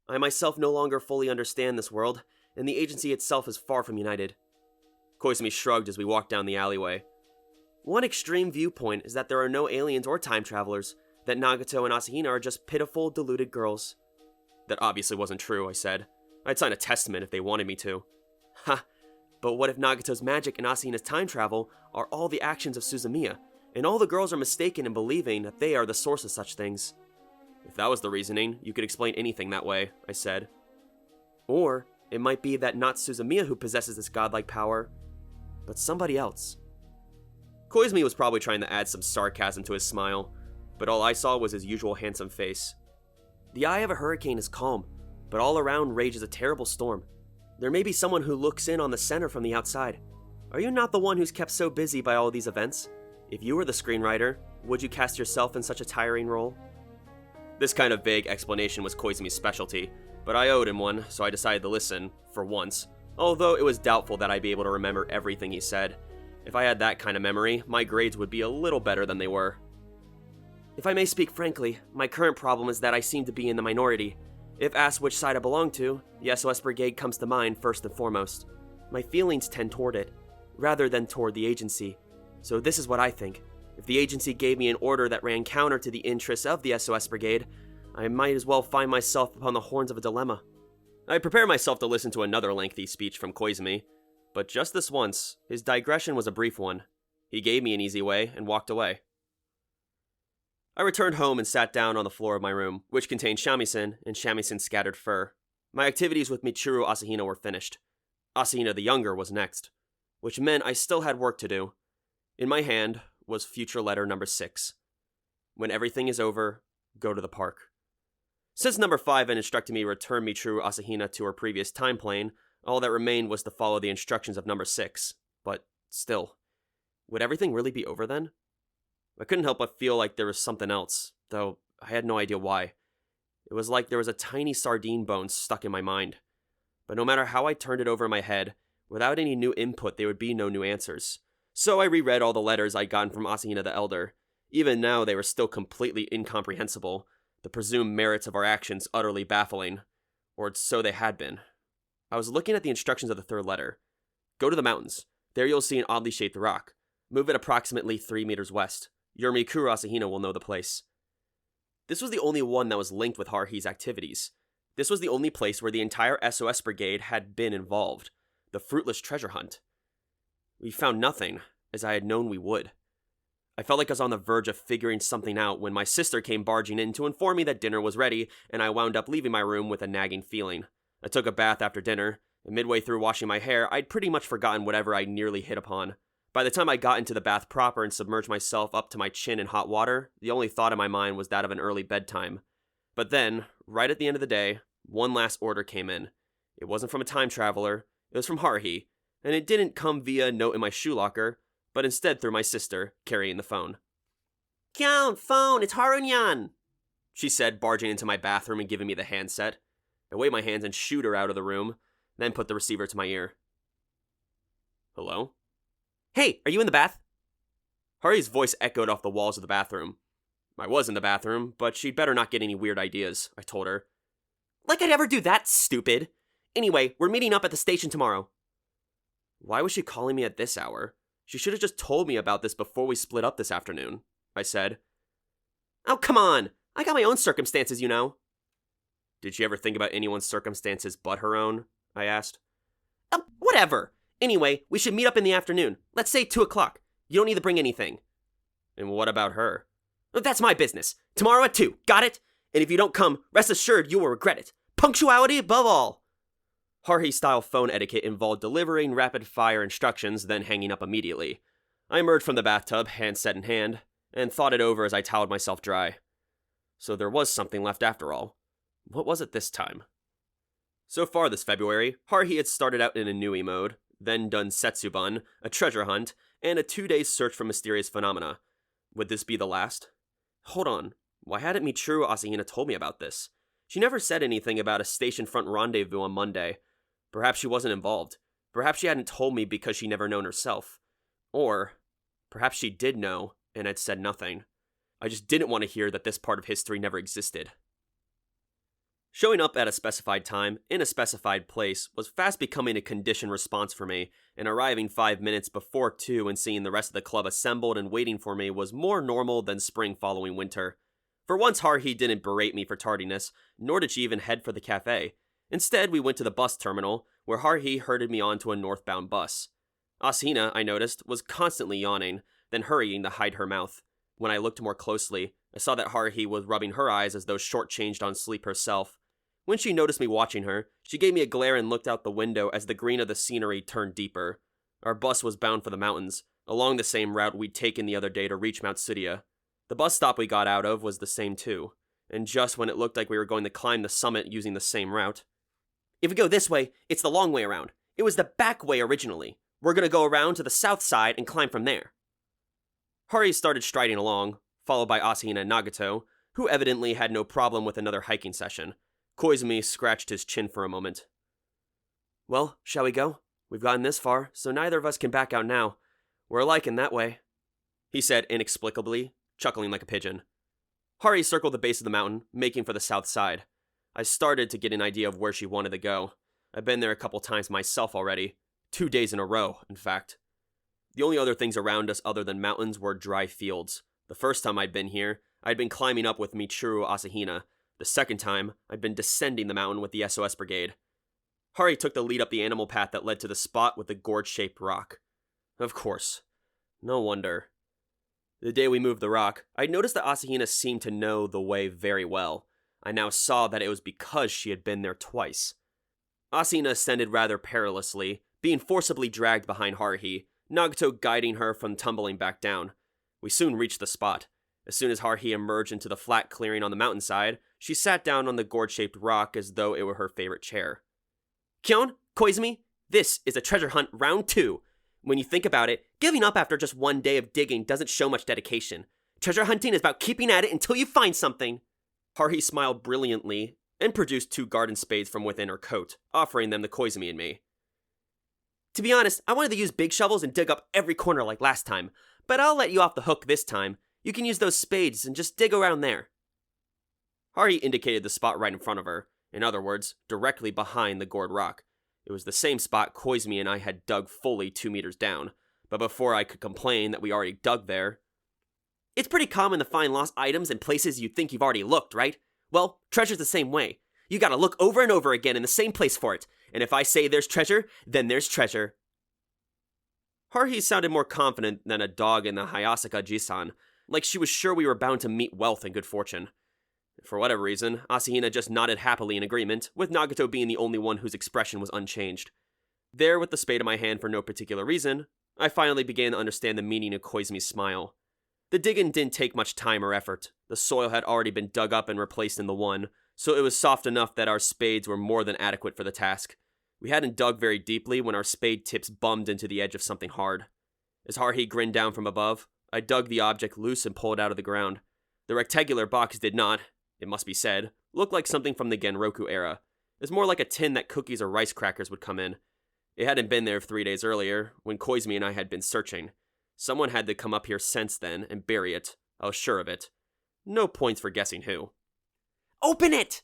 [SPEAKER 2] I myself no longer fully understand this world, and the agency itself is far from united.
[SPEAKER 1] Koizumi shrugged as we walked down the alleyway.
[SPEAKER 2] One extreme viewpoint is that there are no aliens or time travelers, that Nagato and Asahina are just pitiful, deluded girls.
[SPEAKER 1] That obviously wasn't true, I said. I'd sign a testament if they wanted me to.
[SPEAKER 2] Ha! But what if Nagato's magic and Asahina's time travel are all the actions of Suzumiya, and all the girls are mistaken in believing that they are the source of such things?
[SPEAKER 1] If that was the reasoning, you could explain anything that way, I said.
[SPEAKER 2] Or it might be that not Suzumiya who possesses this godlike power, but somebody else.
[SPEAKER 1] Koizumi was probably trying to add some sarcasm to his smile, but all I saw was his usual handsome face.
[SPEAKER 2] The eye of a hurricane is calm, but all around rages a terrible storm. There may be someone who looks in on the center from the outside. Are you not the one who's kept so busy by all these events? If you were the screenwriter, would you cast yourself in such a tiring role?
[SPEAKER 1] This kind of vague explanation was Koizumi's specialty, but I owed him one, so I decided to listen, for once, although it was doubtful that I'd be able to remember everything he said. If I had that kind of memory, my grades would be a little better than they were.
[SPEAKER 2] If I may speak frankly, my current problem is that I seem to be in the minority. If asked which side I belong to, the SOS Brigade comes to mind first and foremost. My feelings tend toward it, rather than toward the agency. So this is what I think. If the agency gave me an order that ran counter to the interests of the SOS Brigade, I might as well find myself upon the horns of a dilemma.
[SPEAKER 1] I prepared myself to listen to another lengthy speech from Koizumi, but just this once, his digression was a brief one. He gave me an easy way and walked away. I returned home and sat down on the floor of my room, which contained shamisen and shamisen scattered fur. My activities with Michiru Asahina were finished. Asahina the younger was next, which meant I still had work to do. In my hand was future letter number 6. When everything is over, go to the park. Since number 5 had instructed me to return Michiru Asahina to her previous time plane, all that remained was to follow the instructions of number 6. But still, would everything really be over then? I couldn't help but feel like there was something else, though I had no idea why. It was like there was a tiny sardine bone stuck in my mind. But no matter how I turned it over in my head, without any new input there would be no new answers. So I reread all the letters I'd gotten from Asahina the Elder. Even now they were still completely incomprehensible, the presumed merits of our actions utterly baffling. Or so they had been. I was looking at the instructions of the third letter. Go to the mountains. There you'll see an oddly shaped rock. Move it approximately 3 meters west. Your Mikuru Asahina will know the place. This was the only one that was linked with Haruhi's activities. This was the only place where the entire SOS Brigade had been involved. The fruitless treasure hunt. We found nothing, as I had known we would. I felt like I was on the verge of figuring something out when my sister came barging in to inform me that dinner was ready, and I wound up leaving my room with a nagging feeling. I took a bath after dinner, and midway through washing my hair, I'd pretty much forgotten whatever I nearly hit upon. By the time I got into the bath proper and submerged myself up to my chin in hot water, the only thought in my mind was that of an early bedtime. But then, right at the end of the day, one last order came in. It wasn't from a time traveler, it was from Haruhi, and it didn't come via a note in my shoe locker, but instead through my sister, carrying the phone.
[SPEAKER 3] Count, phone, it's Harunyan!
[SPEAKER 1] She said, barging into my bathroom and giving me the handset. I waved my hands and shooed her out of the room, then put the receiver to my ear. Hello?
[SPEAKER 3] Hey, are you in the bath?
[SPEAKER 1] Haruhi's voice echoed off the walls of the bathroom. I was in the bathroom, but she'd better not get any weird ideas, I told her.
[SPEAKER 3] Like I'd ever do that, stupid! Anyway, we're meeting up at the station tomorrow.
[SPEAKER 1] Why was she calling me at this hour? She should have just told me about this before we split up this afternoon, I said.
[SPEAKER 3] Oh, come on! I got my own circumstances, you know.
[SPEAKER 1] Did she ever think about anyone's circumstances but her own? I asked.
[SPEAKER 3] Whatever. Anyway, we should meet up in the afternoon. Let's say 2 o'clock. You don't need to bring anything.
[SPEAKER 1] And what about her?
[SPEAKER 3] That's my business. Tomorrow at 2. Got it? And if you don't come, rest assured you will regret it. Punctuality above all.
[SPEAKER 1] Haruhi-style phone etiquette involved delivering rapid-fire instructions, then hanging up immediately. I emerged from the bathtub, handset in hand, and thought it over as I toweled myself dry. So there was something left after all. What was it this time? So far this February, Haruhi had started out in a Nui mode, then done Setsuban, a treasure hunt, and a 2-day search for mysterious phenomena. Would this be the last? Hold on, why hadn't Mikuru Asahina told me about this? She never said anything about a station front rendezvous on Monday. Perhaps she wasn't involved. Perhaps she hadn't told me because she never known herself. Or, perhaps she did know and had said nothing. I just didn't want to hear that this part of history never existed. Showing up at a specified time, in a specified place, was fast becoming a conditioned response for me, and arriving 5 minutes before 2 and seeing the rest of the club assembled and waiting for me was more normal than spring following winter. For once, Haruhi didn't berate me for tardiness, nor did she even head for the cafe. Instead, we went to the bus terminal, where Haruhi herded me onto a northbound bus. Asahina, I noticed, was constantly yawning, then hurrying to hide her mouth. When I looked more closely, I saw that Haruhi was rubbing her eyes as though shortchanged on sleep herself. When she noticed me watching her, she gave me a glare and looked out the window as the green of the scenery turned deeper. Our bus was bound for the mountains, along the same route we'd taken the other day to reach Mount Tsuria. The bus stop we got out of was the same too, and just when it looked like we were going to climb the summit using the same route.
[SPEAKER 3] If we go this way, it's the long way around. It was the back way originally. We're gonna go around to the south side and climb from there.
[SPEAKER 1] Haruhi started striding along, followed by Asahina and Nagato, who evidently had no problem with another hiking session. Koizumi scratched his chin for a moment. Well, shall we go? We've gotten this far, so neither of us can back out now. We're alike in that way, he said inexplicably, chuckling like a pigeon. Haruhi circled the base of the mountain, making for the south side. I started to get an idea of where she wanted to go. I've been there a couple times myself already. 2 days in a row, in fact. The only other things around us other than mountains were dry fields. The first time I'd been here, I'd been climbing up with Mikuru Asahina. The second time, I'd been descending the mountain with the SOS Brigade. Haruhi took the lead up the animal path that led to the spot with the gourd-shaped rock. Of course. No wonder. The day we moved the rock, I noticed that Asahina seemed to know the way very well. I now saw that it was because she had been there twice. Asahina ascended rather perilously, being forcibly dragged behind Haruhi, Nagato guiding her from tumbling back down. We soon reached the spot. As soon as Haruhi emerged into the flat clearing on the mountainside, she sat down on the gourd-shaped rock as though it were her favorite chair.
[SPEAKER 3] Kyon, Koizumi, this is a treasure hunt round 2. When you think about it, giving up after just 1 day of digging doesn't show much dedication. Treasure hunting is about keeping at it until you find something.
[SPEAKER 1] Haruhi smiled brilliantly and produced 2 garden spades from within her coat, offering them to Koizumi and me.
[SPEAKER 3] To be honest, I wanted to use big shovels and dig up every corner like last time, but I'll let you off the hook this time. You can use those spades and just dig around there.
[SPEAKER 1] Haruhi indicated the spot right in front of her, in other words, directly behind the gourd rock. It was the same spot Koizumi and I had dug fully 2 meters down, but before I could complain that we already dug there...
[SPEAKER 3] It's pretty common to find lost items in places you think you've already looked, right? Well, treasure's the same way. You gotta look over and over again in the same place for it, and if I say there's treasure, then there's treasure.
[SPEAKER 1] Haruhi sounded more confident than a dog in the Hayasaka Jisan, like she was sure we were bound to meet wealth and good fortune. For whatever reason, Asahina just nodded happily in agreement, with Nagato being the only one whose expression was unchanged. There with the spade in my hand for no particular reason, I finally began to understand the meaning of Koizumi's smile. The digging didn't take much time or effort. The soil had already been dug up and replaced in the one, so it was soft enough that our spades were more than adequate for the task. We hadn't dug very deeply when our spade tips bummed into the edge of something hard. As Haruhi grinned down from above, I dug the object loose and pulled it out of the ground. The rectangular box did not, it must be said, look like something from the Genroku era. It's more like a tin that cookies or rice crackers would come in. It hadn't been there 3 days earlier, when Koizumi and I had been searching. Someone had to come up here since then and bury it. I was sure of it. No points for guessing who.
[SPEAKER 2] Open it!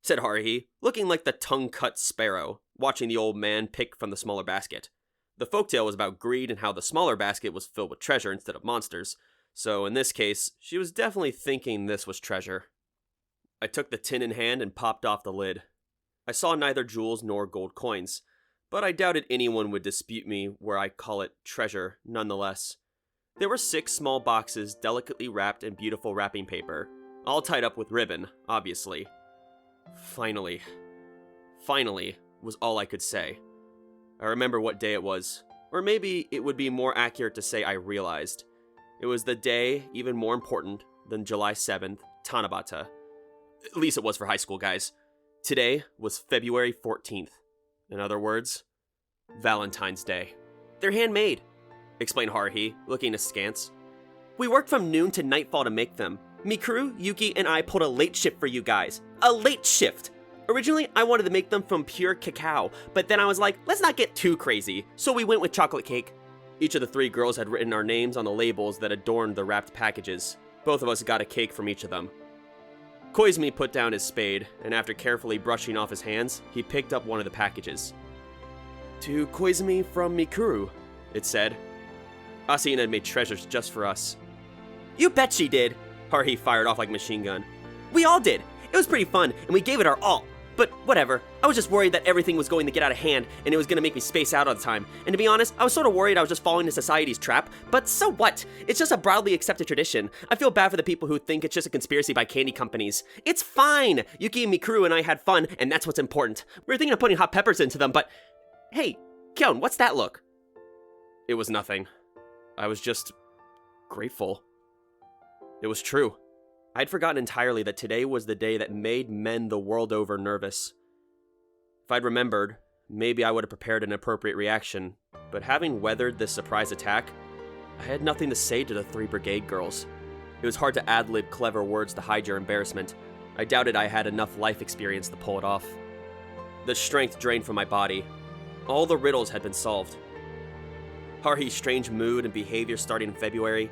[SPEAKER 1] Said Haruhi, looking like the tongue-cut sparrow, watching the old man pick from the smaller basket. The folktale was about greed and how the smaller basket was filled with treasure instead of monsters, so in this case, she was definitely thinking this was treasure. I took the tin in hand and popped off the lid. I saw neither jewels nor gold coins, but I doubted anyone would dispute me where I call it treasure nonetheless. There were 6 small boxes delicately wrapped in beautiful wrapping paper, all tied up with ribbon, obviously. Finally was all I could say. I remember what day it was, or maybe it would be more accurate to say I realized. It was the day even more important than July 7th, Tanabata. At least it was for high school guys. Today was February 14th. In other words, Valentine's Day.
[SPEAKER 2] They're handmade,
[SPEAKER 1] Explained Haruhi, looking askance.
[SPEAKER 2] We worked from noon to nightfall to make them. Mikuru, Yuki, and I pulled a late shift for you guys. A late shift! Originally, I wanted to make them from pure cacao, but then I was like, let's not get too crazy, so we went with chocolate cake.
[SPEAKER 1] Each of the 3 girls had written our names on the labels that adorned the wrapped packages. Both of us got a cake from each of them. Koizumi put down his spade, and after carefully brushing off his hands, he picked up one of the packages. To Koizumi from Mikuru, it said. Asina had made treasures just for us.
[SPEAKER 2] You bet she did,
[SPEAKER 1] Haruhi fired off like a machine gun.
[SPEAKER 2] We all did. It was pretty fun, and we gave it our all. But whatever, I was just worried that everything was going to get out of hand, and it was going to make me space out all the time. And to be honest, I was sort of worried I was just falling into society's trap, but so what? It's just a broadly accepted tradition. I feel bad for the people who think it's just a conspiracy by candy companies. It's fine! Yuki and Mikuru and I had fun, and that's what's important. We were thinking of putting hot peppers into them, but... Hey, Kyon, what's that look?
[SPEAKER 1] It was nothing. I was just... grateful. It was true. I'd forgotten entirely that today was the day that made men the world over nervous. If I'd remembered, maybe I would have prepared an appropriate reaction, but having weathered this surprise attack, I had nothing to say to the 3 brigade girls. It was hard to ad-lib clever words to hide your embarrassment. I doubted I had enough life experience to pull it off. The strength drained from my body. All the riddles had been solved. Haruhi's strange mood and behavior starting in February,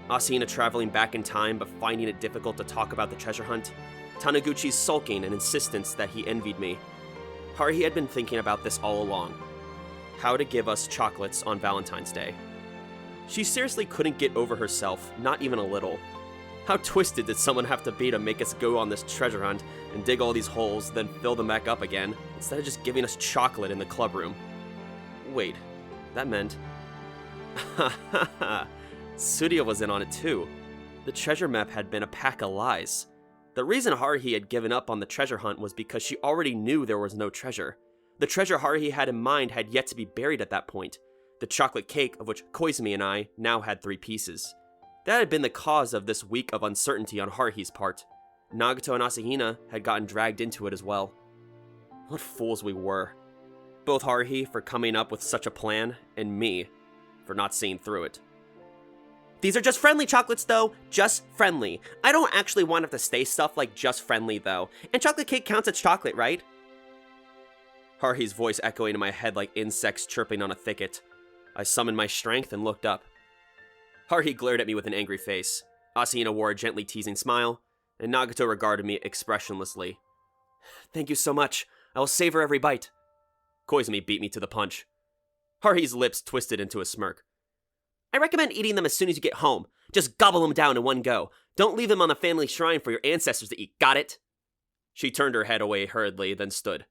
[SPEAKER 1] Asina traveling back in time but finding it difficult to talk about the treasure hunt, Taniguchi's sulking and insistence that he envied me. Haruhi had been thinking about this all along. How to give us chocolates on Valentine's Day. She seriously couldn't get over herself, not even a little. How twisted did someone have to be to make us go on this treasure hunt and dig all these holes, then fill them back up again, instead of just giving us chocolate in the club room? Wait, that meant... Ha ha ha! Surya was in on it too. The treasure map had been a pack of lies. The reason Haruhi had given up on the treasure hunt was because she already knew there was no treasure. The treasure Haruhi had in mind had yet to be buried at that point. The chocolate cake, of which Koizumi and I now had 3 pieces. That had been the cause of this week of uncertainty on Haruhi's part. Nagato and Asahina had gotten dragged into it as well. What fools we were. Both Haruhi for coming up with such a plan, and me for not seeing through it.
[SPEAKER 2] These are just friendly chocolates, though. Just friendly. I don't actually want it to stay stuff like just friendly, though. And chocolate cake counts as chocolate, right?
[SPEAKER 1] Haruhi's voice echoing in my head like insects chirping on a thicket. I summoned my strength and looked up. Haruhi glared at me with an angry face. Asahina wore a gently teasing smile, and Nagato regarded me expressionlessly.
[SPEAKER 2] Thank you so much. I will savor every bite.
[SPEAKER 1] Koizumi beat me to the punch. Haruhi's lips twisted into a smirk.
[SPEAKER 2] I recommend eating them as soon as you get home. Just gobble them down in one go. Don't leave them on the family shrine for your ancestors to eat, got it?
[SPEAKER 1] She turned her head away hurriedly, then stood.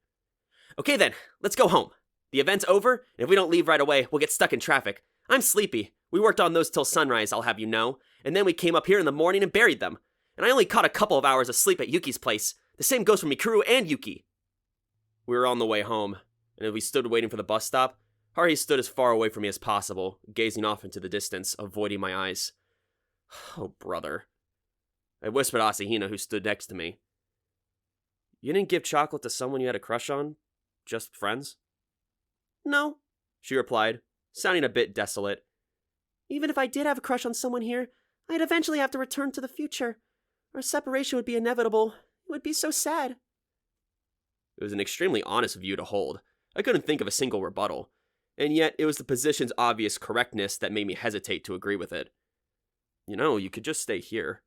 [SPEAKER 2] Okay then, let's go home. The event's over, and if we don't leave right away, we'll get stuck in traffic. I'm sleepy. We worked on those till sunrise, I'll have you know. And then we came up here in the morning and buried them. And I only caught a couple of hours of sleep at Yuki's place. The same goes for Mikuru and Yuki.
[SPEAKER 1] We were on the way home, and as we stood waiting for the bus stop, Haruhi stood as far away from me as possible, gazing off into the distance, avoiding my eyes. Oh, brother. I whispered to Asahina, who stood next to me. You didn't give chocolate to someone you had a crush on? Just friends?
[SPEAKER 3] No,
[SPEAKER 1] She replied, sounding a bit desolate.
[SPEAKER 3] even if I did have a crush on someone here, I'd eventually have to return to the future. Our separation would be inevitable. It would be so sad.
[SPEAKER 1] It was an extremely honest view to hold. I couldn't think of a single rebuttal. And yet, it was the position's obvious correctness that made me hesitate to agree with it. You know, you could just stay here,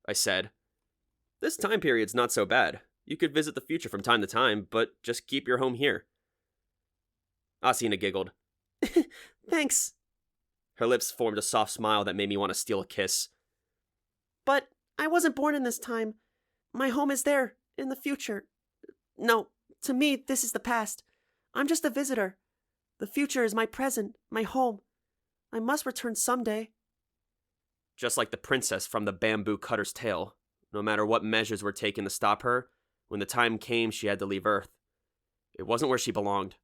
[SPEAKER 1] I said. This time period's not so bad. You could visit the future from time to time, but just keep your home here. Asahina giggled.
[SPEAKER 3] Thanks.
[SPEAKER 1] Her lips formed a soft smile that made me want to steal a kiss.
[SPEAKER 3] But I wasn't born in this time. My home is there, in the future. No, to me, this is the past. I'm just a visitor. The future is my present, my home. I must return someday.
[SPEAKER 1] Just like the princess from the Bamboo Cutter's Tale, no matter what measures were taken to stop her, when the time came she had to leave Earth. It wasn't where she belonged.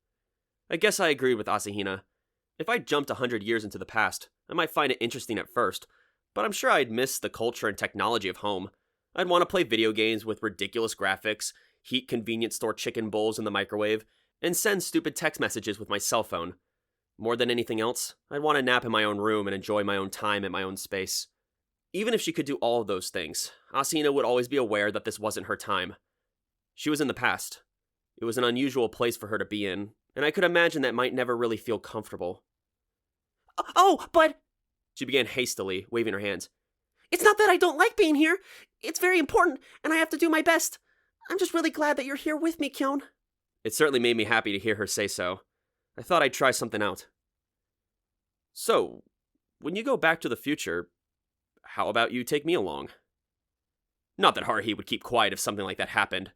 [SPEAKER 1] I guess I agreed with Asahina. If I jumped 100 years into the past, I might find it interesting at first, but I'm sure I'd miss the culture and technology of home. I'd want to play video games with ridiculous graphics, heat convenience store chicken bowls in the microwave, and send stupid text messages with my cell phone. More than anything else, I'd want to nap in my own room and enjoy my own time at my own space. Even if she could do all of those things, Asahina would always be aware that this wasn't her time. She was in the past. It was an unusual place for her to be in, and I could imagine that might never really feel comfortable.
[SPEAKER 3] Oh, but...
[SPEAKER 1] She began hastily, waving her hands.
[SPEAKER 3] It's not that I don't like being here. It's very important, and I have to do my best. I'm just really glad that you're here with me, Kyon.
[SPEAKER 1] It certainly made me happy to hear her say so. I thought I'd try something out. So, when you go back to the future, how about you take me along? Not that Haruhi would keep quiet if something like that happened.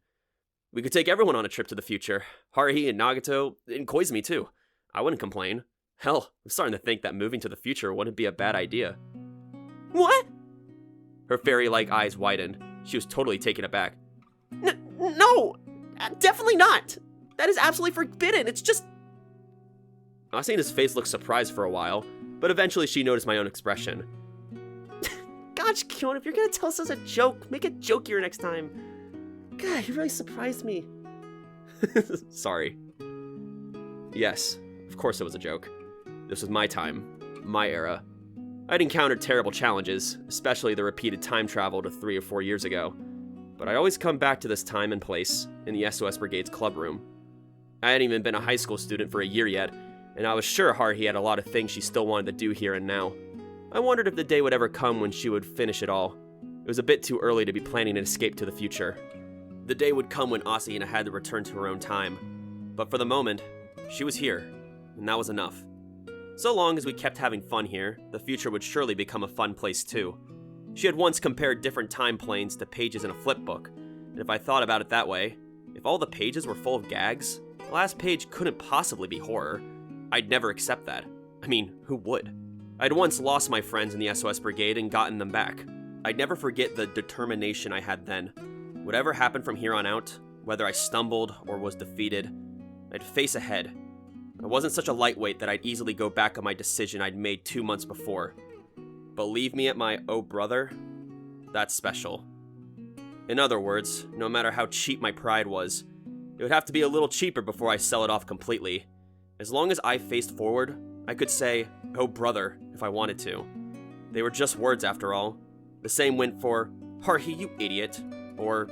[SPEAKER 1] We could take everyone on a trip to the future. Haruhi and Nagato, and Koizumi too. I wouldn't complain. Hell, I'm starting to think that moving to the future wouldn't be a bad idea.
[SPEAKER 3] What?
[SPEAKER 1] Her fairy-like eyes widened. She was totally taken aback.
[SPEAKER 3] No! Definitely not! That is absolutely forbidden. It's just...
[SPEAKER 1] Asahina's face looked surprised for a while, but eventually she noticed my own expression.
[SPEAKER 3] Gosh, Kyon, if you're gonna tell us as a joke, make it jokier next time. God, you really surprised me.
[SPEAKER 1] Sorry. Yes, of course it was a joke. This was my time, my era. I'd encountered terrible challenges, especially the repeated time travel to 3 or 4 years ago. But I'd always come back to this time and place, in the SOS Brigade's clubroom. I hadn't even been a high school student for a year yet, and I was sure Haruhi had a lot of things she still wanted to do here and now. I wondered if the day would ever come when she would finish it all. It was a bit too early to be planning an escape to the future. The day would come when Asahina had to return to her own time. But for the moment, she was here, and that was enough. So long as we kept having fun here, the future would surely become a fun place too. She had once compared different time planes to pages in a flip book, and if I thought about it that way, if all the pages were full of gags, the last page couldn't possibly be horror. I'd never accept that. I mean, who would? I'd once lost my friends in the SOS Brigade and gotten them back. I'd never forget the determination I had then. Whatever happened from here on out, whether I stumbled or was defeated, I'd face ahead. I wasn't such a lightweight that I'd easily go back on my decision I'd made 2 months before. But leave me at my oh brother? That's special. In other words, no matter how cheap my pride was, it would have to be a little cheaper before I sell it off completely. As long as I faced forward, I could say, oh brother, if I wanted to. They were just words after all. The same went for, Haruhi, you idiot, or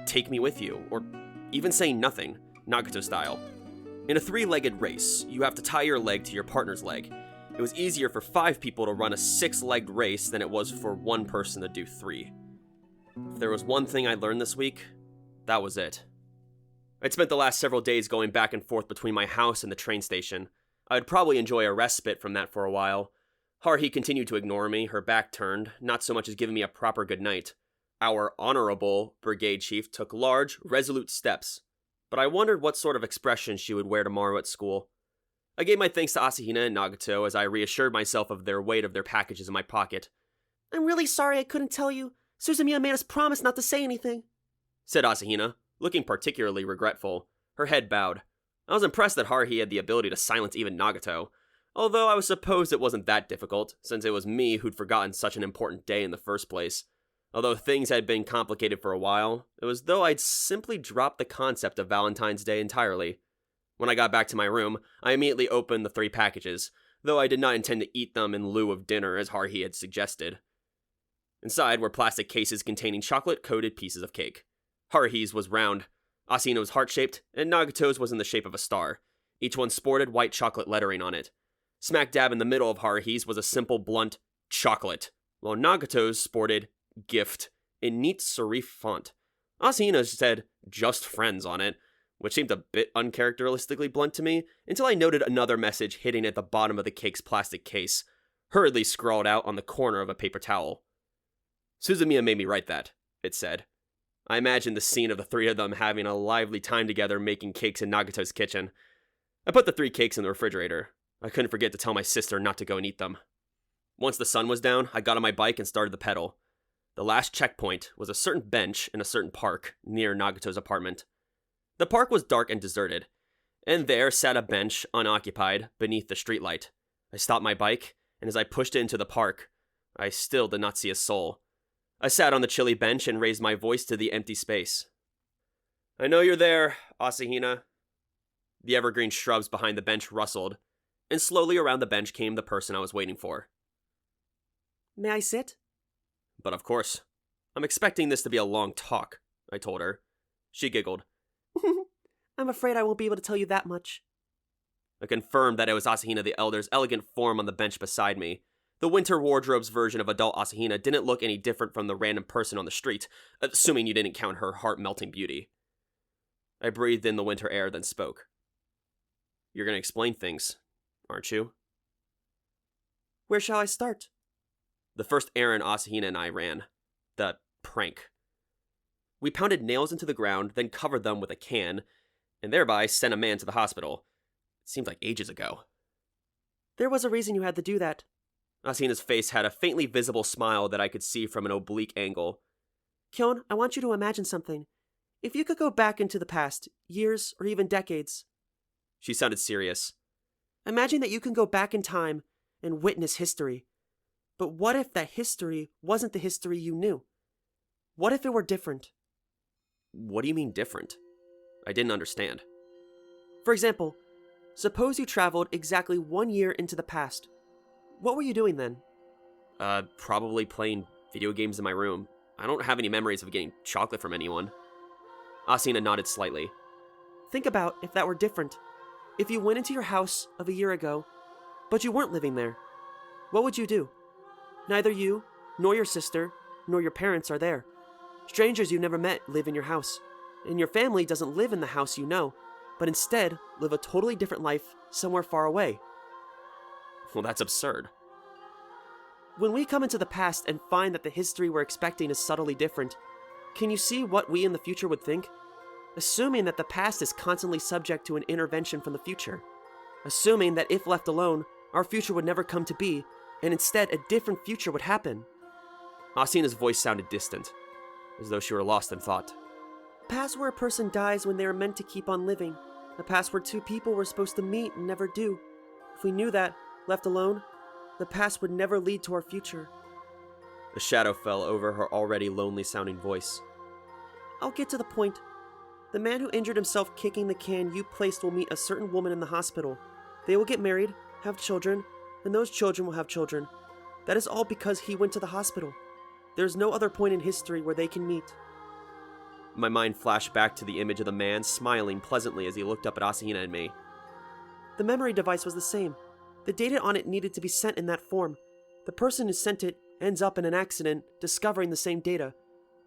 [SPEAKER 1] take me with you, or even saying nothing, Nagato style. In a 3-legged race, you have to tie your leg to your partner's leg. It was easier for 5 people to run a 6-legged race than it was for 1 person to do 3. If there was one thing I learned this week, that was it. I'd spent the last several days going back and forth between my house and the train station. I'd probably enjoy a respite from that for a while. Haruhi continued to ignore me, her back turned, not so much as giving me a proper goodnight. Our honorable brigade chief took large, resolute steps, but I wondered what sort of expression she would wear tomorrow at school. I gave my thanks to Asahina and Nagato as I reassured myself of their weight of their packages in my pocket.
[SPEAKER 3] I'm really sorry I couldn't tell you. Suzumiya made us promise not to say anything,
[SPEAKER 1] said Asahina, looking particularly regretful, her head bowed. I was impressed that Haruhi had the ability to silence even Nagato, although I suppose it wasn't that difficult, since it was me who'd forgotten such an important day in the first place. Although things had been complicated for a while, it was though I'd simply dropped the concept of Valentine's Day entirely. When I got back to my room, I immediately opened the 3 packages, though I did not intend to eat them in lieu of dinner as Haruhi had suggested. Inside were plastic cases containing chocolate-coated pieces of cake. Haruhi's was round, Asahina's heart-shaped, and Nagato's was in the shape of a star. Each one sported white chocolate lettering on it. Smack dab in the middle of Haruhi's was a simple, blunt chocolate, while Nagato's sported gift in neat serif font. Asahina's said just friends on it, which seemed a bit uncharacteristically blunt to me, until I noted another message hitting at the bottom of the cake's plastic case, hurriedly scrawled out on the corner of a paper towel. Suzumiya made me write that, it said. I imagined the scene of the 3 of them having a lively time together making cakes in Nagato's kitchen. I put the 3 cakes in the refrigerator. I couldn't forget to tell my sister not to go and eat them. Once the sun was down, I got on my bike and started the pedal. The last checkpoint was a certain bench in a certain park near Nagato's apartment. The park was dark and deserted, and there sat a bench unoccupied beneath the streetlight. I stopped my bike, and as I pushed it into the park, I still did not see a soul. I sat on the chilly bench and raised my voice to the empty space. I know you're there, Asahina. The evergreen shrubs behind the bench rustled, and slowly around the bench came the person I was waiting for.
[SPEAKER 2] May I sit?
[SPEAKER 1] But of course. I'm expecting this to be a long talk, I told her. She giggled.
[SPEAKER 2] I'm afraid I won't be able to tell you that much.
[SPEAKER 1] I confirmed that it was Asahina the Elder's elegant form on the bench beside me. The winter wardrobe's version of adult Asahina didn't look any different from the random person on the street, assuming you didn't count her heart-melting beauty. I breathed in the winter air, then spoke. You're going to explain things, aren't you?
[SPEAKER 2] Where shall I start?
[SPEAKER 1] The first errand Asahina and I ran. The prank. We pounded nails into the ground, then covered them with a can, and thereby sent a man to the hospital. It seemed like ages ago.
[SPEAKER 2] There was a reason you had to do that.
[SPEAKER 1] Asahina's face had a faintly visible smile that I could see from an oblique angle.
[SPEAKER 2] Kyon, I want you to imagine something. If you could go back into the past, years or even decades.
[SPEAKER 1] She sounded serious.
[SPEAKER 2] Imagine that you can go back in time and witness history. But what if that history wasn't the history you knew? What if it were different?
[SPEAKER 1] What do you mean different? I didn't understand.
[SPEAKER 2] For example, suppose you traveled exactly 1 year into the past. What were you doing then?
[SPEAKER 1] Probably playing video games in my room. I don't have any memories of getting chocolate from anyone. Asahina nodded slightly.
[SPEAKER 2] Think about if that were different. If you went into your house of a year ago, but you weren't living there, what would you do? Neither you, nor your sister, nor your parents are there. Strangers you never met live in your house, and your family doesn't live in the house you know, but instead live a totally different life somewhere far away.
[SPEAKER 1] Well, that's absurd.
[SPEAKER 2] When we come into the past and find that the history we're expecting is subtly different, can you see what we in the future would think? Assuming that the past is constantly subject to an intervention from the future. Assuming that if left alone, our future would never come to be, and instead a different future would happen.
[SPEAKER 1] Asahina's voice sounded distant, as though she were lost in thought.
[SPEAKER 2] Past where a person dies when they are meant to keep on living. A past where 2 people were supposed to meet and never do. If we knew that, left alone, the past would never lead to our future.
[SPEAKER 1] A shadow fell over her already lonely-sounding voice.
[SPEAKER 2] I'll get to the point. The man who injured himself kicking the can you placed will meet a certain woman in the hospital. They will get married, have children, and those children will have children. That is all because he went to the hospital. There is no other point in history where they can meet.
[SPEAKER 1] My mind flashed back to the image of the man smiling pleasantly as he looked up at Asahina and me.
[SPEAKER 2] The memory device was the same. The data on it needed to be sent in that form. The person who sent it ends up in an accident discovering the same data.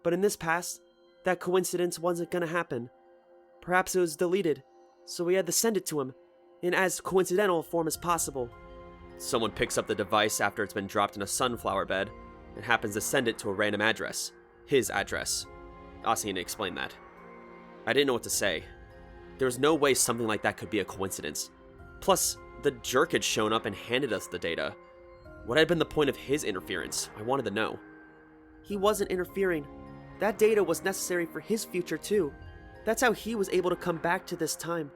[SPEAKER 2] But in this past, that coincidence wasn't going to happen. Perhaps it was deleted, so we had to send it to him, in as coincidental a form as possible.
[SPEAKER 1] Someone picks up the device after it's been dropped in a sunflower bed and happens to send it to a random address. His address. Asahina explained that. I didn't know what to say. There was no way something like that could be a coincidence. Plus, the jerk had shown up and handed us the data. What had been the point of his interference? I wanted to know.
[SPEAKER 2] He wasn't interfering. That data was necessary for his future too. That's how he was able to come back to this time.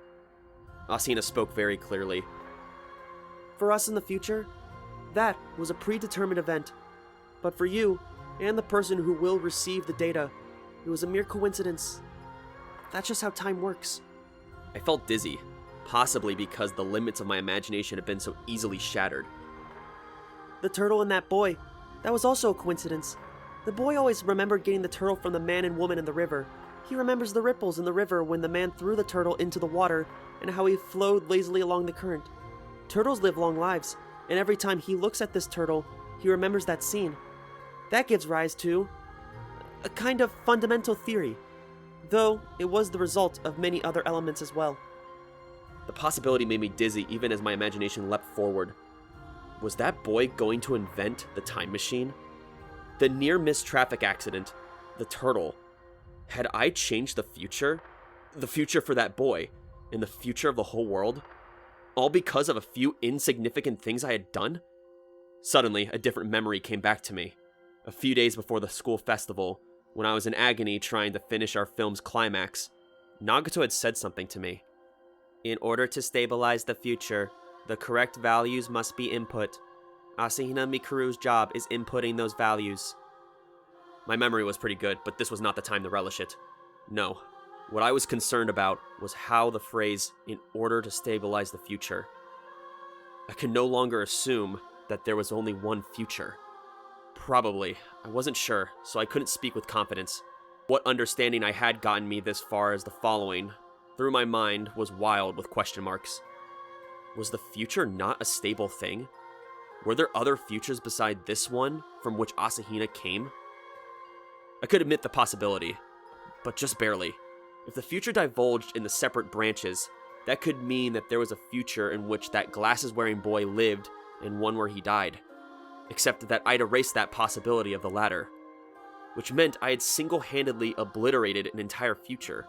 [SPEAKER 1] Asahina spoke very clearly.
[SPEAKER 2] For us in the future, that was a predetermined event. But for you, and the person who will receive the data, it was a mere coincidence. That's just how time works.
[SPEAKER 1] I felt dizzy, possibly because the limits of my imagination had been so easily shattered.
[SPEAKER 2] The turtle and that boy, that was also a coincidence. The boy always remembered getting the turtle from the man and woman in the river. He remembers the ripples in the river when the man threw the turtle into the water and how he flowed lazily along the current. Turtles live long lives, and every time he looks at this turtle, he remembers that scene. That gives rise to a kind of fundamental theory, though it was the result of many other elements as well.
[SPEAKER 1] The possibility made me dizzy even as my imagination leapt forward. Was that boy going to invent the time machine? The near-miss traffic accident, the turtle. Had I changed the future? The future for that boy, and the future of the whole world? All because of a few insignificant things I had done? Suddenly, a different memory came back to me. A few days before the school festival, when I was in agony trying to finish our film's climax, Nagato had said something to me. In order to stabilize the future, the correct values must be input. Asahina Mikuru's job is inputting those values. My memory was pretty good, but this was not the time to relish it. No. What I was concerned about was how the phrase, in order to stabilize the future. I could no longer assume that there was only one future. Probably. I wasn't sure, so I couldn't speak with confidence. What understanding I had gotten me this far is the following. Through my mind was wild with question marks. Was the future not a stable thing? Were there other futures beside this one from which Asahina came? I could admit the possibility, but just barely. If the future divulged into separate branches, that could mean that there was a future in which that glasses-wearing boy lived and one where he died. Except that I'd erased that possibility of the latter, which meant I had single-handedly obliterated an entire future.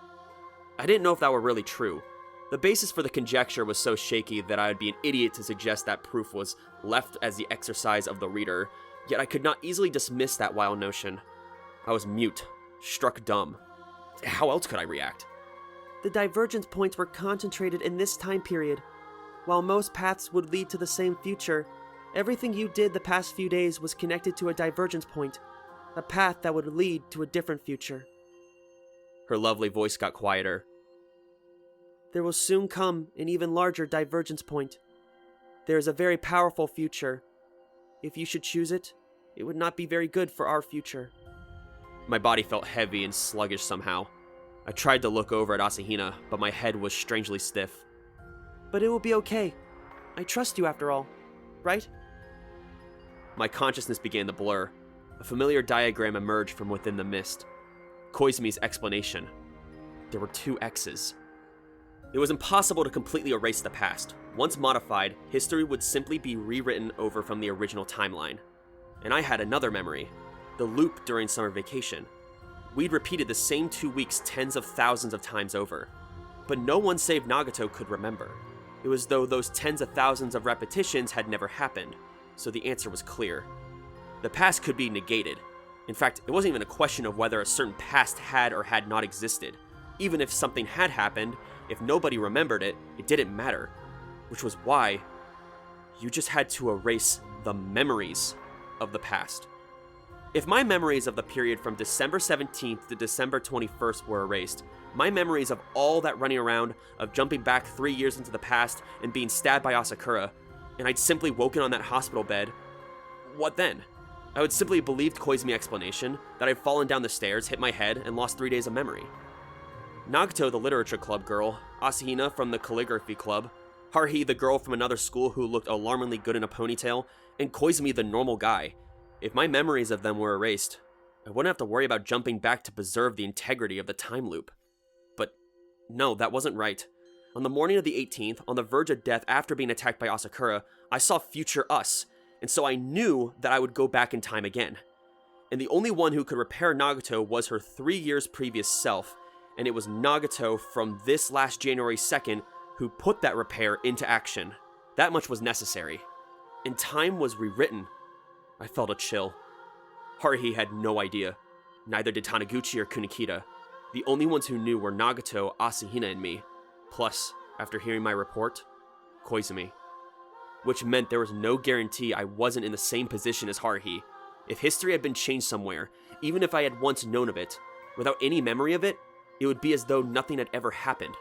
[SPEAKER 1] I didn't know if that were really true. The basis for the conjecture was so shaky that I would be an idiot to suggest that proof was left as the exercise of the reader, yet I could not easily dismiss that wild notion. I was mute, struck dumb. How else could I react?
[SPEAKER 2] The divergence points were concentrated in this time period. While most paths would lead to the same future, everything you did the past few days was connected to a divergence point, a path that would lead to a different future.
[SPEAKER 1] Her lovely voice got quieter.
[SPEAKER 2] There will soon come an even larger divergence point. There is a very powerful future. If you should choose it, it would not be very good for our future.
[SPEAKER 1] My body felt heavy and sluggish somehow. I tried to look over at Asahina, but my head was strangely stiff.
[SPEAKER 2] But it will be okay. I trust you after all, right?
[SPEAKER 1] My consciousness began to blur. A familiar diagram emerged from within the mist. Koizumi's explanation. There were 2 X's. It was impossible to completely erase the past. Once modified, history would simply be rewritten over from the original timeline. And I had another memory. The loop during summer vacation. We'd repeated the same 2 weeks tens of thousands of times over. But no one save Nagato could remember. It was though those tens of thousands of repetitions had never happened, so the answer was clear. The past could be negated. In fact, it wasn't even a question of whether a certain past had or had not existed. Even if something had happened, if nobody remembered it, it didn't matter. Which was why you just had to erase the memories of the past. If my memories of the period from December 17th to December 21st were erased, my memories of all that running around, of jumping back 3 years into the past and being stabbed by Asakura, and I'd simply woken on that hospital bed, what then? I would simply have believed Koizumi's explanation, that I'd fallen down the stairs, hit my head, and lost 3 days of memory. Nagato, the literature club girl, Asahina from the calligraphy club, Haruhi, the girl from another school who looked alarmingly good in a ponytail, and Koizumi, the normal guy. If my memories of them were erased, I wouldn't have to worry about jumping back to preserve the integrity of the time loop. But no, that wasn't right. On the morning of the 18th, on the verge of death after being attacked by Asakura, I saw future us, and so I knew that I would go back in time again. And the only one who could repair Nagato was her 3 years previous self, and it was Nagato from this last January 2nd who put that repair into action. That much was necessary. And time was rewritten. I felt a chill. Haruhi had no idea. Neither did Taniguchi or Kunikita. The only ones who knew were Nagato, Asahina, and me. Plus,
[SPEAKER 2] after hearing my report? Koizumi. Which meant there was no guarantee I wasn't in the same position as Haruhi. If history had been changed somewhere, even if I had once known of it, without any memory of it, it would be as though nothing had ever happened.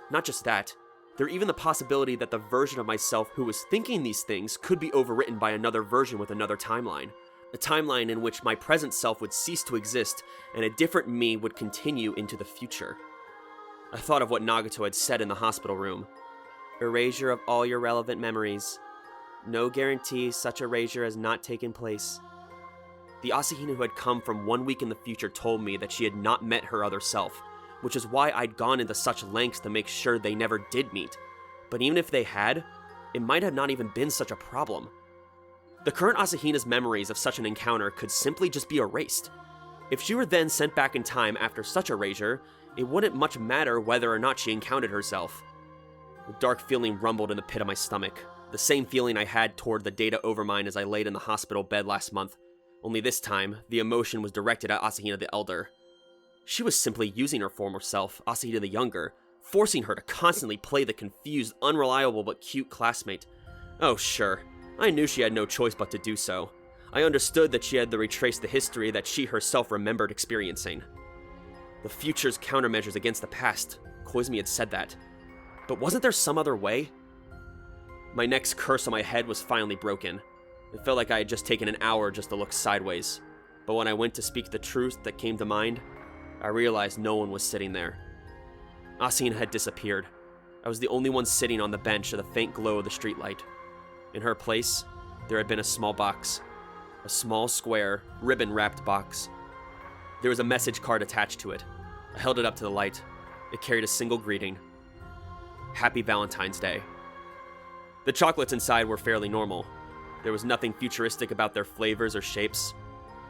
[SPEAKER 2] Not just that, there even the possibility that the version of myself who was thinking these things could be overwritten by another version with another timeline. A timeline in which my present self would cease to exist and a different me would continue into the future. I thought of what Nagato had said in the hospital room. Erasure of all your relevant memories. No guarantee such erasure has not taken place. The Asahina who had come from 1 week in the future told me that she had not met her other self, which is why I'd gone into such lengths to make sure they never did meet. But even if they had, it might have not even been such a problem. The current Asahina's memories of such an encounter could simply just be erased. If she were then sent back in time after such erasure, it wouldn't much matter whether or not she encountered herself. A dark feeling rumbled in the pit of my stomach, the same feeling I had toward the data overmind as I laid in the hospital bed last month, only this time, the emotion was directed at Asahina the Elder. She was simply using her former self, Asahina the Younger, forcing her to constantly play the confused, unreliable but cute classmate. Oh sure, I knew she had no choice but to do so. I understood that she had to retrace the history that she herself remembered experiencing. The future's countermeasures against the past, Koizumi had said that. But wasn't there some other way? My next curse on my head was finally broken. It felt like I had just taken an hour just to look sideways. But when I went to speak the truth that came to mind, I realized no one was sitting there. Asahina had disappeared. I was the only one sitting on the bench in the faint glow of the streetlight. In her place, there had been a small box. A small, square, ribbon-wrapped box. There was a message card attached to it. I held it up to the light. It carried a single greeting. Happy Valentine's Day. The chocolates inside were fairly normal. There was nothing futuristic about their flavors or shapes.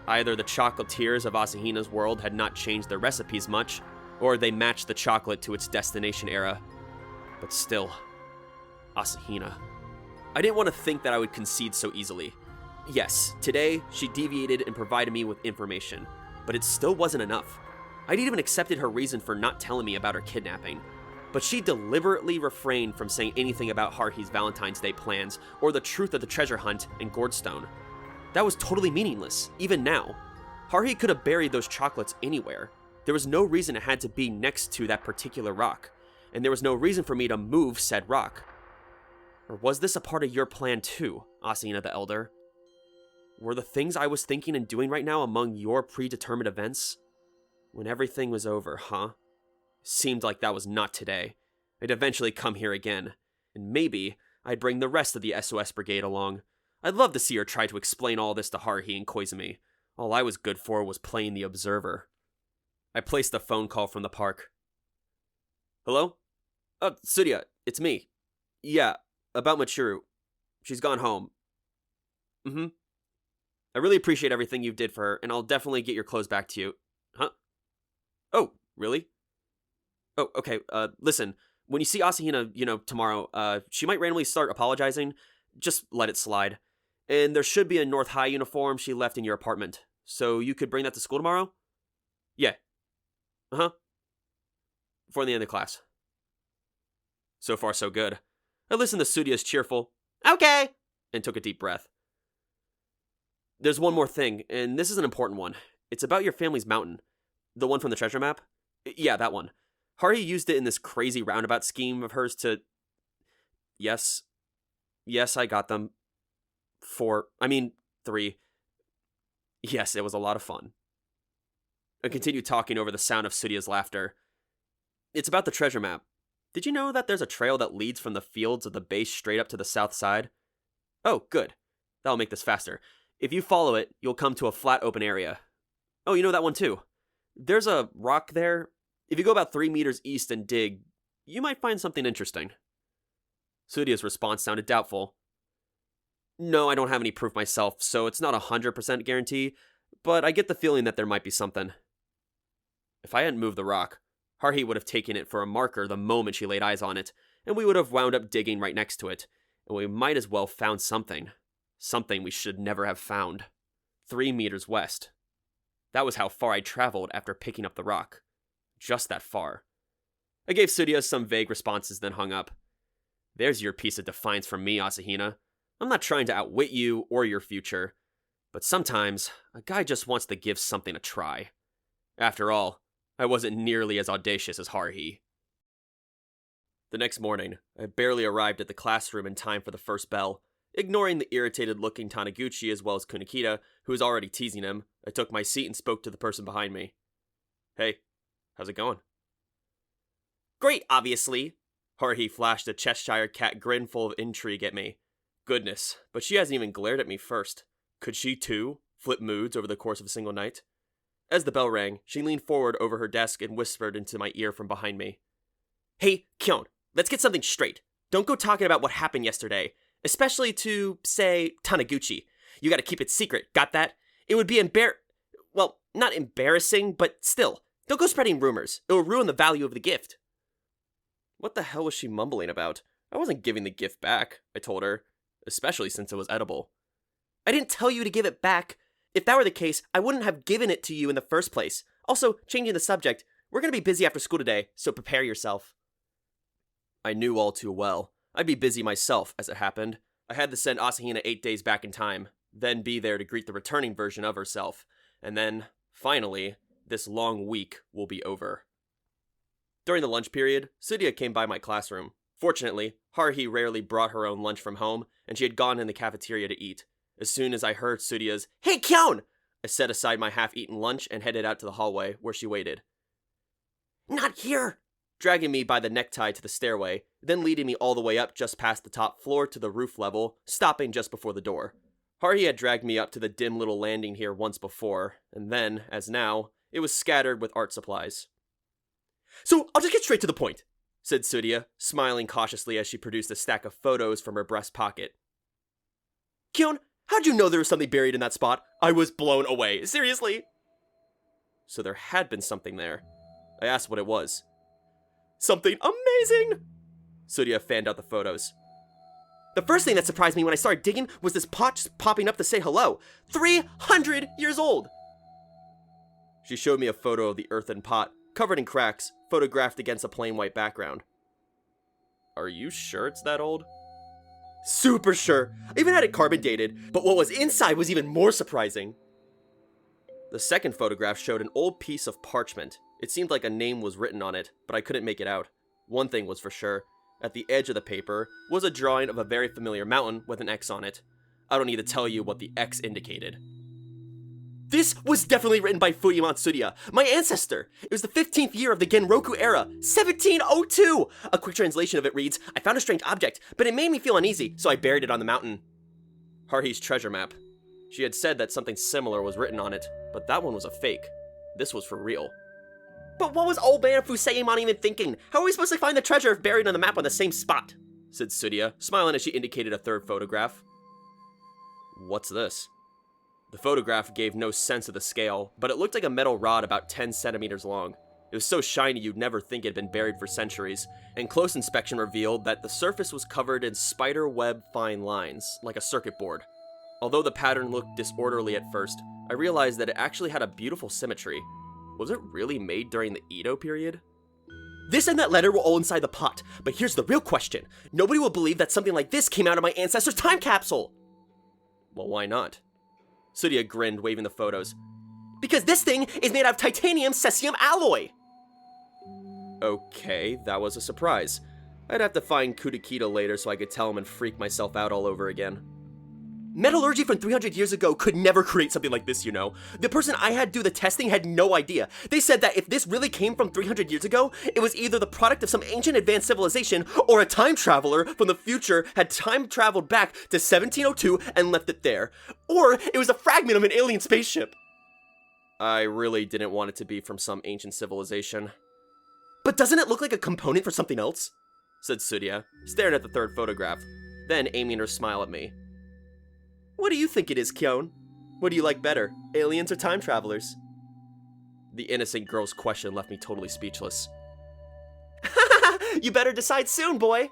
[SPEAKER 2] Either the chocolatiers of Asahina's world had not changed their recipes much, or they matched the chocolate to its destination era. But still, Asahina. I didn't want to think that I would concede so easily. Yes, today, she deviated and provided me with information, but it still wasn't enough. I'd even accepted her reason for not telling me about her kidnapping, but she deliberately refrained from saying anything about Haruhi's Valentine's Day plans or the truth of the treasure hunt in Gordstone. That was totally meaningless, even now. Haruhi could have buried those chocolates anywhere. There was no reason it had to be next to that particular rock, and there was no reason for me to move said rock. Or was this a part of your plan too, Asahina the Elder? Were the things I was thinking and doing right now among your predetermined events? When everything was over, huh? Seemed like that was not today. I'd eventually come here again, and maybe I'd bring the rest of the SOS Brigade along. I'd love to see her try to explain all this to Haruhi and Koizumi. All I was good for was playing the observer. I placed the phone call from the park. Hello? Tsuria, it's me. Yeah, about Mikuru. She's gone home. I really appreciate everything you did for her, and I'll definitely get your clothes back to you. Huh? Oh, really? Oh, okay, listen, when you see Asahina, tomorrow, she might randomly start apologizing. Just let it slide. And there should be a North High uniform she left in your apartment. So you could bring that to school tomorrow? Yeah. Before the end of class. So far, so good. I listened to Tsuria's cheerful, okay, and took a deep breath. There's one more thing, and this is an important one. It's about your family's mountain. The one from the treasure map? Yeah, that one. Haruhi used it in this crazy roundabout scheme of hers to... Yes, I got them. 3. Yes, it was a lot of fun. I continued talking over the sound of Tsuria's laughter. It's about the treasure map. Did you know that there's a trail that leads from the fields of the base straight up to the south side? Oh, good. That'll make this faster. If you follow it, you'll come to a flat open area. Oh, you know that one too. There's a rock there. If you go about 3 meters east and dig, you might find something interesting. Tsuria's response sounded doubtful. No, I don't have any proof myself, so it's not 100% guarantee, but I get the feeling that there might be something. If I hadn't moved the rock, Haruhi would have taken it for a marker the moment she laid eyes on it, and we would have wound up digging right next to it, and we might as well found something. Something we should never have found. 3 meters west. That was how far I traveled after picking up the rock. Just that far.
[SPEAKER 1] I gave Tsuruya some vague responses, then hung up. There's your piece of defiance from me, Asahina. I'm not trying to outwit you or your future, but sometimes a guy just wants to give something a try. After all, I wasn't nearly as audacious as Haruhi. The next morning, I barely arrived at the classroom in time for the first bell. Ignoring the irritated-looking Taniguchi as well as Kunikita, who was already teasing him, I took my seat and spoke to the person behind me. Hey, how's it going?
[SPEAKER 3] Great, obviously.
[SPEAKER 1] Haruhi flashed a Cheshire cat grin full of intrigue at me. Goodness, but she hasn't even glared at me first. Could she, too, flip moods over the course of a single night? As the bell rang, she leaned forward over her desk and whispered into my ear from behind me.
[SPEAKER 3] Hey, Kyon, let's get something straight. Don't go talking about what happened yesterday. Especially to, say, Taniguchi. You gotta keep it secret, got that? It would be well, not embarrassing, but still. Don't go spreading rumors. It will ruin the value of the gift.
[SPEAKER 1] What the hell was she mumbling about? I wasn't giving the gift back, I told her. Especially since it was edible.
[SPEAKER 3] I didn't tell you to give it back. If that were the case, I wouldn't have given it to you in the first place. Also, changing the subject, we're gonna be busy after school today, so prepare yourself.
[SPEAKER 1] I knew all too well. I'd be busy myself, as it happened. I had to send Asahina 8 days back in time, then be there to greet the returning version of herself, and then, finally, this long week will be over. During the lunch period, Tsuruya came by my classroom. Fortunately, Haruhi rarely brought her own lunch from home, and she had gone in the cafeteria to eat. As soon as I heard Tsuruya's, "Hey, Kyon!" I set aside my half-eaten lunch and headed out to the hallway, where she waited.
[SPEAKER 3] Not here!
[SPEAKER 1] Dragging me by the necktie to the stairway, then leading me all the way up just past the top floor to the roof level, stopping just before the door. Haruhi had dragged me up to the dim little landing here once before, and then, as now, it was scattered with art supplies.
[SPEAKER 3] So, I'll just get straight to the point,
[SPEAKER 1] said Tsuruya, smiling cautiously as she produced a stack of photos from her breast pocket.
[SPEAKER 3] Kyon, how'd you know there was something buried in that spot? I was blown away, seriously.
[SPEAKER 1] So there had been something there. I asked what it was.
[SPEAKER 3] Something amazing!
[SPEAKER 1] Tsuruya fanned out the photos.
[SPEAKER 3] The first thing that surprised me when I started digging was this pot just popping up to say hello. 300 years old!
[SPEAKER 1] She showed me a photo of the earthen pot, covered in cracks, photographed against a plain white background. Are you sure it's that old?
[SPEAKER 3] Super sure. I even had it carbon dated, but what was inside was even more surprising.
[SPEAKER 1] The second photograph showed an old piece of parchment. It seemed like a name was written on it, but I couldn't make it out. One thing was for sure. At the edge of the paper was a drawing of a very familiar mountain with an X on it. I don't need to tell you what the X indicated.
[SPEAKER 3] This was definitely written by Fuyuman Tsuruya, my ancestor. It was the 15th year of the Genroku era, 1702! A quick translation of it reads, I found a strange object, but it made me feel uneasy, so I buried it on the mountain.
[SPEAKER 1] Haruhi's treasure map. She had said that something similar was written on it, but that one was a fake. This was for real.
[SPEAKER 3] But what was old man Fuseimon even thinking? How are we supposed to find the treasure if buried on the map on the same spot?
[SPEAKER 1] Said Tsuruya, smiling as she indicated a third photograph. What's this? The photograph gave no sense of the scale, but it looked like a metal rod about 10 centimeters long. It was so shiny you'd never think it had been buried for centuries, and close inspection revealed that the surface was covered in spider web fine lines, like a circuit board. Although the pattern looked disorderly at first, I realized that it actually had a beautiful symmetry. Was it really made during the Edo period?
[SPEAKER 3] This and that letter were all inside the pot, but here's the real question. Nobody will believe that something like this came out of my ancestor's time capsule!
[SPEAKER 1] Well, why not? Tsuruya grinned, waving the photos.
[SPEAKER 3] Because this thing is made out of titanium cesium alloy!
[SPEAKER 1] Okay, that was a surprise. I'd have to find Kunikita later so I could tell him and freak myself out all over again.
[SPEAKER 3] Metallurgy from 300 years ago could never create something like this, you know. The person I had do the testing had no idea. They said that if this really came from 300 years ago, it was either the product of some ancient advanced civilization or a time traveler from the future had time traveled back to 1702 and left it there. Or it was a fragment of an alien spaceship.
[SPEAKER 1] I really didn't want it to be from some ancient civilization.
[SPEAKER 3] But doesn't it look like a component for something else?
[SPEAKER 1] Said Tsuruya, staring at the third photograph, then aiming her smile at me.
[SPEAKER 3] What do you think it is, Kyon? What do you like better, aliens or time travelers?
[SPEAKER 1] The innocent girl's question left me totally speechless.
[SPEAKER 3] You better decide soon, boy!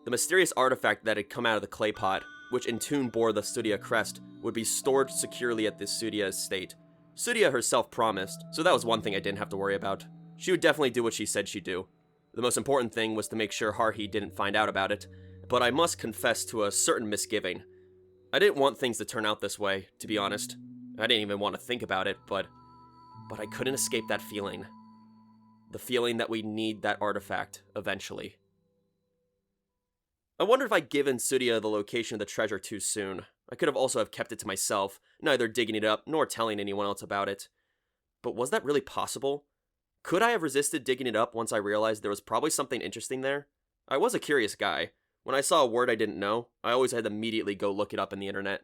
[SPEAKER 1] The mysterious artifact that had come out of the clay pot, which in tune bore the Tsuruya crest, would be stored securely at the Tsuruya estate. Tsuruya herself promised, so that was one thing I didn't have to worry about. She would definitely do what she said she'd do. The most important thing was to make sure Haruhi didn't find out about it, but I must confess to a certain misgiving. I didn't want things to turn out this way, to be honest. I didn't even want to think about it, but I couldn't escape that feeling. The feeling that we need that artifact, eventually. I wonder if I'd given Tsuruya the location of the treasure too soon. I could have also have kept it to myself, neither digging it up nor telling anyone else about it. But was that really possible? Could I have resisted digging it up once I realized there was probably something interesting there? I was a curious guy. When I saw a word I didn't know, I always had to immediately go look it up in the internet.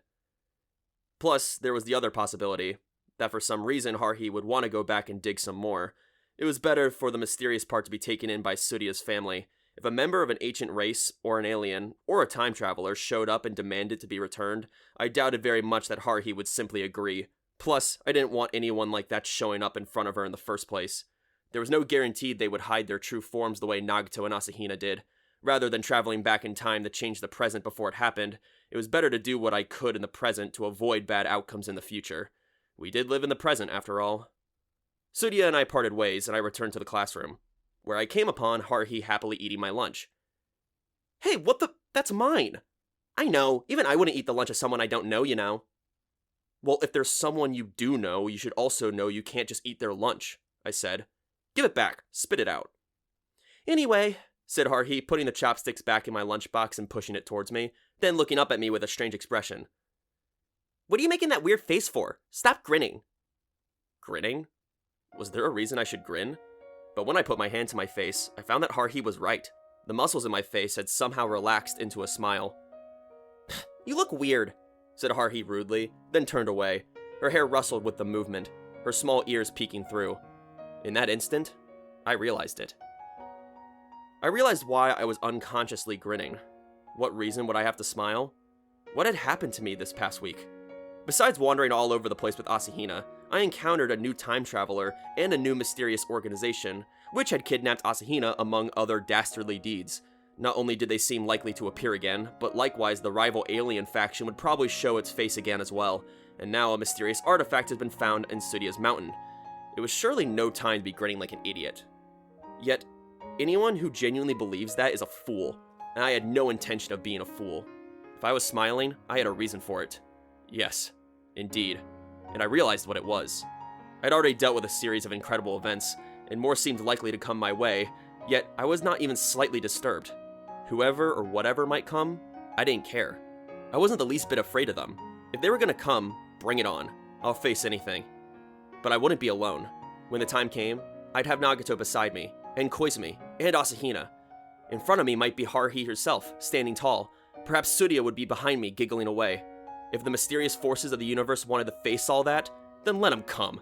[SPEAKER 1] Plus, there was the other possibility, that for some reason Haruhi would want to go back and dig some more. It was better for the mysterious part to be taken in by Tsuruya's family. If a member of an ancient race, or an alien, or a time traveler showed up and demanded to be returned, I doubted very much that Haruhi would simply agree. Plus, I didn't want anyone like that showing up in front of her in the first place. There was no guarantee they would hide their true forms the way Nagato and Asahina did. Rather than traveling back in time to change the present before it happened, it was better to do what I could in the present to avoid bad outcomes in the future. We did live in the present, after all. Tsuruya and I parted ways, and I returned to the classroom, where I came upon Haruhi happily eating my lunch.
[SPEAKER 3] Hey, what the? That's mine. I know, even I wouldn't eat the lunch of someone I don't know, you know.
[SPEAKER 1] Well, if there's someone you do know, you should also know you can't just eat their lunch, I said. Give it back. Spit it out.
[SPEAKER 3] Anyway,
[SPEAKER 1] said Haruhi, putting the chopsticks back in my lunchbox and pushing it towards me, then looking up at me with a strange expression.
[SPEAKER 3] What are you making that weird face for? Stop grinning.
[SPEAKER 1] Grinning? Was there a reason I should grin? But when I put my hand to my face, I found that Haruhi was right. The muscles in my face had somehow relaxed into a smile.
[SPEAKER 3] You look weird,
[SPEAKER 1] said Haruhi rudely, then turned away. Her hair rustled with the movement, her small ears peeking through. In that instant, I realized it. I realized why I was unconsciously grinning. What reason would I have to smile? What had happened to me this past week? Besides wandering all over the place with Asahina, I encountered a new time traveler and a new mysterious organization, which had kidnapped Asahina among other dastardly deeds. Not only did they seem likely to appear again, but likewise the rival alien faction would probably show its face again as well, and now a mysterious artifact has been found in Tsuruya's mountain. It was surely no time to be grinning like an idiot. Yet, anyone who genuinely believes that is a fool, and I had no intention of being a fool. If I was smiling, I had a reason for it. Yes, indeed. And I realized what it was. I'd already dealt with a series of incredible events, and more seemed likely to come my way, yet I was not even slightly disturbed. Whoever or whatever might come, I didn't care. I wasn't the least bit afraid of them. If they were gonna come, bring it on. I'll face anything. But I wouldn't be alone. When the time came, I'd have Nagato beside me, and Koizumi, and Asahina. In front of me might be Haruhi herself, standing tall. Perhaps Tsuruya would be behind me, giggling away. If the mysterious forces of the universe wanted to face all that, then let them come.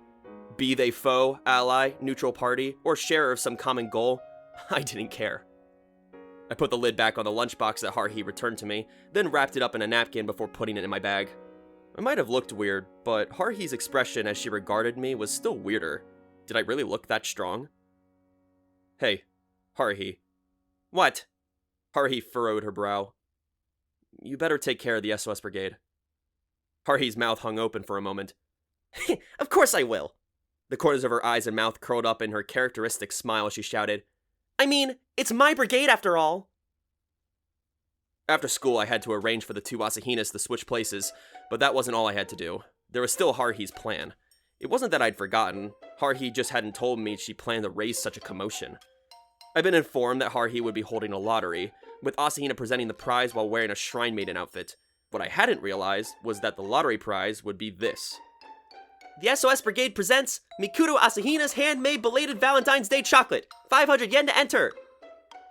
[SPEAKER 1] Be they foe, ally, neutral party, or sharer of some common goal, I didn't care. I put the lid back on the lunchbox that Haruhi returned to me, then wrapped it up in a napkin before putting it in my bag. I might have looked weird, but Haruhi's expression as she regarded me was still weirder. Did I really look that strong? Hey, Haruhi.
[SPEAKER 3] What?
[SPEAKER 1] Haruhi furrowed her brow. You better take care of the SOS Brigade. Haruhi's mouth hung open for a moment.
[SPEAKER 3] Of course I will.
[SPEAKER 1] The corners of her eyes and mouth curled up in her characteristic smile as she shouted,
[SPEAKER 3] I mean, it's my brigade after all.
[SPEAKER 1] After school, I had to arrange for the two Asahinas to switch places, but that wasn't all I had to do. There was still Haruhi's plan. It wasn't that I'd forgotten. Haruhi just hadn't told me she planned to raise such a commotion. I'd been informed that Haruhi would be holding a lottery, with Asahina presenting the prize while wearing a Shrine Maiden outfit. What I hadn't realized was that the lottery prize would be this.
[SPEAKER 3] The SOS Brigade presents Mikuru Asahina's handmade belated Valentine's Day chocolate. 500 yen to enter,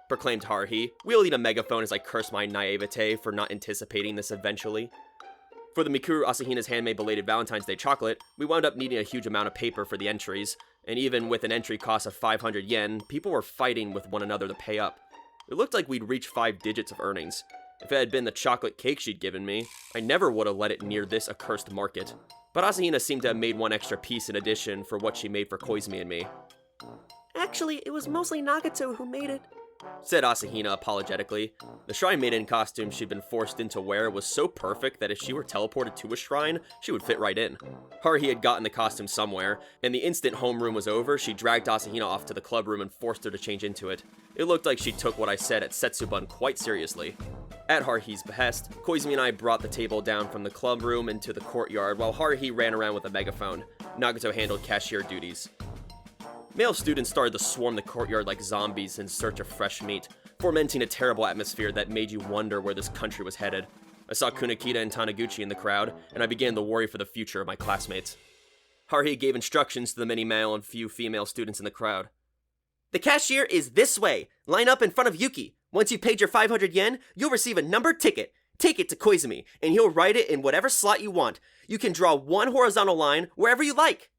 [SPEAKER 1] proclaimed Haruhi, wielding a megaphone as I cursed my naivete for not anticipating this eventually. For the Mikuru Asahina's handmade belated Valentine's Day chocolate, we wound up needing a huge amount of paper for the entries, and even with an entry cost of 500 yen, people were fighting with one another to pay up. It looked like we'd reached 5 digits of earnings. If it had been the chocolate cake she'd given me, I never would have let it near this accursed market. But Asahina seemed to have made one extra piece in addition for what she made for Koizumi and me.
[SPEAKER 3] Actually, it was mostly Nagato who made it.
[SPEAKER 1] said Asahina apologetically. The shrine maiden costume she'd been forced into wear was so perfect that if she were teleported to a shrine, she would fit right in. Haruhi had gotten the costume somewhere, and the instant homeroom was over, she dragged Asahina off to the clubroom and forced her to change into it. It looked like she took what I said at Setsubun quite seriously. At Haruhi's behest, Koizumi and I brought the table down from the clubroom into the courtyard while Haruhi ran around with a megaphone. Nagato handled cashier duties. Male students started to swarm the courtyard like zombies in search of fresh meat, fomenting a terrible atmosphere that made you wonder where this country was headed. I saw Kunakita and Taniguchi in the crowd, and I began to worry for the future of my classmates. Haruhi gave instructions to the many male and few female students in the crowd.
[SPEAKER 3] The cashier is this way. Line up in front of Yuki. Once you've paid your 500 yen, you'll receive a numbered ticket. Take it to Koizumi, and he'll write it in whatever slot you want. You can draw one horizontal line wherever you like.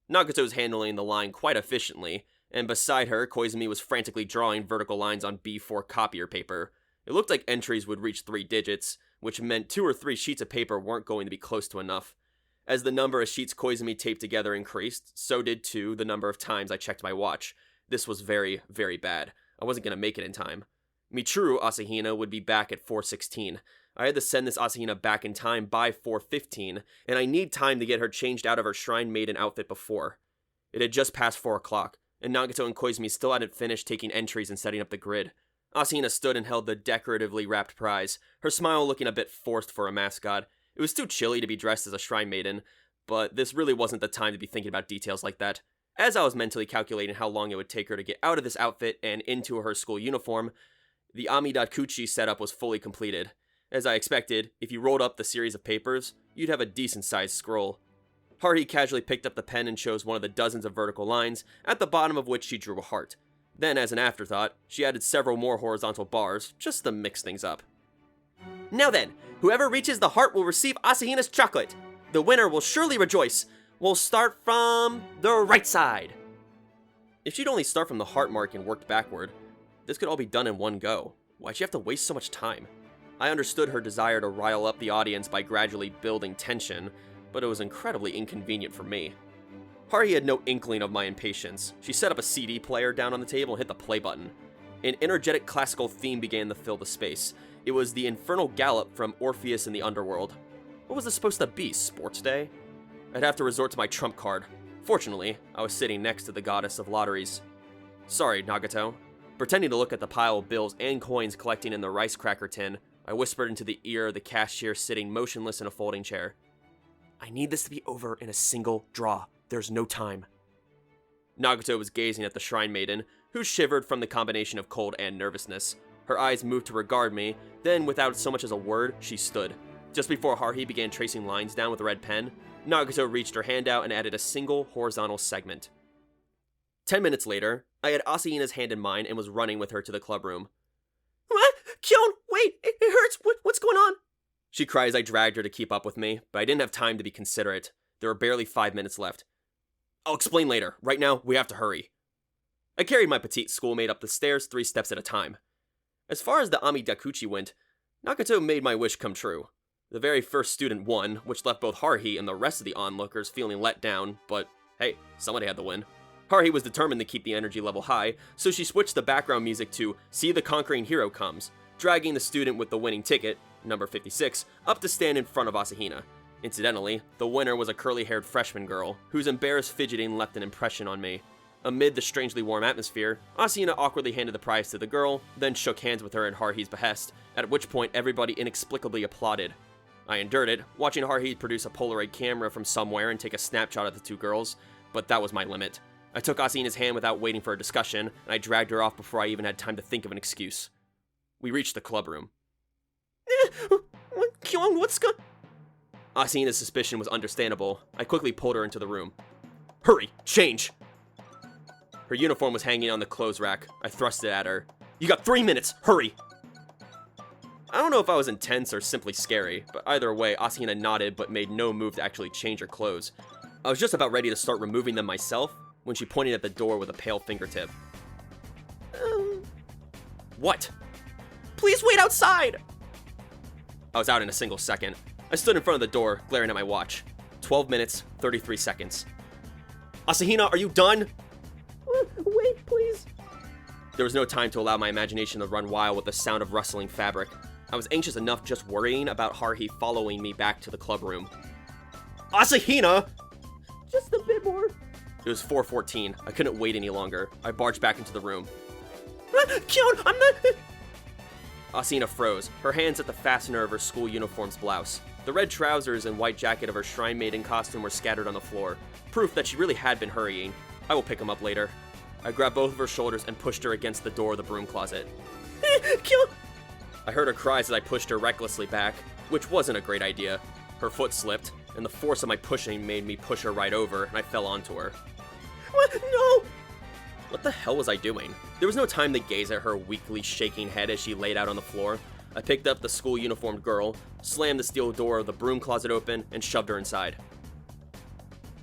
[SPEAKER 1] Nagato was handling the line quite efficiently, and beside her, Koizumi was frantically drawing vertical lines on B4 copier paper. It looked like entries would reach 3 digits, which meant 2 or 3 sheets of paper weren't going to be close to enough. As the number of sheets Koizumi taped together increased, so did too the number of times I checked my watch. This was very, very bad. I wasn't going to make it in time. Mikuru Asahina would be back at 4:16. I had to send this Asahina back in time by 4:15, and I need time to get her changed out of her shrine maiden outfit before. It had just passed 4 o'clock, and Nagato and Koizumi still hadn't finished taking entries and setting up the grid. Asahina stood and held the decoratively wrapped prize, her smile looking a bit forced for a mascot. It was too chilly to be dressed as a shrine maiden, but this really wasn't the time to be thinking about details like that. As I was mentally calculating how long it would take her to get out of this outfit and into her school uniform, the Amidakuchi setup was fully completed. As I expected, if you rolled up the series of papers, you'd have a decent-sized scroll. Haruhi casually picked up the pen and chose one of the dozens of vertical lines, at the bottom of which she drew a heart. Then, as an afterthought, she added several more horizontal bars, just to mix things up.
[SPEAKER 3] Now then, whoever reaches the heart will receive Asahina's chocolate. The winner will surely rejoice. We'll start from the right side.
[SPEAKER 1] If she'd only start from the heart mark and worked backward, this could all be done in one go. Why'd she have to waste so much time? I understood her desire to rile up the audience by gradually building tension, but it was incredibly inconvenient for me. Haruhi had no inkling of my impatience. She set up a CD player down on the table and hit the play button. An energetic classical theme began to fill the space. It was the infernal gallop from Orpheus in the Underworld. What was this supposed to be, Sports Day? I'd have to resort to my trump card. Fortunately, I was sitting next to the goddess of lotteries. Sorry, Nagato. Pretending to look at the pile of bills and coins collecting in the rice cracker tin, I whispered into the ear of the cashier sitting motionless in a folding chair. I need this to be over in a single draw. There's no time. Nagato was gazing at the shrine maiden, who shivered from the combination of cold and nervousness. Her eyes moved to regard me, then without so much as a word, she stood. Just before Haruhi began tracing lines down with a red pen, Nagato reached her hand out and added a single horizontal segment. 10 minutes later, I had Asahina's hand in mine and was running with her to the clubroom.
[SPEAKER 3] What? Kyon, wait, it hurts. What's going on?
[SPEAKER 1] She cried as I dragged her to keep up with me, but I didn't have time to be considerate. There were barely 5 minutes left. I'll explain later. Right now, we have to hurry. I carried my petite schoolmate up the stairs 3 steps at a time. As far as the Amidakuchi went, Nagato made my wish come true. The very first student won, which left both Haruhi and the rest of the onlookers feeling let down, but hey, somebody had to win. Haruhi was determined to keep the energy level high, so she switched the background music to See the Conquering Hero Comes, dragging the student with the winning ticket, number 56, up to stand in front of Asahina. Incidentally, the winner was a curly-haired freshman girl, whose embarrassed fidgeting left an impression on me. Amid the strangely warm atmosphere, Asahina awkwardly handed the prize to the girl, then shook hands with her at Haruhi's behest, at which point everybody inexplicably applauded. I endured it, watching Haruhi produce a Polaroid camera from somewhere and take a snapshot of the 2 girls, but that was my limit. I took Asahina's hand without waiting for a discussion, and I dragged her off before I even had time to think of an excuse. We reached the clubroom.
[SPEAKER 3] What's going...
[SPEAKER 1] Asahina's suspicion was understandable. I quickly pulled her into the room. Hurry! Change! Her uniform was hanging on the clothes rack. I thrust it at her. You got 3 minutes! Hurry! I don't know if I was intense or simply scary, but either way, Asahina nodded but made no move to actually change her clothes. I was just about ready to start removing them myself when she pointed at the door with a pale fingertip. What?
[SPEAKER 3] Please wait outside!
[SPEAKER 1] I was out in a single second. I stood in front of the door, glaring at my watch. 12 minutes, 33 seconds. Asahina, are you done?
[SPEAKER 3] Wait, please.
[SPEAKER 1] There was no time to allow my imagination to run wild with the sound of rustling fabric. I was anxious enough just worrying about Haruhi following me back to the club room.
[SPEAKER 3] Asahina!
[SPEAKER 2] Just a bit more.
[SPEAKER 1] It was 4:14. I couldn't wait any longer. I barged back into the room.
[SPEAKER 3] Kyon, I'm not...
[SPEAKER 1] Asahina froze, her hands at the fastener of her school uniform's blouse. The red trousers and white jacket of her shrine maiden costume were scattered on the floor, proof that she really had been hurrying. I will pick him up later. I grabbed both of her shoulders and pushed her against the door of the broom closet.
[SPEAKER 3] Kyon!
[SPEAKER 1] I heard her cries as I pushed her recklessly back, which wasn't a great idea. Her foot slipped, and the force of my pushing made me push her right over, and I fell onto her.
[SPEAKER 3] What? No!
[SPEAKER 1] What the hell was I doing? There was no time to gaze at her weakly shaking head as she laid out on the floor. I picked up the school uniformed girl, slammed the steel door of the broom closet open, and shoved her inside.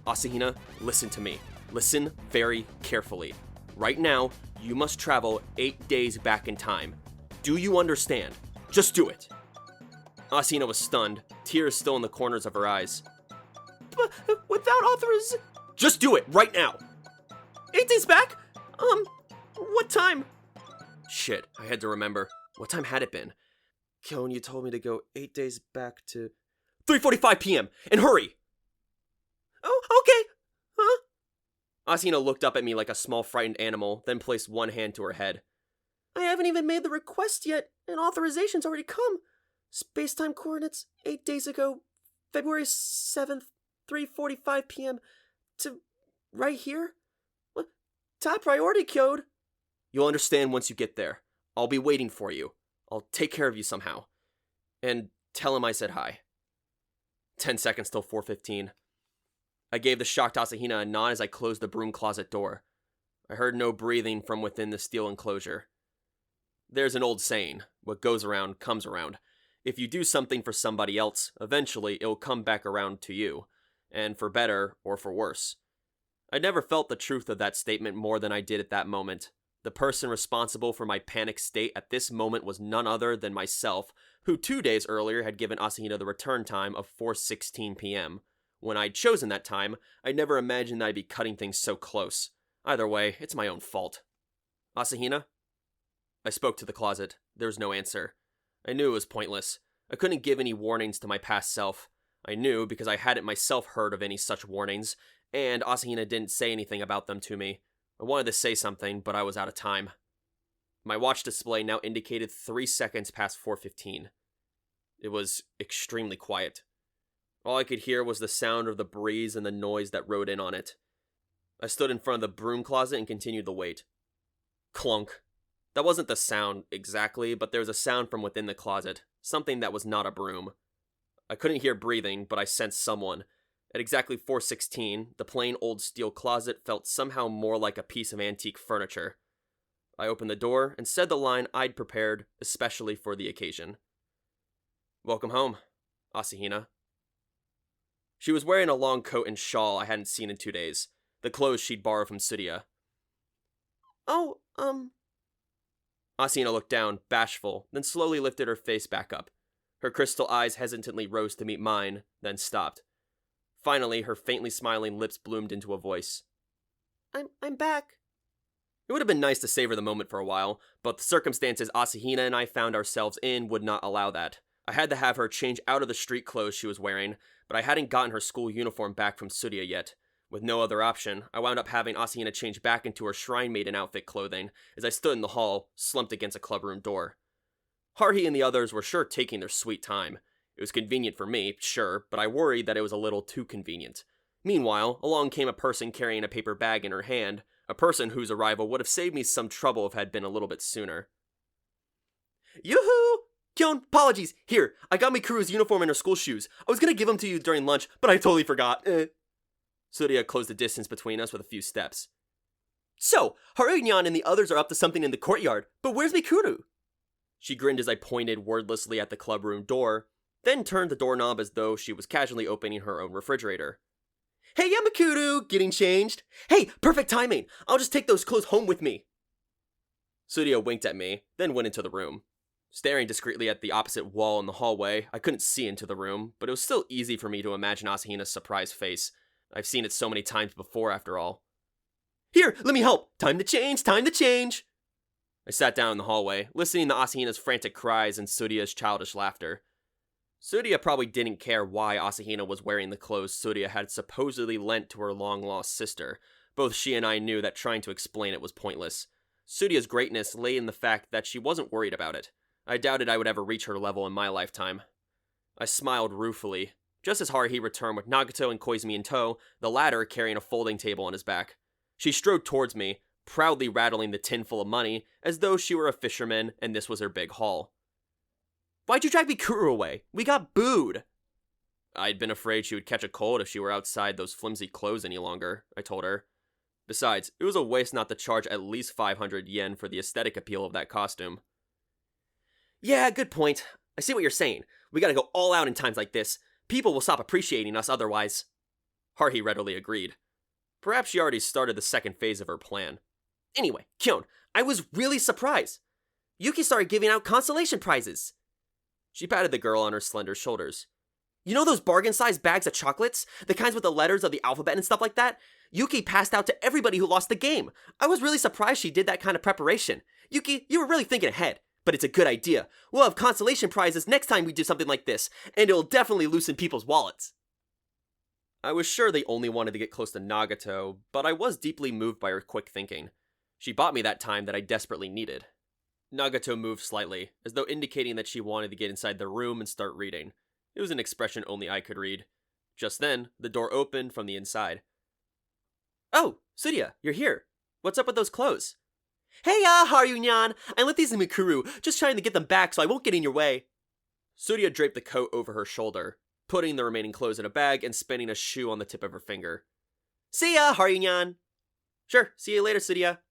[SPEAKER 1] Asahina, listen to me. Listen very carefully. Right now, you must travel 8 days back in time. Do you understand? Just do it. Asahina was stunned, tears still in the corners of her eyes.
[SPEAKER 3] But without authorization...
[SPEAKER 1] Just do it, right now!
[SPEAKER 3] 8 days back? What time?
[SPEAKER 1] Shit, I had to remember. What time had it been? Kyon, you told me to go 8 days back to... 3:45 p.m., and hurry!
[SPEAKER 3] Oh, okay. Huh?
[SPEAKER 1] Asahina looked up at me like a small frightened animal, then placed one hand to her head.
[SPEAKER 3] I haven't even made the request yet, and authorization's already come. Space-time coordinates 8 days ago, February 7th, 3:45 p.m. to right here? What? Top priority code?
[SPEAKER 1] You'll understand once you get there. I'll be waiting for you. I'll take care of you somehow. And tell him I said hi. 10 seconds till 4:15. I gave the shocked Asahina a nod as I closed the broom closet door. I heard no breathing from within the steel enclosure. There's an old saying, what goes around comes around. If you do something for somebody else, eventually it'll come back around to you, and for better or for worse. I never felt the truth of that statement more than I did at that moment. The person responsible for my panic state at this moment was none other than myself, who 2 days earlier had given Asahina the return time of 4:16 p.m. When I'd chosen that time, I never imagined that I'd be cutting things so close. Either way, it's my own fault. Asahina? I spoke to the closet. There was no answer. I knew it was pointless. I couldn't give any warnings to my past self. I knew because I hadn't myself heard of any such warnings, and Asahina didn't say anything about them to me. I wanted to say something, but I was out of time. My watch display now indicated 3 seconds past 4:15. It was extremely quiet. All I could hear was the sound of the breeze and the noise that rode in on it. I stood in front of the broom closet and continued the wait. Clunk. That wasn't the sound exactly, but there was a sound from within the closet, something that was not a broom. I couldn't hear breathing, but I sensed someone. At exactly 4:16, the plain old steel closet felt somehow more like a piece of antique furniture. I opened the door and said the line I'd prepared especially for the occasion. Welcome home, Asahina. She was wearing a long coat and shawl I hadn't seen in 2 days, the clothes she'd borrowed from Tsuria.
[SPEAKER 3] Oh,
[SPEAKER 1] Asahina looked down, bashful, then slowly lifted her face back up. Her crystal eyes hesitantly rose to meet mine, then stopped. Finally, her faintly smiling lips bloomed into a voice.
[SPEAKER 3] I'm back.
[SPEAKER 1] It would have been nice to savor the moment for a while, but the circumstances Asahina and I found ourselves in would not allow that. I had to have her change out of the street clothes she was wearing, but I hadn't gotten her school uniform back from Tsuria yet. With no other option, I wound up having Asahina change back into her shrine maiden outfit clothing as I stood in the hall, slumped against a clubroom door. Haruhi and the others were sure taking their sweet time. It was convenient for me, sure, but I worried that it was a little too convenient. Meanwhile, along came a person carrying a paper bag in her hand, a person whose arrival would have saved me some trouble if it had been a little bit sooner.
[SPEAKER 3] Yoo-hoo! Kyon, apologies. Here, I got Mikuru's uniform and her school shoes. I was gonna give them to you during lunch, but I totally forgot.
[SPEAKER 1] Tsuria closed the distance between us with a few steps.
[SPEAKER 3] So, Haruhi and the others are up to something in the courtyard, but where's Mikuru?
[SPEAKER 1] She grinned as I pointed wordlessly at the clubroom door, then turned the doorknob as though she was casually opening her own refrigerator.
[SPEAKER 3] Hey, yeah, Mikuru, getting changed. Hey, perfect timing. I'll just take those clothes home with me.
[SPEAKER 1] Tsuria winked at me, then went into the room. Staring discreetly at the opposite wall in the hallway, I couldn't see into the room, but it was still easy for me to imagine Asahina's surprised face. I've seen it so many times before, after all.
[SPEAKER 3] Here, let me help. Time to change, time to change.
[SPEAKER 1] I sat down in the hallway, listening to Asahina's frantic cries and Surya's childish laughter. Surya probably didn't care why Asahina was wearing the clothes Surya had supposedly lent to her long-lost sister. Both she and I knew that trying to explain it was pointless. Surya's greatness lay in the fact that she wasn't worried about it. I doubted I would ever reach her level in my lifetime. I smiled ruefully, just as Haruhi returned with Nagato and Koizumi in tow, the latter carrying a folding table on his back. She strode towards me, proudly rattling the tin full of money, as though she were a fisherman and this was her big haul.
[SPEAKER 2] "Why'd you drag Mikuru away? We got booed!"
[SPEAKER 1] I'd been afraid she would catch a cold if she were outside those flimsy clothes any longer, I told her. Besides, it was a waste not to charge at least 500 yen for the aesthetic appeal of that costume.
[SPEAKER 2] "Yeah, good point. I see what you're saying. We gotta go all out in times like this. People will stop appreciating us otherwise."
[SPEAKER 1] Haruhi readily agreed. Perhaps she already started the second phase of her plan.
[SPEAKER 2] "Anyway, Kyon, I was really surprised. Yuki started giving out consolation prizes."
[SPEAKER 1] She patted the girl on her slender shoulders.
[SPEAKER 2] "You know those bargain-sized bags of chocolates? The kinds with the letters of the alphabet and stuff like that? Yuki passed out to everybody who lost the game. I was really surprised she did that kind of preparation. Yuki, you were really thinking ahead. But it's a good idea. We'll have consolation prizes next time we do something like this, and it'll definitely loosen people's wallets."
[SPEAKER 1] I was sure they only wanted to get close to Nagato, but I was deeply moved by her quick thinking. She bought me that time that I desperately needed. Nagato moved slightly, as though indicating that she wanted to get inside the room and start reading. It was an expression only I could read. Just then, the door opened from the inside.
[SPEAKER 2] "Oh, Surya, you're here. What's up with those clothes?" "Hey-ya, Haruhi-nyan! I lent these to Mikuru, just trying to get them back so I won't get in your way."
[SPEAKER 1] Surya draped the coat over her shoulder, putting the remaining clothes in a bag and spinning a shoe on the tip of her finger.
[SPEAKER 2] "See ya, Haruhi-nyan!"
[SPEAKER 1] "Sure, see you later, Surya."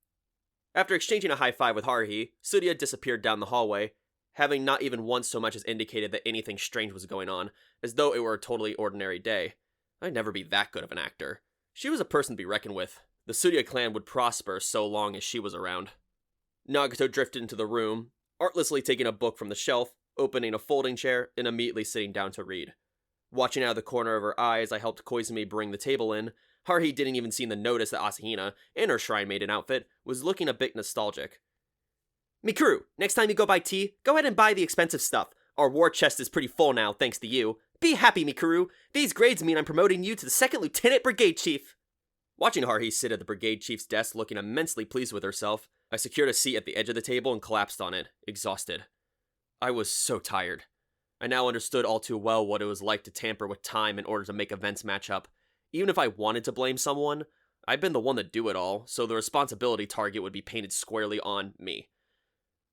[SPEAKER 1] After exchanging a high five with Haruhi, Surya disappeared down the hallway, having not even once so much as indicated that anything strange was going on, as though it were a totally ordinary day. I'd never be that good of an actor. She was a person to be reckoned with. The Surya clan would prosper so long as she was around. Nagato drifted into the room, artlessly taking a book from the shelf, opening a folding chair, and immediately sitting down to read. Watching out of the corner of her eye as I helped Koizumi bring the table in, Haruhi didn't even seem to notice that Asahina, in her shrine maiden outfit, was looking a bit nostalgic.
[SPEAKER 2] "Mikuru, next time you go buy tea, go ahead and buy the expensive stuff. Our war chest is pretty full now, thanks to you. Be happy, Mikuru. These grades mean I'm promoting you to the 2nd Lieutenant Brigade Chief."
[SPEAKER 1] Watching Haruhi sit at the brigade chief's desk looking immensely pleased with herself, I secured a seat at the edge of the table and collapsed on it, exhausted. I was so tired. I now understood all too well what it was like to tamper with time in order to make events match up. Even if I wanted to blame someone, I'd been the one to do it all, so the responsibility target would be painted squarely on me.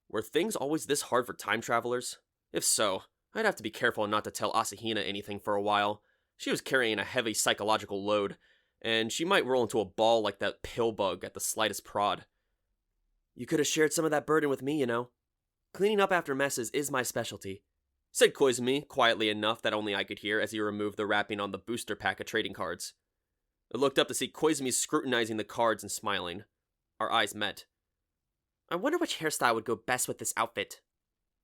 [SPEAKER 1] Were things always this hard for time travelers? If so, I'd have to be careful not to tell Asahina anything for a while. She was carrying a heavy psychological load, and she might roll into a ball like that pill bug at the slightest prod.
[SPEAKER 2] "You could have shared some of that burden with me, you know. Cleaning up after messes is my specialty,"
[SPEAKER 1] said Koizumi, quietly enough that only I could hear as he removed the wrapping on the booster pack of trading cards. I looked up to see Koizumi scrutinizing the cards and smiling. Our eyes met.
[SPEAKER 2] "I wonder which hairstyle would go best with this outfit."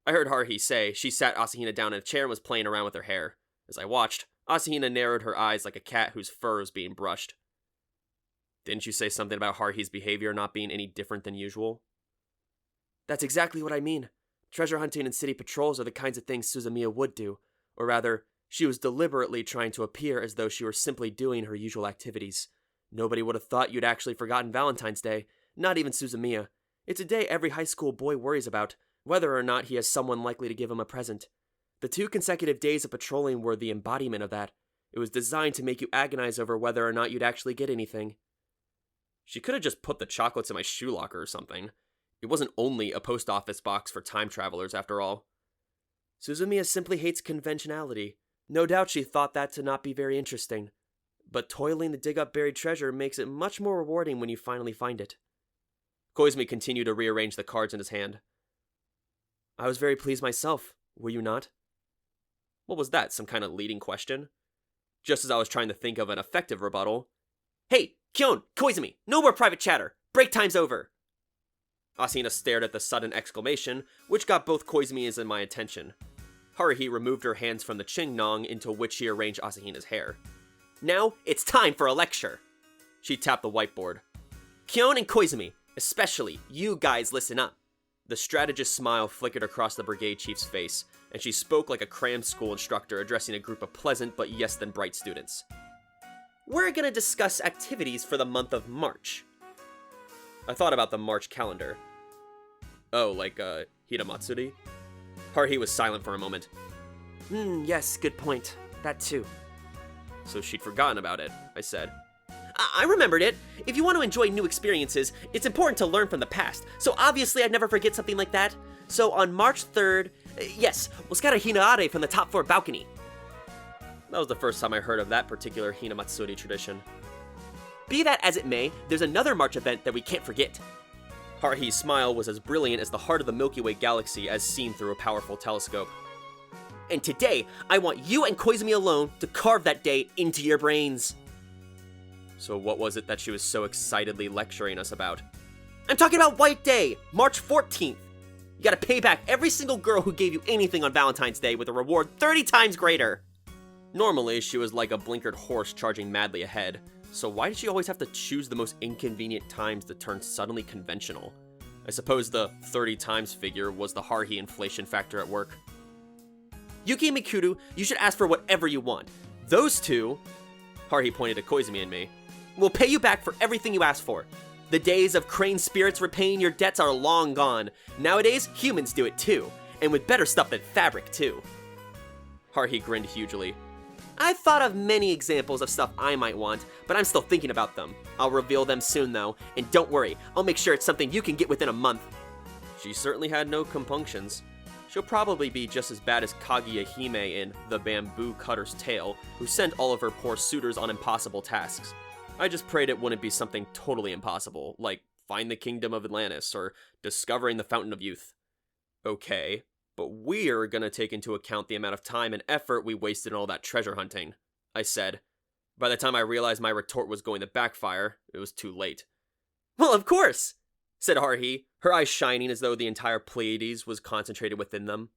[SPEAKER 1] I heard Haruhi say she sat Asahina down in a chair and was playing around with her hair. As I watched, Asahina narrowed her eyes like a cat whose fur is being brushed. "Didn't you say something about Haruhi's behavior not being any different than usual?"
[SPEAKER 2] "That's exactly what I mean. Treasure hunting and city patrols are the kinds of things Suzumiya would do. Or rather, she was deliberately trying to appear as though she were simply doing her usual activities. Nobody would have thought you'd actually forgotten Valentine's Day, not even Suzumiya. It's a day every high school boy worries about, whether or not he has someone likely to give him a present. The 2 consecutive days of patrolling were the embodiment of that. It was designed to make you agonize over whether or not you'd actually get anything."
[SPEAKER 1] She could have just put the chocolates in my shoe locker or something. It wasn't only a post office box for time travelers, after all.
[SPEAKER 2] "Suzumiya simply hates conventionality. No doubt she thought that to not be very interesting. But toiling to dig up buried treasure makes it much more rewarding when you finally find it."
[SPEAKER 1] Koizumi continued to rearrange the cards in his hand.
[SPEAKER 2] "I was very pleased myself, were you not?"
[SPEAKER 1] What was that, some kind of leading question? Just as I was trying to think of an effective rebuttal.
[SPEAKER 2] "Hey, Kyon, Koizumi, no more private chatter. Break time's over."
[SPEAKER 1] Asahina stared at the sudden exclamation, which got both Koizumi's and my attention. Haruhi removed her hands from the ching-nong into which she arranged Asahina's hair.
[SPEAKER 2] "Now, it's time for a lecture."
[SPEAKER 1] She tapped the whiteboard.
[SPEAKER 2] "Kyon and Koizumi, especially, you guys listen up.
[SPEAKER 1] The strategist's smile flickered across the brigade chief's face, and she spoke like a crammed school instructor addressing a group of pleasant but yes then bright students.
[SPEAKER 2] We're gonna discuss activities for the month of March.
[SPEAKER 1] I thought about the March calendar. Oh, like, Hitamatsuri? Haruhi was silent for a moment.
[SPEAKER 2] Yes, good point. That too.
[SPEAKER 1] So she'd forgotten about it, I said.
[SPEAKER 2] I remembered it. If you want to enjoy new experiences, it's important to learn from the past. So obviously I'd never forget something like that. So on March 3rd, yes, we'll scatter Hinare from the top floor balcony.
[SPEAKER 1] That was the first time I heard of that particular Hinamatsuri tradition.
[SPEAKER 2] Be that as it may, there's another March event that we can't forget.
[SPEAKER 1] Haruhi's smile was as brilliant as the heart of the Milky Way galaxy as seen through a powerful telescope.
[SPEAKER 2] And today, I want you and Koizumi alone to carve that day into your brains.
[SPEAKER 1] So what was it that she was so excitedly lecturing us about?
[SPEAKER 2] I'm talking about White Day, March 14th. You gotta pay back every single girl who gave you anything on Valentine's Day with a reward 30 times greater.
[SPEAKER 1] Normally, she was like a blinkered horse charging madly ahead, so why did she always have to choose the most inconvenient times to turn suddenly conventional? I suppose the 30 times figure was the Haruhi inflation factor at work.
[SPEAKER 2] Yuki and Mikuru, you should ask for whatever you want. Those two,
[SPEAKER 1] Haruhi pointed at Koizumi and me,
[SPEAKER 2] will pay you back for everything you asked for. The days of crane spirits repaying your debts are long gone. Nowadays, humans do it too, and with better stuff than fabric too.
[SPEAKER 1] Haruhi grinned hugely.
[SPEAKER 2] I've thought of many examples of stuff I might want, but I'm still thinking about them. I'll reveal them soon though, and don't worry, I'll make sure it's something you can get within a month.
[SPEAKER 1] She certainly had no compunctions. She'll probably be just as bad as Kaguya Hime in The Bamboo Cutter's Tale, who sent all of her poor suitors on impossible tasks. I just prayed it wouldn't be something totally impossible, like find the Kingdom of Atlantis or discovering the Fountain of Youth. Okay, but we're gonna take into account the amount of time and effort we wasted in all that treasure hunting, I said. By the time I realized my retort was going to backfire, it was too late.
[SPEAKER 2] Well, of course,
[SPEAKER 1] said Haruhi, her eyes shining as though the entire Pleiades was concentrated within them.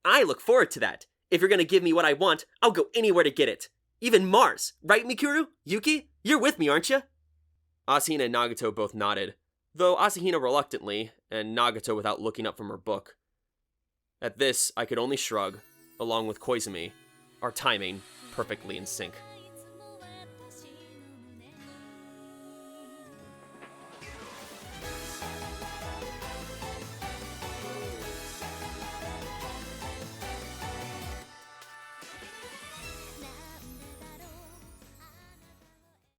[SPEAKER 2] I look forward to that. If you're gonna give me what I want, I'll go anywhere to get it. Even Mars, right, Mikuru? Yuki? You're with me, aren't you?
[SPEAKER 1] Asahina and Nagato both nodded, though Asahina reluctantly, and Nagato without looking up from her book. At this, I could only shrug, along with Koizumi, our timing perfectly in sync.